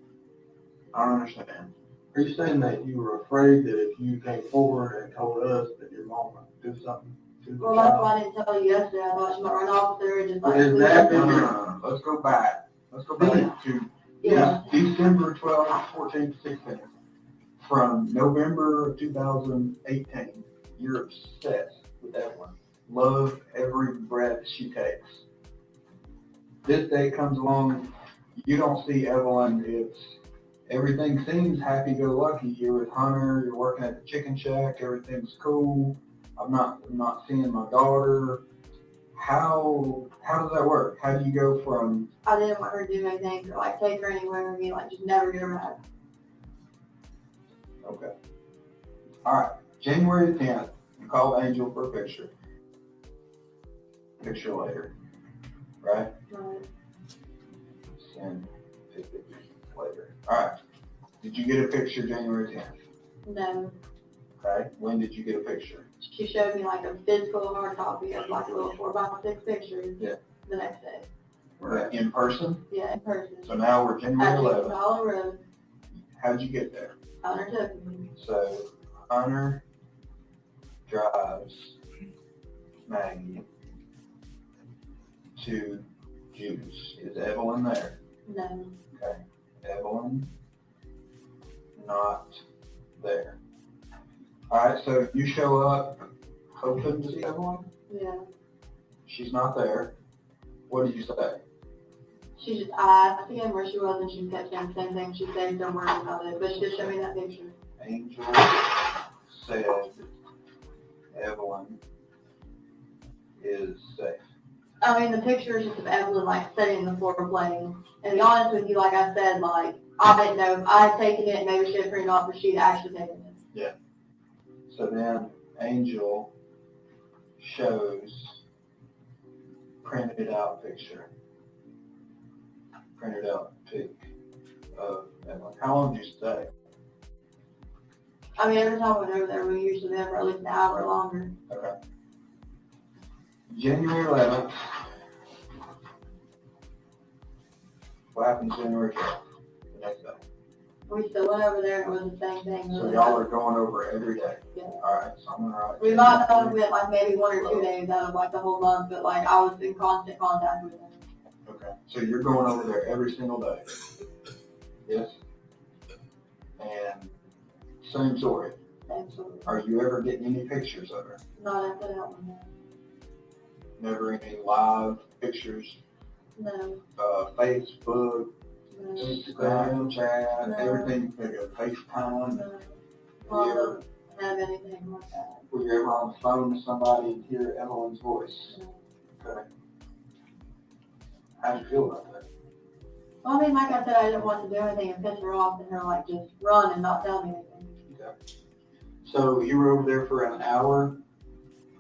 I don't understand. Are you saying that you were afraid that if you came forward and told us that your mom would do something to the Well, that's child? why I didn't tell you yesterday. I thought she might run off there and just like. Is that No. Let's go back. Let's go back to Yeah. December 12th, 14th, 16th. From November of 2018, you're obsessed with Evelyn. Love every breath she takes. This day comes along, you don't see Evelyn. Everything seems happy-go-lucky. You're with Hunter, you're working at the chicken shack, everything's cool. I'm not seeing my daughter. How does that work? How do you go from? I didn't want her to do anything to like take her anywhere and be like just never get her back. Okay. All right, January 10th, you called Angel for a picture. Picture later, right? Right. Send picture later. All right. Did you get a picture January 10th? No. Okay. When did you get a picture? She showed me like a physical hard copy of like a little 4x6 pictures. Yeah. The next day. Right. In person? Yeah, in person. So now we're January 11th. Dollar Road. How'd you get there? Hunter took me. So Hunter drives Maggie to Juice. Is Evelyn there? No. Okay. Evelyn not there. All right, so you show up hoping to see Evelyn? Yeah. She's not there. What did you say? She just, I forget where she was and she kept saying the same thing. She said, don't worry about it. But she just showed me that picture. Angel said Evelyn is safe. I mean, the picture is just of Evelyn, like, sitting on the floor playing. And to be honest with you, like I said, like, I didn't know if I had taken it, maybe she had printed off, or she'd actually taken it. Yeah. So then Angel shows printed out picture. Printed out pic of Evelyn. How long did you stay? I mean, every time we went over there, we usually there for at least an hour or longer. Okay. January 11th. What happened January 12th? The next day. We still went over there and it was the same thing. So y'all are going over every day? Yeah. Alright, so I'm gonna write. We might have went like maybe 1 or 2 days out of like the whole month, but like I was in constant contact with them. Okay, so you're going over there every single day? Yes? And same story? Same story. Are you ever getting any pictures of her? Not after that one. Never any live pictures? No. Facebook, No. Instagram, chat, No. everything, maybe a FaceTime? No. Were you ever, Have anything like that. were you ever on the phone with somebody and hear Evelyn's voice? No. Okay. How'd you feel about that? Well, I mean, like I said, I didn't want to do anything and piss her off and her like just run and not tell me anything. Okay. So you were over there for an hour,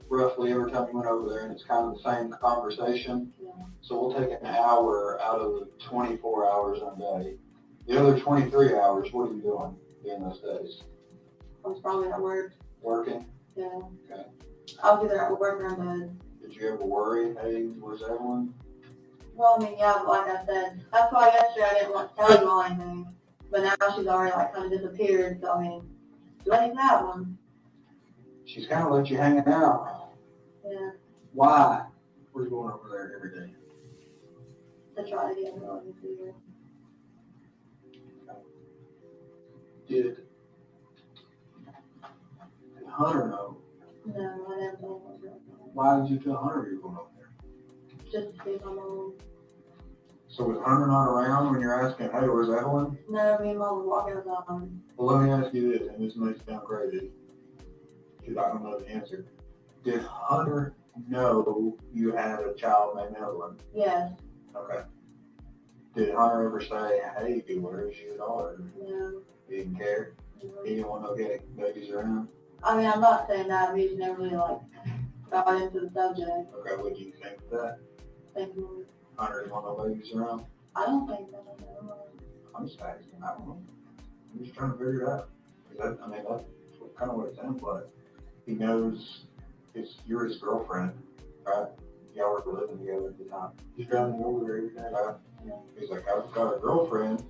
roughly every time you went over there, and it's kind of the same conversation. Yeah. So we'll take an hour out of the 24 hours in a day. The other 23 hours, what are you doing during those days? I was probably at work. Working? Yeah. Okay. I was either at work or in bed. Did you ever worry, hey, where's Evelyn? Well, I mean, yeah, but like I said, that's why yesterday I didn't want to tell you anything. But now she's already like kind of disappeared, so I mean, let him have one. She's kind of let you hanging out. Yeah. Why? We're going over there every day. To try to get her on the here. Did Hunter know? No, I didn't tell her. Why did you tell Hunter you were going over there? Just to see my mom. So was Hunter not around when you're asking, hey, where's Evelyn? No, me and mom was walking outside. Well, let me ask you this, and this may sound crazy, because I don't know the answer. Did Hunter know you had a child named Evelyn? Yes. Okay. Did Hunter ever say, hey, where's your daughter? No. He didn't care? No. He didn't want no babies around? I mean, I'm not saying that. We just never really like got into the subject. Okay, what do you think of that? Thank you. Hunter didn't want no babies around? I don't think that. No. I'm just asking. I don't know. I'm just trying to figure it out. That's kind of what it sounds like. He knows you're his girlfriend, right? Y'all were living together at the time. He's driving you over there every day, right? Yeah. He's like, I've got a girlfriend.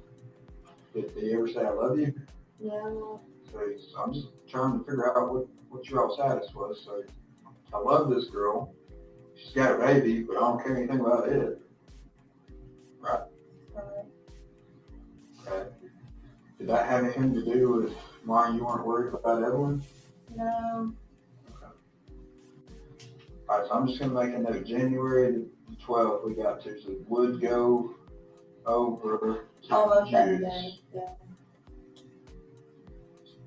Did he ever say I love you? Yeah. Well, So I'm just trying to figure out what your all status was. So I love this girl. She's got a baby, but I don't care anything about it. Right? Okay. Did that have anything to do with why you weren't worried about Evelyn? no. Okay. All right, so I'm just going to make a note. January the 12th we got to, so would go over to Almost every Jude's. day. Yeah.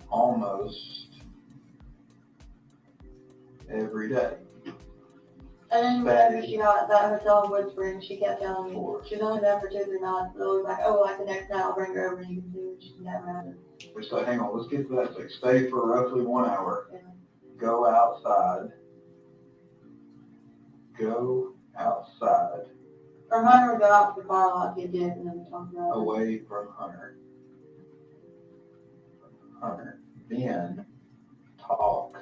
Almost every day. And then whenever she got at that hotel in Woodspring, she kept telling me she was only there for 2 or 3 nights. So it was like, oh, like the next night I'll bring her over and you can see what she can have around. So hang on, let's get to that. So stay for roughly 1 hour. Yeah. Go outside. Go outside. Or Hunter would go out to the car lot, get dick, and then talk about it. Away from Hunter. Then talk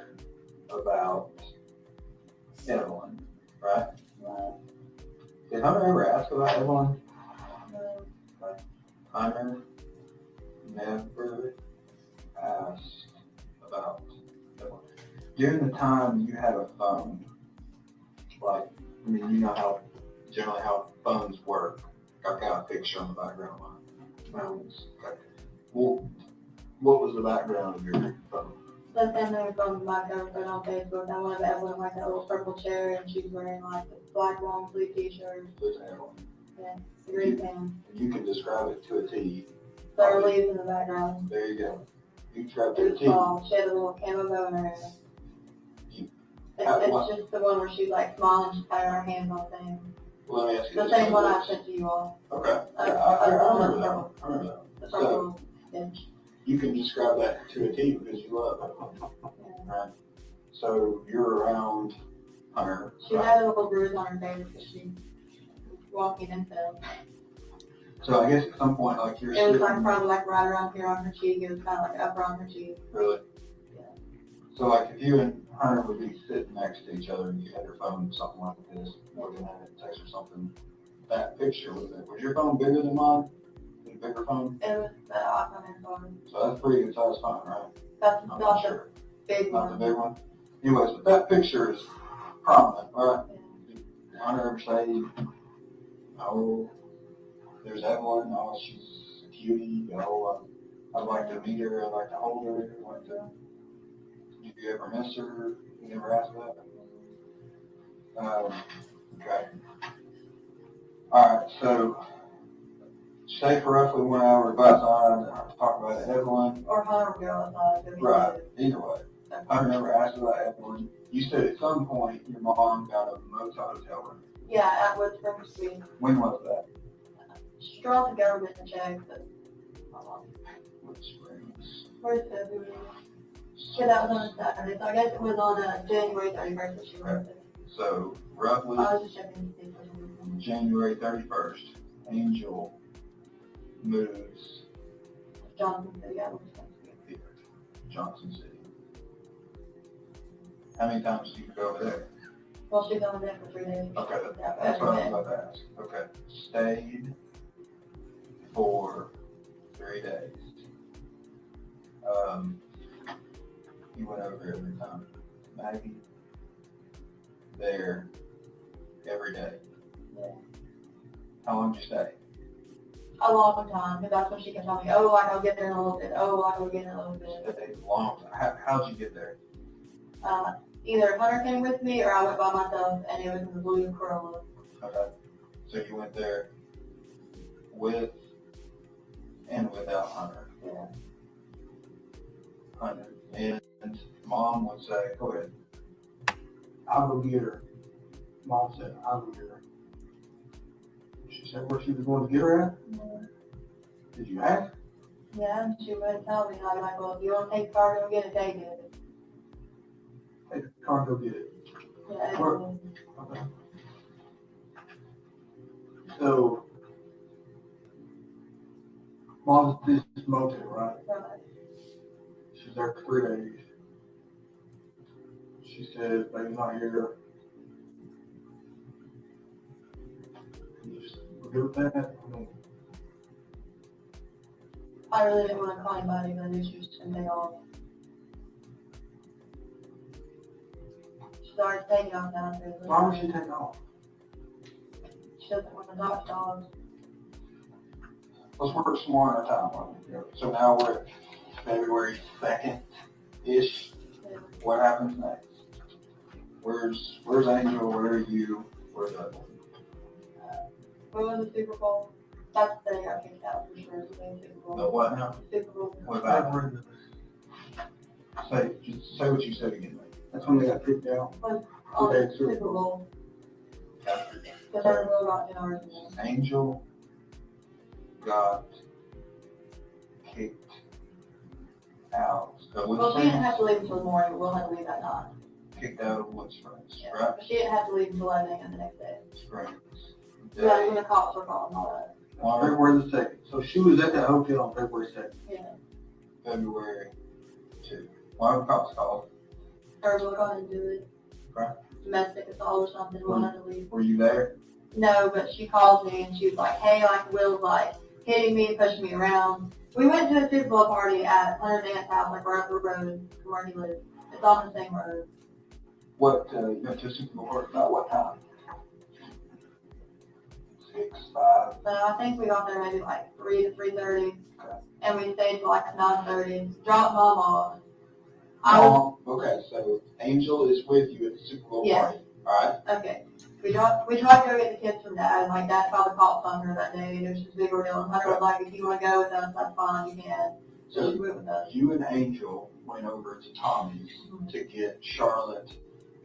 about Evelyn, right? Right. Did Hunter ever ask about Evelyn? No. Hunter never asked about Evelyn. During the time you had a phone, like, I mean, you know how generally how phones work. I've got a picture on the background of my phones. Okay. Well, what was the background of your phone? So then they were from my girlfriend on Facebook. I wanted Evelyn like that little purple chair, and she's wearing like a black long sleeve t-shirt. With Evelyn. Yeah, a green pan. You can describe it to a T. There were leaves in the background. There you go. You describe it It to a was T. small. She had a little camo bow in her hair. It's just the one where she's like smiling, she's patting her hands on things. Well, let me ask you The this. same one I sent to you all. Okay. I remember that one. I remember that one. The So, purple. Yeah. you can describe that to a T because you love Evelyn. Right? So you're around Hunter. She right? had a little bruise on her face because she was walking and fell. So I guess at some point, like you're It was sitting, like probably like right around here on her cheek. It was kind of like up on her cheek. really. Yeah. So like if you and Hunter would be sitting next to each other and you had your phone something like this, looking at it, text or something, that picture was your phone bigger than mine? Was it a bigger phone? It was the iPhone phone. So that's a pretty good size phone, right? That's I'm not not the sure. big Not one. the big one. Anyways, but that picture is prominent, right? Yeah. Did Hunter ever say, oh, there's Evelyn, oh, she's a cutie, oh, I'd like to meet her, I'd like to hold her, I'd like to, did you ever miss her? You never asked that? Okay. Alright, so stay for roughly 1 hour, go outside, talk about Evelyn. Or Hunter would go outside. Right, either way. Hunter never asked about Evelyn. You said at some point your mom got a motel hotel room. Yeah, at Woodspring Street. When was that? She dropped the government check, but Which springs? where's February? Yeah, that was on a Saturday, so I guess it was on January 31st that she wrote it. So roughly I was just checking to see if it was January 31st, Angel moves Johnson City. Yeah, here, Johnson City. How many times do you go over there? well, she's only there for 3 days. Okay, Yeah, that's what I was every day. about to ask. Okay, stayed for 3 days. You went over every time. Maggie, there, every day. Yeah. How long did you stay? A long time, because that's when she kept telling me, oh, like I'll get there in a little bit, oh, like I'll get in a little bit. Stayed a long time. How'd you get there? Either Hunter came with me or I went by myself, and it was in the blue Corolla. Okay. So you went there with and without Hunter. Yeah. Hunter. And Mom would say, go ahead. I'll go get her. Mom said, I'll go get her. She said where she was going to get her at? Yeah. Did you ask? Yeah, and she wouldn't tell me. I'd be like, well, if you want to take the car, go get it, take it. Take the car and go get it. Yeah, Where? Okay. So, Mom's at this motel, right? right. She's there for 3 days. She said, baby's not here. You just good with that? I mean, I really didn't want to call anybody, but I knew she was going to take off. She's already taken off now. why would she take off? She doesn't want to adopt dogs. Let's work some more on our timeline. So now we're at February 2nd-ish. Yeah. What happens next? Where's Angel? Where are you? Where's Evelyn? What was the Super Bowl? That's the day I kicked out for sure. It's the Super Bowl. The what now? Super Bowl. What about say what you said again. That's when they got kicked out. On the Super Bowl. Because her will got in ours. Angel got kicked out of Wood Well, she didn't Springs, have to leave until the morning, but we'll have to leave that night. kicked out of Wood Springs, Yeah. right? But she didn't have to leave until 11 a.m. the next day. Springs. That's when the cops were calling all that. On February the 2nd. So she was at that hotel on February 2nd. Yeah. February 2. Why were the cops called? Her will go ahead and do it. Okay. Domestic assault or something, we'll have to leave. Were you there? No, but she called me and she was like, hey, like Will's like hitting me, pushing me around. We went to a Super Bowl party at Hunter Dance House, like right up the road from where he lives. It's on the same road. What, you went to a Super Bowl party about what time? 6, 5. So I think we got there maybe like 3 to 3:30. Okay. And we stayed till like 9:30. Dropped Mom off. Okay, so Angel is with you at the Super Bowl party. All right. Okay. We tried to go get the kids from Dad, and like Dad called the cops on her that day. It was just a big ordeal. And Hunter was like, if you want to go with us, that's fine, you can. So she went with us. You and Angel went over to Tommy's to get Charlotte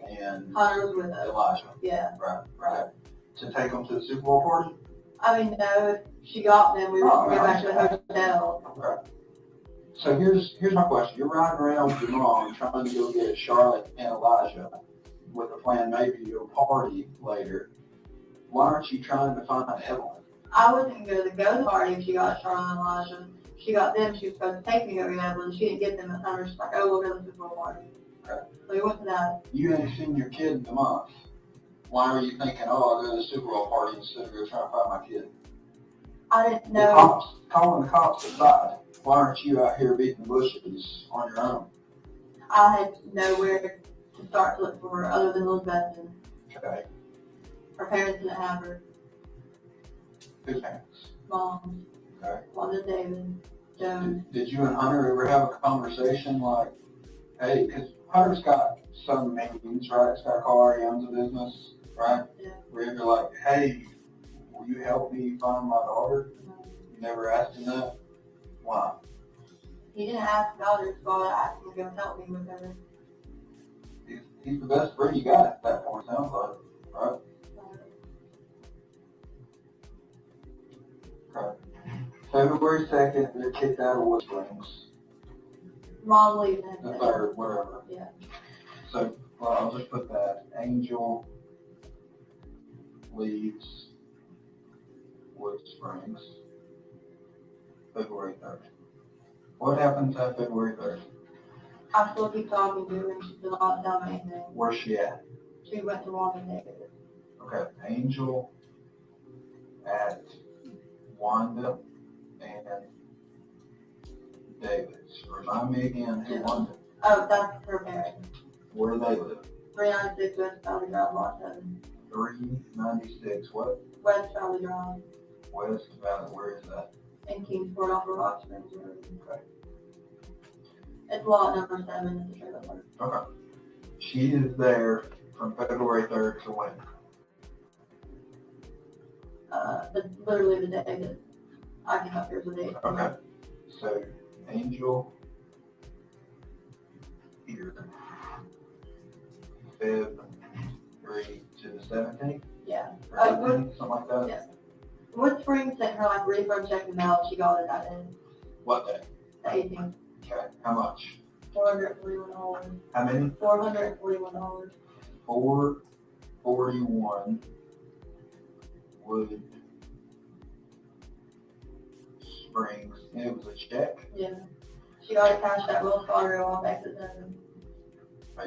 and Hunter was with us. Elijah. Yeah. Right. To take them to the Super Bowl party? I mean, no, if she got them, we were going to go back to the hotel. Okay. So here's my question. You're riding around with your mom trying to go get Charlotte and Elijah with a plan maybe to go party later. Why aren't you trying to find Evelyn? I wasn't going to go to the party if she got Charlotte and Elijah. She got them. She was supposed to take me to go get Evelyn. She didn't get them at Hunter. She's like, oh, we'll go to the Super Bowl party. Okay. So we went to that. You ain't seen your kid in a month. Why are you thinking, oh, I'll go to the Super Bowl party instead of go trying to find my kid? I didn't know. The cops, calling the cops aside, why aren't you out here beating the bushes on your own? I had nowhere to start to look for her other than Elizabeth. Okay. Her parents didn't have her. Whose parents? Mom. Okay. Wanda David. Jones. Did you and Hunter ever have a conversation like, hey, because Hunter's got some means, right? He's got a car, he owns a business, right? Yeah. Where you're like, hey, will you help me find my daughter? You never asked him that? Why? He didn't ask daughters, so I asked him to go help me with her. He's the best friend you got at that point, sounds like, right? Okay. February 2nd, they're kicked out of Wood Springs. Mom leaving. The 3rd, whatever. Yeah. So, well, I'll just put that. Angel leaves Wood Springs February 3rd. What happens at February 3rd? I still keep talking to her and she still not tell me anything. Where's she at? She went to Wanda David. Okay, Angel at Wanda and David's. Remind me again who Wanda. Oh, that's her parents. Where do they live? 396 West Valley Drive, Lot 7. 396 what? West Valley Drive. West Valley, where is that? In Kingsport off of Rock Springs Road. Okay. It's lot number 7 in the trailer. Okay. She is there from February 3rd to when? Literally the day that I came up here was the day. Okay. So, Angel here, February to the 17th? Yeah. Or 18th, something like that? Yeah. Wood Springs sent her like refund check in the mail. She got it that day. What day? The 18th. Okay. How much? $441. How many? $441. $441 Wood Springs. And it was a check? Yeah. She got it cashed at Wells Fargo on exit 7.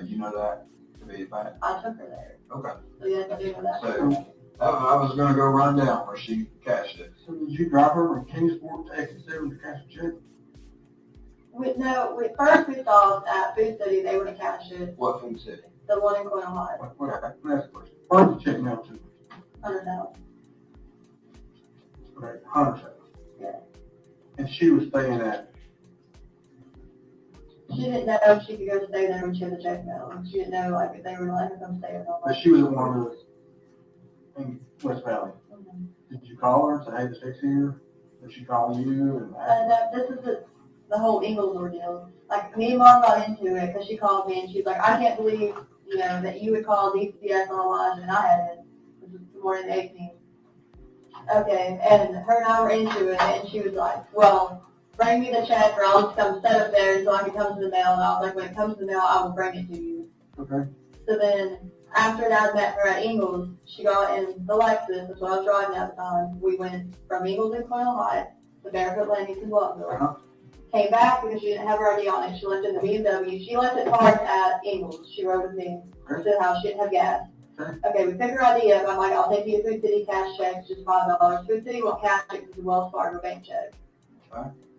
You know that to be a fact? I took her there. Okay. So yes, I do know that. So, I was going to go run down where she cashed it. So did you drive her from Kingsport to exit 7 to cash a check? First we saw at Food City, they would have cashed it. What food city? The one in Coin, Ohio. Whatever. That's the question. Where's the check now to? $100,000. Okay, $100,000. Yeah. And she was staying at? She didn't know if she could go stay there when she had the check mail. And she didn't know like if they were letting her come stay or not. But she was at one of those in West Valley. Mm-hmm. Did you call her and say, hey, the check's here? Did she call you and ask? This is the whole Eagles ordeal. Like, me and Mom got into it because she called me and she's like, I can't believe, that you would call DCS on Elijah and I hadn't. morning, 18th. Okay, and her and I were into it, and she was like, well, bring me the check or I'll just come set up there so I can come to the mail. And I was like, when it comes to the mail, I will bring it to you. Okay. So then, after I met her at Ingles, she got in the Lexus, that's what I was driving at the time. We went from Ingles in Colonel Heights to Barefoot Landing in Boswell. Came back because she didn't have her ID on it. She left in the BMW. She left it parked at Ingles. She rode with me to the house. She didn't have gas. Okay, we pick her ID up. I'm like, I'll take you to Food City cash checks, just $5. Food City won't cash it because it's a Wells Fargo bank check.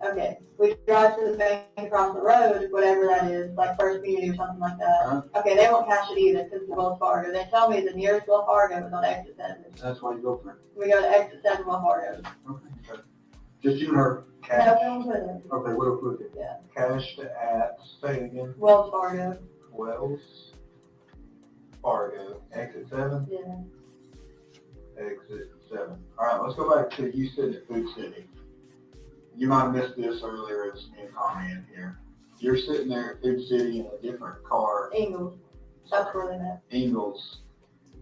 Okay, we drive to the bank across the road, whatever that is, like First Community or something like that. Okay, they won't cash it either because it's Wells Fargo. They tell me the nearest Wells Fargo is on exit 7. That's why you go for it. We go to exit 7 Wells Fargo. Okay. Just you and her. Cash. No, with it. Okay, we'll put it. Yeah. Cash at, say it again. Wells Fargo. Wells Fargo, exit 7? Yeah. Exit 7. All right, let's go back to you sitting at Food City. You might have missed this earlier as me and Tommy in here. You're sitting there at Food City in a different car. Ingles. That's where they met. Ingles.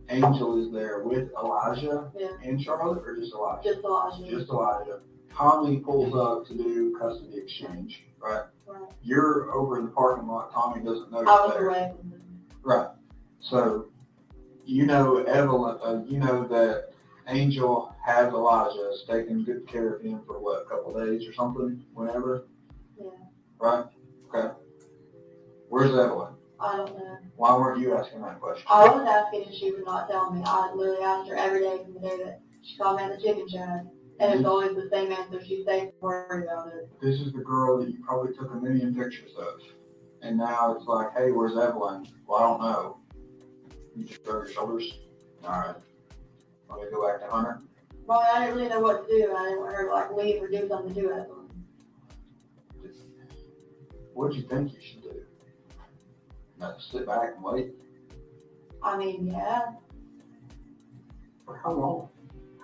Angel is there with Elijah and Charlotte, or just Elijah? Just Elijah. Just Elijah. Tommy pulls up to do custody exchange, right? Right. You're over in the parking lot. Tommy doesn't know I was you're there. away. Right. So, you know Evelyn, you know that Angel has Elijah, is taking good care of him for what, a couple of days or something, whenever? Yeah. Right? Okay. Where's Evelyn? I don't know. Why weren't you asking that question? I was asking and she would not tell me. I literally asked her every day from the day that she called me at the chicken shack. And it's always the same answer. She's safe worried about it. This is the girl that you probably took a million pictures of. And now it's like, hey, where's Evelyn? Well, I don't know. You just shrug your shoulders. All right. Want me to go back to Hunter? Well, I didn't really know what to do. I didn't want her to like leave or do something to Evelyn. What do you think you should do? Not sit back and wait? I mean, yeah. For how long?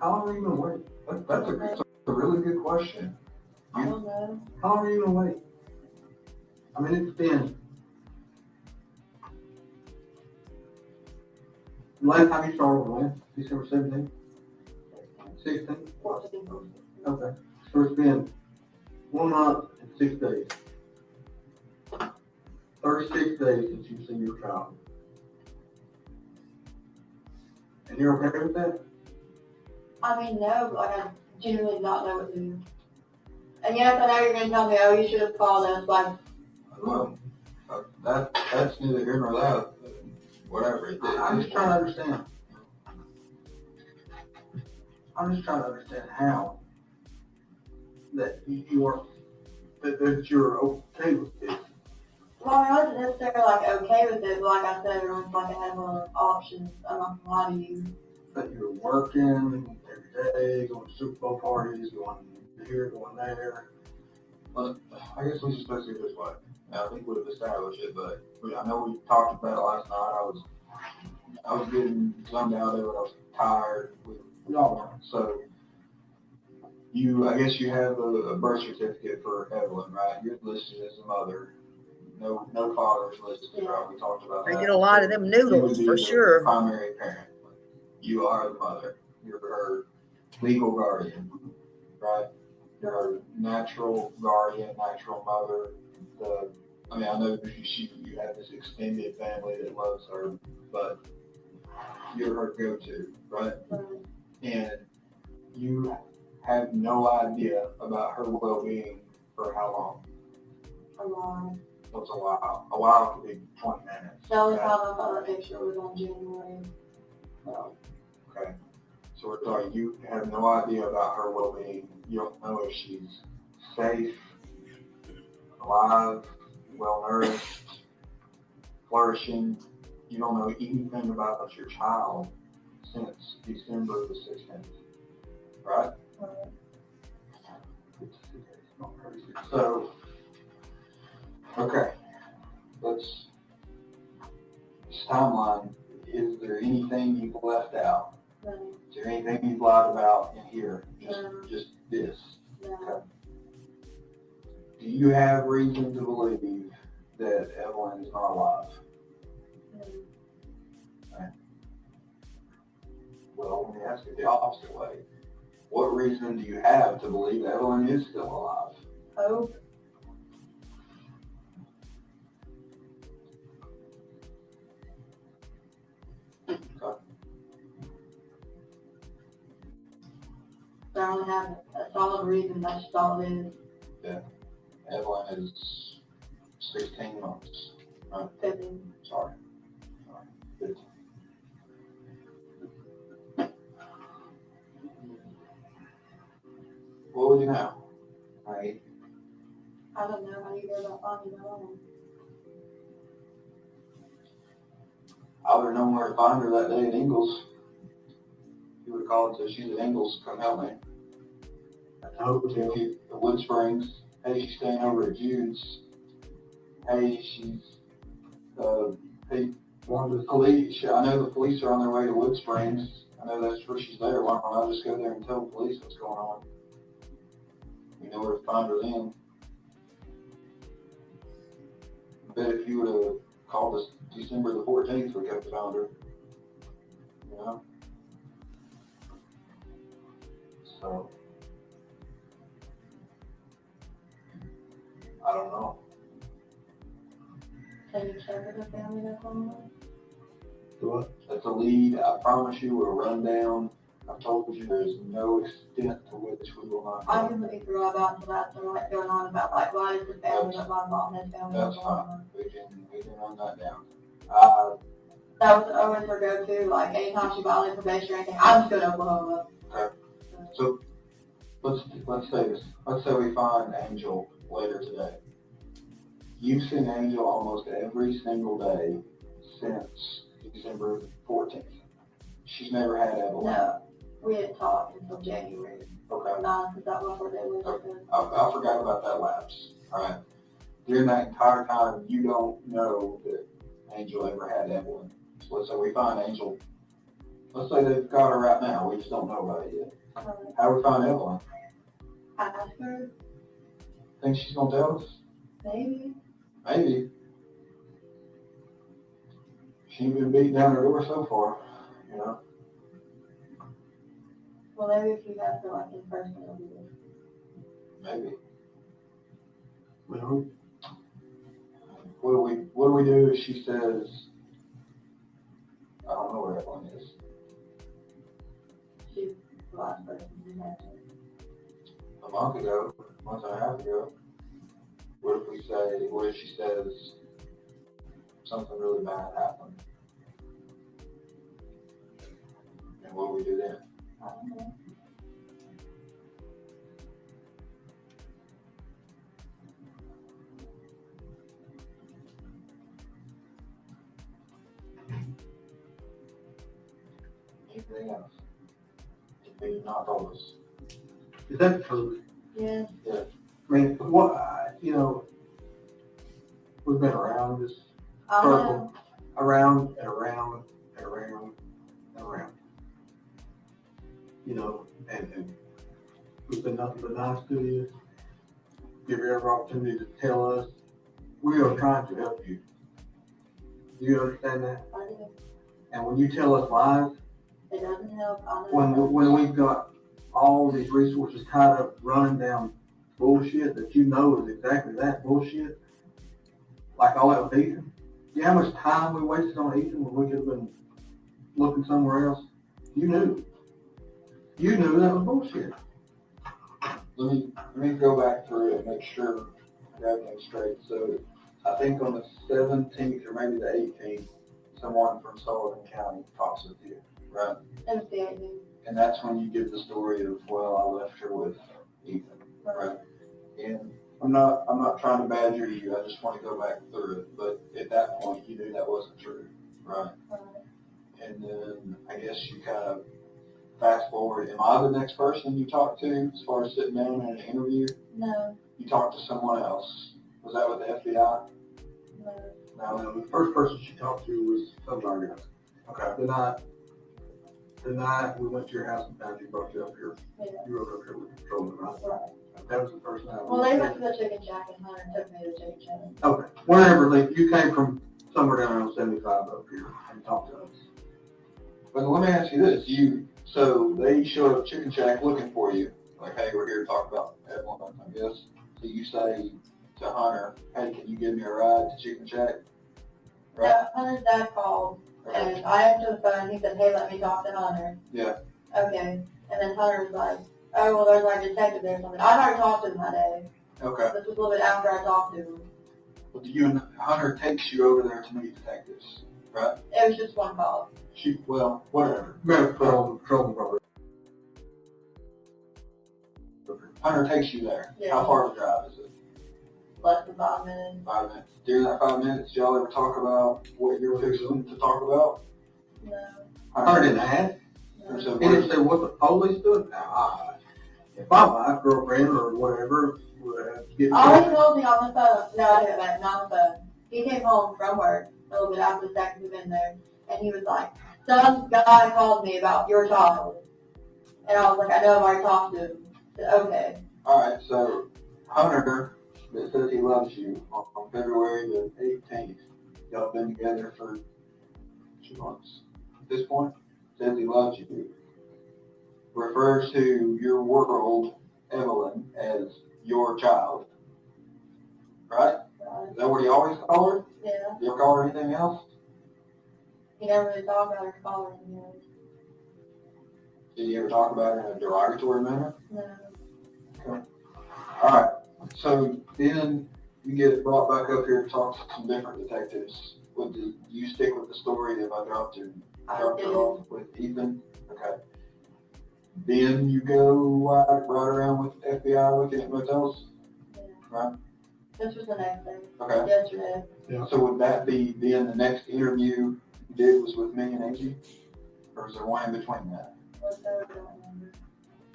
How long are you going to wait? That's a really good question. I don't know. How long are you going to wait? I mean, it's been... Last time you started when? December 17th? 16th? 14. Okay. So it's been 1 month and 6 days. 36 days since you've seen your child. And you're okay with that? I mean, no, like I genuinely not know what to do. And yes, I know you're going to tell me, oh, you should have called us, like... Well, that's neither here nor there. Whatever. I'm just trying to understand. I'm just trying to understand how that you're okay with this. Well, I wasn't necessarily like okay with it, but like I said, it was like I had more options. I'm not gonna lie to you. That you're working every day, going to Super Bowl parties, going here, going there. But I guess we should let's do it this way. I think we've established it, but I know we talked about it last night. I was getting zoned out of it. I was tired. We all were. So I guess you have a birth certificate for Evelyn, right? You're listed as a mother. No father's listed, right? We talked about that. They get a lot of them noodles for sure. Primary parent. You are the mother. You're her legal guardian, right? You're her natural guardian, natural mother. I know you have this extended family that loves her, but you're her go-to, right? And you have no idea about her well-being for how long? A while. What's a while? A while could be 20 minutes. The only time I saw that picture was on January. Well, okay. So we're talking, you have no idea about her well-being. You don't know if she's safe, alive, well-nourished, flourishing. You don't know anything about your child since December the 16th, right? So, okay, this timeline, is there anything you've left out? No. Is there anything you've lied about in here? Just this? No. Okay. Do you have reason to believe that Evelyn is not alive? No. Okay. Well, let me ask it the opposite way. What reason do you have to believe Evelyn is still alive? Hope. I only have a solid reason, that's all it is. Yeah. Evelyn is 16 months. 15. Sorry. 15. What would you now? Right. I don't know how you go about finding her home. I would have known where to find her that day at Ingles. You would have called and said, she's at Ingles, come help me. I hope you the Wood Springs. Hey, she's staying over at Jude's. Hey, she's, hey, one of the police, I know the police are on their way to Wood Springs. I know that's where she's there. Why don't I just go there and tell the police what's going on? You know where to find her then. I bet if you would have called us December the 14th, we could have found her. You know? So, I don't know. Can you check with the family that's on there? What? That's a lead. I promise you we'll run down. I've told you there's no extent to which we will not I go. can look you through about to that, so like going on about like why is the family of my mom and his family That's not on fine. there? We can run that down. That was always her go-to, like anytime she violated probation or anything, I'm just going to Oklahoma. Okay. So let's say this. Let's say we find Angel later today. You've seen Angel almost every single day since December 14th. She's never had Evelyn. No, we didn't talk until January. Okay. Or 9, because that was where they were looking. I forgot about that lapse. All right. During that entire time, you don't know that Angel ever had Evelyn. So let's say we find Angel. Let's say they've got her right now. We just don't know about it yet. How do we find Evelyn? Ask her, Think she's gonna tell us? maybe. Maybe. She ain't been beating down her door so far, you know. Well, maybe if you guys feel like in person, it'll be good. Maybe. Well, what do we do if she says, I don't know where Evelyn is? She's the last person who had it. A month and a half ago. What if she says something really bad happened? And what do we do then? I don't know. Anything else? If you've not told us. Is that true? Yeah. Yeah. I mean, what, you know, we've been around this circle, around and around and around and around. You know, and we've been nothing but nice to you. Give you every opportunity to tell us. We are trying to help you. Do you understand that? I do. And when you tell us lies, It doesn't help. I know. when we've got all these resources tied up running down bullshit that you know is exactly that bullshit, like all that with Ethan. You know how much time we wasted on Ethan when we could have been looking somewhere else? You knew. You knew that was bullshit. Let me go back through it and make sure I got everything straight. So I think on the 17th or maybe the 18th, someone from Sullivan County talks with you, right? It was the 18th. And that's when you give the story of, well, I left her with Ethan, right? And I'm not trying to badger you. I just want to go back through it. But at that point, you knew that wasn't true, right? And then I guess you kind of fast forward. Am I the next person you talked to as far as sitting down in an interview? No. You talked to someone else. Was that with the FBI? No. No, the first person she talked to was somebody else. Okay. The night we went to your house and found you, brought you up here. Yeah. You rode up here with patrolman, right? Right. That was the first night. Well, they went to the chicken shack and Hunter took me to the chicken shack. Okay, wherever you came from, somewhere down on 75 up here and talked to us. But let me ask you this, so they show up at Chicken Shack looking for you, like, hey, we're here to talk about Evelyn, I guess. So you say to Hunter, hey, can you give me a ride to Chicken Shack? Right? Yeah, Hunter's dad called, and I answered the phone, he said, hey, let me talk to Hunter. Yeah. Okay, and then Hunter was like, oh, well, there's like a detective there or something. I'd already talked to him that day. Okay. This was a little bit after I talked to him. Well, Hunter takes you over there to meet detectives, right? It was just one call. Well, whatever. Hunter takes you there. Yeah. How far of a drive is it? Less than 5 minutes. 5 minutes. During that 5 minutes, y'all ever talk about what you're fixing to talk about? No. Hunter didn't ask. Or No. so He didn't say what the police doing. Now, if my wife, girlfriend, or whatever would get All he told me on the phone, no, I didn't, not on the phone. He came home from work a little bit after the second had been there, and he was like, some guy called me about your child. And I was like, I know I've already talked to him. I said, okay. All right, so Hunter, that says he loves you, on February the 18th, y'all been together for 2 months. At this point, says he loves you, refers to your world, Evelyn, as your child, right? Is that what he always called her? Yeah. You ever call her anything else? He never really talked about her calling me. Did you ever talk about her in a derogatory manner? No. Okay. All right. So then you get brought back up here to talk to some different detectives. Do you stick with the story that I dropped her off with Ethan? Okay. Then you go right around with FBI looking at motels? Yeah. Right? This was the next day. Okay. Yesterday. Yeah. So would that be then the next interview you did was with me and Angie? Or is there one in between that? What's that? I don't remember.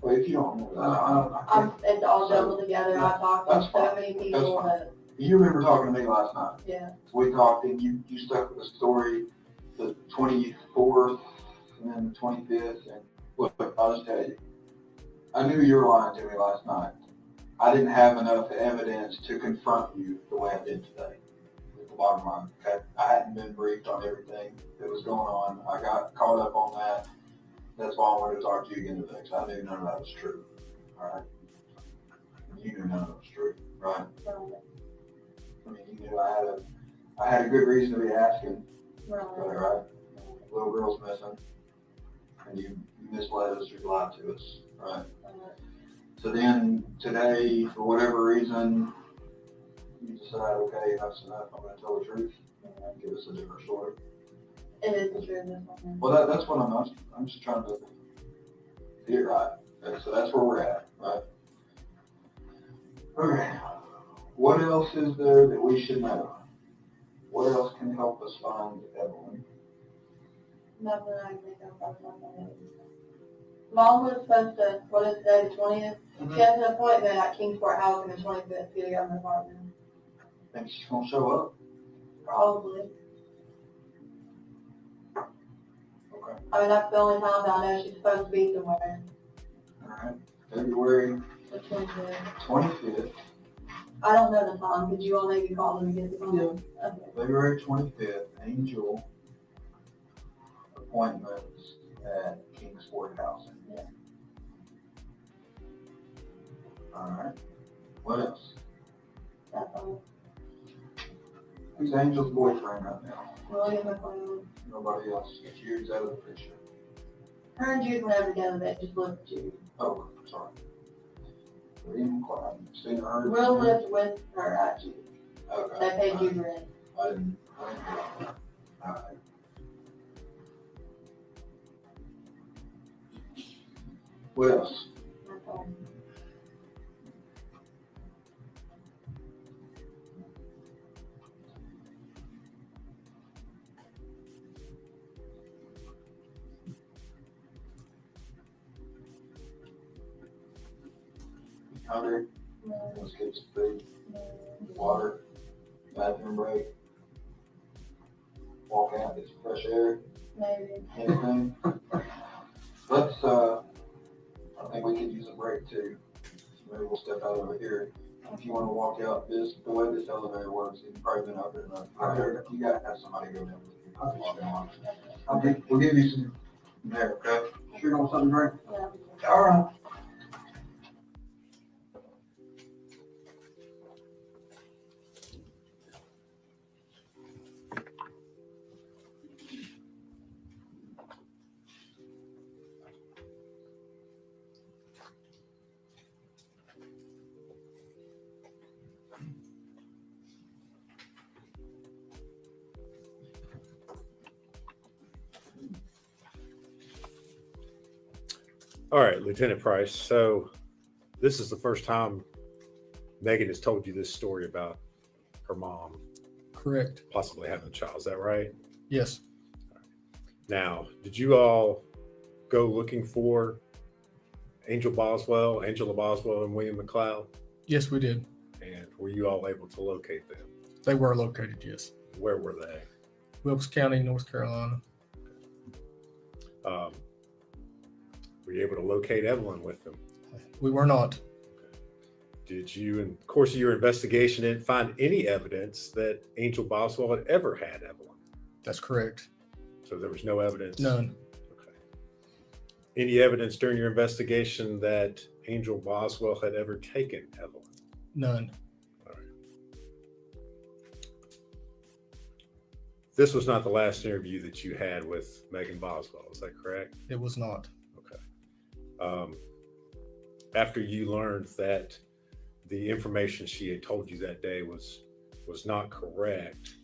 Well, if you don't remember, It's all jumbled together. I talked to That's so fine. many That's people fine. that, you remember talking to me last night. yeah. We talked and you stuck with the story the 24th and then the 25th. And look, I'll just tell you, I knew you were lying to me last night. I didn't have enough evidence to confront you the way I did today. At the bottom line, okay? I hadn't been briefed on everything that was going on. I got caught up on that. That's why I wanted to talk to you again today, because I knew none of that was true. All right? You knew none of it was true, right? I mean, you knew I had a good reason to be asking, right? Little girl's missing, and you misled us, you lied to us, right? So then today, for whatever reason, you decide, okay, enough's enough, I'm going to tell the truth, and give us a different story. It is the truth. This one. Well, that's what I'm just trying to get it right. Okay, so that's where we're at, right? Okay. What else is there that we should know? What else can help us find Evelyn? Nothing I can think of. Mom was supposed to, what is today, the 20th? Mm-hmm. She has an appointment at Kingsport House on the 25th to get a government apartment. Think she's going to show up? Probably. Okay. I mean, that's the only time that I know she's supposed to be somewhere. All right. February The 25th. 25th. I don't know the time. Could you all maybe call them and get the time? Yeah. Okay. February 25th, Angel appointments at Kingsport House. Yeah. All right. What else? That's all. Who's Angel's boyfriend right now? William McLean. Nobody else. Jude's out of the picture. Her and Jude were never together. They just lived with Jude. Oh, sorry. William McLean. Seen or heard? Will lived with her at Jude. Okay. They paid Jude rent. I didn't know that. All right. What else? That's all. Hungry? No, Let's get some food, no. water, bathroom break, walk out, get some fresh air, Maybe. anything. Let's, I think we could use a break too. Maybe we'll step out over here. If you want to walk out the way this elevator works, you've probably been up there enough. You gotta have somebody go down with you. We'll give you some There, okay. Sure want something to drink? Yeah. All right. All right, Lieutenant Price. So this is the first time Megan has told you this story about her mom Correct. possibly having a child. Is that right? Yes. Now, did you all go looking for Angela Boswell, and William McLeod? Yes, we did. And were you all able to locate them? They were located, yes. Where were they? Wilkes County, North Carolina. Were you able to locate Evelyn with them? We were not. Did you, in the course of your investigation, didn't find any evidence that Angel Boswell had ever had Evelyn? That's correct. So there was no evidence? None. Okay. Any evidence during your investigation that Angel Boswell had ever taken Evelyn? None. All right. This was not the last interview that you had with Megan Boswell, is that correct? It was not. Okay. After you learned that the information she had told you that day was not correct,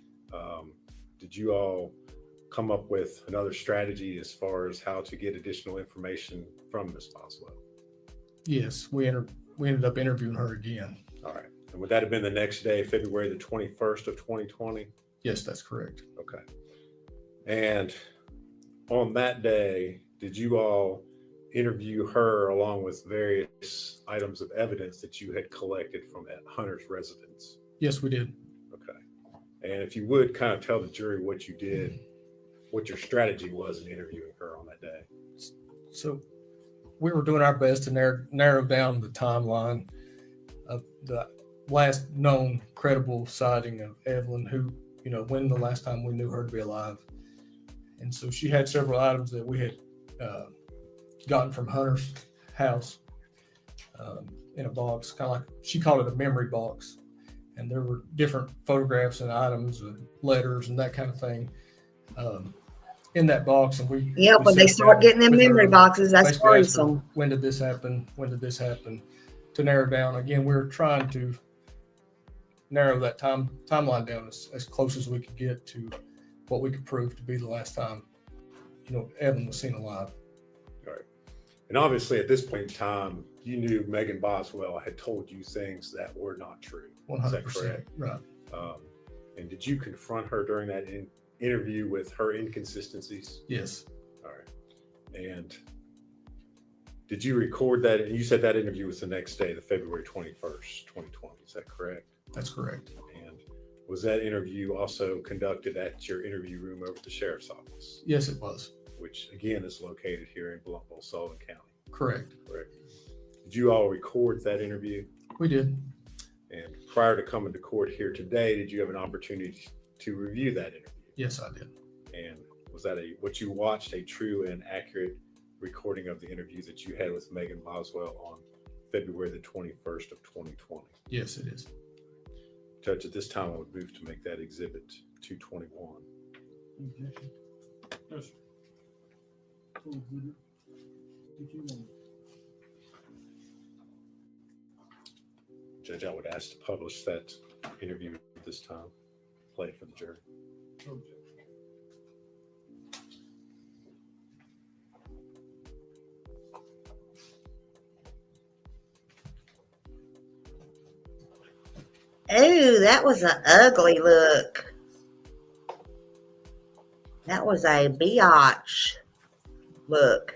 did you all come up with another strategy as far as how to get additional information from Ms. Boswell? Yes, we ended up interviewing her again. All right. And would that have been the next day, February the 21st of 2020? Yes, that's correct. Okay. And on that day, did you all interview her along with various items of evidence that you had collected from Hunter's residence? Yes, we did. Okay. And if you would kind of tell the jury what you did, what your strategy was in interviewing her on that day. So we were doing our best to narrow down the timeline of the last known credible sighting of Evelyn, who, when the last time we knew her to be alive. And so she had several items that we had gotten from Hunter's house in a box, kind of like, she called it a memory box. And there were different photographs and items and letters and that kind of thing in that box. And we when they start getting them memory boxes, that's worrisome. When did this happen? When did this happen? To narrow down. Again, we were trying to narrow that timeline down as close as we could get to what we could prove to be the last time, Evelyn was seen alive. All right. And obviously at this point in time, you knew Megan Boswell had told you things that were not true. 100%. Is that correct? Right. And did you confront her during that interview with her inconsistencies? Yes. All right. And did you record that? And you said that interview was the next day, the February 21st, 2020. Is that correct? That's correct. And was that interview also conducted at your interview room over at the sheriff's office? Yes, it was. Which again is located here in Bluntville, Sullivan County. Correct. Correct. Did you all record that interview? We did. And prior to coming to court here today, did you have an opportunity to review that interview? Yes, I did. And was that what you watched, a true and accurate recording of the interview that you had with Megan Boswell on February the 21st of 2020? Yes, it is. Judge, at this time, I would move to make that exhibit 221. Yes. Judge, I would ask to publish that interview at this time, play it for the jury. Oh, that was an ugly look. That was a biatch look.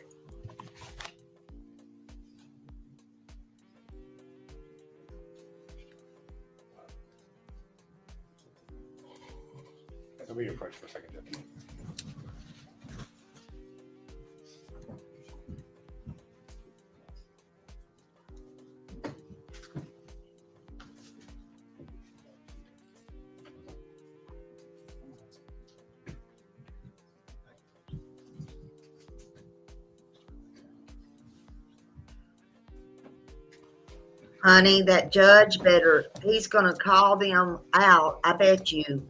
Let me approach for a second, Judge. Honey, that judge he's going to call them out. I bet you.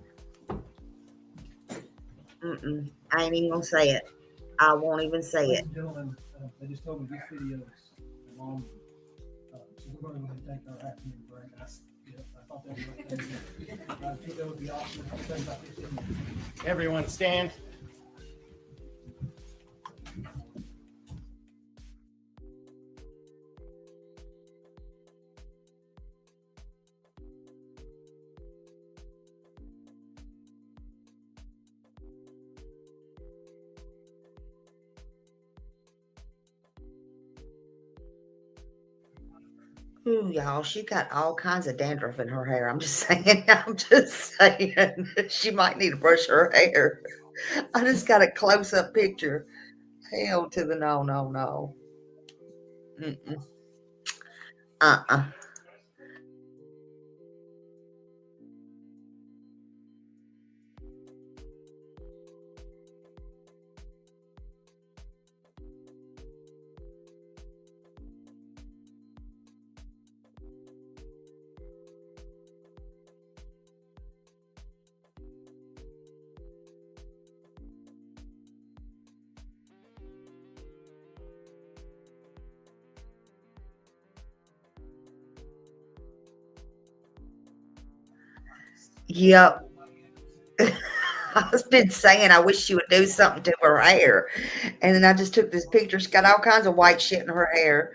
I ain't even going to say it. I won't even say it. Gentlemen, they just told me this video is long. So we're going to take our afternoon break. I thought that was, I think that would be awesome. I'll take about 15 minutes. Everyone stand. Ooh, y'all, she got all kinds of dandruff in her hair. I'm just saying. I'm just saying. She might need to brush her hair. I just got a close-up picture. Hell to the no, no, no. Uh-uh. Yep. I've been saying I wish she would do something to her hair. And then I just took this picture. She's got all kinds of white shit in her hair.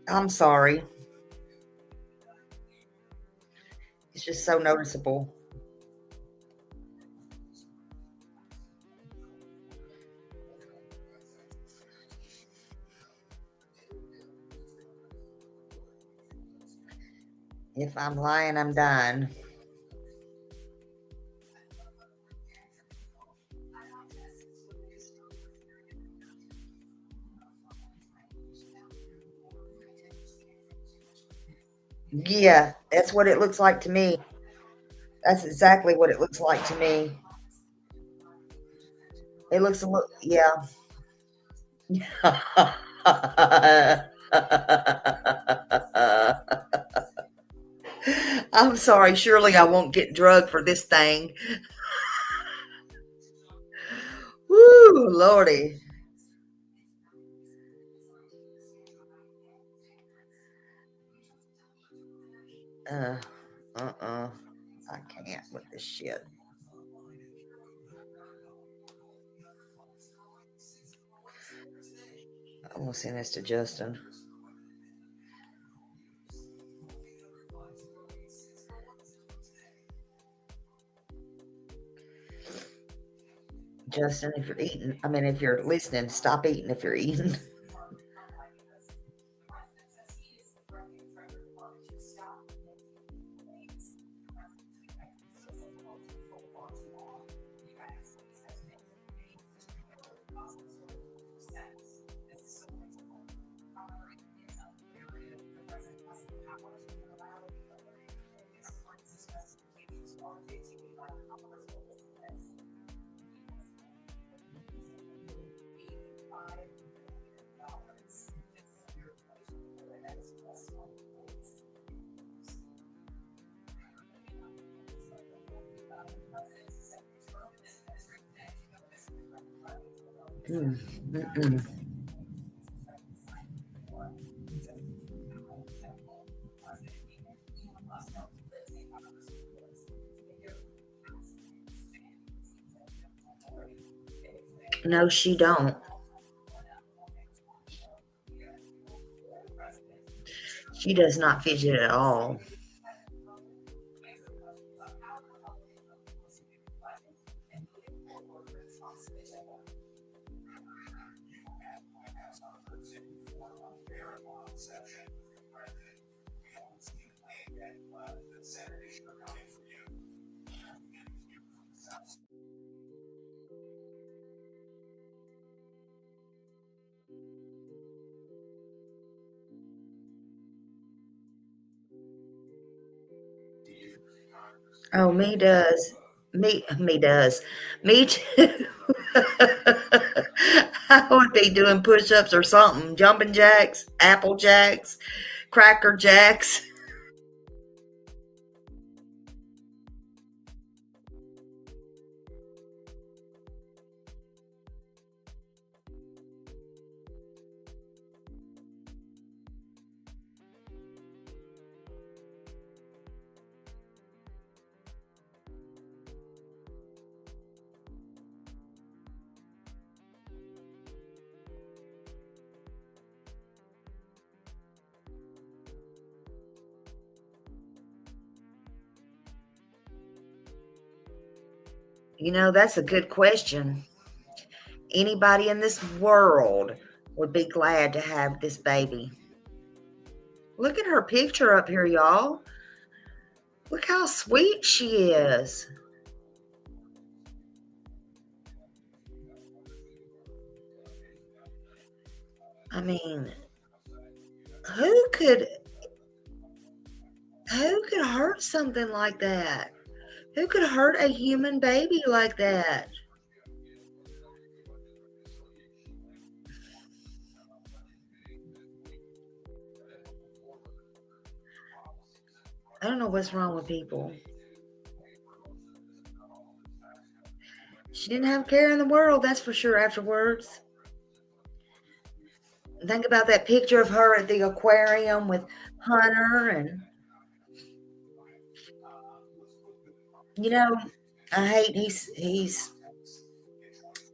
I'm sorry. It's just so noticeable. If I'm lying, I'm dying. Yeah, that's what it looks like to me. That's exactly what it looks like to me. It looks a little, yeah. I'm sorry. Surely I won't get drugged for this thing. Woo, Lordy. I can't with this shit. I'm gonna send this to Justin. Justin, if you're eating, if you're listening, stop eating if you're eating. No, she don't. She does not fidget at all. Oh, me does. Me does. Me too. I would be doing push-ups or something. Jumping jacks, apple jacks, Cracker Jacks. You know, that's a good question. Anybody in this world would be glad to have this baby. Look at her picture up here, y'all. Look how sweet she is. I mean, who could hurt something like that? Who could hurt a human baby like that? I don't know what's wrong with people. She didn't have care in the world, that's for sure, afterwards. Think about that picture of her at the aquarium with Hunter, and you know, I hate he's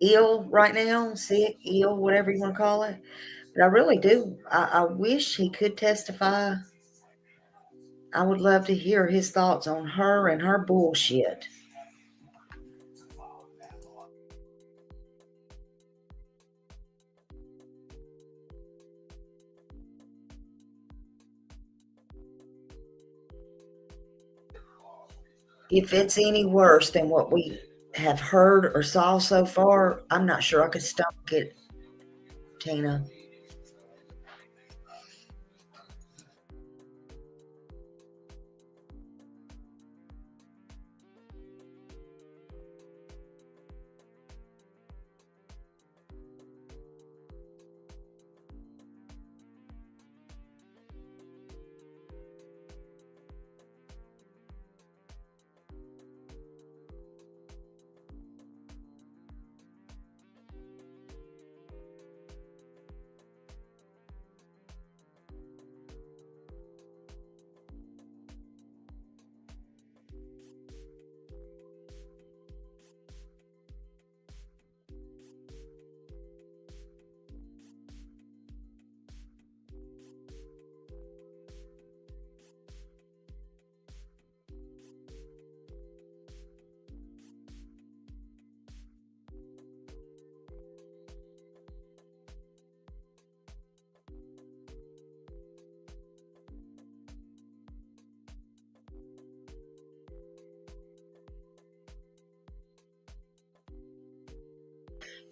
ill right now, sick, ill, whatever you want to call it. But I really do. I wish he could testify. I would love to hear his thoughts on her and her bullshit. If it's any worse than what we have heard or saw so far, I'm not sure I could stomach it, Tina.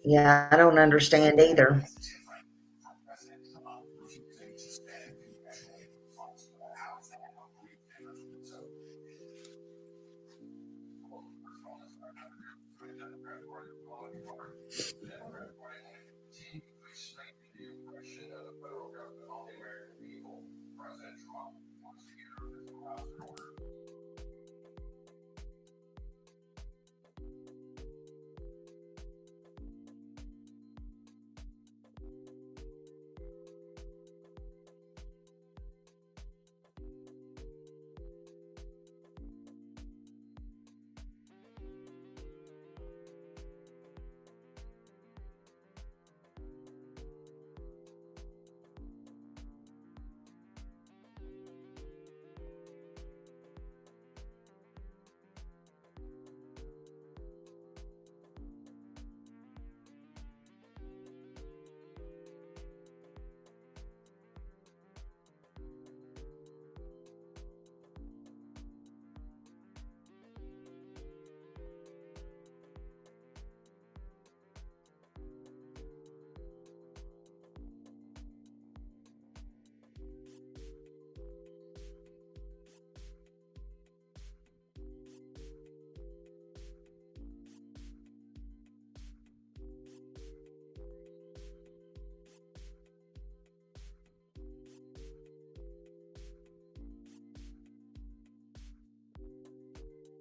Yeah, I don't understand either.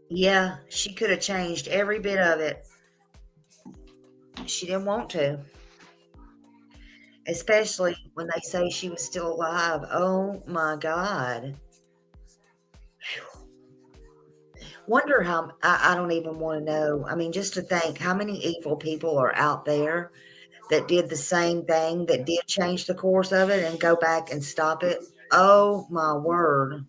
Yeah, she could have changed every bit of it. She didn't want to. Especially when they say she was still alive. Oh my God. Wonder how, I don't even want to know. I mean, just to think how many evil people are out there that did the same thing, that did change the course of it and go back and stop it. Oh my word.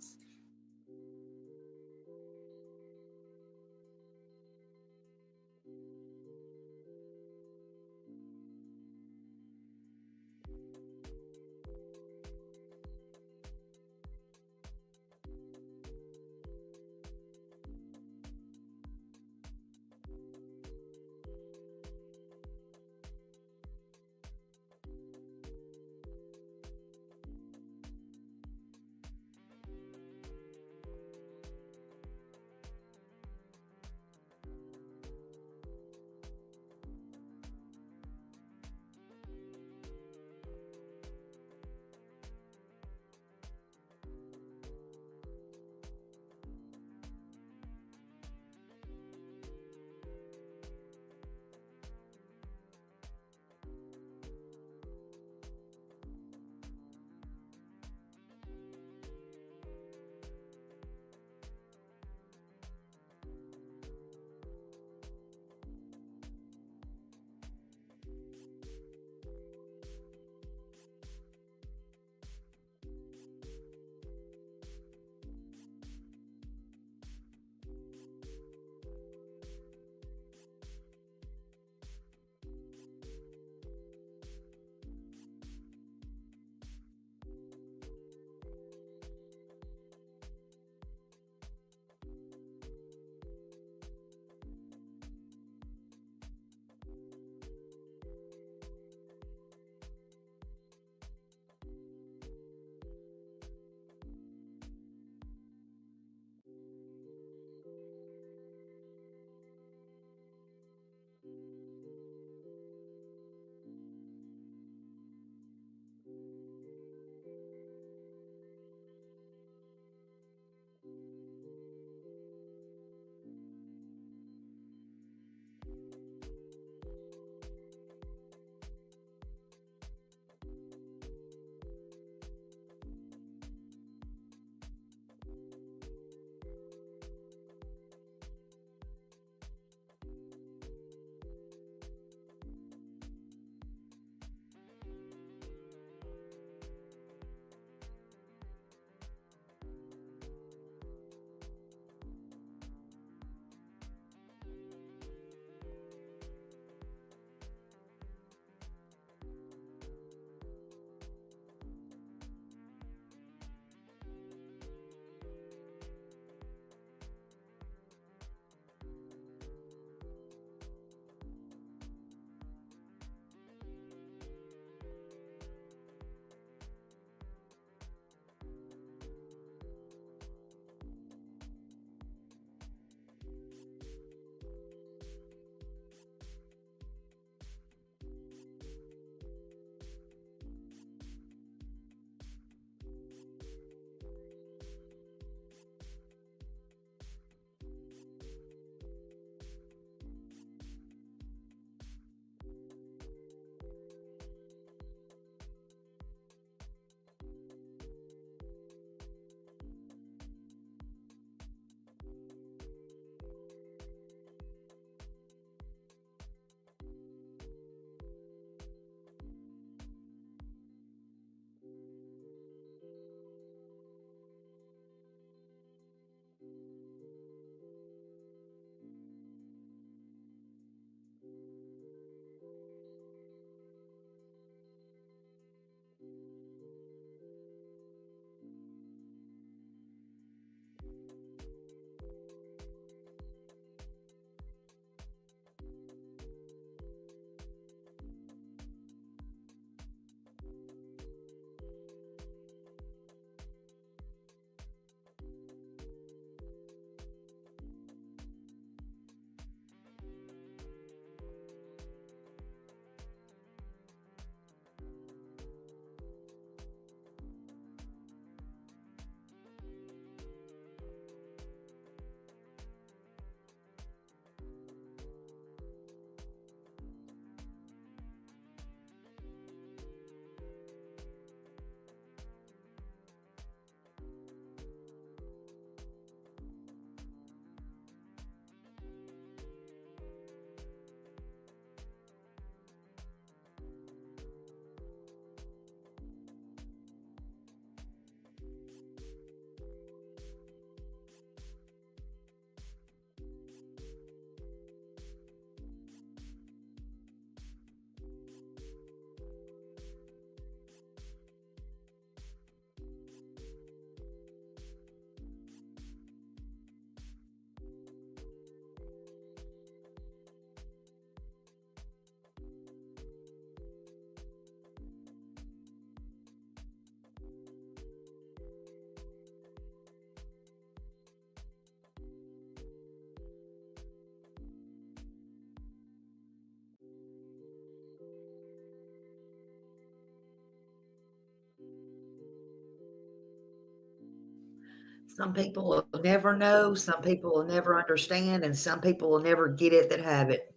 Some people will never know, some people will never understand, and some people will never get it that have it.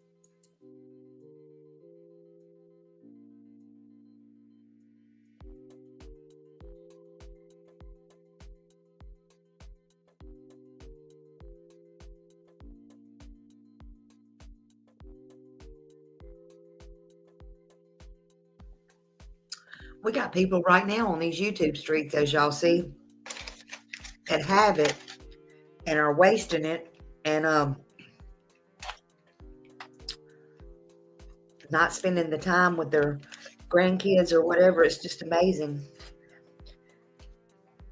We got people right now on these YouTube streets, as y'all see, that have it and are wasting it and not spending the time with their grandkids or whatever. It's just amazing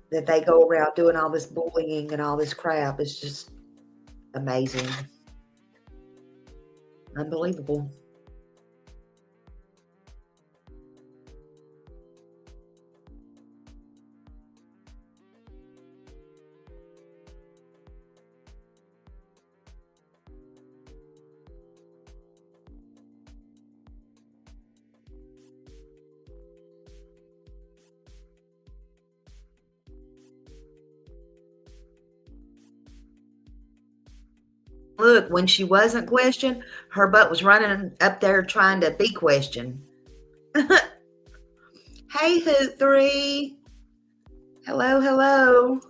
that they go around doing all this bullying and all this crap. It's just amazing. Unbelievable. Look, when she wasn't questioned, her butt was running up there trying to be questioned. Hey, Hoot 3. Hello, hello.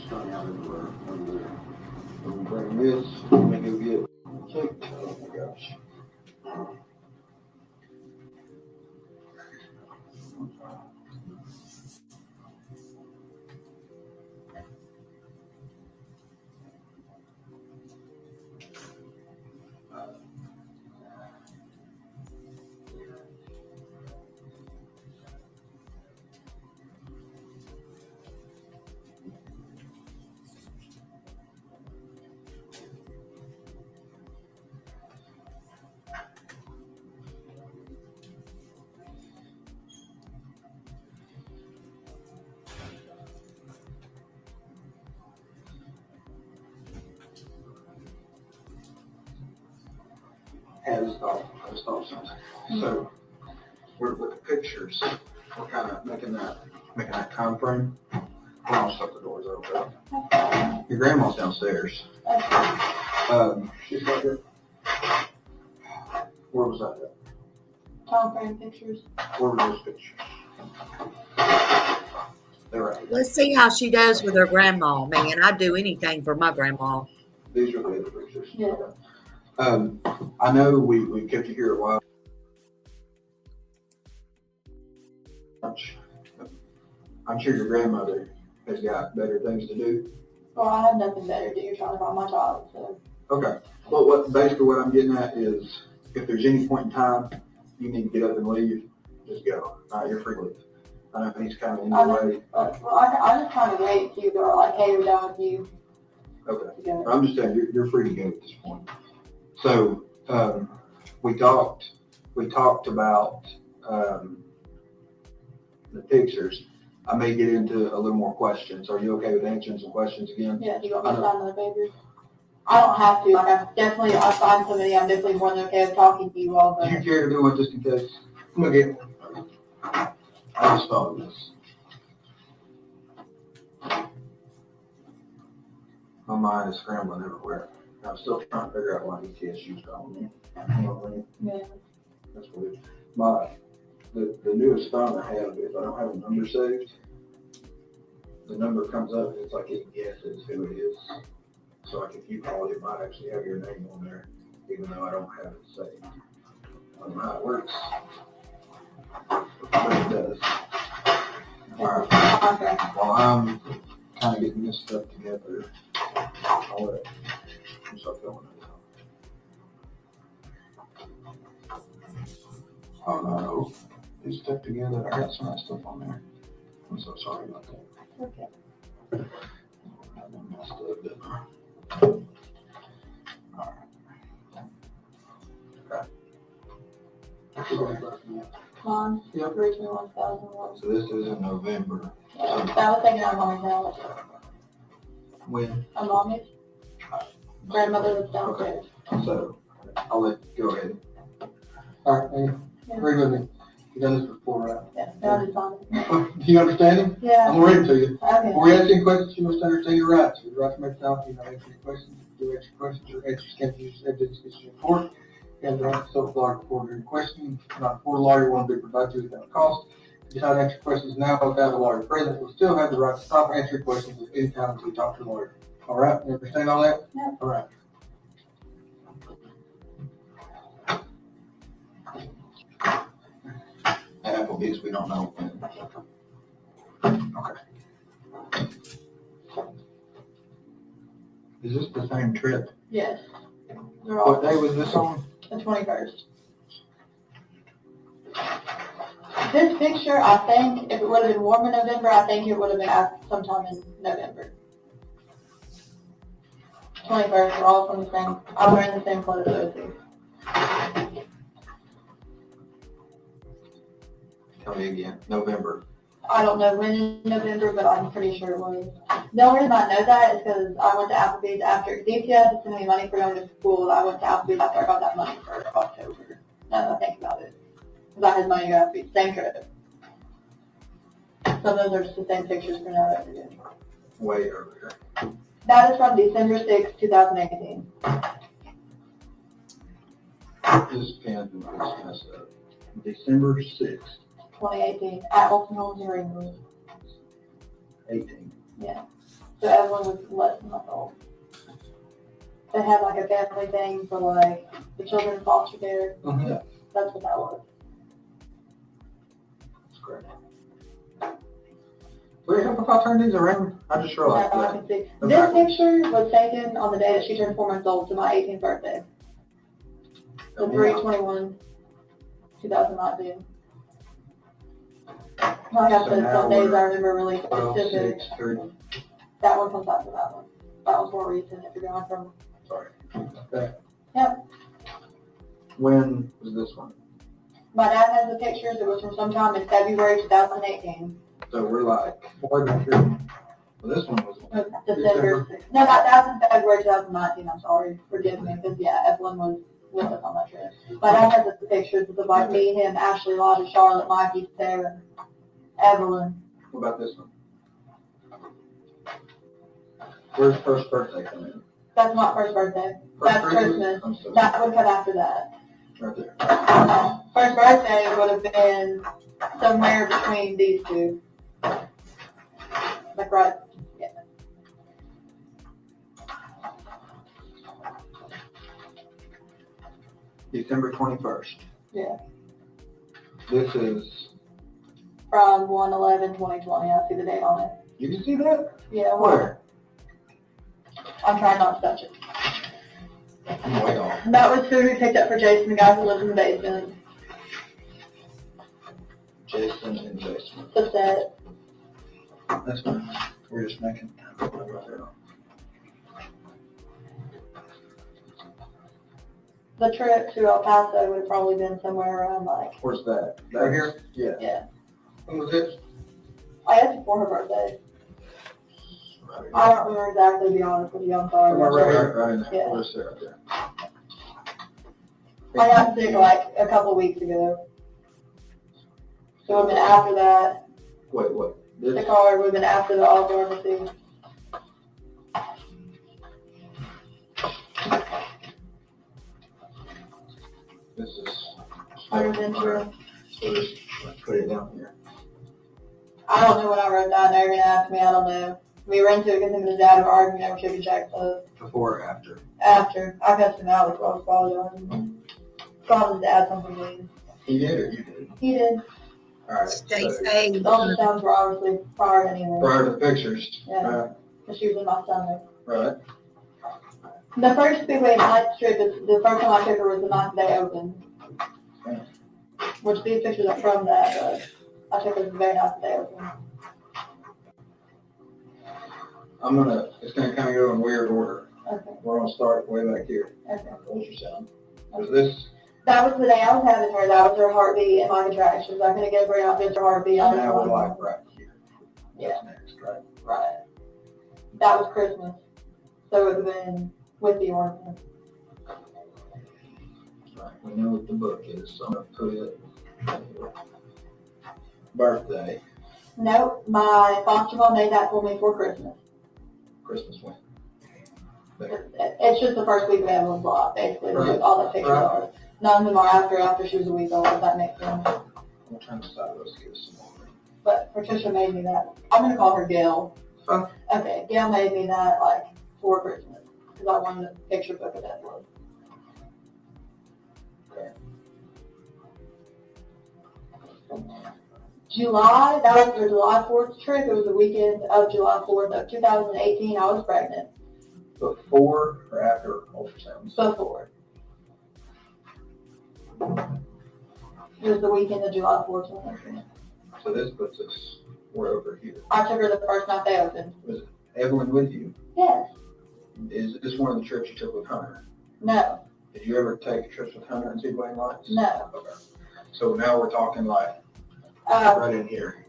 Starting out over there. We'll bring this, make it get checked. Oh my gosh. Has thought something. So we're with the pictures, we're kind of making that time frame. Hold on, shut the doors open. Your grandma's downstairs. She's right here. Where was that at? Time frame pictures. Where were those pictures? They're right. Let's see how she does with her grandma, man. I'd do anything for my grandma. These are the other pictures. Yeah. I know we kept you here a while. I'm sure your grandmother has got better things to do. Well, I have nothing better to do. You're trying to find my child, so. Okay. Well, basically what I'm getting at is if there's any point in time you need to get up and leave, just go. All right, you're free to leave. I know he's kind of in your way. Well, I just kind of wait if you are like, hey, we're done with you. Okay. I'm just saying you're free to go at this point. So we talked about the pictures. I may get into a little more questions. Are you okay with answering some questions again? Yeah, do you want me to sign another paper? I don't have to. Like, I find somebody, I'm definitely more than okay with talking to you all. But Do you care to do one just in case? I'm gonna get one. I just thought of this. My mind is scrambling everywhere. I'm still trying to figure out why ETSU's calling me. You know what I mean? yeah. That's weird. The newest phone I have, if I don't have a number saved, the number comes up and it's like it guesses who it is. So like if you call it, it might actually have your name on there, even though I don't have it saved. I don't know how it works, but it does. All right. Well, I'm kind of getting this stuff together. I'll let you start filling it out. Oh no, it's stuck together. I got some of that stuff on there. I'm so sorry about that. Okay. I done messed up, didn't I? All right. Okay. Mom, Yep. 321,001. So this is in November. Yeah, that was taken out of mommy's house. When? On mommy's. Grandmother lives downstairs. So I'll let you go ahead. All right, Amy. Agree with me. You've done this before, right? Yeah, that is fine. Do you understand him? Yeah. I'm gonna read it to you. Okay. Before you ask any questions, you must understand your rights. Your right to make self, you know, answer any questions. Do answer questions or answer can use evidence against you in court. And the self-lawyer before your question. Not before the lawyer will be provided to you without cost. If you decide to answer questions now without a lawyer present, you'll still have the right to stop answering questions at any time until you talk to the lawyer. All right? You understand all that? Yeah. All right. Applebee's, we don't know. Okay. Is this the same trip? Yes. They're all What day was this on? the 21st. This picture, I think, if it would have been warm in November, I think it would have been sometime in November. 21st, we're all from the same, I'm wearing the same clothes as you. Tell me again. November. I don't know when in November, but I'm pretty sure it was. The only reason I know that is because I went to Applebee's after DTS had sent me money for going to school. I went to Applebee's after I got that money for October. Now that I think about it. Because I had money to go to Applebee's. Same trip. So those are just the same pictures for now that we're doing. Way earlier. That is from December 6, 2018. This pen was messed up. December 6th, 2018 at Olsen Homes in Greenwood. 18. Yeah. So Evelyn was less than a month old. They had like a family thing for like the children in foster care. Yeah. That's what that was. That's great. Would it help if I turn these around? I just realized Yeah, I that. can see. Okay. This picture was taken on the day that she turned 4 months old, to my 18th birthday. So 3/21, 2019. Like I So said, now some days we're I remember really specific. 12/6/30. That one comes after that one. That was more recent if you're going from. Sorry. Okay. Yep. When was this one? My dad has the pictures. It was from sometime in February 2018. So we're like, well, this one was December. No, that was in February 2019. I'm sorry. Forgive me. Because, yeah, Evelyn was with us on that trip. My dad has the pictures of like me, him, Ashley, Lodge, Charlotte, Mikey, Sarah, Evelyn. What about this one? Where's first birthday come in? That's not first birthday. That's Christmas. I'm so That would come after that. right there. First birthday would have been somewhere between these two. Like right, yeah. December 21st. Yeah. This is, From 1/11/2020. I see the date on it. you can see that? Yeah. Where? I'm trying not to touch it. I'm way off. That was food we picked up for Jason, the guy who lives in the basement. Jason in the basement. The set. That's fine. We're just making time. The trip to El Paso would have probably been somewhere around like, Where's that? Right here? Yeah. yeah. When was this? I guess before her birthday. I don't remember exactly, to be honest with you. I'm sorry. Right in there. Yeah. Where's there? Right there. I got sick like a couple weeks ago. So it would have been after that. Wait, what? The This? card would have been after the all pharmacy. This is. Owner's insurance. So just put it down here. I don't know what I wrote down. They're gonna ask me. I don't know. We ran into it because him and his dad were arguing over chicken shack stuff. Before or after? After. I cussed him out, so I was apologizing. Called his dad something weird. He did or you did? He did. Alright. Stay So safe. Those sounds were obviously prior anyway. prior to the pictures. Yeah. Right. Because she was in my stomach. Right. The first Speedway night trip, the first time I took her was the night they opened. Which these pictures are from that, but I took her the very night they opened. It's gonna kind of go in weird order. Okay. We're gonna start way back here. Okay. Ultrasound. Is this, That was the day I was having her. That was her heartbeat and my contractions. I couldn't get her out just her heartbeat. I now we're was like right here. Yeah. That's next, right? Right. That was Christmas. So it would have been with the ornament. Right. We know what the book is, so I'm gonna put it birthday, Nope, my foster mom made that for me for Christmas. Christmas when. There. It's just the first week of Evelyn's life, basically. Right. All the pictures are. None of them are after she was a week old, if that makes sense. I'm trying to decide what to give us some more. But Patricia made me that. I'm going to call her Gail. Huh? Okay, Gail made me that, like, for Christmas. Because I wanted a picture book of Evelyn. July, that was the July 4th trip. It was the weekend of July 4th of 2018. I was pregnant. Before or after ultrasounds? Before. It was the weekend of July 4th. So this puts us, we're over here. I took her the first night they opened. Was Evelyn with you? Yes. Is this one of the trips you took with Hunter? No. Did you ever take trips with Hunter and Speedway Lights? No. Okay. So now we're talking like right in here.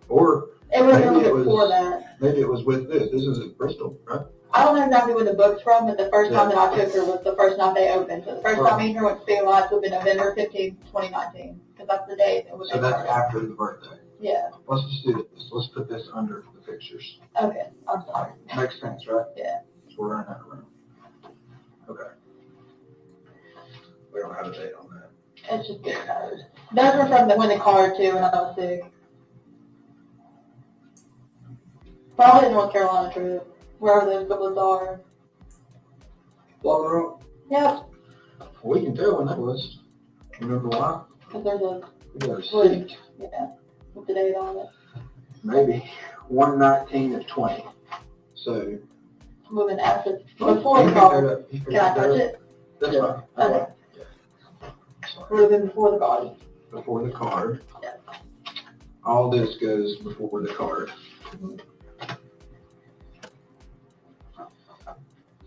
Or It was a maybe little it bit before was, that. maybe it was with this. This is at Bristol, right? I don't know exactly when the book's from, but the first time that I took her was the first night they opened. So the first time me and her went to Speedway Lights would be November 15th, 2019. Because that's the day it was. So that's after the birthday. Yeah. Let's just do this. Let's put this under the pictures. Okay. I'm sorry. Makes sense, right? Yeah. So we're running out of room. Okay. We don't have a date on that. It's just good colors. Those were from when the card too, when I was sick. Probably the North Carolina trip, wherever those booklets are. Blowing Rock? Yep. We can tell when that was. Remember why? Because there's a We got a Wood. seat. Yeah, with the date on it. Maybe 119 of 20. So. Moving after, before the card. Can I touch it? That's fine. Okay. Would have been before the card. Before the card. Yeah. All this goes before the card.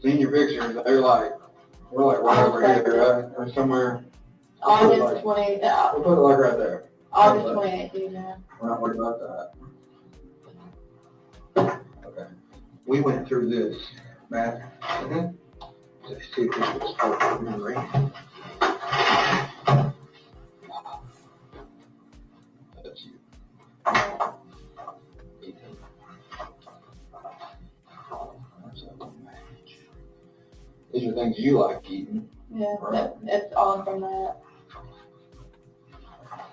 Seeing your pictures, we're like right over here, right? Or somewhere. August 20, We'll put it like right there. August 2018, yeah. We're not worried about that. Okay. We went through this, Matt. To see if this was part of the memory. That's you. These are things you like eating. Yeah, Right. it's on from that.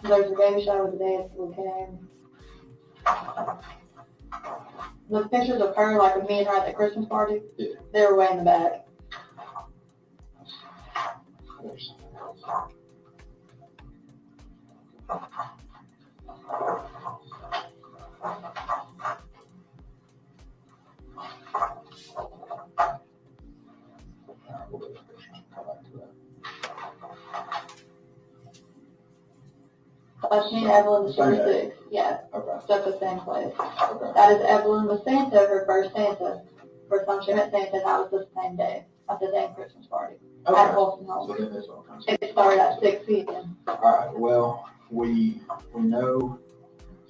There's a baby shower the day we came. The pictures of her, like of me and her at the Christmas party, Yeah. they were way in the back. There's That's me and Evelyn, the 26th. Yeah. Okay. That's the same place. Okay. That is Evelyn with Santa, her first Santa. First time she met Santa, and that was the same day, at the same Christmas party. At Okay. Holston So Home. then it's all kinds It started at 6 p.m. All right, well, we know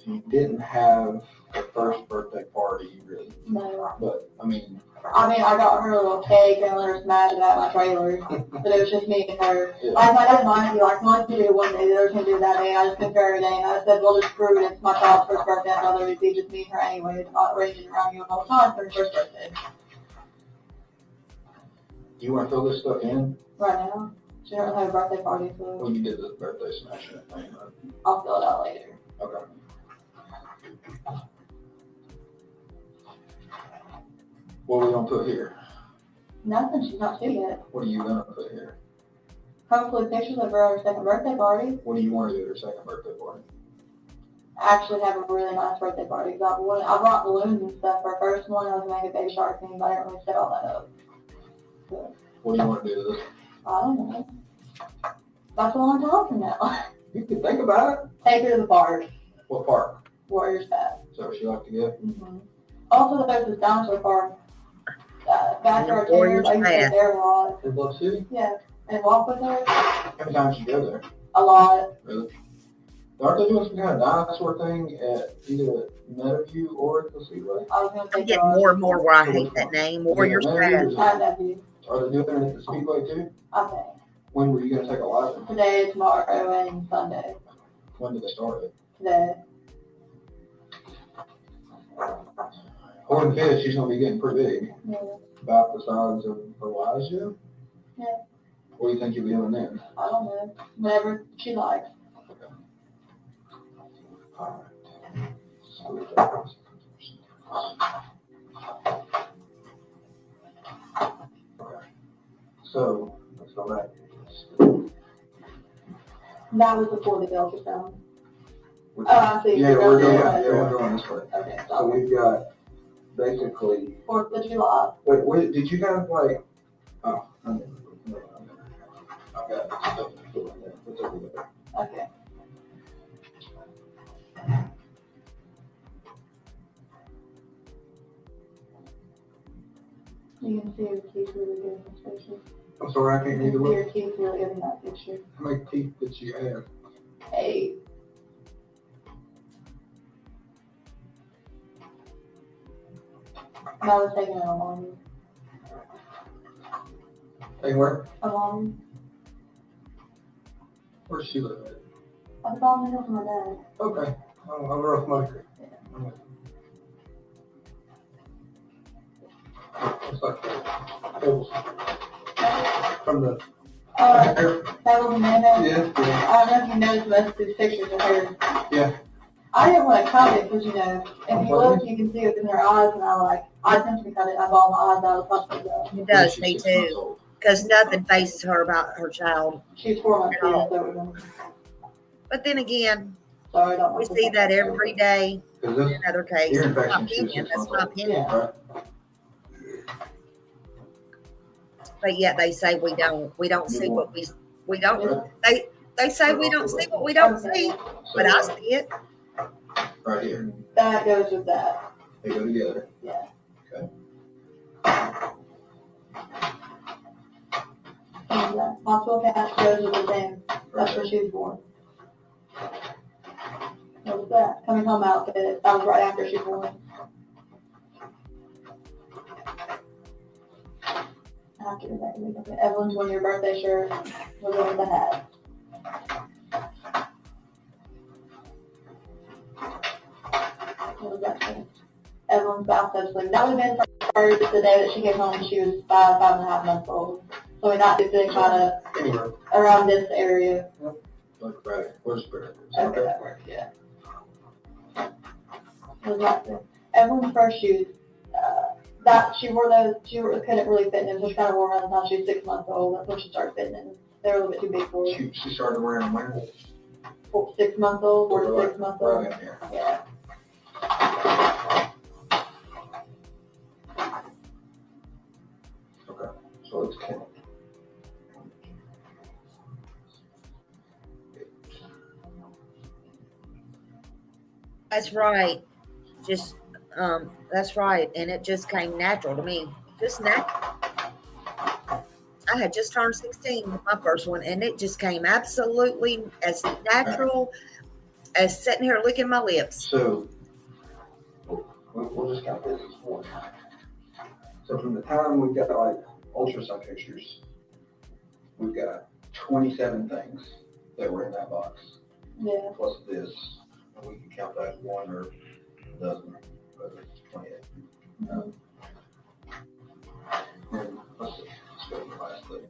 she didn't have the first birthday party really, No. but I mean, I got her a little cake and let her smash it at my trailer. But it was just me and her. Yeah. Like, my dad wanted to be like, why don't you do it one day, the other can do it that day. I just couldn't do it every day. And I said, well, just screw it. It's my child's first birthday. I'd rather it be just me and her anyway. It's not raging around you all the time for her first birthday. you want to fill this stuff in Right now. She doesn't have a birthday party, so when you did the birthday smashing thing, right? I'll fill it out later. Okay. What are we gonna put here? Nothing, she's not 2 yet. What are you gonna put here? Hopefully pictures of her at her second birthday party. What do you want to do at her second birthday party? Actually have a really nice birthday party. I brought balloons and stuff for her first one. I was going to make a baby shark theme, but I didn't really set all that up. So, What do you want to do to this? I don't know. That's what I'm talking now. You can think about it. Take her to the park. What park? Warriors Path. Is that what she like to go? Mm-hmm. Also, there's this dinosaur park. Backyard Warriors Warriors I used to Path. go there a lot. In Bluff City? Yeah. And walk with her How many times you go there? a lot. Really? Aren't they doing some kind of dinosaur thing at either Meadowview or at the Speedway? I was going to I'm take getting her on. more and more where I hate that name. Warriors Path. I love you. Are they doing it at the Speedway too? I think. When were you gonna take a license? Today, tomorrow, and Sunday. When did they start it? Today. According to kids, she's gonna be getting pretty big. Yeah. About the size of Elijah? Yeah. What do you think you'll be doing then? I don't know. Whatever she likes. Alright. Okay. So, let's go back. That was before the ultrasound. Which- Oh, I see. Yeah, we're going this way. Okay, So so we've got basically, 4th of July. wait, did you have like, oh, I've got stuff to put in there. What's over there? Okay. You can see her teeth really good in this picture. I'm sorry, I can't You read the can see look. her teeth really good in that picture. How many teeth did she have? 8. And I was taking it along. Anywhere? Along. Where's she live at? I was on the hill from my dad. Okay, I'm Rough Muddy. It's like hills. From the. That was Amanda. Yeah. I don't know if you noticed most of these pictures of her. Yeah. I didn't want to cut it because, if you look, you can see it in her eyes, and I simply cut it. I balled my eyes out. I was like, It does, me too. Because nothing faces her about her child. she's 4 months At all. old. But then again, Sorry, I don't we want see that every day Is in this another case. ear That's my infection? She was opinion. 6 That's months my old. opinion. Right? But yet they say we don't see what we don't. They say we don't see what we don't see. But I see it. Right here. That goes with that. They go together. Yeah. Okay. And hospital cat goes with the same. That's where she was born. What was that? Coming home outfit. That was right after she was born. I have to go back and look at it. Evelyn's 1-year birthday shirt was with the hat. What was that thing? Evelyn's bathtub sleep. That would have been for the day that she came home. She was 5.5 months old. So we not just kind of Anywhere. around this area. Like right. Where's the Okay, that works, yeah. Was that the Evelyn's first shoes? That she wore those. Couldn't really fit in them, so she kind of wore them around the time she was 6 months old. That's when she started fitting in. They're a little bit too big for her. She started wearing them when? 6 months old, 4 to 6 months old. Right in there. Yeah. Okay, so let's count. That's right. Just, that's right. And it just came natural to me. Just natural. I had just turned 16 with my first one, and it just came absolutely as natural as sitting here licking my lips. So, we'll just count this as one. So from the time we've got like ultrasound pictures, we've got 27 things that were in that box. Yeah. Plus this, and we can count that as one or a dozen, but it's 28. And let's go to the last thing.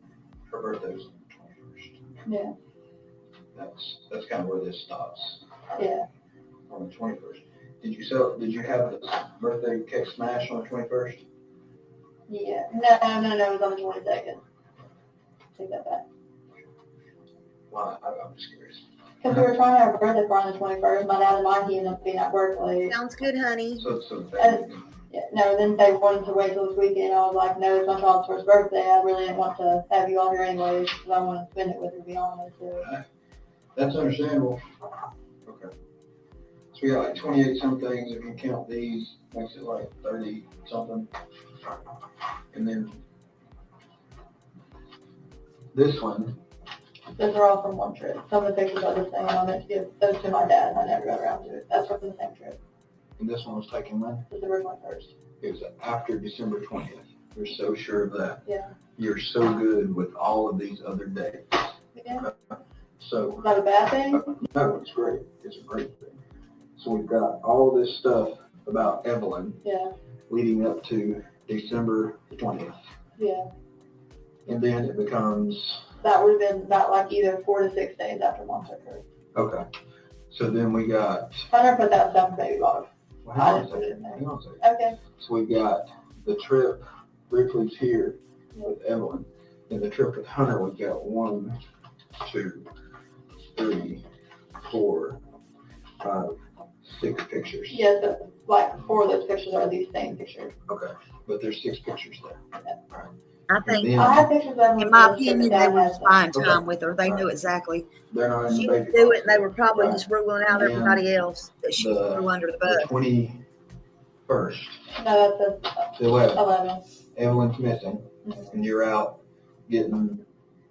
Her birthday was the 21st. Yeah. That's kind of where this stops. Yeah. On the 21st. Did you have this birthday cake smash on the 21st? Yeah. No, it was on the 22nd. Take that back. Why? I'm just curious. Because we were trying to have a birthday party on the 21st. My dad and Mikey ended up being at work late. Sounds good, honey. Then they wanted to wait till this weekend. I was like, no, it's my child's first birthday. I really didn't want to have you all here anyways, because I want to spend it with her, to be honest. So. That's understandable. Okay. So we got like 28 some things. If you count these, makes it like 30 something. And then this one. Those are all from one trip. Some of the pictures I was saying I meant to give those to my dad, and I never got around to it. That's from the same trip. And this one was taken when? December 21st. It was after December 20th. You're so sure of that. Yeah. You're so good with all of these other dates. Yeah. So. Is that a bad thing? No, it's great. It's a great thing. So we've got all this stuff about Evelyn. Yeah. Leading up to December 20th. Yeah. And then it becomes. That would have been about like either 4 to 6 days after Mom took her. Okay. So then we got. Hunter put that stuff in baby box. Well, hang on a second. Okay. So we got the trip, Ripley's here with Evelyn. And the trip with Hunter, we've got 1, 2, 3, 4, 5, 6 pictures. Yeah, so like 4 of those pictures are these same pictures. Okay. But there's 6 pictures there. Yeah. All right. I think, I have pictures of in my opinion, they were just buying time with her. They knew exactly. They're not in She the would baby do box. it, and they were probably Right. just ruling out everybody else that she threw under the bus. The 21st. No, that's The 11th. 11. Evelyn's missing. And you're out getting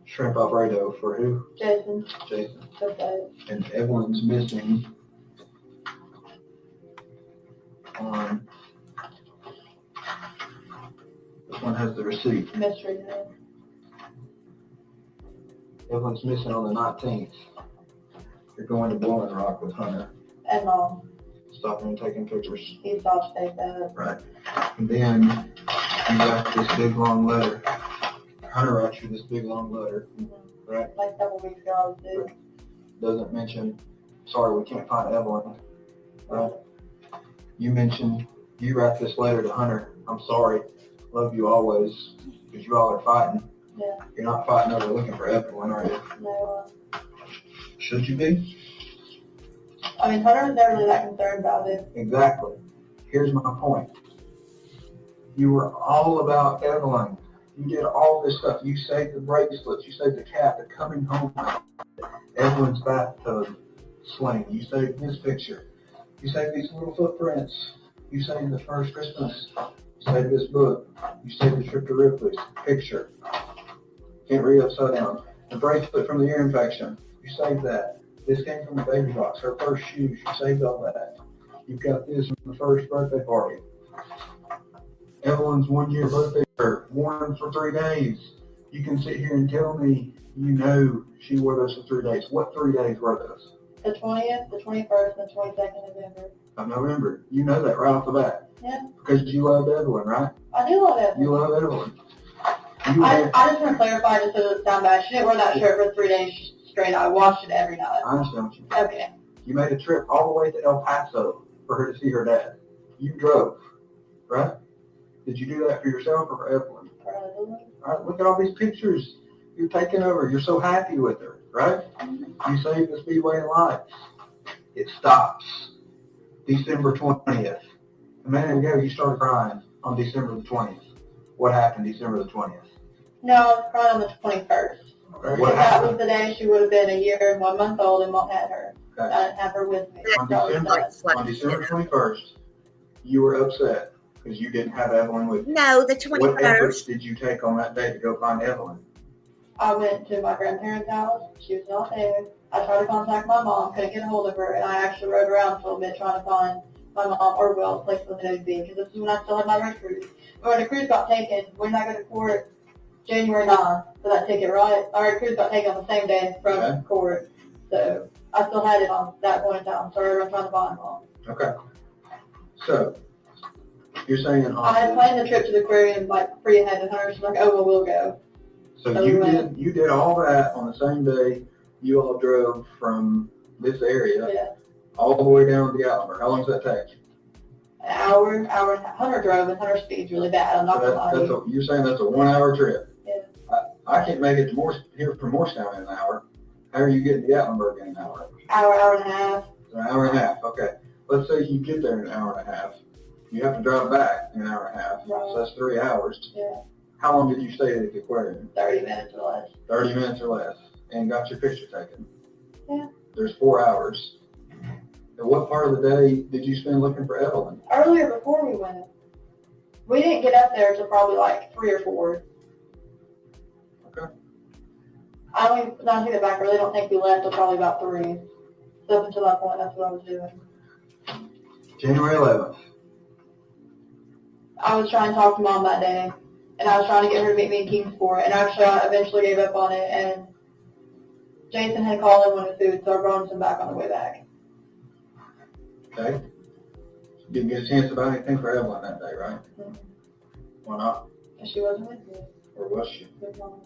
shrimp Alfredo for who? Jason. Jason. That's it. And Evelyn's missing on. This one has the receipt. Mystery name. Evelyn's missing on the 19th. You're going to Blowing Rock with Hunter. And Mom. Stopping and taking pictures. He stopped to take that. Right. And then you got this big long letter. Hunter wrote you this big long letter. Right? Like a couple weeks ago, I was due. Doesn't mention, sorry, we can't find Evelyn. Right? You mentioned, you write this letter to Hunter. I'm sorry. Love you always. Because you all are fighting. Yeah. You're not fighting over looking for Evelyn, are you? No. Should you be? I mean, Hunter was never really that concerned about it. Exactly. Here's my point. You were all about Evelyn. You did all this stuff. You saved the bracelets. You saved the cat, the coming home, Evelyn's bathtub sling. You saved this picture. You saved these little footprints. You saved the first Christmas. You saved this book. You saved the trip to Ripley's picture. Can't read upside down. The bracelet from the ear infection. You saved that. This came from the baby box. Her first shoes. You saved all that. You've got this from the first birthday party. Evelyn's 1-year birthday shirt, worn for 3 days. You can sit here and tell me you know she wore those for 3 days. What 3 days were those? The 20th, the 21st, and the 22nd of November. Of November. You know that right off the bat. Yeah. Because you loved Evelyn, right? I do love Evelyn. You love Evelyn. I just want to clarify just so it doesn't sound bad. She didn't wear that shirt for 3 days straight. I washed it every night. I understand what you mean. Okay. You made a trip all the way to El Paso for her to see her dad. You drove, right? Did you do that for yourself or for Evelyn? For Evelyn. All right, look at all these pictures. You're taking over. You're so happy with her, right? You save the Speedway and Lights. It stops December 20th. A minute ago, you started crying on December the 20th. What happened December the 20th? No, I was crying on the 21st. Okay, Because that was the day she would have been a year and 1 month old and Mom had her. Okay. I didn't have her with me. On December 21st, you were upset because you didn't have Evelyn with you. No, the What efforts 21st. did you take on that day to go find Evelyn? I went to my grandparents' house. She was not there. I tried to contact my mom, couldn't get a hold of her, and I actually rode around a little bit trying to find my mom or Will, the place where they would be, because this is when I still had my race cruise. But when the cruise got taken, when I go to court January 9th for that ticket, right? Our cruise got taken on the same day from court. So I still had it on that point in time. So I was trying to find mom. Okay. So, you're saying in I had planned the trip to the aquarium like free ahead of her. She's like, oh, well, we'll go. So you did all that on the same day you all drove from this area all the way down to Gatlinburg. How long does that take? An hour and a half. Hunter drove, and Hunter speed's really bad. I'm not going to lie to you. You're saying that's a 1 hour trip? Yeah. I can't make it to here from Morristown in an hour. How are you getting to Gatlinburg in an hour? Hour and a half. An hour and a half, okay. Let's say you get there in an hour and a half. You have to drive back in an hour and a half. Right. So that's 3 hours. Yeah. How long did you stay at the aquarium? 30 minutes or less. 30 minutes or less. And got your picture taken? Yeah. There's 4 hours. And what part of the day did you spend looking for Evelyn? Earlier before we went. We didn't get up there until probably like 3 or 4. Okay. I take it back. I really don't think we left until probably about 3. So up until that point, that's what I was doing. January 11th. I was trying to talk to Mom that day, and I was trying to get her to meet me in Kingsport, and actually I eventually gave up on it, and Jason had called in wanted food, so I brought him some back on the way back. Okay. Didn't get a chance to buy anything for Evelyn that day, right? Mm-hmm. Why not? Because she wasn't with me. Or was she? With Mom.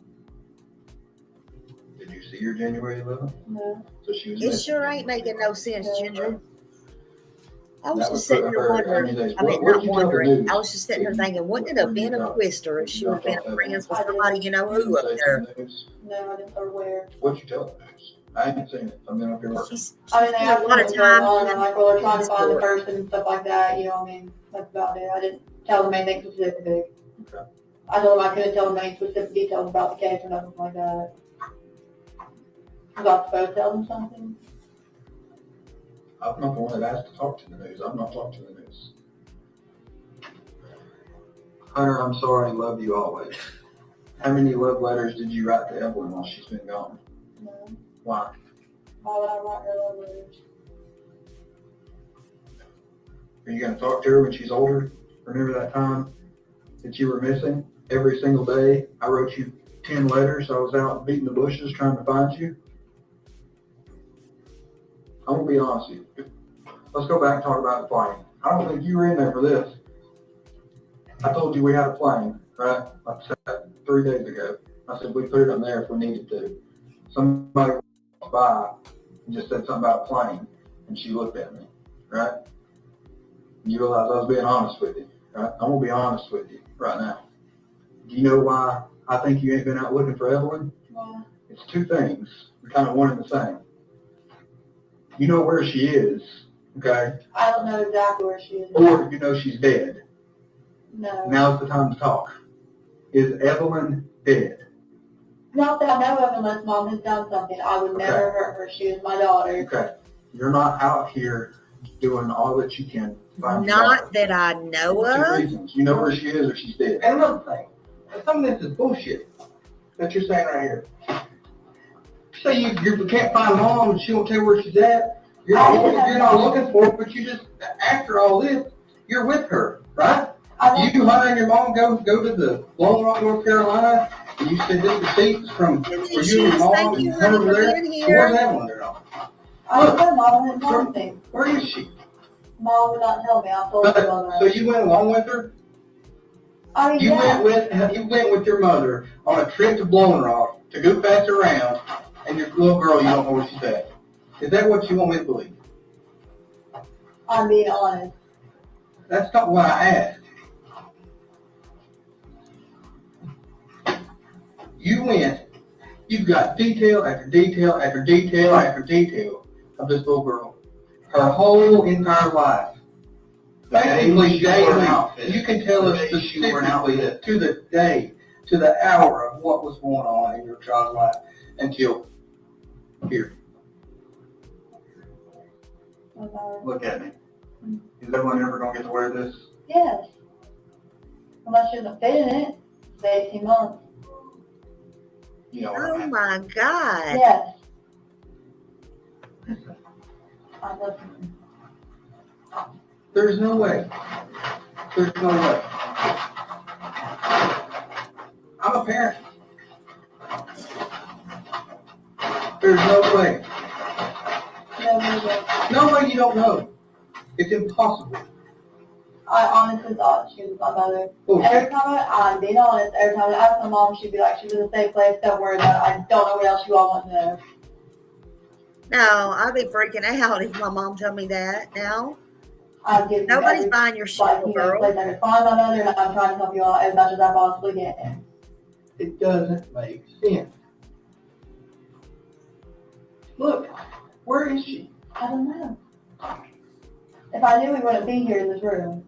Did you see her January 11th? No. So she was It missing. sure ain't making no sense, Ginger. I was That just was sitting for there her. wondering, What not did you tell the wondering, news? I was just sitting there thinking, wouldn't it have been a twister if she would have been friends with somebody you know who up there? No, I didn't know where. What'd you tell the news? I haven't seen it. I've been up here working. I mean, they spent asked a lot of what's going time on, and I'm like, well, they're trying to find the Kingsport. person and stuff like that, you know, I mean, that's about it. I didn't tell them anything specific. Okay. I told them I couldn't tell them any specific details about the case or nothing like that. Was I supposed to tell them something? I'm not the one that asked to talk to the news. I'm not talking to the news. Hunter, I'm sorry. Love you always. How many love letters did you write to Evelyn while she's been gone? No. Why? Why would I write her love letters? Are you going to talk to her when she's older? Remember that time that you were missing? Every single day, I wrote you 10 letters. I was out beating the bushes trying to find you. I'm going to be honest with you. Let's go back and talk about the plane. I don't think you were in there for this. I told you we had a plane, right? Like I said 3 days ago. I said we put it in there if we needed to. Somebody walked by and just said something about a plane, and she looked at me, right? And you realize I was being honest with you, right? I'm going to be honest with you right now. Do you know why I think you ain't been out looking for Evelyn? Why? It's 2 things. They're kind of one and the same. You know where she is, okay? I don't know exactly where she is. Or you know she's dead. No. Now's the time to talk. Is Evelyn dead? Not that I know of unless Mom has done something. I would never hurt her. She is my daughter. Okay. You're not out here doing all that you can to find your Not daughter. that I know 2 of. reasons. You know where she is or she's dead. And another thing, some of this is bullshit that you're saying right here. So you can't find Mom and she won't tell you where she's at. You're not looking for her, but you just, after all this, you're with her, right? You, Hunter, and your mom go to the Lone Rock, North Carolina, and you said this receipt is from where you and your mom and Hunter were there. So where's Evelyn there? I don't know. Mom didn't tell me. Where is she? Mom would not tell me. I told her mother. So you went along with her? I mean, You went with your mother on a trip to Blowing Rock to go pass her around, and your little girl, you don't know where she's at. Is that what you want me to believe? I'm being honest. That's not what I asked. You went You've got detail after detail after detail after detail of this little girl. Her whole entire life. Basically daily. You can tell us specifically to the day, to the hour of what was going on in your child's life until here. Look at me. Is everyone ever going to get to wear this? Yes. Unless you're the fit in it, it's 18 months. You know what I Oh mean? my God. Yes. I'm listening. There's no way. There's no way. I'm a parent. There's no way. No way you don't know. It's impossible. I honestly thought she was my mother. Okay. Every time I'm being honest, every time I ask my mom, she'd be like, she's in a safe place, don't worry about it. I don't know what else you all want to know. No, I'd be freaking out if my mom told me that now. I'm giving Nobody's you buying your shit, like, you know, girl. place I can find my mother, and I'm trying to help you out as much as I possibly can. It doesn't make sense. Look, where is she? I don't know. If I knew we wouldn't be here in this room.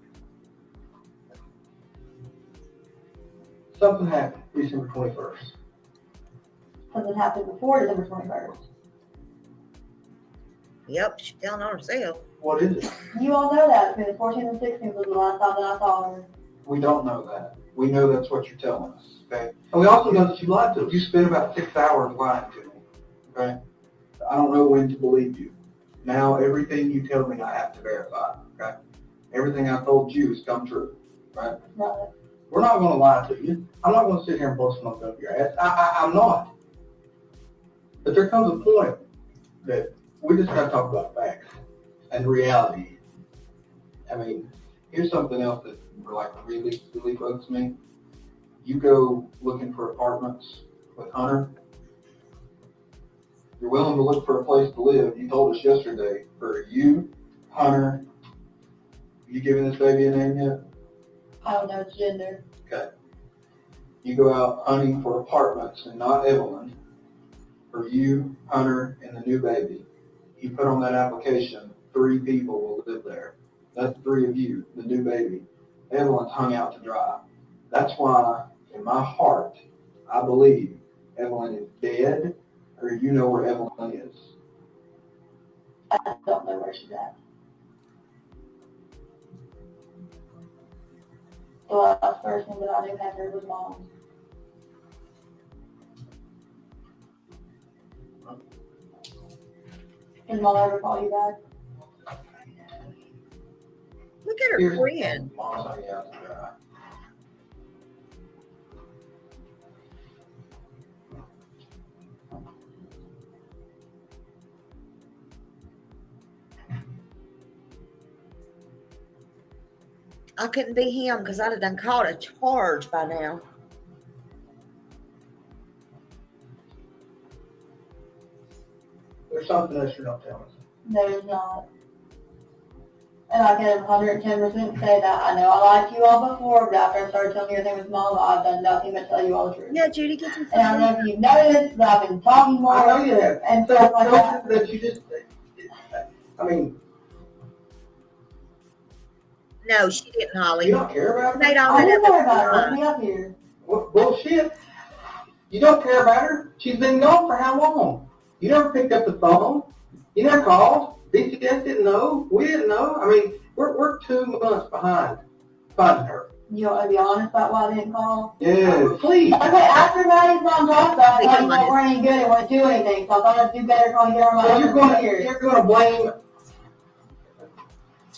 Something happened December 21st. Something happened before December 21st. Yep, she's down on herself. What is it? You all know that. Between the 14th and 16th was the last time that I saw her. We don't know that. We know that's what you're telling us, okay? And we also know that you lied to us. You spent about 6 hours lying to me, okay? I don't know when to believe you. Now everything you tell me I have to verify, okay? Everything I told you has come true, right? Right. We're not going to lie to you. I'm not going to sit here and blow smoke up your ass. I'm not. But there comes a point that we just got to talk about facts and reality. I mean, here's something else that really bugs me. You go looking for apartments with Hunter. You're willing to look for a place to live. You told us yesterday for you, Hunter. You giving this baby a name yet? I don't know its gender. Okay. You go out hunting for apartments and not Evelyn. For you, Hunter, and the new baby. You put on that application, 3 people will live there. That's 3 of you, the new baby. Evelyn's hung out to dry. That's why, in my heart, I believe Evelyn is dead, or you know where Evelyn is. I don't know where she's at. The last person that I knew had her was Mom. Did Mom ever call you back? Look at her Here's friend. Mom's hanging out to dry. I couldn't be him because I'd have done caught a charge by now. There's something else you're not telling us. There's not. And I can 110% say that. I know I lied to you all before, but after I started telling you everything with Mom, I've done nothing but tell you all the truth. Yeah, Judy, get some And I don't know if you've noticed, but I've been talking more. I know you have. And stuff like that. That you just, I mean, No, she didn't, Holly. you don't care about her? Made all I that didn't care up. about her. Let me up here. What bullshit? You don't care about her? She's been gone for how long? You never picked up the phone. You never called. BCS didn't know. We didn't know. I mean, we're 2 months behind finding her. You want to be honest about why I didn't call? Yeah, please. Okay, after Maddie's mom talked about it, I thought you weren't any good and wouldn't do anything, so I thought I'd do better trying to get her on So my you're gonna blame.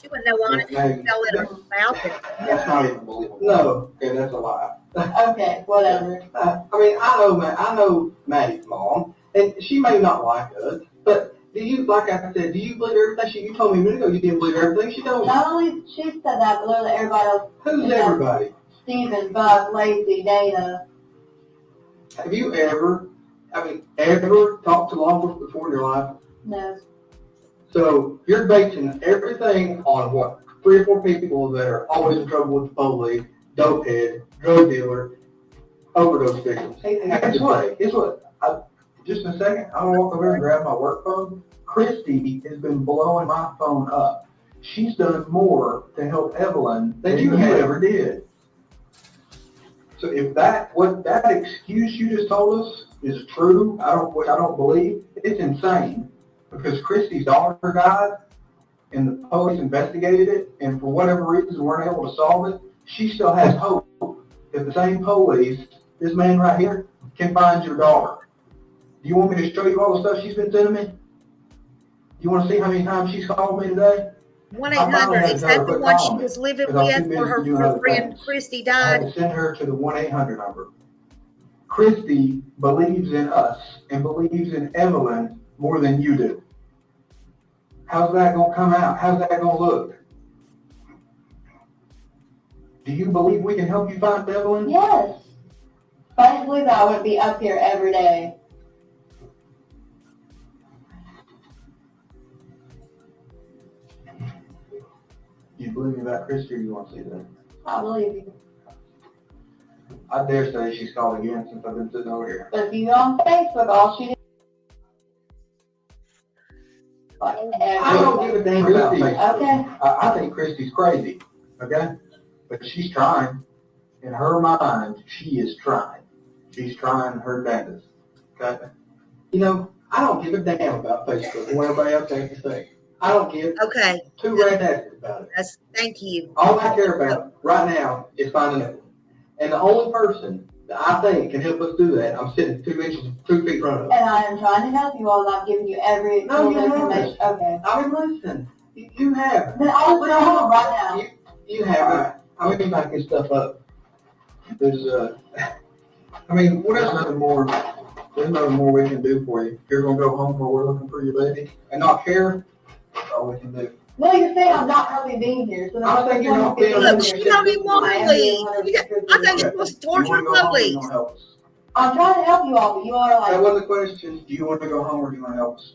She wouldn't know honest. Maybe. Fell in her mouth. That's not even believable. No, okay, that's a lie. Okay, whatever. I mean, I know Maddie's mom, and she may not like us, but do you, like I said, do you believe everything you told me a minute ago? You didn't believe everything she told me. Not only she said that, but literally everybody else. Who's everybody? Steven, Buck, Lacey, Dana. Have you ever talked to law enforcement before in your life? No. So you're basing everything on what? 3 or 4 people that are always in trouble with the police, dope head, drug dealer, overdose victims. Hey, guess what? just a second. I'm gonna walk over here and grab my work phone. Christy has been blowing my phone up. She's done more to help Evelyn than you ever did. So if what that excuse you just told us is true, which I don't believe, it's insane. Because Christy's daughter died, and the police investigated it, and for whatever reason weren't able to solve it. She still has hope. If the same police, this man right here, can find your daughter. Do you want me to show you all the stuff she's been sending me? Do you want to see how many times she's called me today? 1-800, is that the one she was living with where her friend Christy I had died? to send her to the 1-800 number. Christy believes in us and believes in Evelyn more than you do. How's that going to come out? How's that going to look? Do you believe we can help you find Evelyn? Yes. If I didn't believe that, I wouldn't be up here every day. Do you believe me about Christy, or you want to see that? I believe you. I dare say she's called again since I've been sitting over here. But if you go on Facebook, all she did. I don't give a damn about Facebook. Okay. I think Christy's crazy, okay? But she's trying. In her mind, she is trying. She's trying her damnedest, okay? You know, I don't give a damn about Facebook and what everybody else has to say. I don't give two rednecks about it. Thank you. All I care about right now is finding Evelyn. And the only person that I think can help us do that, I'm sitting 2 feet in front of. And I am trying to help you all, and I'm giving you every information. Okay. I mean, listen, you have. Then I'll put it on right now. You have. I mean, back this stuff up. There's I mean, there's nothing more we can do for you. You're gonna go home while we're looking for your baby and not care. That's all we can do. Well, you're saying I'm not really being here, so I think you're not being here. Look, she don't even want to leave. I think she wants to torture police. I'm trying to help you all, but you all are like. That wasn't the question. Do you want to go home or do you want to help us?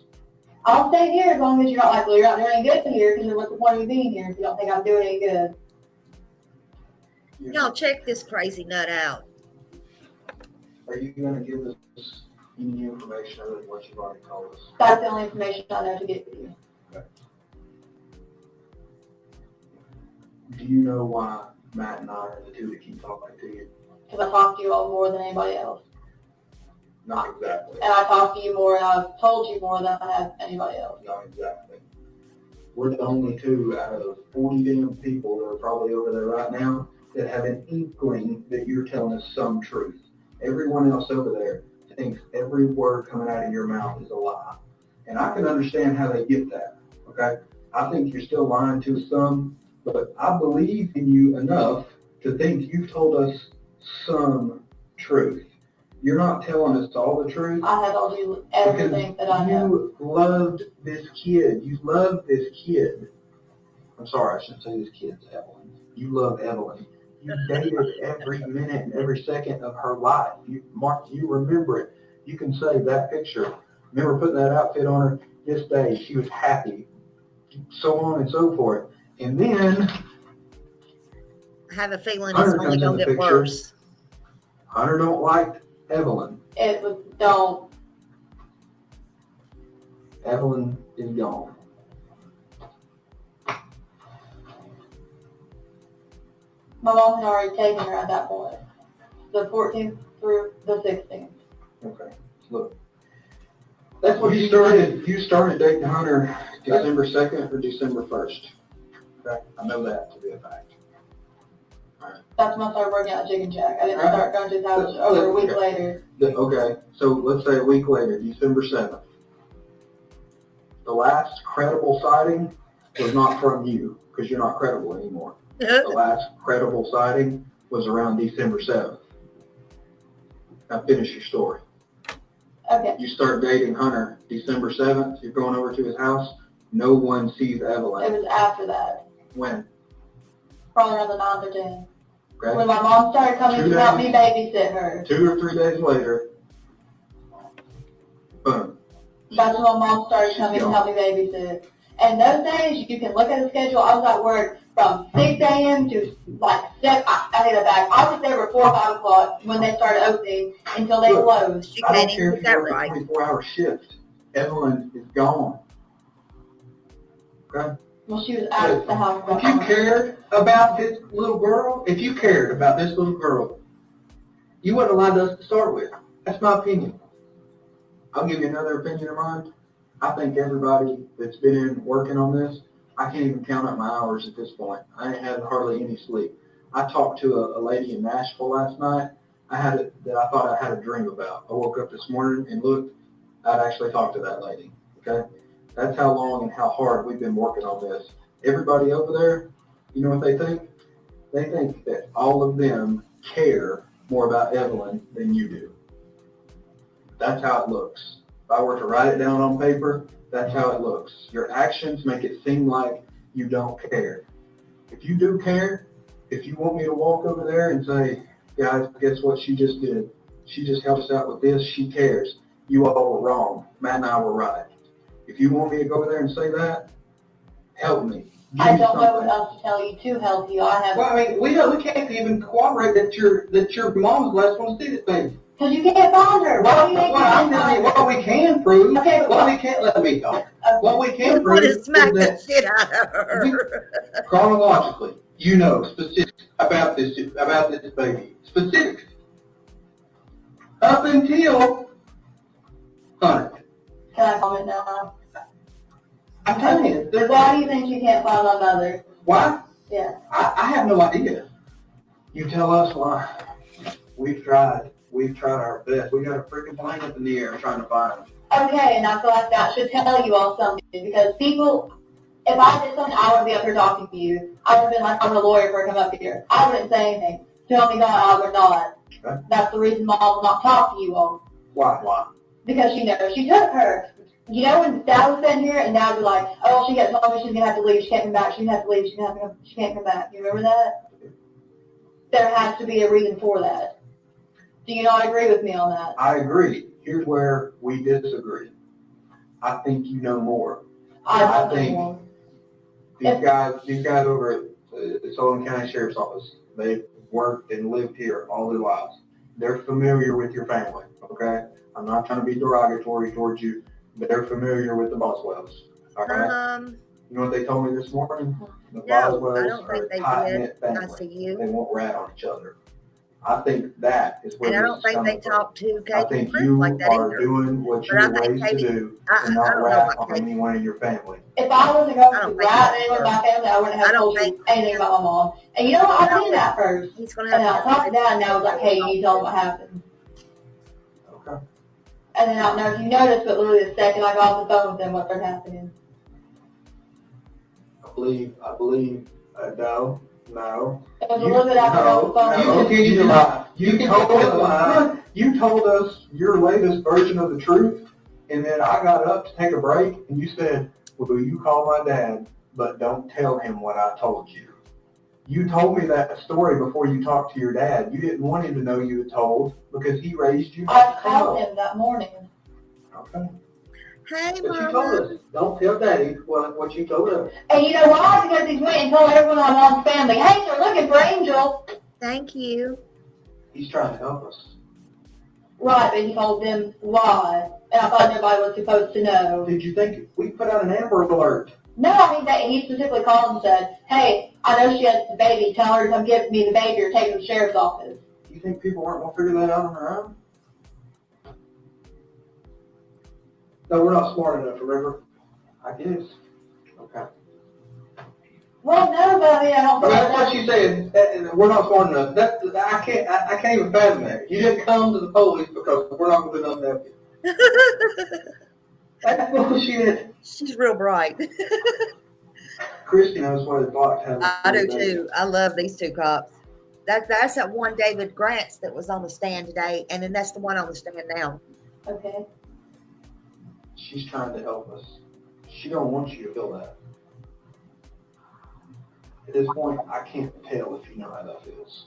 I'll stay here as long as you're not like, well, you're not doing any good here, because what's the point of me being here if you don't think I'm doing any good? Y'all check this crazy nut out. Are you going to give us any information other than what you've already told us? That's the only information I know to give you. Okay. Do you know why Matt and I are the two that keep talking to you? Because I talk to you all more than anybody else. Not exactly. And I talk to you more, and I've told you more than I have anybody else. Not exactly. We're the only two out of 40 damn people that are probably over there right now that have an inkling that you're telling us some truth. Everyone else over there thinks every word coming out of your mouth is a lie. And I can understand how they get that, okay? I think you're still lying to us some, but I believe in you enough to think you've told us some truth. You're not telling us all the truth. I have told you everything that I know. You loved this kid. You loved this kid. I'm sorry, I shouldn't say this kid's Evelyn. You love Evelyn. You dated every minute and every second of her life. Mark, you remember it. You can say that picture. Remember putting that outfit on her this day. She was happy. So on and so forth. And then I have a feeling it's only going to get worse. Hunter don't like Evelyn. It was, don't. Evelyn is gone. My mom had already taken her at that point. The 14th through the 16th. Okay, look. That's what you started dating Hunter December 2nd or December 1st. Okay, I know that to be a fact. That's when I started working at Chicken Shack. I didn't start going to his house over a week later. Okay, so let's say a week later, December 7th. The last credible sighting was not from you, because you're not credible anymore. The last credible sighting was around December 7th. Now finish your story. Okay. You start dating Hunter December 7th. You're going over to his house. No one sees Evelyn. It was after that. When? Probably around the 9th or 10th. Okay. When my mom started coming to help me babysit her. 2 or 3 days later, boom. That's when my mom started coming to help me babysit. And those days, you can look at the schedule. I was at work from 6 a.m. to like 7, I take that back. I was there before 5 o'clock when they started opening until they closed. She I can't don't even care get if that you work right. a 24-hour shift. Evelyn is gone. Okay? Well, she was out of the house. If you cared about this little girl, you wouldn't have allowed us to start with. That's my opinion. I'll give you another opinion of mine. I think everybody that's been in working on this, I can't even count up my hours at this point. I ain't had hardly any sleep. I talked to a lady in Nashville last night. that I thought I had a dream about. I woke up this morning and looked. I'd actually talked to that lady. Okay, that's how long and how hard we've been working on this. Everybody over there, you know what they think? They think that all of them care more about Evelyn than you do. That's how it looks. If I were to write it down on paper, that's how it looks. Your actions make it seem like you don't care. If you do care, if you want me to walk over there and say, guys, guess what she just did? She just helped us out with this. She cares. You all were wrong. Matt and I were right. If you want me to go over there and say that, help me. I don't know what else to tell you to help you. Well, I mean, we can't even corroborate that your mom's the last one to see this baby. Because you can't find her. What we can prove, Okay, what we can't let me talk. What we can prove to smack the is shit out of her. chronologically, you know specifics about this baby. Specifics. Up until Hunter. Can I comment now? I'm telling you. Why do you think you can't find my mother? Why? Yeah. I have no idea. You tell us why. We've tried. We've tried our best. We got a freaking plane up in the air trying to find them. Okay, and I feel like that should tell you all something, because people, if I did something, I would be up here talking to you. I would have been like, I'm a lawyer for come up here. I wouldn't say anything. Tell me not, I would not. Okay. That's the reason Mom will not talk to you all. Why? Because she knows she took her. You know, when Dad was sitting here and Dad was like, oh, she gets home, she's going to have to leave, she can't come back, she's going to have to leave, she can't come back. You remember that? There has to be a reason for that. Do you not agree with me on that? I agree. Here's where we disagree. I think you know more. I think these guys over at the Sullivan County Sheriff's Office, they've worked and lived here all their lives. They're familiar with your family, okay? I'm not trying to be derogatory towards you, but they're familiar with the Boswells, okay? You know what they told me this morning? The Boswells I don't think they tight-knit did. family. I see you. They won't rat on each other. I think that is where And I this don't is think coming they from. talk to I Katie think Chris you like that are either. doing what But I you're think raised to Katie- do I and don't not know rat about on Katie. anyone in your family. if I wasn't going to rat anyone in my family, I wouldn't have told you anything about my mom. And you know what? I did that first. He's going And to I have talked to Dad, and I was like, hey, you need to tell him what happened. Okay. And then I don't know if you noticed, but literally the second I got off the phone with them, what started happening. I believe, no. It was a little bit after I got off the phone. You continue to lie. You told us your latest version of the truth, and then I got up to take a break, and you said, well, you call my dad, but don't tell him what I told you. You told me that story before you talked to your dad. You didn't want him to know you had told because he raised you. I called him that morning. Okay. Hey, But you told Mama. us, don't tell Daddy what you told us. And you know why? Because he went and told everyone in my mom's family, hey, they're looking for Angel. Thank you. He's trying to help us. Right, but he told them why. And I thought nobody was supposed to know. Did you think we put out an Amber Alert? No, I mean, he specifically called and said, hey, I know she has the baby. Tell her to come give me the baby or take her to the sheriff's office. You think people weren't going to figure that out on their own? No, we're not smart enough, remember? I guess. Okay. Well, no, but I mean, I don't think That's what you said. We're not smart enough. I can't even fathom that. You didn't come to the police because we're not going to do nothing to help you. That's bullshit. She's real bright. Christy knows what it's like to have I do too. I love these two cops. That's that one David Grants that was on the stand today, and then that's the one on the stand now. Okay. She's trying to help us. She don't want you to feel that. At this point, I can't tell if you know how that feels,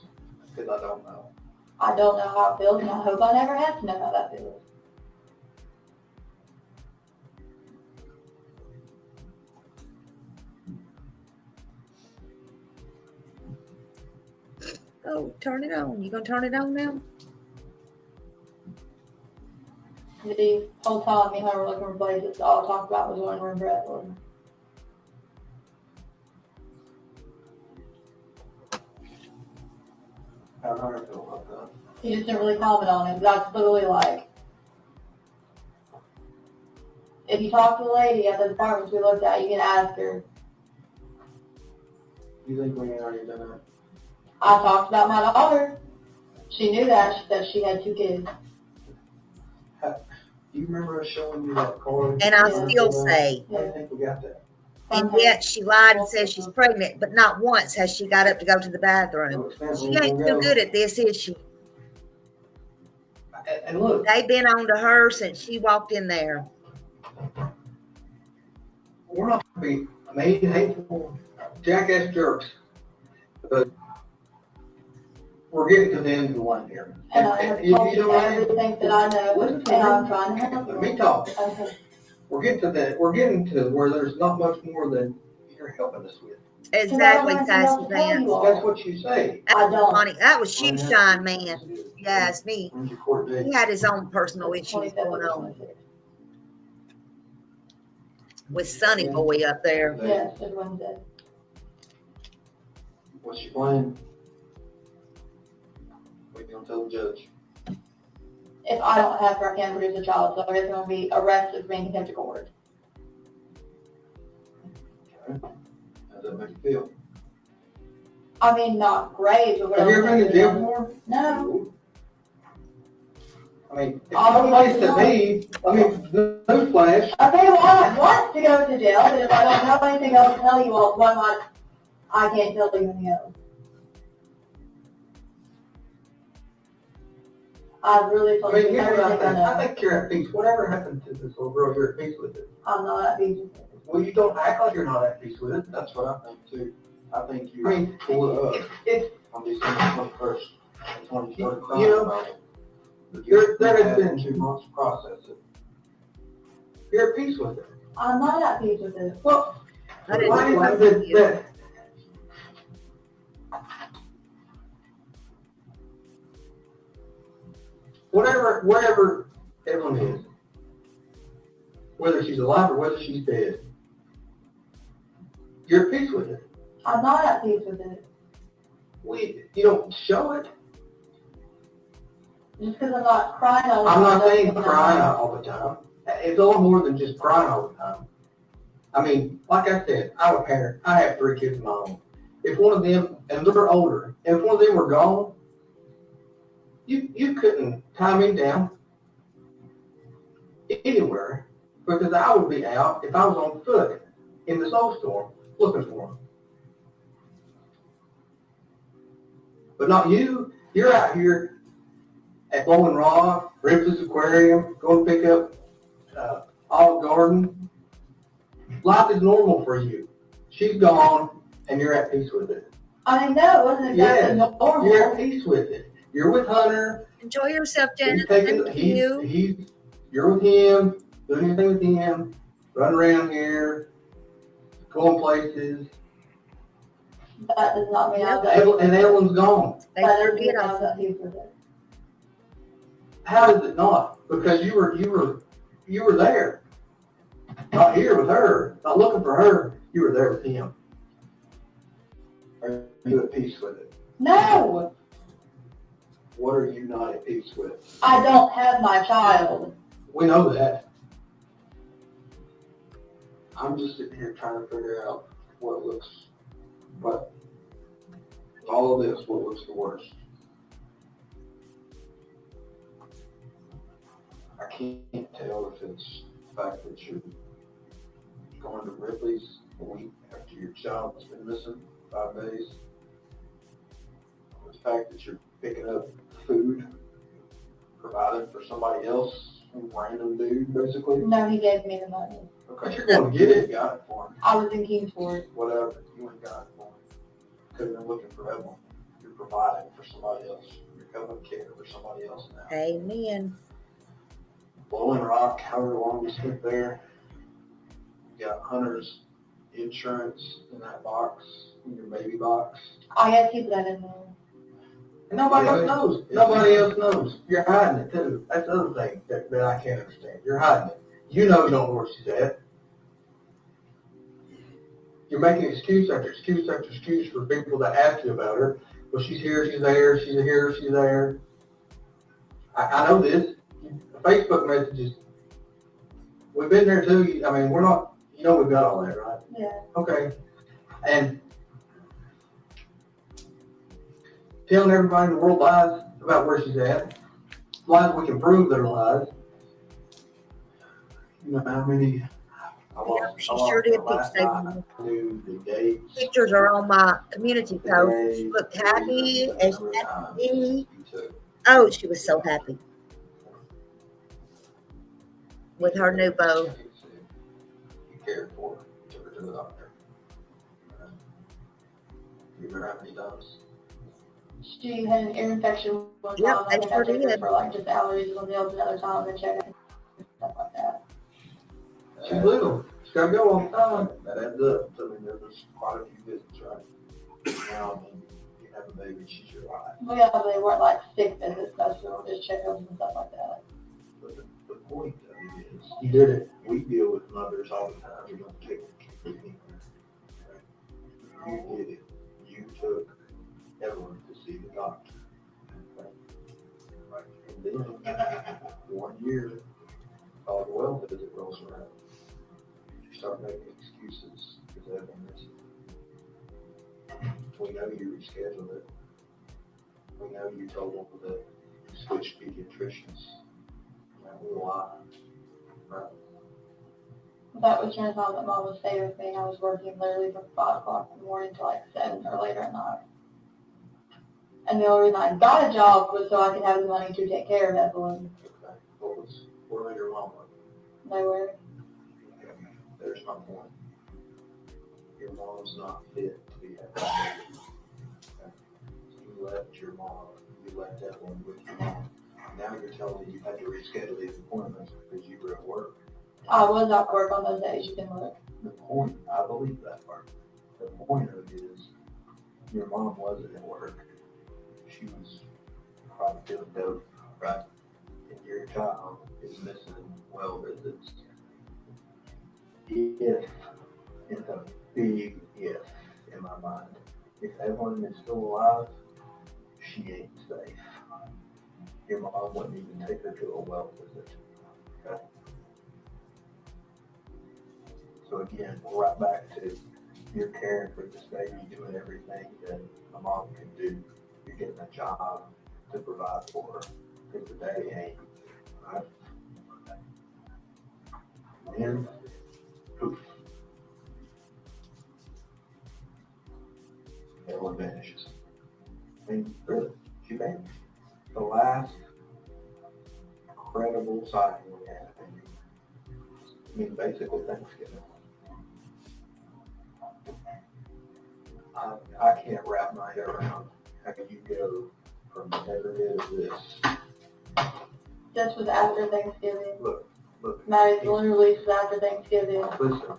because I don't know. I don't know how it feels, and I hope I never have to know how that feels. Oh, turn it on. You gonna turn it on now? The whole time me and her were looking for places, all I talked about was when we're in Bradford. How do I feel about that? He just didn't really comment on it. That's literally like, if you talk to the lady at the apartments we looked at, you can ask her. You think we ain't already done that? I talked about my daughter. She knew that. She said she had 2 kids. Do you remember us showing you that card? And I Yeah. still say, I don't think we got that. and yet she lied and says she's pregnant, but not once has she got up to go to the bathroom. She ain't too good at this, is she? And look, They've been on to her since she walked in there. we're not gonna be mean, hateful, jackass jerks, but we're getting to the end of the line here. And I have told you everything that I know, Listen to and me. I'm trying to help Let me you. talk. Okay. We're getting to where there's not much more than you're helping us with. Exactly, Sassy Tell Pants. you all. That's what you say. That I was don't. funny. That was Shoe Shine Man. Yeah, it's me. When's your court date? He had his own personal issues 25th going or on 26th. with Sonny Boy up there. Yes, it's Wednesday. What's your plan? What you gonna tell the judge? If I don't have her, I can't produce a child, so it's going to be arrested for being contempt of court. Okay. How's that make you feel? I mean, not great, but Have you ever been to jail whatever. before? No. I mean, if All you place to me, I mean, newsflash. Okay, well, I want to go to jail, but if I don't have anything else to tell you all, why not? I can't tell you anything else. I really I told mean, you here's what everything I know. I think you're at peace. Whatever happened to this little girl, you're at peace with it. I'm not at peace with it. Well, you don't act like you're not at peace with it. That's what I think too. I think you. I mean, it's on December 21st. That's when you started crying about it. There has been 2 months to process it. You're at peace with it. I'm not at peace with it. Well, I didn't why know is it that wherever Evelyn is, whether she's alive or whether she's dead, you're at peace with it. I'm not at peace with it. You don't show it. Just because I'm not crying all the time. I'm not saying doesn't mean crying I'm- all the time. It's a lot more than just crying all the time. I mean, like I said, I'm a parent. I have 3 kids of my own. If one of them, and they're older, and if one of them were gone, you couldn't tie me down anywhere because I would be out if I was on foot in the snowstorm looking for them. But not you. You're out here at Bowling Rock, Ripley's Aquarium, going to pick up Olive Garden. Life is normal for you. She's gone, and you're at peace with it. I mean, no, it wasn't exactly normal. You're at peace with it. You're with Hunter. Enjoy yourself, Janet. He's taking, Thank you. you're with him, doing anything with him, running around here, going places. That does not mean I'm at And Evelyn's gone. They That doesn't forget mean us. I'm at peace with it. How is it not? Because you were there. Not here with her, not looking for her. You were there with him. Are you at peace with it? No, What are you not at peace with? I don't have my child. We know that. I'm just sitting here trying to figure out what all of this, what looks the worst. I can't tell if it's the fact that you're going to Ripley's a week after your child's been missing 5 days. Or the fact that you're picking up food provided for somebody else, some random dude, basically. No, he gave me the money. Okay, you're going to get it, got it for him. I was in Kingsport. Whatever, you ain't got it for him. Could have been looking for Evelyn. You're providing for somebody else. You're helping care for somebody else now. Amen. Blowing Rock, however long you spent there. You got Hunter's insurance in that box, in your baby box. I gotta keep that in there. And nobody else knows. Nobody else knows. You're hiding it too. That's the other thing that I can't understand. You're hiding it. You know you don't know where she's at. You're making excuse after excuse after excuse for people that ask you about her. Well, she's here, she's there, she's here, she's there. I know this. The Facebook messages, we've been there too. I mean, we're not, you know we've got all that, right? Yeah. Okay. And telling everybody in the world lies about where she's at. Lies we can prove that are lies. You know how many She sure did pick statement. knew the dates. Pictures are on my community post. She looked happy as she had to be. Oh, she was so happy with her new beau. You cared for her. Took her to the doctor. You remember how many times? She had an ear infection one time. Yep, I think I sure took her did. for like just allergies one else another time and check and stuff like that. She's little. She's got to go all the time. That adds up. So, I mean, there's quite a few visits, right? Now, when you have a baby, she's your life. Well, yeah, but they weren't like sick visits, that's just checkups and stuff like that. But the point of it is, you did it. We deal with mothers all the time. We don't take it anywhere. You did it. You took Evelyn to see the doctor. Right. And then 1 year, all the well visit rolls around. You start making excuses because Evelyn missed it. We know you rescheduled it. We know you told them that you switched pediatricians. That was a lie. Right. That was during the time that Mom was staying with me. I was working literally from 5 o'clock in the morning to like 7 or later at night. And the only reason I got a job was so I could have the money to take care of Evelyn. Okay. Where was your mom? Nowhere. There's my point. Your mom's not fit to be having a baby. Okay. You left your mom. You left Evelyn with your mom. Now you're telling me you had to reschedule these appointments because you were at work. I was at work on those days, you can look. The point, I believe that part. The point of it is your mom wasn't at work. She was probably feeling dope, right? And your child is missing well visits. If, it's a big if in my mind. If Evelyn is still alive, she ain't safe. Your mom wouldn't even take her to a well visit. Okay? So again, we're right back to you're caring for this baby, doing everything that a mom can do. You're getting a job to provide for her because the daddy ain't. Right? And then, poof. Evelyn vanishes. I mean, really, she vanished. The last credible sighting we had, I mean, basically Thanksgiving. I can't wrap my head around how can you go from every bit of this. This was after Thanksgiving. Look. Maddie's balloon release was after Thanksgiving. Listen,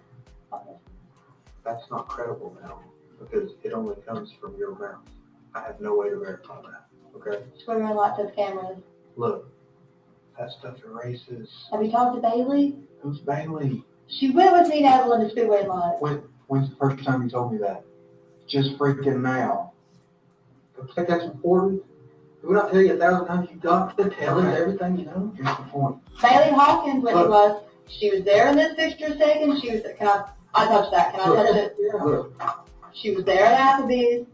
that's not credible now because it only comes from your mouth. I have no way to verify that. Okay? Swimming in lots of cameras. Look, that stuff erases. Have you talked to Bailey? Who's Bailey? She went with me and Evelyn to Speedway Live. When's the first time you told me that? Just freaking now. Don't you think that's important? Did we not tell you 1,000 times you got to tell us everything you know? Here's the point. Bailey Hawkins went with us. She was there in this picture a second. She was, I touch that. Can I touch it? Yeah. Look. She was there at Applebee's.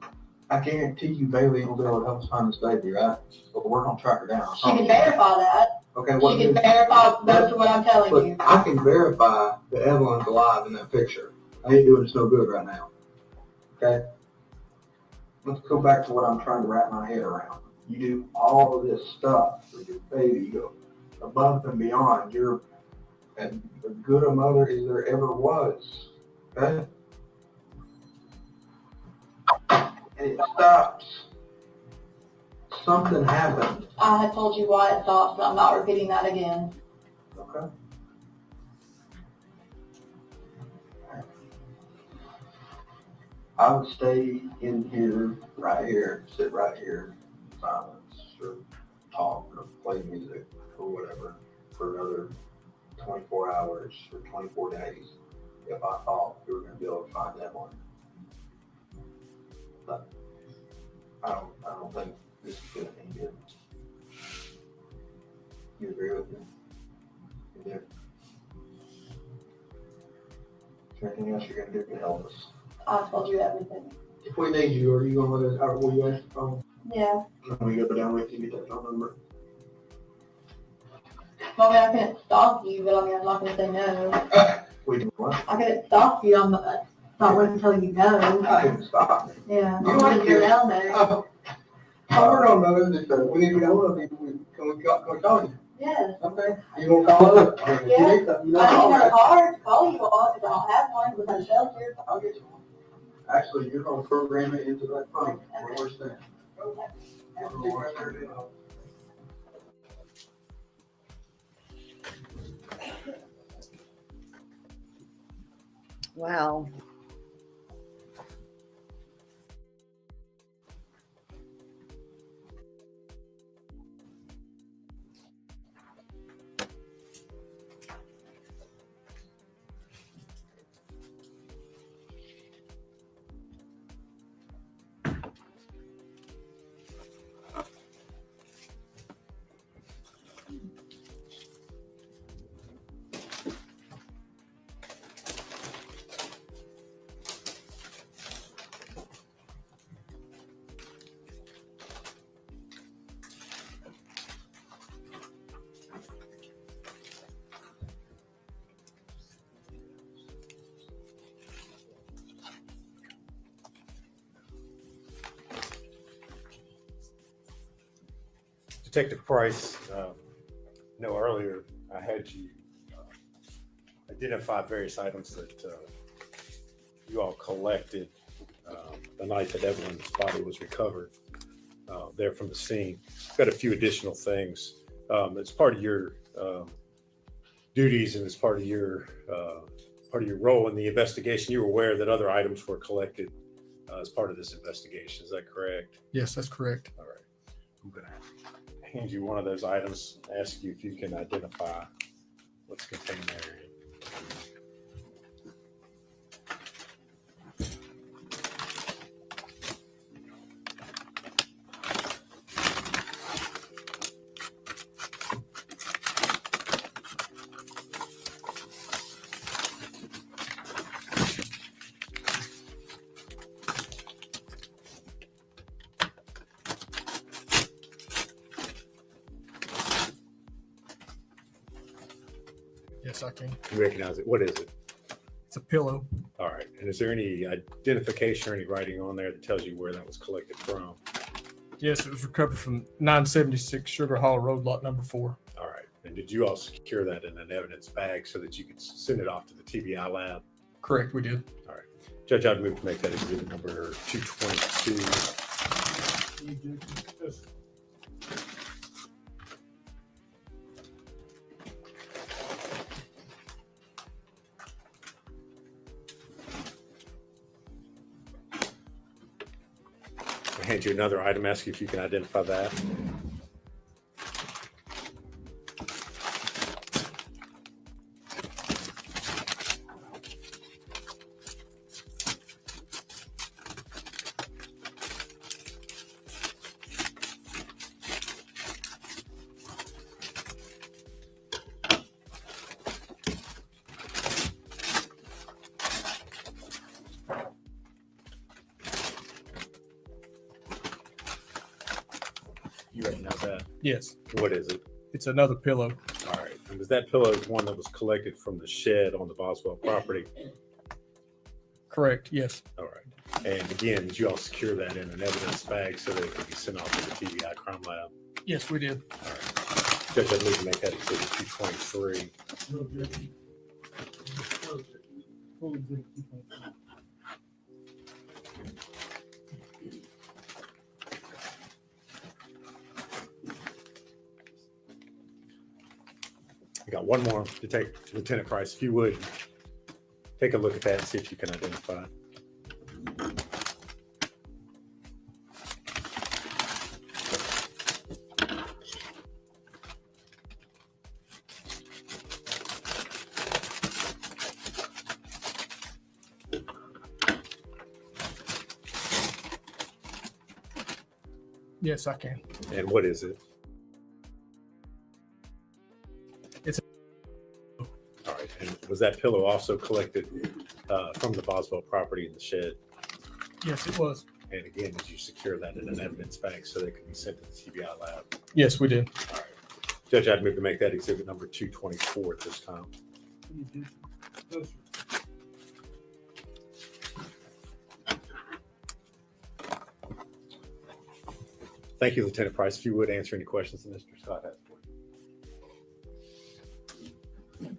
I guarantee you Bailey will be able to help us find this baby, right? But we're going to track her down. She can verify that. Okay, what? She can verify most of what I'm telling you. I can verify that Evelyn's alive in that picture. I ain't doing us no good right now. Okay? Let's go back to what I'm trying to wrap my head around. You do all of this stuff with your baby. You go above and beyond. You're as good a mother as there ever was. Okay? And it stops. Something happened. I had told you why it stopped, but I'm not repeating that again. Okay. I would stay in here, right here, sit right here, silence or talk or play music or whatever for another 24 hours or 24 days if I thought we were going to be able to find Evelyn. But I don't think this is going to be good. You agree with me? Yeah. Is there anything else you're going to do to help us? I told you everything. If we need you, are you gonna let us, or will you answer the phone? Yeah. Can we go down with you, get that phone number? Well, I mean, I couldn't stalk you, but I mean, I'm not gonna say no. We do what? I couldn't stalk you, I'm not waiting until you know. I didn't stop. Yeah. You want to You're get down there. Oh, we're on those, if we need to get one of these, can we call you? Yes. Okay. You gonna call us? I mean, if you Yeah. need something, you know, I call need a us. car to call you on if I don't have one with a shelter. I'll get you one. Actually, you're gonna program it into that phone, where we're staying. Wow. Detective Price, earlier I had you identify various items that you all collected the night that Evelyn's body was recovered there from the scene. Got a few additional things. As part of your duties and as part of your role in the investigation, you were aware that other items were collected as part of this investigation. Is that correct? Yes, that's correct. All right. I'm going to hand you one of those items, ask you if you can identify what's contained there. Yes, I can. You recognize it. What is it? It's a pillow. All right. And is there any identification or any writing on there that tells you where that was collected from? Yes, it was recovered from 976 Sugar Hall Road, lot number 4. All right. And did you all secure that in an evidence bag so that you could send it off to the TBI lab? Correct, we did. All right. Judge, I'd move to make that exhibit number 222. I'll hand you another item, ask you if you can identify that. You recognize that? Yes. What is it? It's another pillow. All right. And was that pillow one that was collected from the shed on the Boswell property? Correct, yes. All right. And again, did you all secure that in an evidence bag so that it could be sent off to the TBI crime lab? Yes, we did. All right. Judge, I'd move to make that exhibit 223. I got one more to take, Lieutenant Price. If you would take a look at that and see if you can identify it. Yes, I can. And what is it? It's all right. And was that pillow also collected from the Boswell property in the shed? Yes, it was. And again, did you secure that in an evidence bank so that it could be sent to the TBI lab? Yes, we did. All right. Judge, I'd move to make that exhibit number 224 at this time. Thank you, Lieutenant Price. If you would answer any questions that Mr. Scott has for you.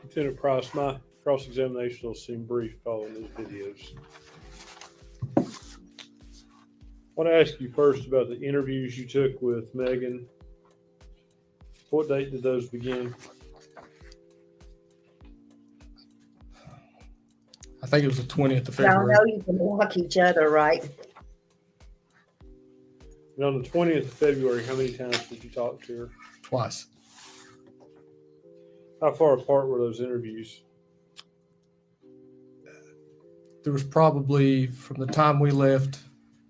Lieutenant Price, my cross-examination will seem brief following these videos. I want to ask you first about the interviews you took with Megan. What date did those begin? I think it was the 20th of Y'all February. know you can block each other, right? And on the 20th of February, how many times did you talk to her? Twice. How far apart were those interviews? There was probably, from the time we left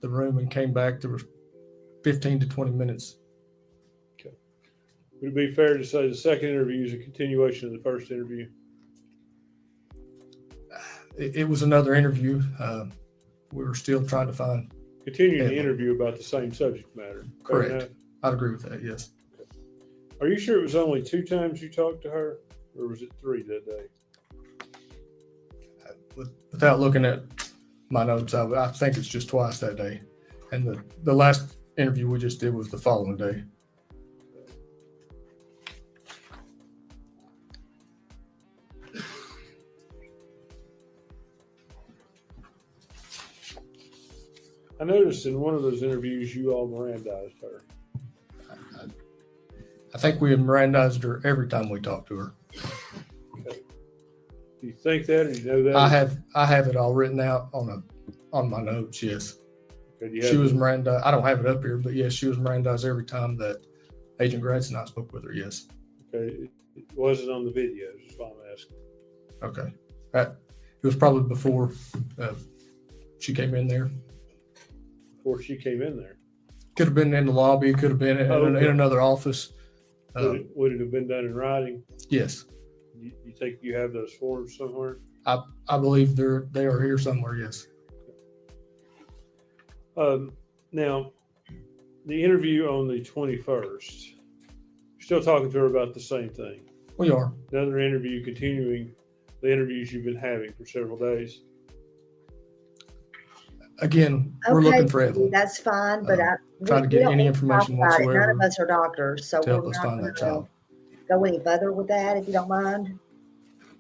the room and came back, there was 15 to 20 minutes. Okay. Would it be fair to say the second interview is a continuation of the first interview? It was another interview. We were still trying to find. Continuing the interview about the same subject matter. Correct. I'd agree with that, yes. Okay. Are you sure it was only 2 times you talked to her, or was it 3 that day? Without looking at my notes, I think it's just twice that day. And the last interview we just did was the following day. I noticed in one of those interviews you all Mirandized her. I think we Mirandized her every time we talked to her. Okay. Do you think that, or you know that? I have it all written out on my notes. Yes. Okay, She was Mirandized. I don't have it up here, but yes, she was Mirandized every time that Agent Gratz and I spoke with her. Yes. Okay, it wasn't on the videos. That's why I'm asking. Okay. It was probably before she came in there. Before she came in there. Could have been in the lobby. Could have been in another office. Would it have been done in writing? Yes. You think you have those forms somewhere? I believe they are here somewhere. Yes. Now, the interview on the 21st, you're still talking to her about the same thing. We are. Another interview continuing the interviews you've been having for several days. Again, we're looking for Evelyn. That's fine, but trying to get any information whatsoever. None of us are doctors, so to help we're us not find that child. go any further with that, if you don't mind.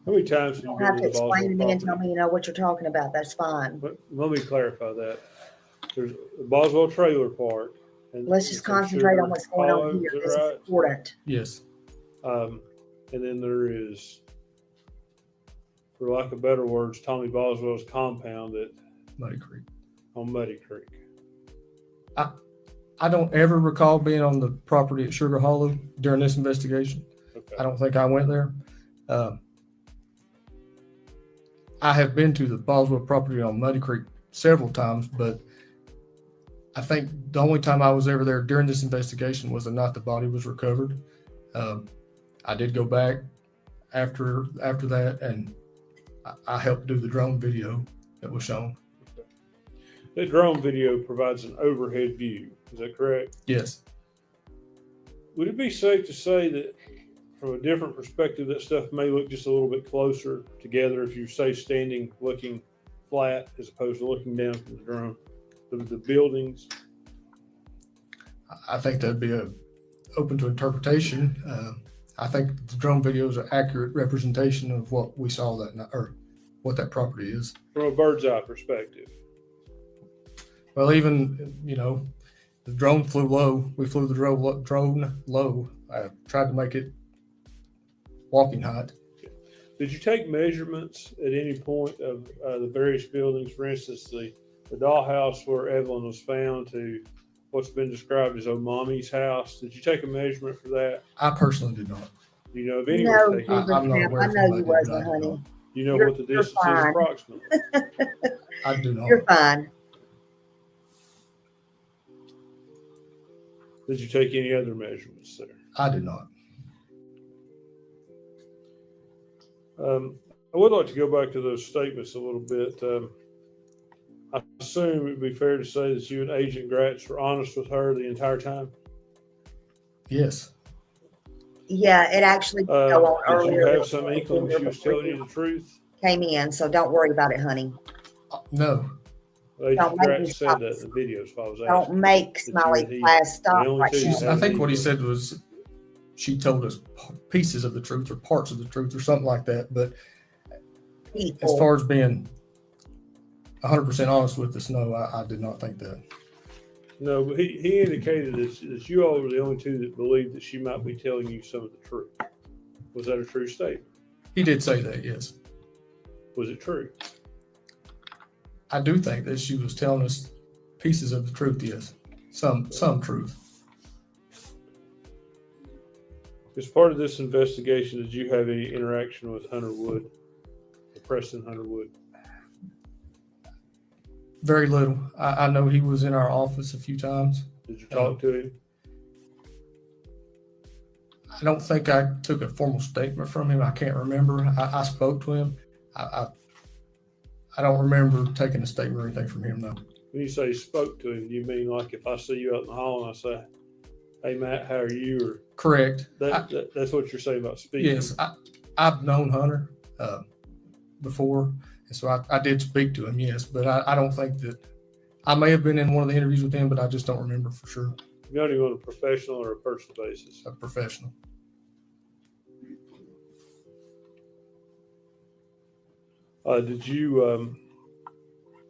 How many times You don't have to explain to me and tell me you know what you're talking about. That's fine. But let me clarify that. There's the Boswell trailer park. And Let's just concentrate on what's going on here. This is important. Yes. And then there is, for lack of better words, Tommy Boswell's compound at Muddy Creek. On Muddy Creek. I don't ever recall being on the property at Sugar Hollow during this investigation. Okay. I don't think I went there. I have been to the Boswell property on Muddy Creek several times, but I think the only time I was ever there during this investigation was the night the body was recovered. I did go back after that, and I helped do the drone video that was shown. Okay. The drone video provides an overhead view. Is that correct? Yes. Would it be safe to say that from a different perspective, that stuff may look just a little bit closer together if you say standing looking flat as opposed to looking down from the drone? The buildings? I think that'd be open to interpretation. I think the drone video is an accurate representation of what we saw that night, or what that property is. From a bird's eye perspective. Well, even, the drone flew low. We flew the drone low. I tried to make it walking height. Did you take measurements at any point of the various buildings? For instance, the dollhouse where Evelyn was found to what's been described as Mommy's house. Did you take a measurement for that? I personally did not. Do you know if any No, was taken? I'm not aware I of know anybody you that I wasn't, did honey. not. Do you know You're- what the you're distance is fine. approximately? I do not. You're fine. Did you take any other measurements there? I did not. I would like to go back to those statements a little bit. I assume it would be fair to say that you and Agent Gratz were honest with her the entire time? Yes. Yeah, it actually go on Did earlier. you have some inkling she was telling you the truth? Came in, so don't worry about it, honey. No. Agent Don't make me Gratz said stop. that in the video, so I was asking. Don't make Did you Smiley and he- class stop the only like two you that. had I think any what he inkling? said was she told us pieces of the truth or parts of the truth or something like that. But as People. far as being 100% honest with us, no, I did not think that. No, but he indicated that you all were the only two that believed that she might be telling you some of the truth. Was that a true statement? He did say that, yes. Was it true? I do think that she was telling us pieces of the truth, yes. Some truth. As part of this investigation, did you have any interaction with Hunter Wood, Preston Hunter Wood? Very little. I know he was in our office a few times. Did you talk to him? I don't think I took a formal statement from him. I can't remember. I spoke to him. I don't remember taking a statement or anything from him, though. When you say spoke to him, do you mean like if I see you out in the hall and I say, "Hey Matt, how are you?" Or Correct. that's what you're saying about speaking? Yes, I've known Hunter before, and so I did speak to him, yes, but I don't think that I may have been in one of the interviews with him, but I just don't remember for sure. You know him on a professional or a personal basis? A professional. Did you,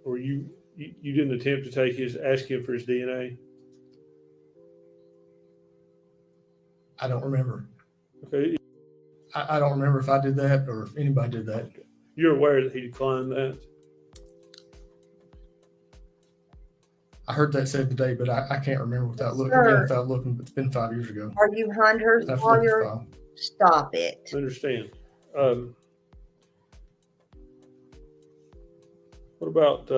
or you didn't attempt to ask him for his DNA? I don't remember. Okay. I don't remember if I did that or if anybody did that. You're aware that he declined that? I heard that said today, but I can't remember without looking. Sir. Again, without looking, it's been 5 years ago. Are you Hunter's I've looked at the lawyer? file. Stop it. I understand. What about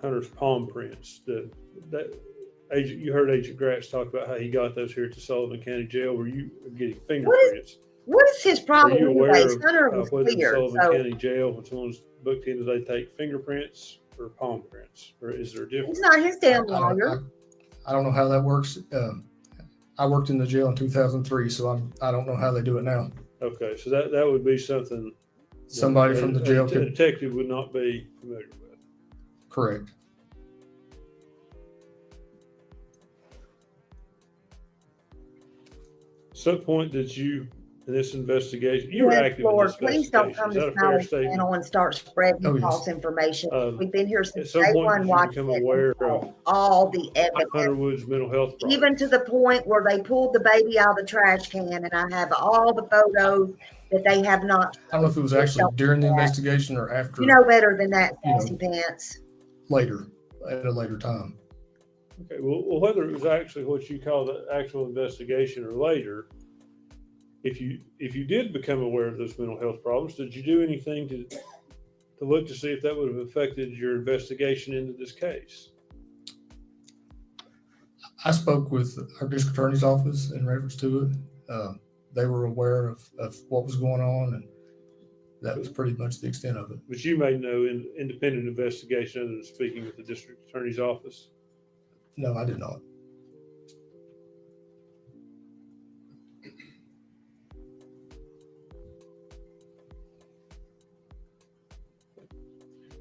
Hunter's palm prints? You heard Agent Gratz talk about how he got those here at the Sullivan County Jail. Were you getting fingerprints? What is his Are problem you aware anyways? of Hunter was whether the clear, Sullivan so County Jail, when someone's booked in, do they take fingerprints or palm prints? Or is there a difference? he's not his damn lawyer. I don't know how that works. I worked in the jail in 2003, so I don't know how they do it now. Okay, so that would be something Somebody from the jail a could. detective would not be familiar with. Correct. At some point did you, in this investigation, you were Yes, active Lord, in this please investigation. don't come Is to that a fair Smiley's statement? channel and start spreading Oh, yes. false information. We've been here At since some day point, one did you watching become it aware and of all the evidence. Hunter Wood's mental health problems? Even to the point where they pulled the baby out of the trash can, and I have all the photos that they have not. I don't know if it was actually during the investigation or after. You know better than that, You know. sassy pants. Later, at a later time. Okay, well, whether it was actually what you call the actual investigation or later, if you did become aware of those mental health problems, did you do anything to look to see if that would have affected your investigation into this case? I spoke with our district attorney's office in reference to it. They were aware of what was going on, and that was pretty much the extent of it. But you made no independent investigation other than speaking with the district attorney's office? No, I did not.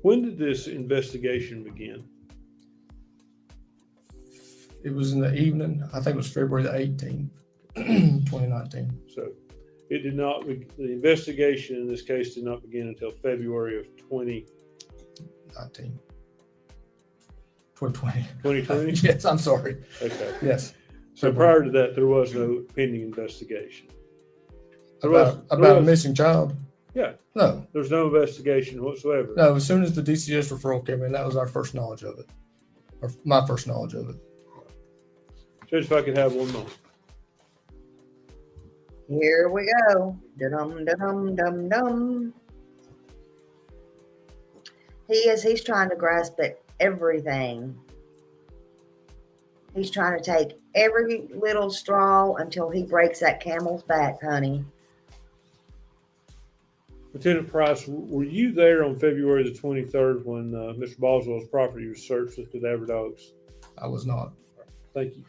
When did this investigation begin? It was in the evening. I think it was February the 18th, 2019. So it did not, the investigation in this case did not begin until February of 2019. 2020. 2020? Yes, I'm sorry. Okay. Yes. So prior to that, there was no pending investigation. About a missing child? Yeah. No. There's no investigation whatsoever. No, as soon as the DCS referral came in, that was our first knowledge of it. Or my first knowledge of it. Judge, if I could have one moment. Here we go. Dum dum dum dum. He's trying to grasp at everything. He's trying to take every little straw until he breaks that camel's back, honey. Lieutenant Price, were you there on February the 23rd when Mr. Boswell's property was searched with cadaver dogs? I was not. Thank you.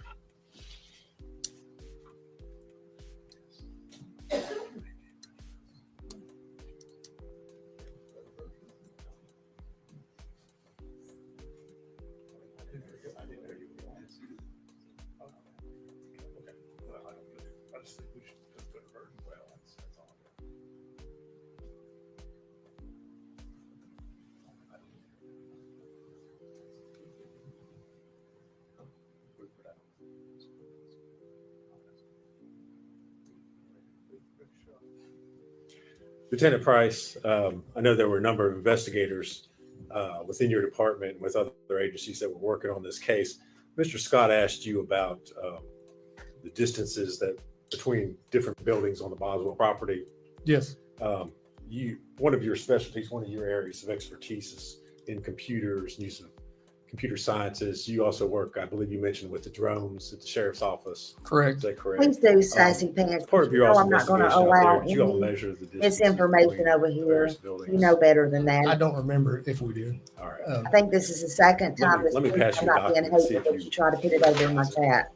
Lieutenant Price, I know there were a number of investigators within your department with other agencies that were working on this case. Mr. Scott asked you about the distances that between different buildings on the Boswell property. Yes. One of your specialties, one of your areas of expertise is in computers, use of computer sciences. You also work, I believe you mentioned, with the drones at the sheriff's office. Correct. Is that correct? Please do, Sassy Pants. Part of your I'm not going to investigation out allow there, did you all any measure the distance misinformation over here. various buildings? You know better than I that. don't remember if we did. All right. I think this is the second Let time me- this let me week pass I'm you a not being document, see hateful, if but you- you try to put it over in my chat.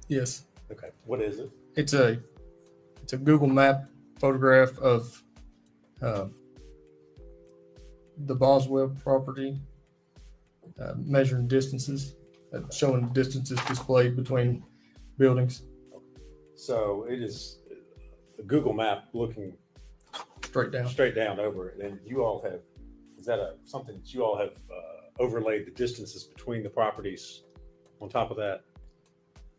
Yes. Okay. What is it? It's a Google Map photograph of the Boswell property, measuring distances, showing distances displayed between buildings. So it is a Google map looking Straight down. over it. And you all have, is that something that you all have overlaid the distances between the properties on top of that?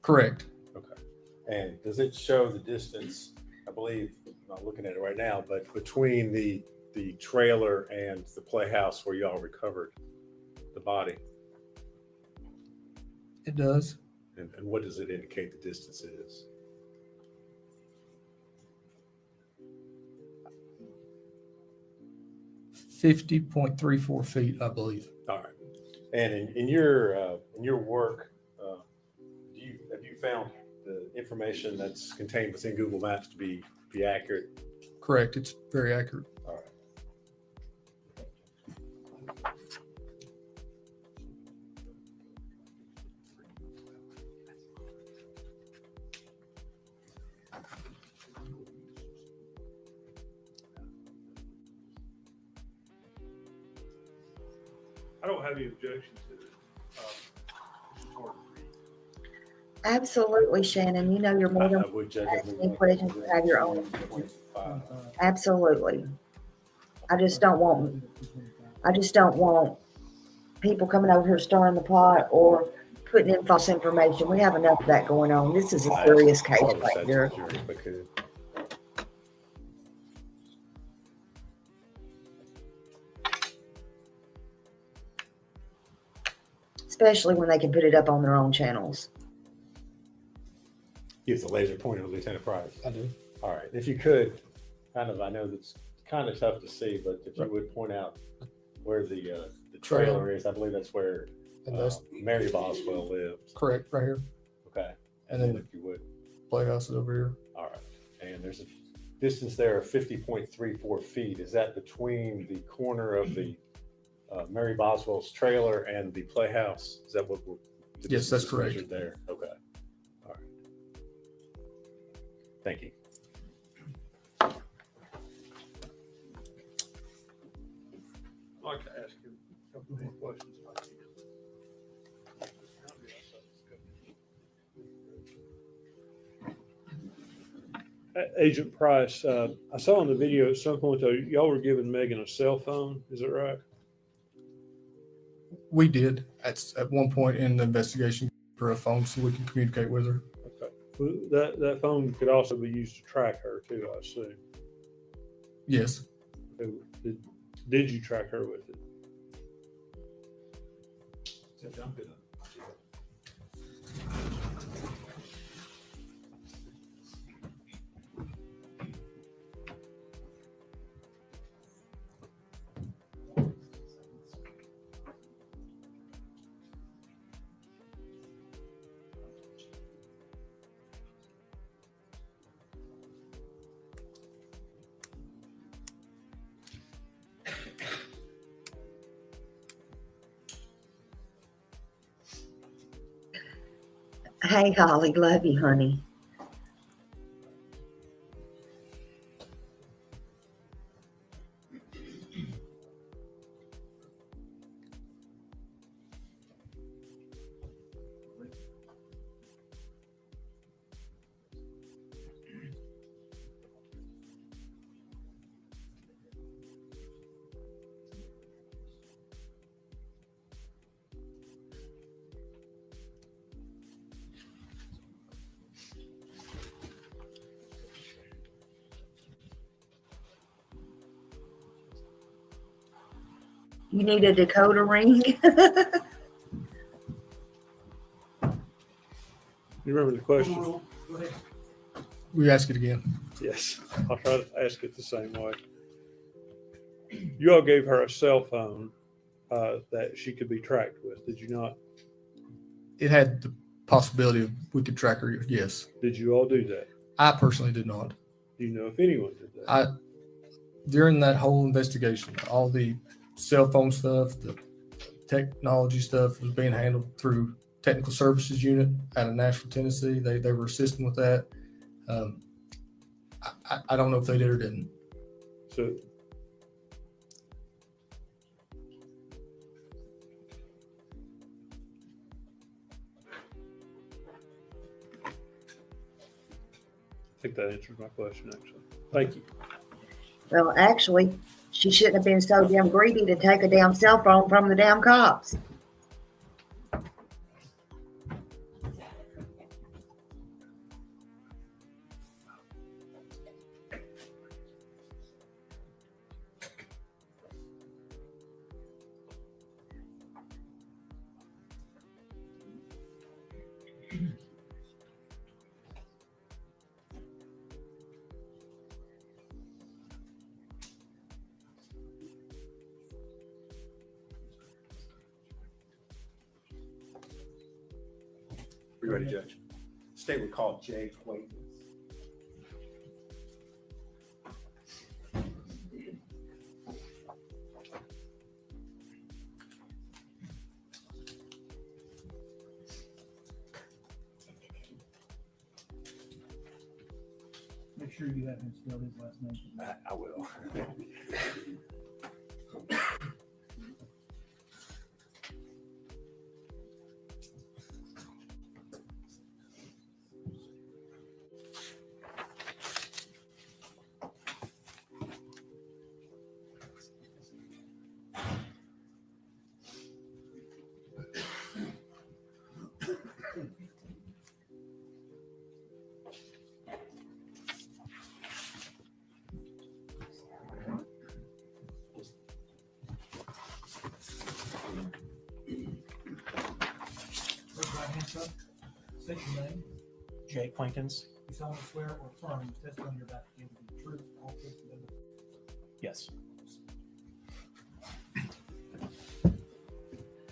Correct. Okay. And does it show the distance, I believe, I'm not looking at it right now, but between the trailer and the playhouse where y'all recovered the body? It does. And what does it indicate the distance is? $50.34 feet, I believe. All right. And in your work, have you found the information that's contained within Google Maps to be accurate? Correct. It's very accurate. All right. I don't have any objection to it. Absolutely, Shannon. You know you're more than I would judge ask any questions to have your own. Absolutely. I just don't want people coming over here stirring the pot or putting in false information. We have enough of that going on. This is a serious case right here. Especially when they can put it up on their own channels. Use the laser pointer, Lieutenant Price. I do. All right. If you could, I know that's kind of tough to see, but if you would point out where the trailer is, I believe that's where Mary Boswell lived. Correct, right here. Okay. And then if you would. Playhouse is over here. All right. And there's a distance there of 50.34 feet. Is that between the corner of the Mary Boswell's trailer and the playhouse? Is that what we're? Yes, that's correct. Measured there. Okay. All right. Thank you. I'd like to ask you a couple more questions. Agent Price, I saw in the video at some point though, y'all were giving Megan a cell phone. Is that right? We did at one point in the investigation for a phone so we can communicate with her. Okay. Well, that phone could also be used to track her too, I assume. Yes. Did you track her with it? Hey, Holly, love you, honey. You need a decoder ring? You remember the question? We ask it again. Yes. I'll try to ask it the same way. You all gave her a cell phone that she could be tracked with, did you not? It had the possibility of we could track her. Yes. Did you all do that? I personally did not. Do you know if anyone did that? During that whole investigation, all the cell phone stuff, the technology stuff was being handled through technical services unit out of Nashville, Tennessee. They were assisting with that. I don't know if they did or didn't. So I think that answers my question, actually. Thank you. Well, actually, she shouldn't have been so damn greedy to take a damn cell phone from the damn cops. You ready, Judge? Statement called J. Clayton. Make sure you haven't spelled his last name. I will. State your name. Jay Quaintance. You solemnly swear or affirm the testimony you're about to give will be true, the whole truth, and nothing but Yes.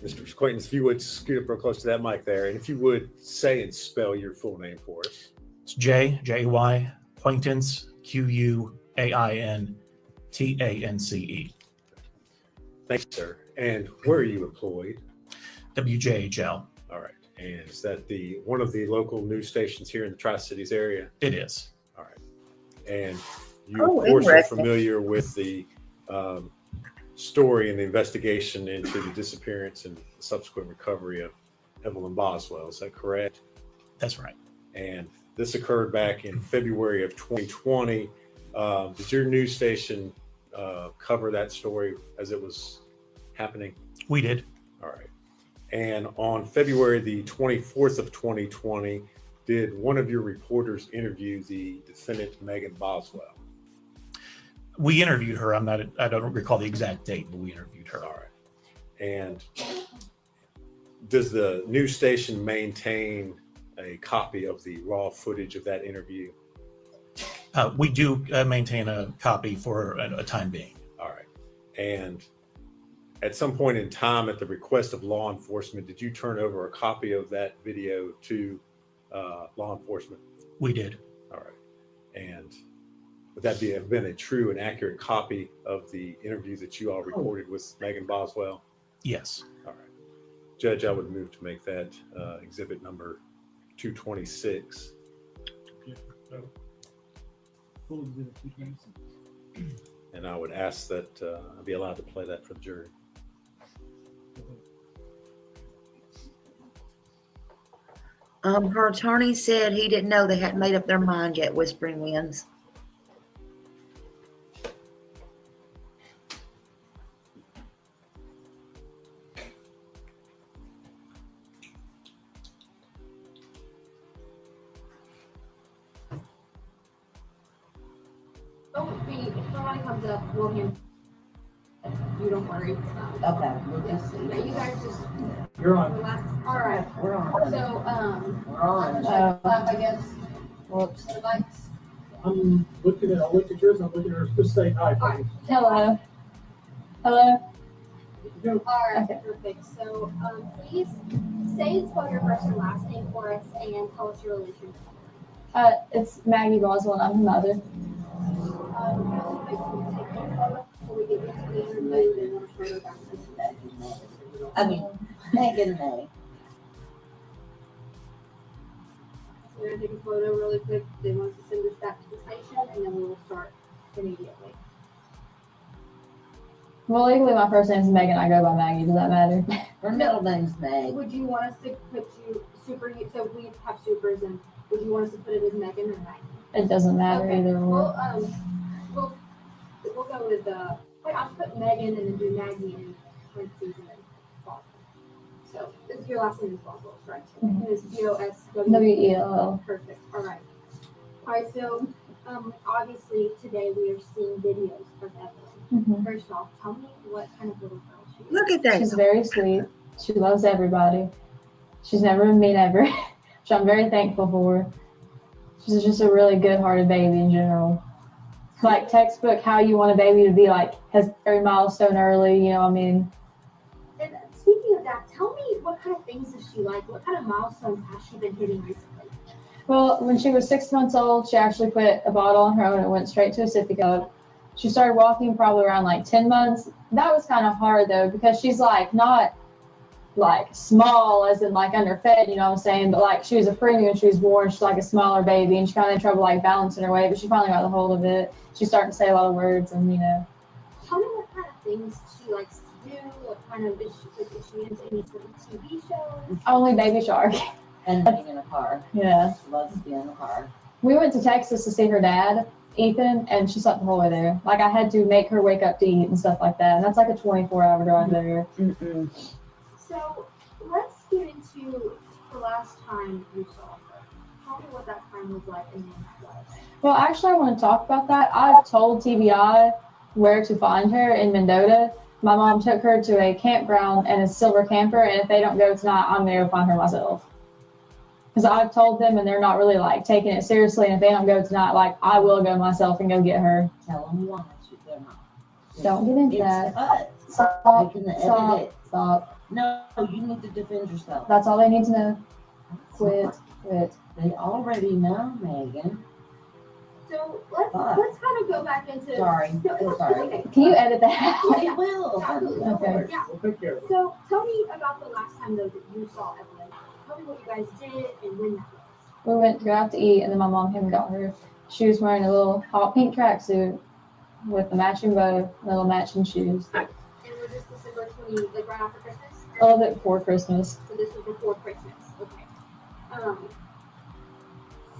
Mr. Quaintance, if you would scoot up real close to that mic there, and if you would say and spell your full name for us. It's J-A-Y, Quaintance, Q-U-A-I-N-T-A-N-C-E. Thank you, sir. And where are you employed? WJHL. All right. And is that one of the local news stations here in the Tri-Cities area? It is. All right. And you, of course, are familiar with the story and the investigation into the disappearance and subsequent recovery of Evelyn Boswell. Is that correct? That's right. And this occurred back in February of 2020. Did your news station cover that story as it was happening? We did. All right. And on February the 24th of 2020, did one of your reporters interview the defendant, Megan Boswell? We interviewed her. I don't recall the exact date, but we interviewed her. All right. And does the news station maintain a copy of the raw footage of that interview? We do maintain a copy for a time being. All right. And at some point in time, at the request of law enforcement, did you turn over a copy of that video to law enforcement? We did. All right. And would that have been a true and accurate copy of the interview that you all recorded with Megan Boswell? Yes. All right. Judge, I would move to make that exhibit number 226. And I would ask that I be allowed to play that for the jury. Her attorney said he didn't know they hadn't made up their mind yet, Whispering Winds. If somebody comes up, we'll hand. You don't worry. Okay, we'll just see. You guys just. You're on. Relax. All right. We're on. So, We're on. I guess. Whoops. The lights. I'm looking at, I'll look at yours, I'm looking at yours, just say hi. All right. Hello. Hello. All right. Okay. Perfect. So, please say and spell your first and last name for us, and tell us your relation. It's Maggie Boswell, and I'm her mother. I mean, Megan May. We're going to take a photo really quick. They want us to send this back to the station, and then we will start immediately. Well, legally, my first name's Megan. I go by Maggie. Does that matter? Her middle name's Meg. Would you want us to put you super? So we have supers, and would you want us to put it as Megan or Maggie? It doesn't matter Okay. either or. We'll go with wait, I'll put Megan and then do Maggie in parentheses and then Boswell. So this is your last name is Boswell, right? Mm-hmm. And it's Boswell. W-E-L-L. Perfect. All right. So obviously today we are seeing videos of Evelyn. Mm-hmm. First off, tell me what kind of little girl she is. Look at that. She's very sweet. She loves everybody. She's never been mean ever, which I'm very thankful for. She's just a really good-hearted baby in general. Like textbook how you want a baby to be, like has every milestone early, you know what I mean? And speaking of that, tell me what kind of things does she like? What kind of milestones has she been hitting recently? Well, when she was 6 months old, she actually put a bottle on her own and went straight to a sippy cup. She started walking probably around like 10 months. That was kind of hard though, because she's like not like small as in like underfed, you know what I'm saying? But like she was a preemie when she was born. She's like a smaller baby and she kind of had trouble like balancing her weight, but she finally got the hold of it. She's starting to say a lot of words and, you know. Tell me what kind of things she likes to do. What kind of, is she into any sort of TV shows? Only Baby Shark. And being in a car. Yeah. She loves to be in a car. We went to Texas to see her dad, Ethan, and she slept the whole way there. Like I had to make her wake up to eat and stuff like that. And that's like a 24-hour drive there. Mm-mm. So let's get into the last time you saw her. Tell me what that time was like and when that was. Well, actually, I want to talk about that. I've told TBI where to find her in Mendota. My mom took her to a campground and a silver camper, and if they don't go tonight, I'm going to go find her myself. Because I've told them, and they're not really, like, taking it seriously, and if they don't go tonight, like, I will go myself and go get her. Tell them why they're not. Don't get into It's that. cut. Stop. They can edit Stop. it. Stop. No, you need to defend yourself. That's all they need to know. Quit. They already know, Megan. So let's kind of go back into. Sorry. No, it's Sorry. okay. Can you edit that? I will. Absolutely. Okay. Yeah. We'll take care of it. So tell me about the last time though that you saw Evelyn. Tell me what you guys did and when that was. We went to go out to eat, and then my mom came and got her. She was wearing a little hot pink tracksuit with a matching bow and little matching shoes. And was this December 20, like right after Christmas? A little bit before Christmas. So this was before Christmas. Okay.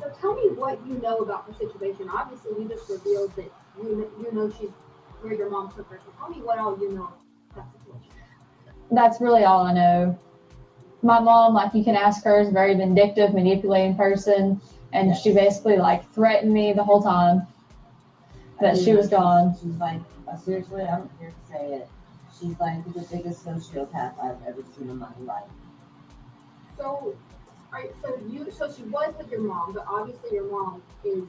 So tell me what you know about her situation. Obviously, you just revealed that you know she's where your mom took her. So tell me what all you know about that situation. That's really all I know. my mom, like, you can ask her, is a very vindictive, manipulating person, and she basically like threatened me the whole time that she was gone. She's like, seriously, I'm here to say it. She's like the biggest sociopath I've ever seen in my life. So, so she was with your mom, but obviously your mom is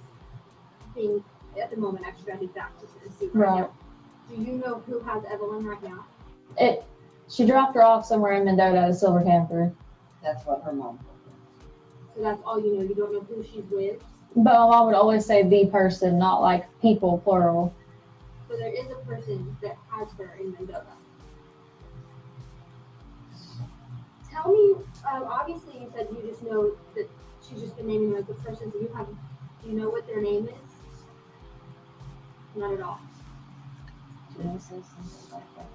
being at the moment extradited back to Tennessee right now. Do you know who has Evelyn right now? She dropped her off somewhere in Mendota at a silver camper. That's what her mom told me. So that's all you know. You don't know who she's with. But my mom would always say the person, not like people, plural. So there is a person that has her in Mendota. Tell me, obviously you said you just know that she's just been naming them as the person. So do you know what their name is? Not at all. Can I say something like that?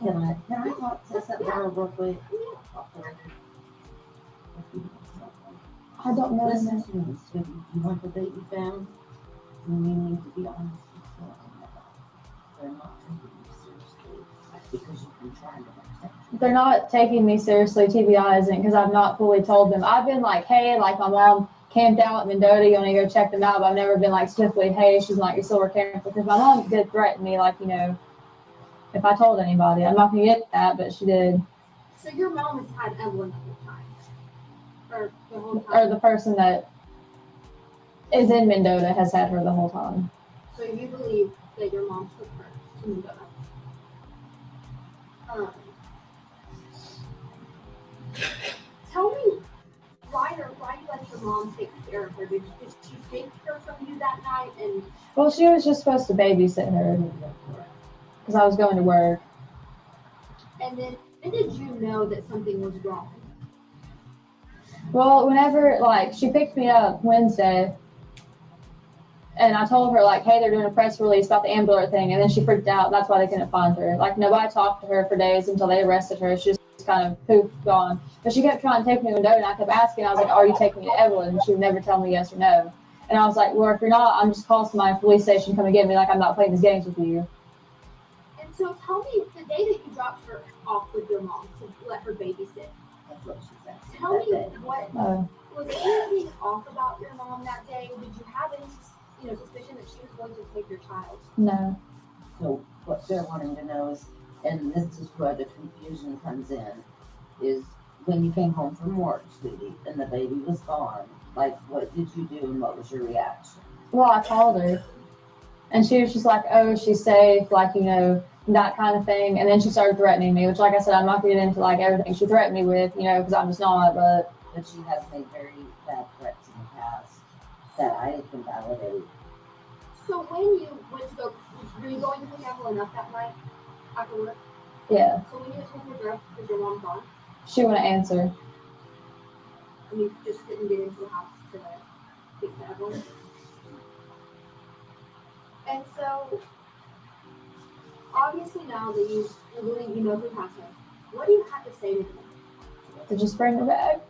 Can I talk to something real quick? Off the record. I don't know. Listen to me, sweetie. You want the baby found? Then you need to be honest with them. They're not taking you seriously because you've been trying to protect you. They're not taking me seriously, TBI isn't, because I've not fully told them. I've been like, hey, like my mom camped out at Mendota, you want to go check them out, but I've never been like swiftly, hey, she's not your silver camper, because my mom did threaten me, like, you know, if I told anybody. I'm not going to get that, but she did. So your mom has had Evelyn the whole time? Or the whole time? Or the person that is in Mendota has had her the whole time. So you believe that your mom took her to Mendota? Tell me why you let your mom take care of her. Did she take her from you that night? And well, she was just supposed to babysit her because I was going to work. And then when did you know that something was wrong? Well, whenever, like, she picked me up Wednesday, and I told her, like, hey, they're doing a press release about the ambulance thing, and then she freaked out. That's why they couldn't find her. Like, nobody talked to her for days until they arrested her. She just kind of poof, gone. But she kept trying to take me to Mendota, and I kept asking. I was like, are you taking me to Evelyn? And she would never tell me yes or no. And I was like, well, if you're not, I'm just calling somebody at the police station, come and get me. Like, I'm not playing these games with you. And so tell me, the day that you dropped her off with your mom to let her babysit, that's what she said. Tell me what was there anything off about your mom that day? Did you have any, suspicion that she was going to take your child? No. So what they're wanting to know is, and this is where the confusion comes in, is when you came home from work, sweetie, and the baby was gone. Like, what did you do, and what was your reaction? Well, I called her, and she was just like, oh, she's safe, like, that kind of thing. And then she started threatening me, which, like I said, I'm not going to get into, like, everything she threatened me with, because I'm just not, but she has made very bad threats in the past that I can validate. So when you went to go, were you going to pick Evelyn up that night after work? Yeah. So when you went to pick her up, was your mom gone? She wouldn't answer. And you just couldn't get into the house to pick Evelyn? And so, obviously now that you believe you know who has her, what do you have to say to them? To just bring her back.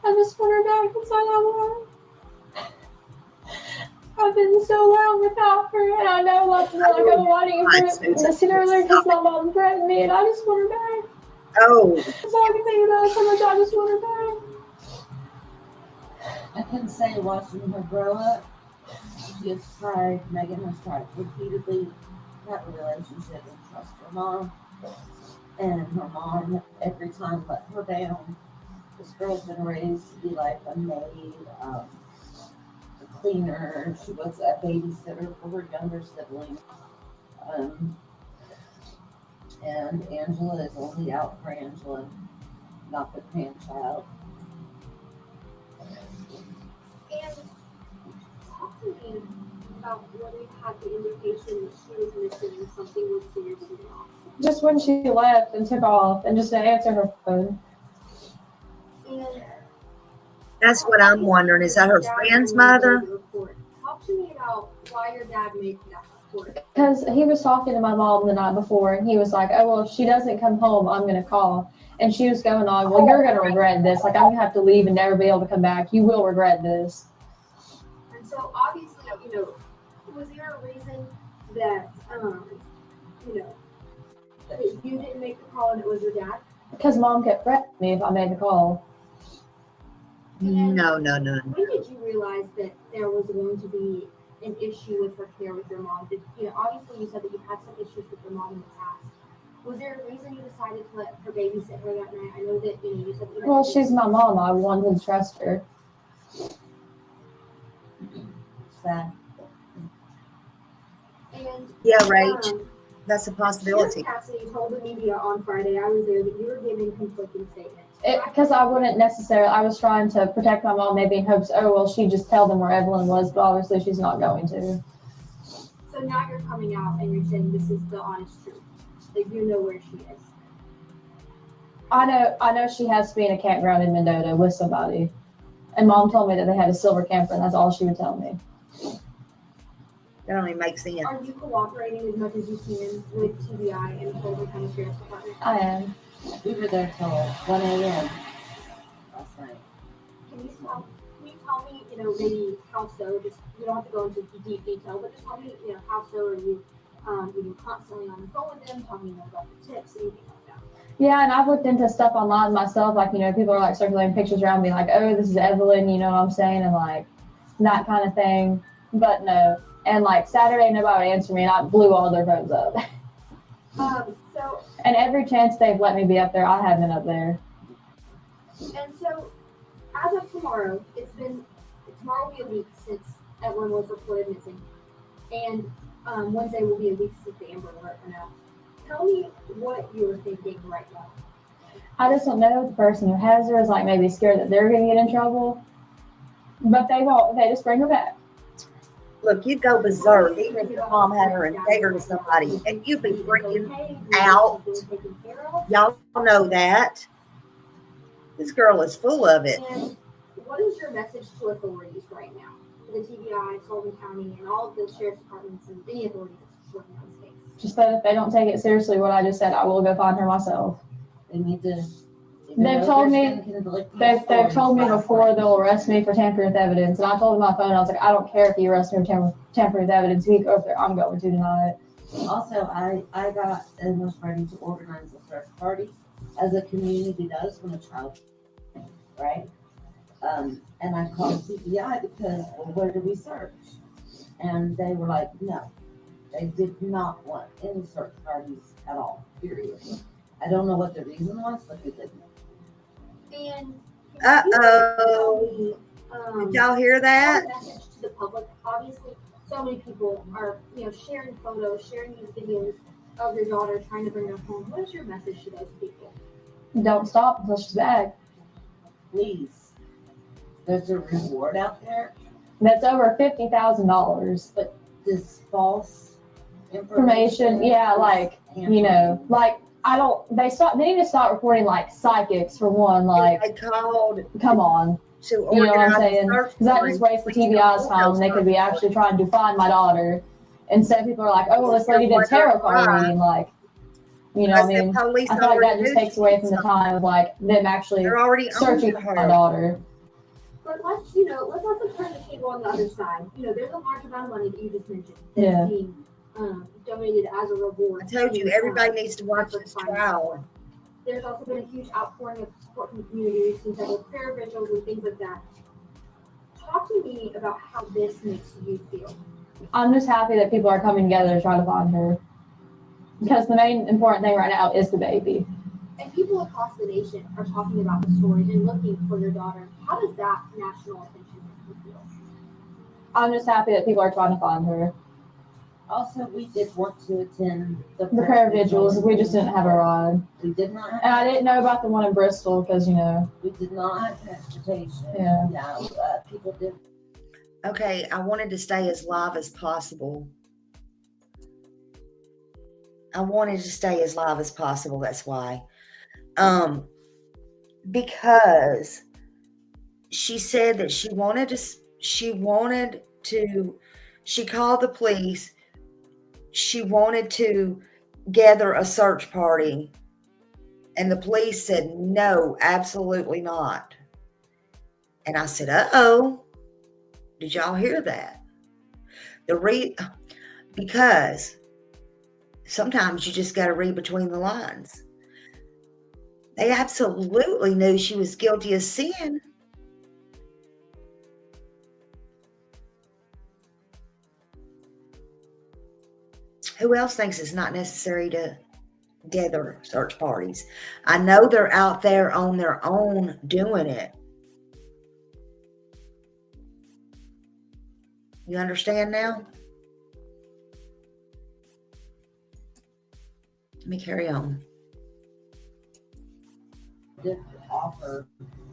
I just want her back. That's all I want. I've been so long without her, and I know like I'm wanting her to sit earlier because my mom threatened me, and I just want her back. Oh. That's all I can think about. So much I just want her back. I can say watching her grow up, she has tried, Megan has tried repeatedly to have a relationship and trust her mom. And her mom every time let her down. This girl's been raised to be like a maid, a cleaner. She was a babysitter for her younger siblings. And Angela is only out for Angela, not the grandchild. And talk to me about whether you had the indication that she was missing and something was seriously wrong. Just when she left and took off and just didn't answer her phone. And that's what I'm wondering. Is that her friend's mother? Talk to me about why your dad made that report. Because he was talking to my mom the night before, and he was like, oh, well, if she doesn't come home, I'm going to call. And she was going on, well, you're going to regret this. Like, I'm going to have to leave and never be able to come back. You will regret this. And so, obviously, was there a reason that, that you didn't make the call and it was your dad? Because mom kept threatening me if I made the call. No. When did you realize that there was going to be an issue with her care with your mom? Obviously you said that you had some issues with your mom in the past. Was there a reason you decided to let her babysit her that night? I know that you said that you had Well, she's my mom. I wanted to trust her. Sad. And Yeah, Rach, that's a possibility. Sheriff Cassidy told the media on Friday, I was there, that you were giving conflicting statements. Because I wouldn't necessarily, I was trying to protect my mom, maybe in hopes, oh, well, she'd just tell them where Evelyn was, but obviously she's not going to. So now you're coming out and you're saying this is the honest truth, that you know where she is. I know she has to be in a campground in Mendota with somebody. And mom told me that they had a silver camper, and that's all she would tell me. That only makes sense. Are you cooperating as much as you can with TBI and the Sullivan County Sheriff's Department? I am. We were there till 1 a.m. last night. Can you tell me, maybe how so? Just you don't have to go into deep detail, but just tell me, how so are you, constantly on the phone with them, telling me about the tips, anything like that. Yeah, and I've looked into stuff online myself, like, people are like circulating pictures around me, like, oh, this is Evelyn, you know what I'm saying, and like that kind of thing. But no. And like Saturday, nobody would answer me, and I blew all their phones up. And every chance they've let me be up there, I have been up there. And so, as of tomorrow, tomorrow will be a week since Evelyn was reported missing, and Wednesday will be a week since the Amber Alert went out. Tell me what you're thinking right now. I just don't know if the person who has her is like maybe scared that they're going to get in trouble, but they won't. They just bring her back. Look, you'd go berserk even if your mom had her and gave her to somebody, and you'd be freaking out. Y'all know that. This girl is full of it. And what is your message to authorities right now? To the TBI, Sullivan County, and all of the sheriff's departments and any authorities working on this case? Just that if they don't take it seriously, what I just said, I will go find her myself. They need to. They've told me before they'll arrest me for tampering with evidence, and I told them on my phone, I was like, I don't care if you arrest me for tampering with evidence. If you go up there, I'm going to tonight. Also, I got and was ready to organize a search party, as a community does when a child, right? And I called CPI because, well, where do we search? And they were like, no, they did not want any search parties at all, period. I don't know what the reason was, but they didn't. And uh-oh. Did y'all hear that? Message to the public. Obviously, so many people are, sharing photos, sharing these videos of your daughter trying to bring her home. What is your message to those people? Don't stop until she's back. Please. There's a reward out there. That's over $50,000. But this false information, yeah, like, they need to stop reporting like psychics for one, like, they called, come on. To you know what I'm saying? Because that just wastes the TBI's time, and they could be actually trying to find my daughter. Instead, people are like, oh, well, this lady did tarot card reading, like, I mean, I feel like that just takes away from the time of like them actually searching for my daughter. But let's also turn the table on the other side. There's a large amount of money that you just mentioned that's being donated as a reward. I told you, everybody needs to watch this trial. There's also been a huge outpouring of support from the community, some type of prayer vigils and things like that. Talk to me about how this makes you feel. I'm just happy that people are coming together to try to find her. Because the main important thing right now is the baby. And people across the nation are talking about the story and looking for your daughter. How does that national attention make you feel? I'm just happy that people are trying to find her. Also, we did want to attend the prayer vigils. We just didn't have a ride. We did not have. And I didn't know about the one in Bristol because, we did not have transportation. Yeah. People did. Okay, I wanted to stay as live as possible. That's why. Because she said that she called the police. She wanted to gather a search party, and the police said, no, absolutely not. And I said, uh-oh, did y'all hear that? Because sometimes you just got to read between the lines. They absolutely knew she was guilty of sin. Who else thinks it's not necessary to gather search parties? I know they're out there on their own doing it. You understand now? Let me carry on. Did offer.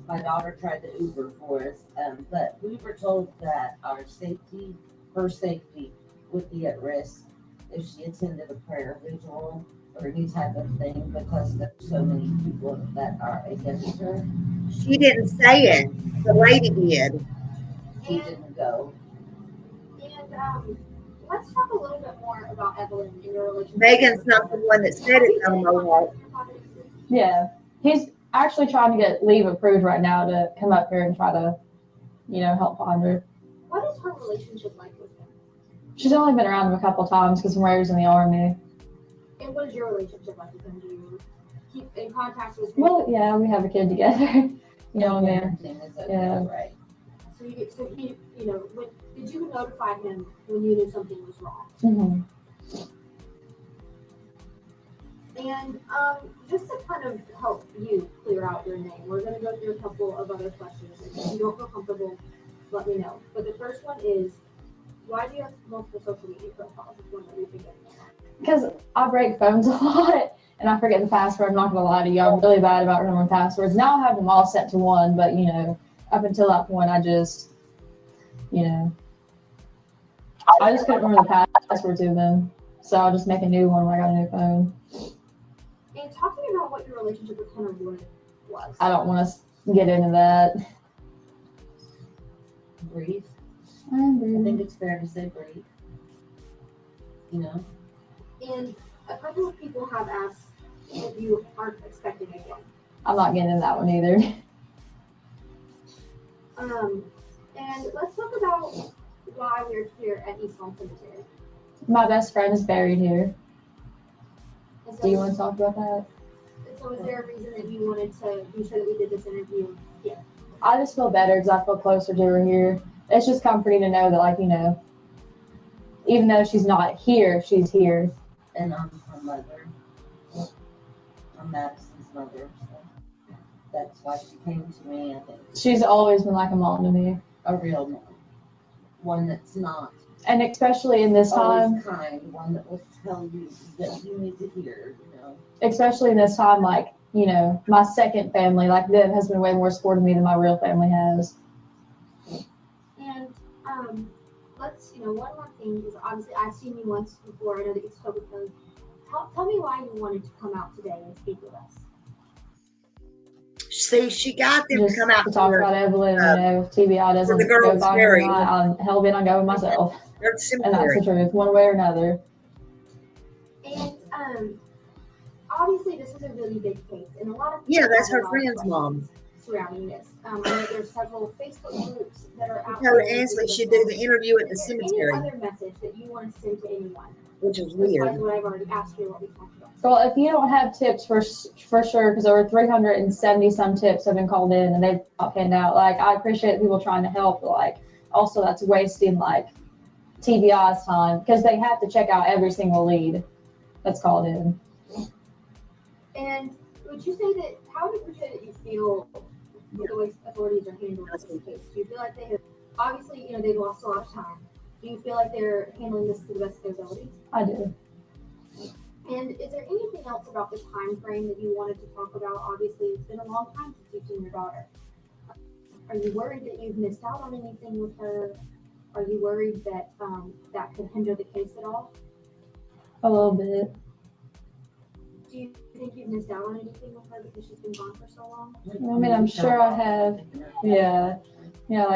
My daughter tried to Uber for us, but we were told that her safety would be at risk if she attended a prayer vigil or any type of thing because there's so many people that are against her. She didn't say it. The lady did. She didn't go. And let's talk a little bit more about Evelyn and your relationship. Megan's not the one that said it no more. Yeah. He's actually trying to get leave approved right now to come up here and try to, help find her. What is her relationship like with him? She's only been around him a couple times because Ray was in the army. And what is your relationship like with him? Do you keep in contact with him? Well, yeah, we have a kid together. Yeah. Right. So he, did you notify him when you knew something was wrong? Mm-hmm. And just to kind of help you clear out your name, we're going to go through a couple of other questions. If you don't feel comfortable, let me know. But the first one is, why do you have multiple social media profiles? It's one that we've been getting. Because I break phones a lot and I forget the password. I'm not going to lie to you. I'm really bad about remembering passwords. Now I have them all set to one, but, up until that point, I just, I just couldn't remember the password to them. So I'll just make a new one when I got a new phone. And talking about what your relationship with Henry was. I don't want to get into that. Brief. I think it's fair to say brief. And a couple of people have asked if you aren't expecting again. I'm not getting into that one either. And let's talk about why we're here at East Lawn Cemetery. My best friend is buried here. So Do you want to talk about that? So is there a reason that you wanted to be sure that we did this interview here? I just feel better because I feel closer to her here. It's just comforting to know that, even though she's not here, she's here. And I'm her mother. I'm Madison's mother. So that's why she came to me, I think. She's always been like a mom to me. A real mom. One that's not. And especially in this time. Kind. One that will tell you that you need to hear, Especially in this time, my second family, them, has been way more supportive of me than my real family has. And let's, one more thing is obviously I've seen you once before. I know that you've spoken with them. Tell me why you wanted to come out today and speak with us. See, she got them just to come out to talk about Evelyn. TBI doesn't go by her. I'm hell bent on going myself. And that's the truth, one way or another. And obviously this is a really big case, and a lot of that's her friend's mom surrounding this. I know there's several Facebook groups that are out there. there. Ansley should do the interview at the cemetery. Any other message that you want to send to anyone? Which is weird. Besides what I've already asked you, what we talked about. Well, if you don't have tips for sure, because over 370 some tips have been called in and they've not panned out. I appreciate people trying to help, but also that's wasting TBI's time because they have to check out every single lead that's called in. And would you say that, how would you say that you feel with the way authorities are handling this case? Do you feel like they have, obviously, they've lost a lot of time. Do you feel like they're handling this to the best of their ability? I do. And is there anything else about the time frame that you wanted to talk about? Obviously, it's been a long time since you've seen your daughter. Are you worried that you've missed out on anything with her? Are you worried that that could hinder the case at all? A little bit. Do you think you've missed out on anything with her because she's been gone for so long? I mean, I'm sure I have. Yeah,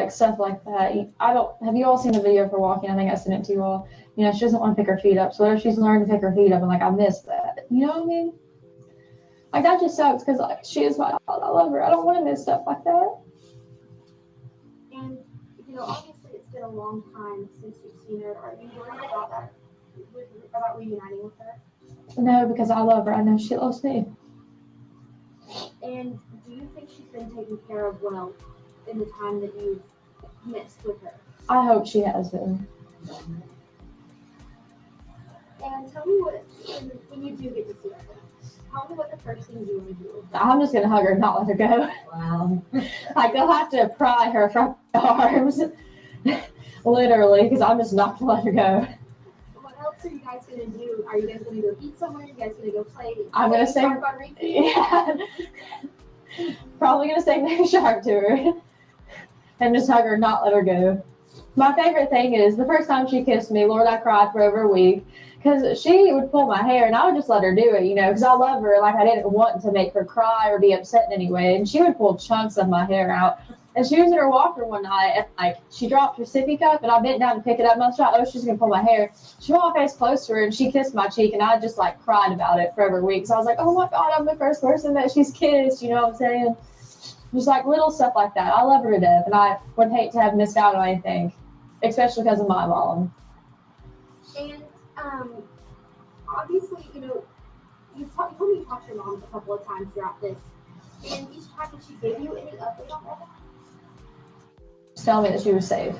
stuff like that. Have you all seen the video for walking? I think I sent it to you all. She doesn't want to pick her feet up. So if she's learned to pick her feet up, and I missed that. You know what I mean? That just sucks because she is my child. I love her. I don't want to miss stuff like that. And, obviously it's been a long time since you've seen her. Are you worried about that? About reuniting with her? No, because I love her. I know she loves me. And do you think she's been taken care of well in the time that you've missed with her? I hope she has been. And tell me when you do get to see her, tell me what the first things you want to do. I'm just gonna hug her and not let her go. Wow. Like they'll have to pry her from my arms, literally, because I'm just not gonna let her go. What else are you guys gonna do? Are you guys gonna go eat somewhere? Are you guys gonna go play? I'm gonna sing. Yeah. Probably gonna sing Baby Shark to her and just hug her and not let her go. My favorite thing is the first time she kissed me, Lord, I cried for over a week because she would pull my hair and I would just let her do it, you know, because I love her. Like I didn't want to make her cry or be upset in any way. And she would pull chunks of my hair out. And she was in her walker one night and like she dropped her sippy cup and I bent down to pick it up and I thought, oh, she's gonna pull my hair. She brought my face close to her and she kissed my cheek and I just like cried about it for over a week. So I was like, oh my God, I'm the first person that she's kissed, you know what I'm saying? Just like little stuff like that. I love her to death and I would hate to have missed out on anything, especially because of my mom. And obviously, you know, you told me you talked to your mom a couple of times throughout this. And each time did she give you any update on that? Just tell me that she was safe.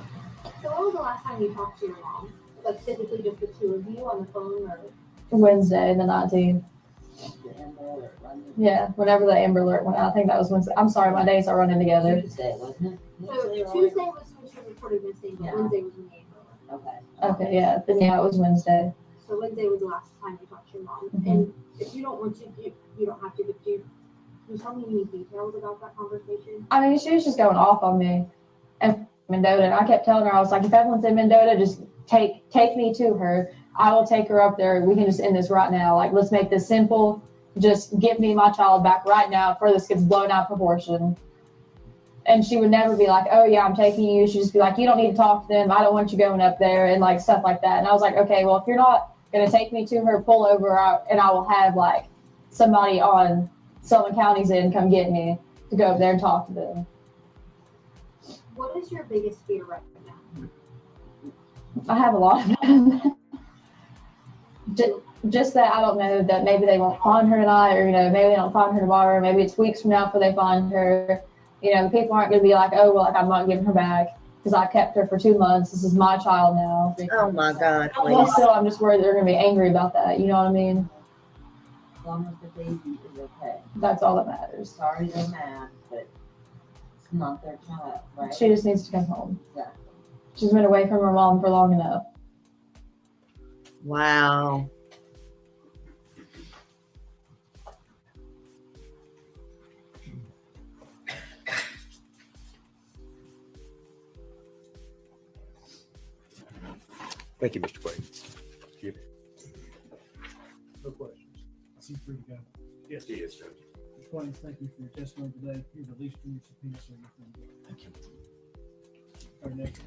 So when was the last time you talked to your mom? Like typically just the two of you on the phone or? Wednesday, the 19th. Yeah, whenever the Amber Alert went out. I think that was Wednesday. I'm sorry, my days are running together. Tuesday, wasn't it? So Tuesday was when she reported missing, but Wednesday was when the Amber Alert. Okay. Okay, yeah. Then yeah, it was Wednesday. So Wednesday was the last time you talked to your mom. Mm-hmm. And if you don't want to, you don't have to, but can you tell me any details about that conversation? I mean, she was just going off on me and Mendota. And I kept telling her, I was like, if Evelyn's in Mendota, just take me to her. I will take her up there. We can just end this right now. Like, let's make this simple. Just give me my child back right now before this gets blown out of proportion. And she would never be like, oh, yeah, I'm taking you. She'd just be like, you don't need to talk to them. I don't want you going up there and, like, stuff like that. And I was like, okay, well, if you're not going to take me to her, pull over, and I will have, like, somebody on Sullivan County's end come get me to go up there and talk to them. What is your biggest fear right now? I have a lot of them. Just that I don't know that maybe they won't find her tonight, or, you know, maybe they don't find her tomorrow. Maybe it's weeks from now before they find her. You know, the people aren't going to be like, oh, well, like, I'm not giving her back because I kept her for 2 months. This is my child now. Oh my God, Well, please. still, I'm just worried they're going to be angry about that. You know what I mean? As long as the baby is okay. That's all that matters. Sorry they're mad, but it's not their child, right? She just needs to come home. Exactly. She's been away from her mom for long enough. Wow. Thank you, Mr. Quaid. Excuse me. No questions. I see free to go. Yes, he is, Judge. Mr. Quaid, thank you for your testimony today. You're released from your subpoena, so you're free to go. Thank you. All right, next.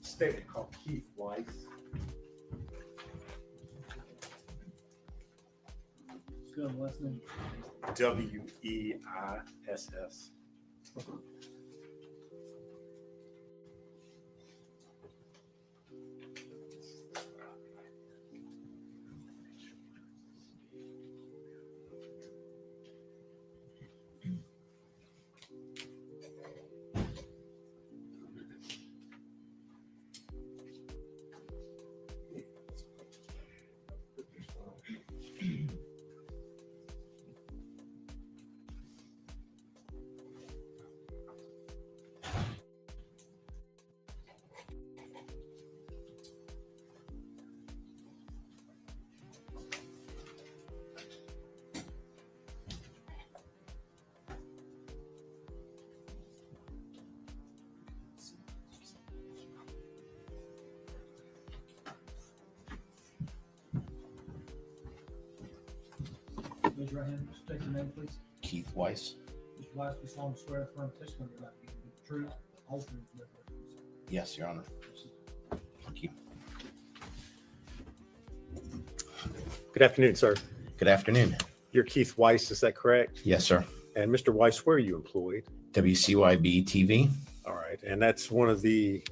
Statement called Keith Weiss. Still the last name. Weiss. Raise your right hand. State your name, please. Keith Weiss. Mr. Weiss, we solemnly swear affirm testimony you're about to give the truth, the whole truth, and nothing but the truth. Yes, Your Honor. Thank you. Good afternoon, sir. Good afternoon. You're Keith Weiss, is that correct? Yes, sir. And Mr. Weiss, where are you employed? WCYB TV. All right. And that's one of the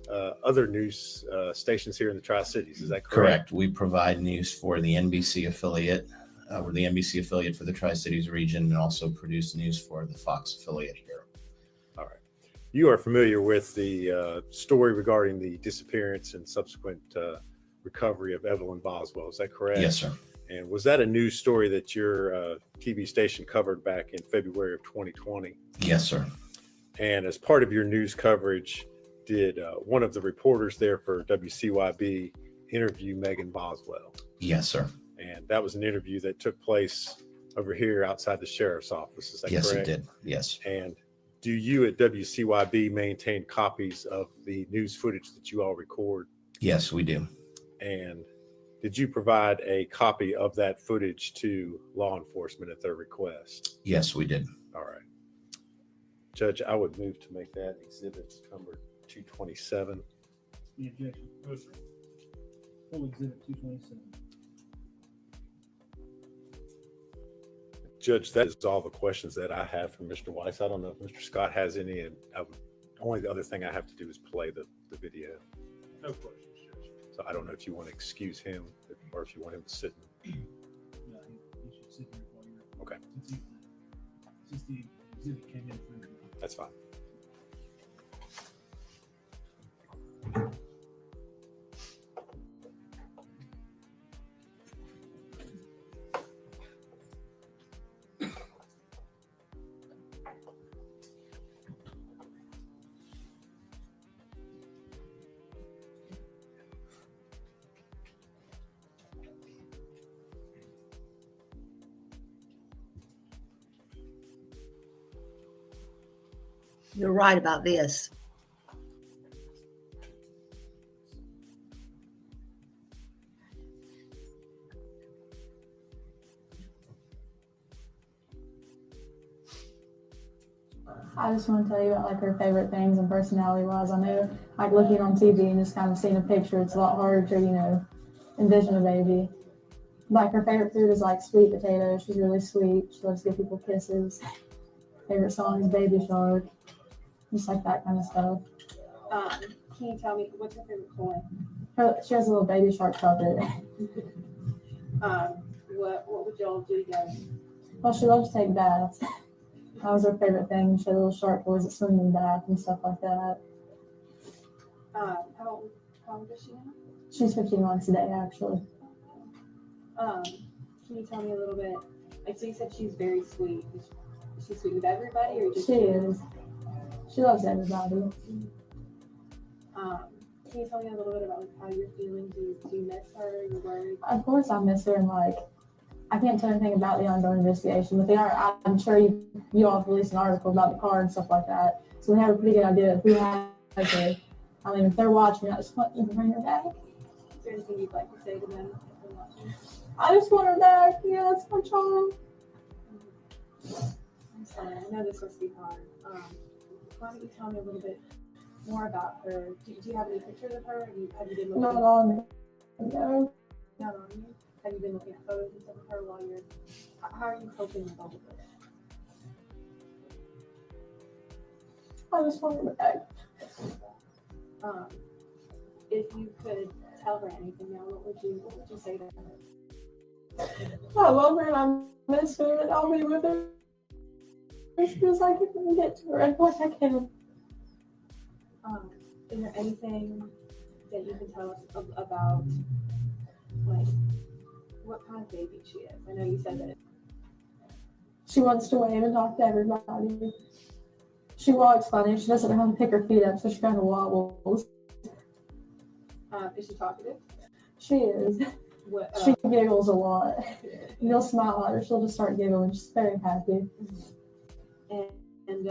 other news stations here in the Tri-Cities, is that correct? Correct. We provide news for the NBC affiliate We're the NBC affiliate for the Tri-Cities region and also produce news for the Fox affiliate here. All right. You are familiar with the story regarding the disappearance and subsequent recovery of Evelyn Boswell. Is that correct? Yes, sir. And was that a news story that your TV station covered back in February of 2020? Yes, sir. And as part of your news coverage, did one of the reporters there for WCYB interview Megan Boswell? Yes, sir. And that was an interview that took place over here outside the sheriff's office. Is that yes, correct? Yes, it did. Yes. And do you at WCYB maintain copies of the news footage that you all record? Yes, we do. And did you provide a copy of that footage to law enforcement at their request? Yes, we did. All right. Judge, I would move to make that exhibit number 227. The objection. Full exhibit 227. Judge, that is all the questions that I have for Mr. Weiss. I don't know if Mr. Scott has any, and only the other thing I have to do is play the video. No questions, Judge. So I don't know if you want to excuse him or if you want him to sit. No, he should sit here while you're. Okay. Since the exhibit came in through. That's fine. You're right about this. I just want to tell you about like her favorite things and personality wise. I know like looking on TV and just kind of seeing a picture, it's a lot harder to, you know, envision a baby. Like her favorite food is like sweet potatoes. She's really sweet. She loves to give people kisses. Favorite song is Baby Shark. Just like that kind of stuff. Can you tell me what's your favorite toy? She has a little Baby Shark puppet. What would y'all do together? Well, she loves to take baths. That was her favorite thing. She had little shark toys that swim in the bath and stuff like that. How old is she now? She's 15 months today, actually. Can you tell me a little bit? Like, so you said she's very sweet. Is she sweet with everybody, or just she is? She loves everybody. Can you tell me a little bit about like, how you're feeling? Do you miss her? You're worried? Of course, I miss her, and like, I can't tell anything about the ongoing investigation, but they are. I'm sure you all released an article about the car and stuff like that, so we have a pretty good idea of who has her. I mean, if they're watching, I just want you to bring her back. Is there anything you'd like to say to them if they're watching? I just want her back. Yeah, that's my child. I'm sorry, I know this must be hard. Why don't you tell me a little bit more about her? Do you have any pictures of her? Have you been looking? Not on me. No. Not on you? Have you been looking at photos and stuff of her while you're? How are you coping with all of this? I just want her back. If you could tell her anything now, what would you say to her? I love her and I miss her and I'll be with her as soon as I can get to her as much as I can. Is there anything that you can tell us about, like, what kind of baby she is? I know you said that. She wants to wave and talk to everybody. She walks funny. She doesn't know how to pick her feet up, so she kind of wobbles. Is she talkative? She is. What, she giggles a lot. You'll smile at her, she'll just start giggling. She's very happy. And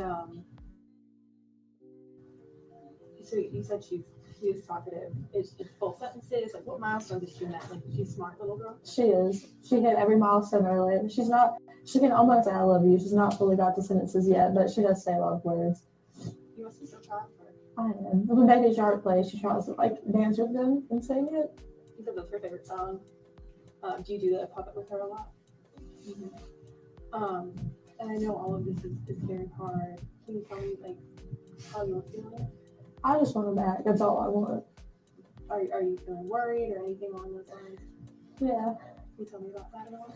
so you said she is talkative. Is it full sentences? Like, what milestone did she met? Like, she's a smart little girl? She is. She hit every milestone early. She can almost say I love you. She's not fully got the sentences yet, but she does say a lot of words. You must be so proud of her. I am. When Baby Shark plays, she tries to like dance with them and sing it. You said that's her favorite song. Do you do the puppet with her a lot? Mm-hmm. And I know all of this is very hard. Can you tell me like how you're feeling? I just want her back. That's all I want. Are you feeling worried or anything along those lines? Yeah. Can you tell me about that at all?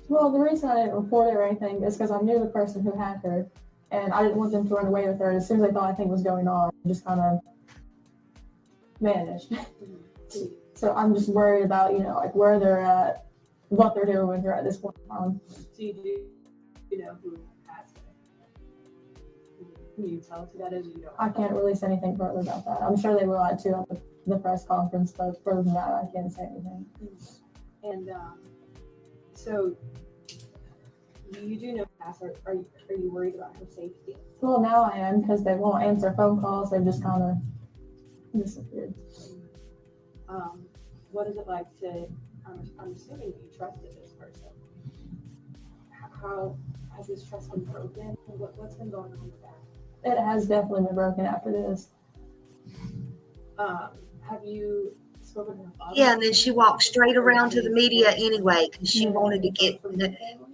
Well, the reason I didn't report it or anything is because I knew the person who had her, and I didn't want them to run away with her. As soon as they thought anything was going on, it just kind of vanished. So I'm just worried about, like where they're at, what they're doing with her at this point in time. So you know who has her? Can you tell us who that is? You don't. I can't release anything further about that. I'm sure they will add to at the press conference, but further than that, I can't say anything. And so you do know who has her. Are you worried about her safety? Well, now I am, because they won't answer phone calls. They've just kind of disappeared. What is it like to? I'm assuming you trusted this person. How has this trust been broken? What's been going on with that? It has definitely been broken after this. Have you spoken to her father? Yeah, and then she walked straight around to the media anyway because she wanted to get.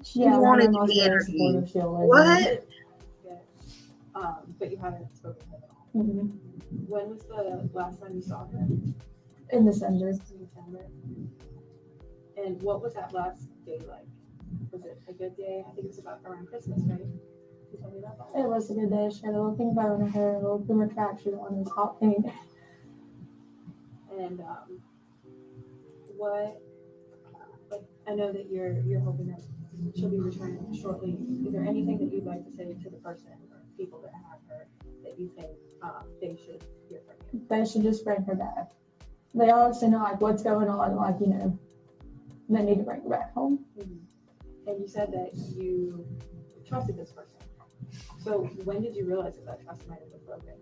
She wanted to be interviewed. What? But you haven't spoken to her at all. Mm-hmm. When was the last time you saw her? In December. And what was that last day like? Was it a good day? I think it was about around Christmas, right? Can you tell me about that? It was a good day. She had a little pink bow in her hair, a little boomer track shoe on, it was hot pink. And what? Like, I know that you're hoping that she'll be returning shortly. Is there anything that you'd like to say to the person or people that have her that you think they should hear from you? They should just bring her back. They obviously know like what's going on, like, they need to bring her back home. Mm-hmm. And you said that you trusted this person. So when did you realize that trust might have been broken?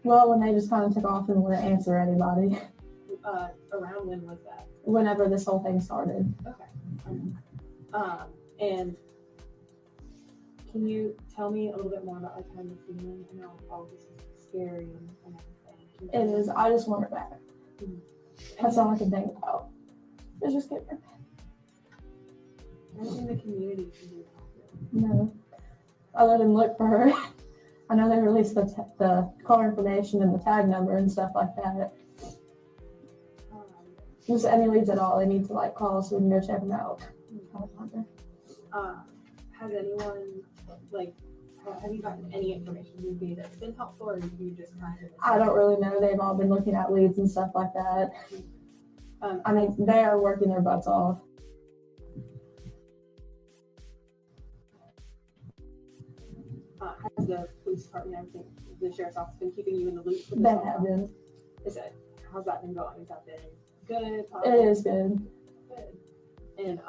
Well, when they just kind of took off and wouldn't answer anybody. Around when was that? Whenever this whole thing started. Okay. And can you tell me a little bit more about like how you're feeling? I know all this is scary and everything. It is. I just want her back. Mm-hmm. That's all I can think about. It's just get her back. Anything the community can do to help you? No. I let him look for her. I know they released the car information and the tag number and stuff like that. Just any leads at all, they need to like call so we can go check them out. Has anyone have you gotten any information from me that's been helpful, or you just kind of? I don't really know. They've all been looking at leads and stuff like that. I mean, they are working their butts off. Has the police department and everything, the sheriff's office, been keeping you in the loop for this? They have been. How's that been going? Has that been good? Positive? It is good. Good. And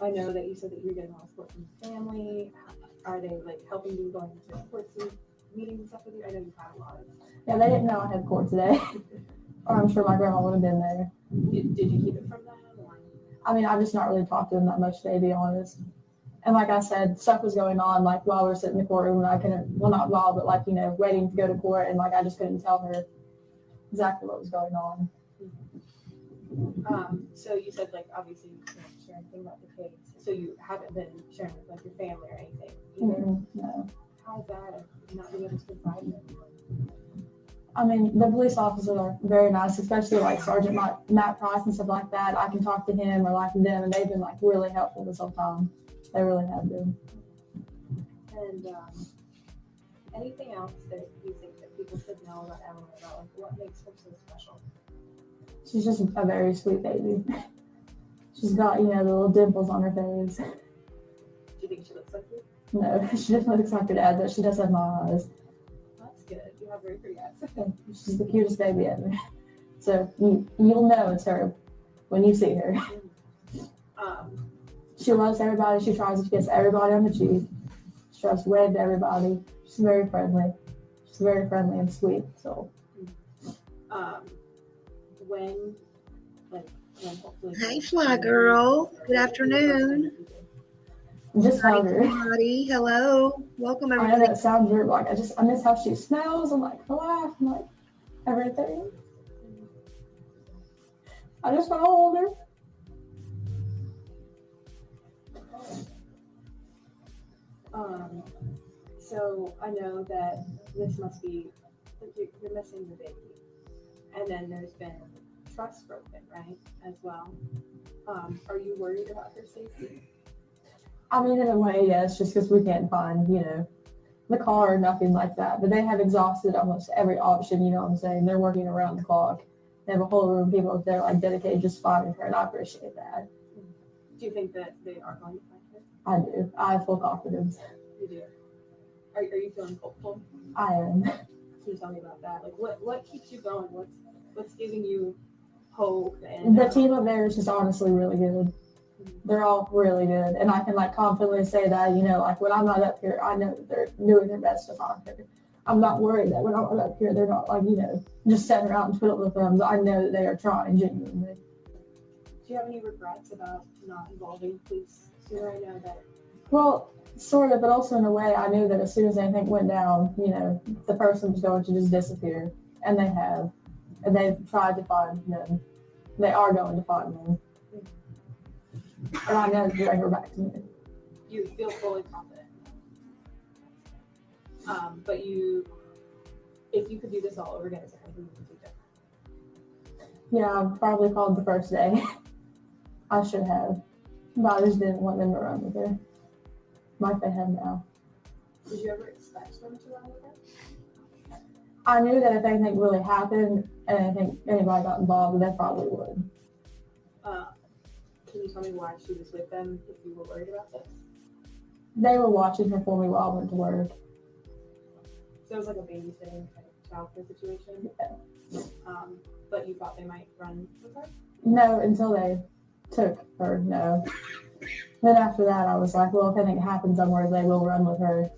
I know that you said that you're getting a lot of support from your family. Are they like helping you going to courts and meetings and stuff with you? I know you've had a lot of. Yeah, they didn't know I had court today. Or I'm sure my grandma would have been there. Did you keep it from them? Or? I mean, I've just not really talked to them that much today, to be honest. And like I said, stuff was going on like while we were sitting in the courtroom, and I couldn't, well, not while, but like, waiting to go to court, and like I just couldn't tell her exactly what was going on. So you said like obviously you can't share anything about the case. So you haven't been sharing with like your family or anything either? No. How's that? Not being able to confide in anyone? I mean, the police officers are very nice, especially like Sergeant Matt Price and stuff like that. I can talk to him or like them, and they've been like really helpful this whole time. They really have been. And anything else that you think that people should know about Evelyn, about like what makes her so special? She's just a very sweet baby. She's got, the little dimples on her face. Do you think she looks like you? No, she definitely looks like her dad, but she does have my eyes. That's good. You have very pretty eyes. She's the cutest baby ever. So you'll know it's her when you see her. She loves everybody. She tries to kiss everybody on the cheek. She tries to wave to everybody. She's very friendly. She's very friendly and sweet. So. When hopefully. Hey, Fly Girl. Good afternoon. Just Hi, her. everybody. Hello. Welcome, everybody. I know that sounds weird. Like I miss how she smells and like her laugh and like everything. I just want to hold her. So I know that this must be, you're missing your baby. And then there's been trust broken, right, as well. Are you worried about her safety? I mean, in a way, yes, just because we can't find, the car or nothing like that. But they have exhausted almost every option, you know what I'm saying? They're working around the clock. They have a whole room of people up there, like, dedicated just finding her, and I appreciate that. Do you think that they are going to find her? I do. I have full confidence. You do. Are you feeling hopeful? I am. Can you tell me about that? Like, what keeps you going? What's giving you hope? And The team up there is just honestly really good. They're all really good, and I can like confidently say that, like when I'm not up here, I know that they're doing their best to find her. I'm not worried that when I'm not up here, they're not like, just sitting around and twiddling their thumbs. I know that they are trying genuinely. Do you have any regrets about not involving police sooner? I know that. Well, sort of, but also in a way, I knew that as soon as anything went down, the person was going to just disappear, and they have, and they've tried to find them. They are going to find them. And I know to bring her back to me. You feel fully confident. But if you could do this all over again, is there anything you could do different? Yeah, I probably called the first day. I should have. But I just didn't want them to run with her. Like they have now. Did you ever expect them to run with her? I knew that if anything really happened and anybody got involved, they probably would. Can you tell me why she was with them if you were worried about this? They were watching her for me while I went to work. So it was like a babysitting kind of childcare situation? Yeah. But you thought they might run with her? No, until they took her, no. Then after that, I was like, well, if anything happens somewhere, they will run with her.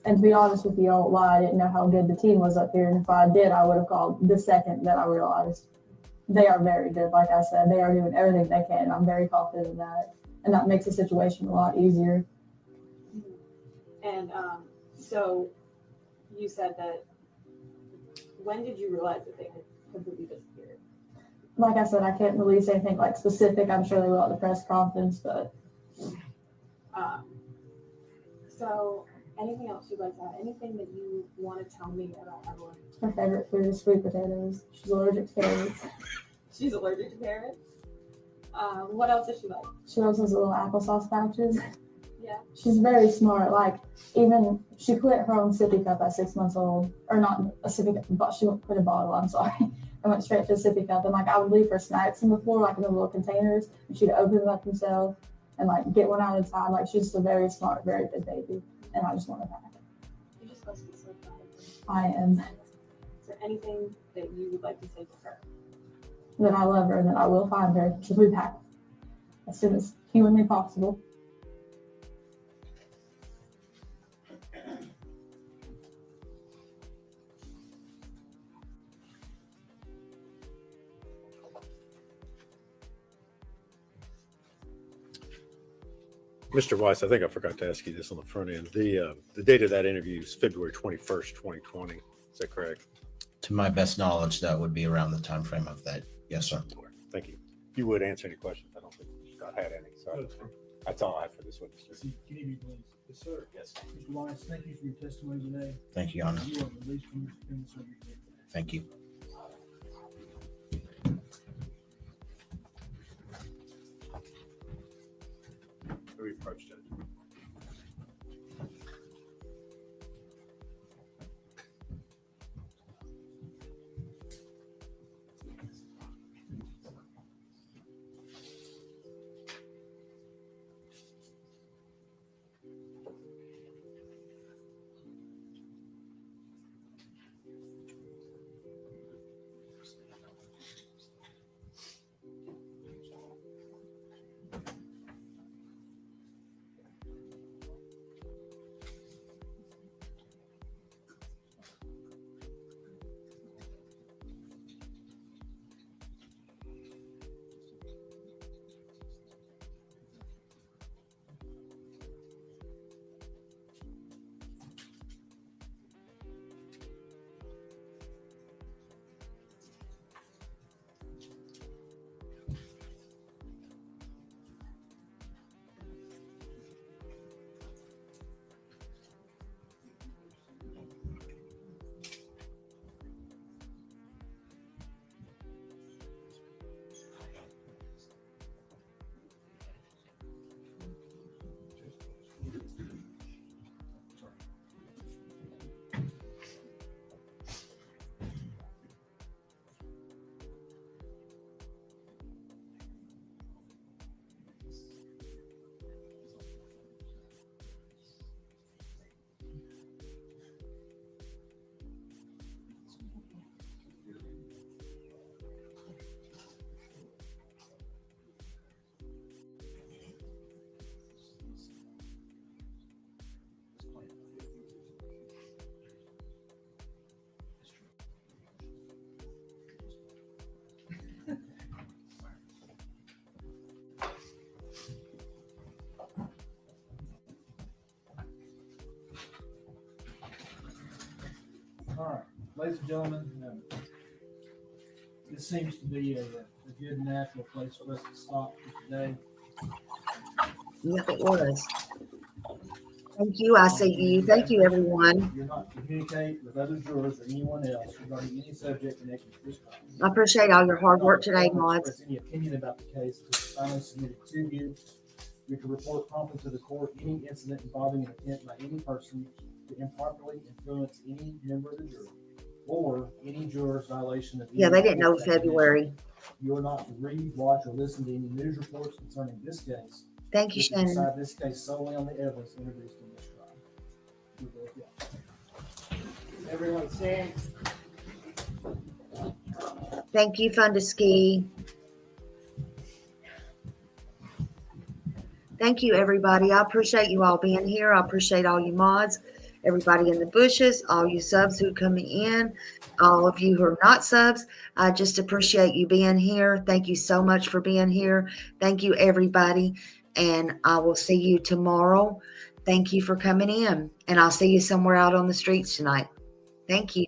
And to be honest with you, I won't lie, I didn't know how good the team was up here. And if I did, I would have called the second that I realized. They are very good, like I said. They are doing everything they can. I'm very confident in that. And that makes the situation a lot easier. And so you said that, when did you realize that they had completely disappeared? Like I said, I can't release anything like specific. I'm sure they will at the press conference, but. So anything else you'd like to add? Anything that you want to tell me about Evelyn? Her favorite food is sweet potatoes. She's allergic to carrots. She's allergic to carrots? What else does she like? She loves those little applesauce pouches. Yeah. She's very smart. Like, even she quit her own sippy cup at 6 months old. Or not a sippy cup, but she quit a bottle, I'm sorry. And went straight to a sippy cup. And like, I would leave her snacks on the floor, like in the little containers. And she'd open them up herself and like get one at a time. Like, she's just a very smart, very good baby. And I just want her back. You just must be so proud. I am. Is there anything that you would like to say to her? That I love her and that I will find her. She'll be back as soon as humanly possible. Mr. Weiss, I think I forgot to ask you this on the front end. The date of that interview is February 21st, 2020. Is that correct? To my best knowledge, that would be around the time frame of that. Yes, sir. Thank you. If you would answer any questions, I don't think Scott had any. So that's all I have for this witness. Can you be please? Yes, sir. Yes. Mr. Weiss, thank you for your testimony today. Thank you, Your Honor. You are released from your defense subject today. Thank you. We approached it. ladies and gentlemen, this seems to be a good natural place for us to stop for today. Yep, it was. Thank you. I see you. Thank you, everyone. You're not to communicate with other jurors or anyone else regarding any subject connected to this trial. I appreciate all your hard work today, mods. Express any opinion about the case that is finally submitted to you. You can report promptly to the court any incident involving an attempt by any person to improperly influence any member of the jury or any juror's violation of any. Yeah, they didn't know February. You are not to read, watch, or listen to any news reports concerning this case. Thank you, Shannon. Decide this case solely on the evidence introduced in this trial. Everyone stand. Thank you, Fundaski. Thank you, everybody. I appreciate you all being here. I appreciate all you mods, everybody in the bushes, all you subs who are coming in, all of you who are not subs. I just appreciate you being here. Thank you so much for being here. Thank you, everybody. And I will see you tomorrow. Thank you for coming in. And I'll see you somewhere out on the streets tonight. Thank you.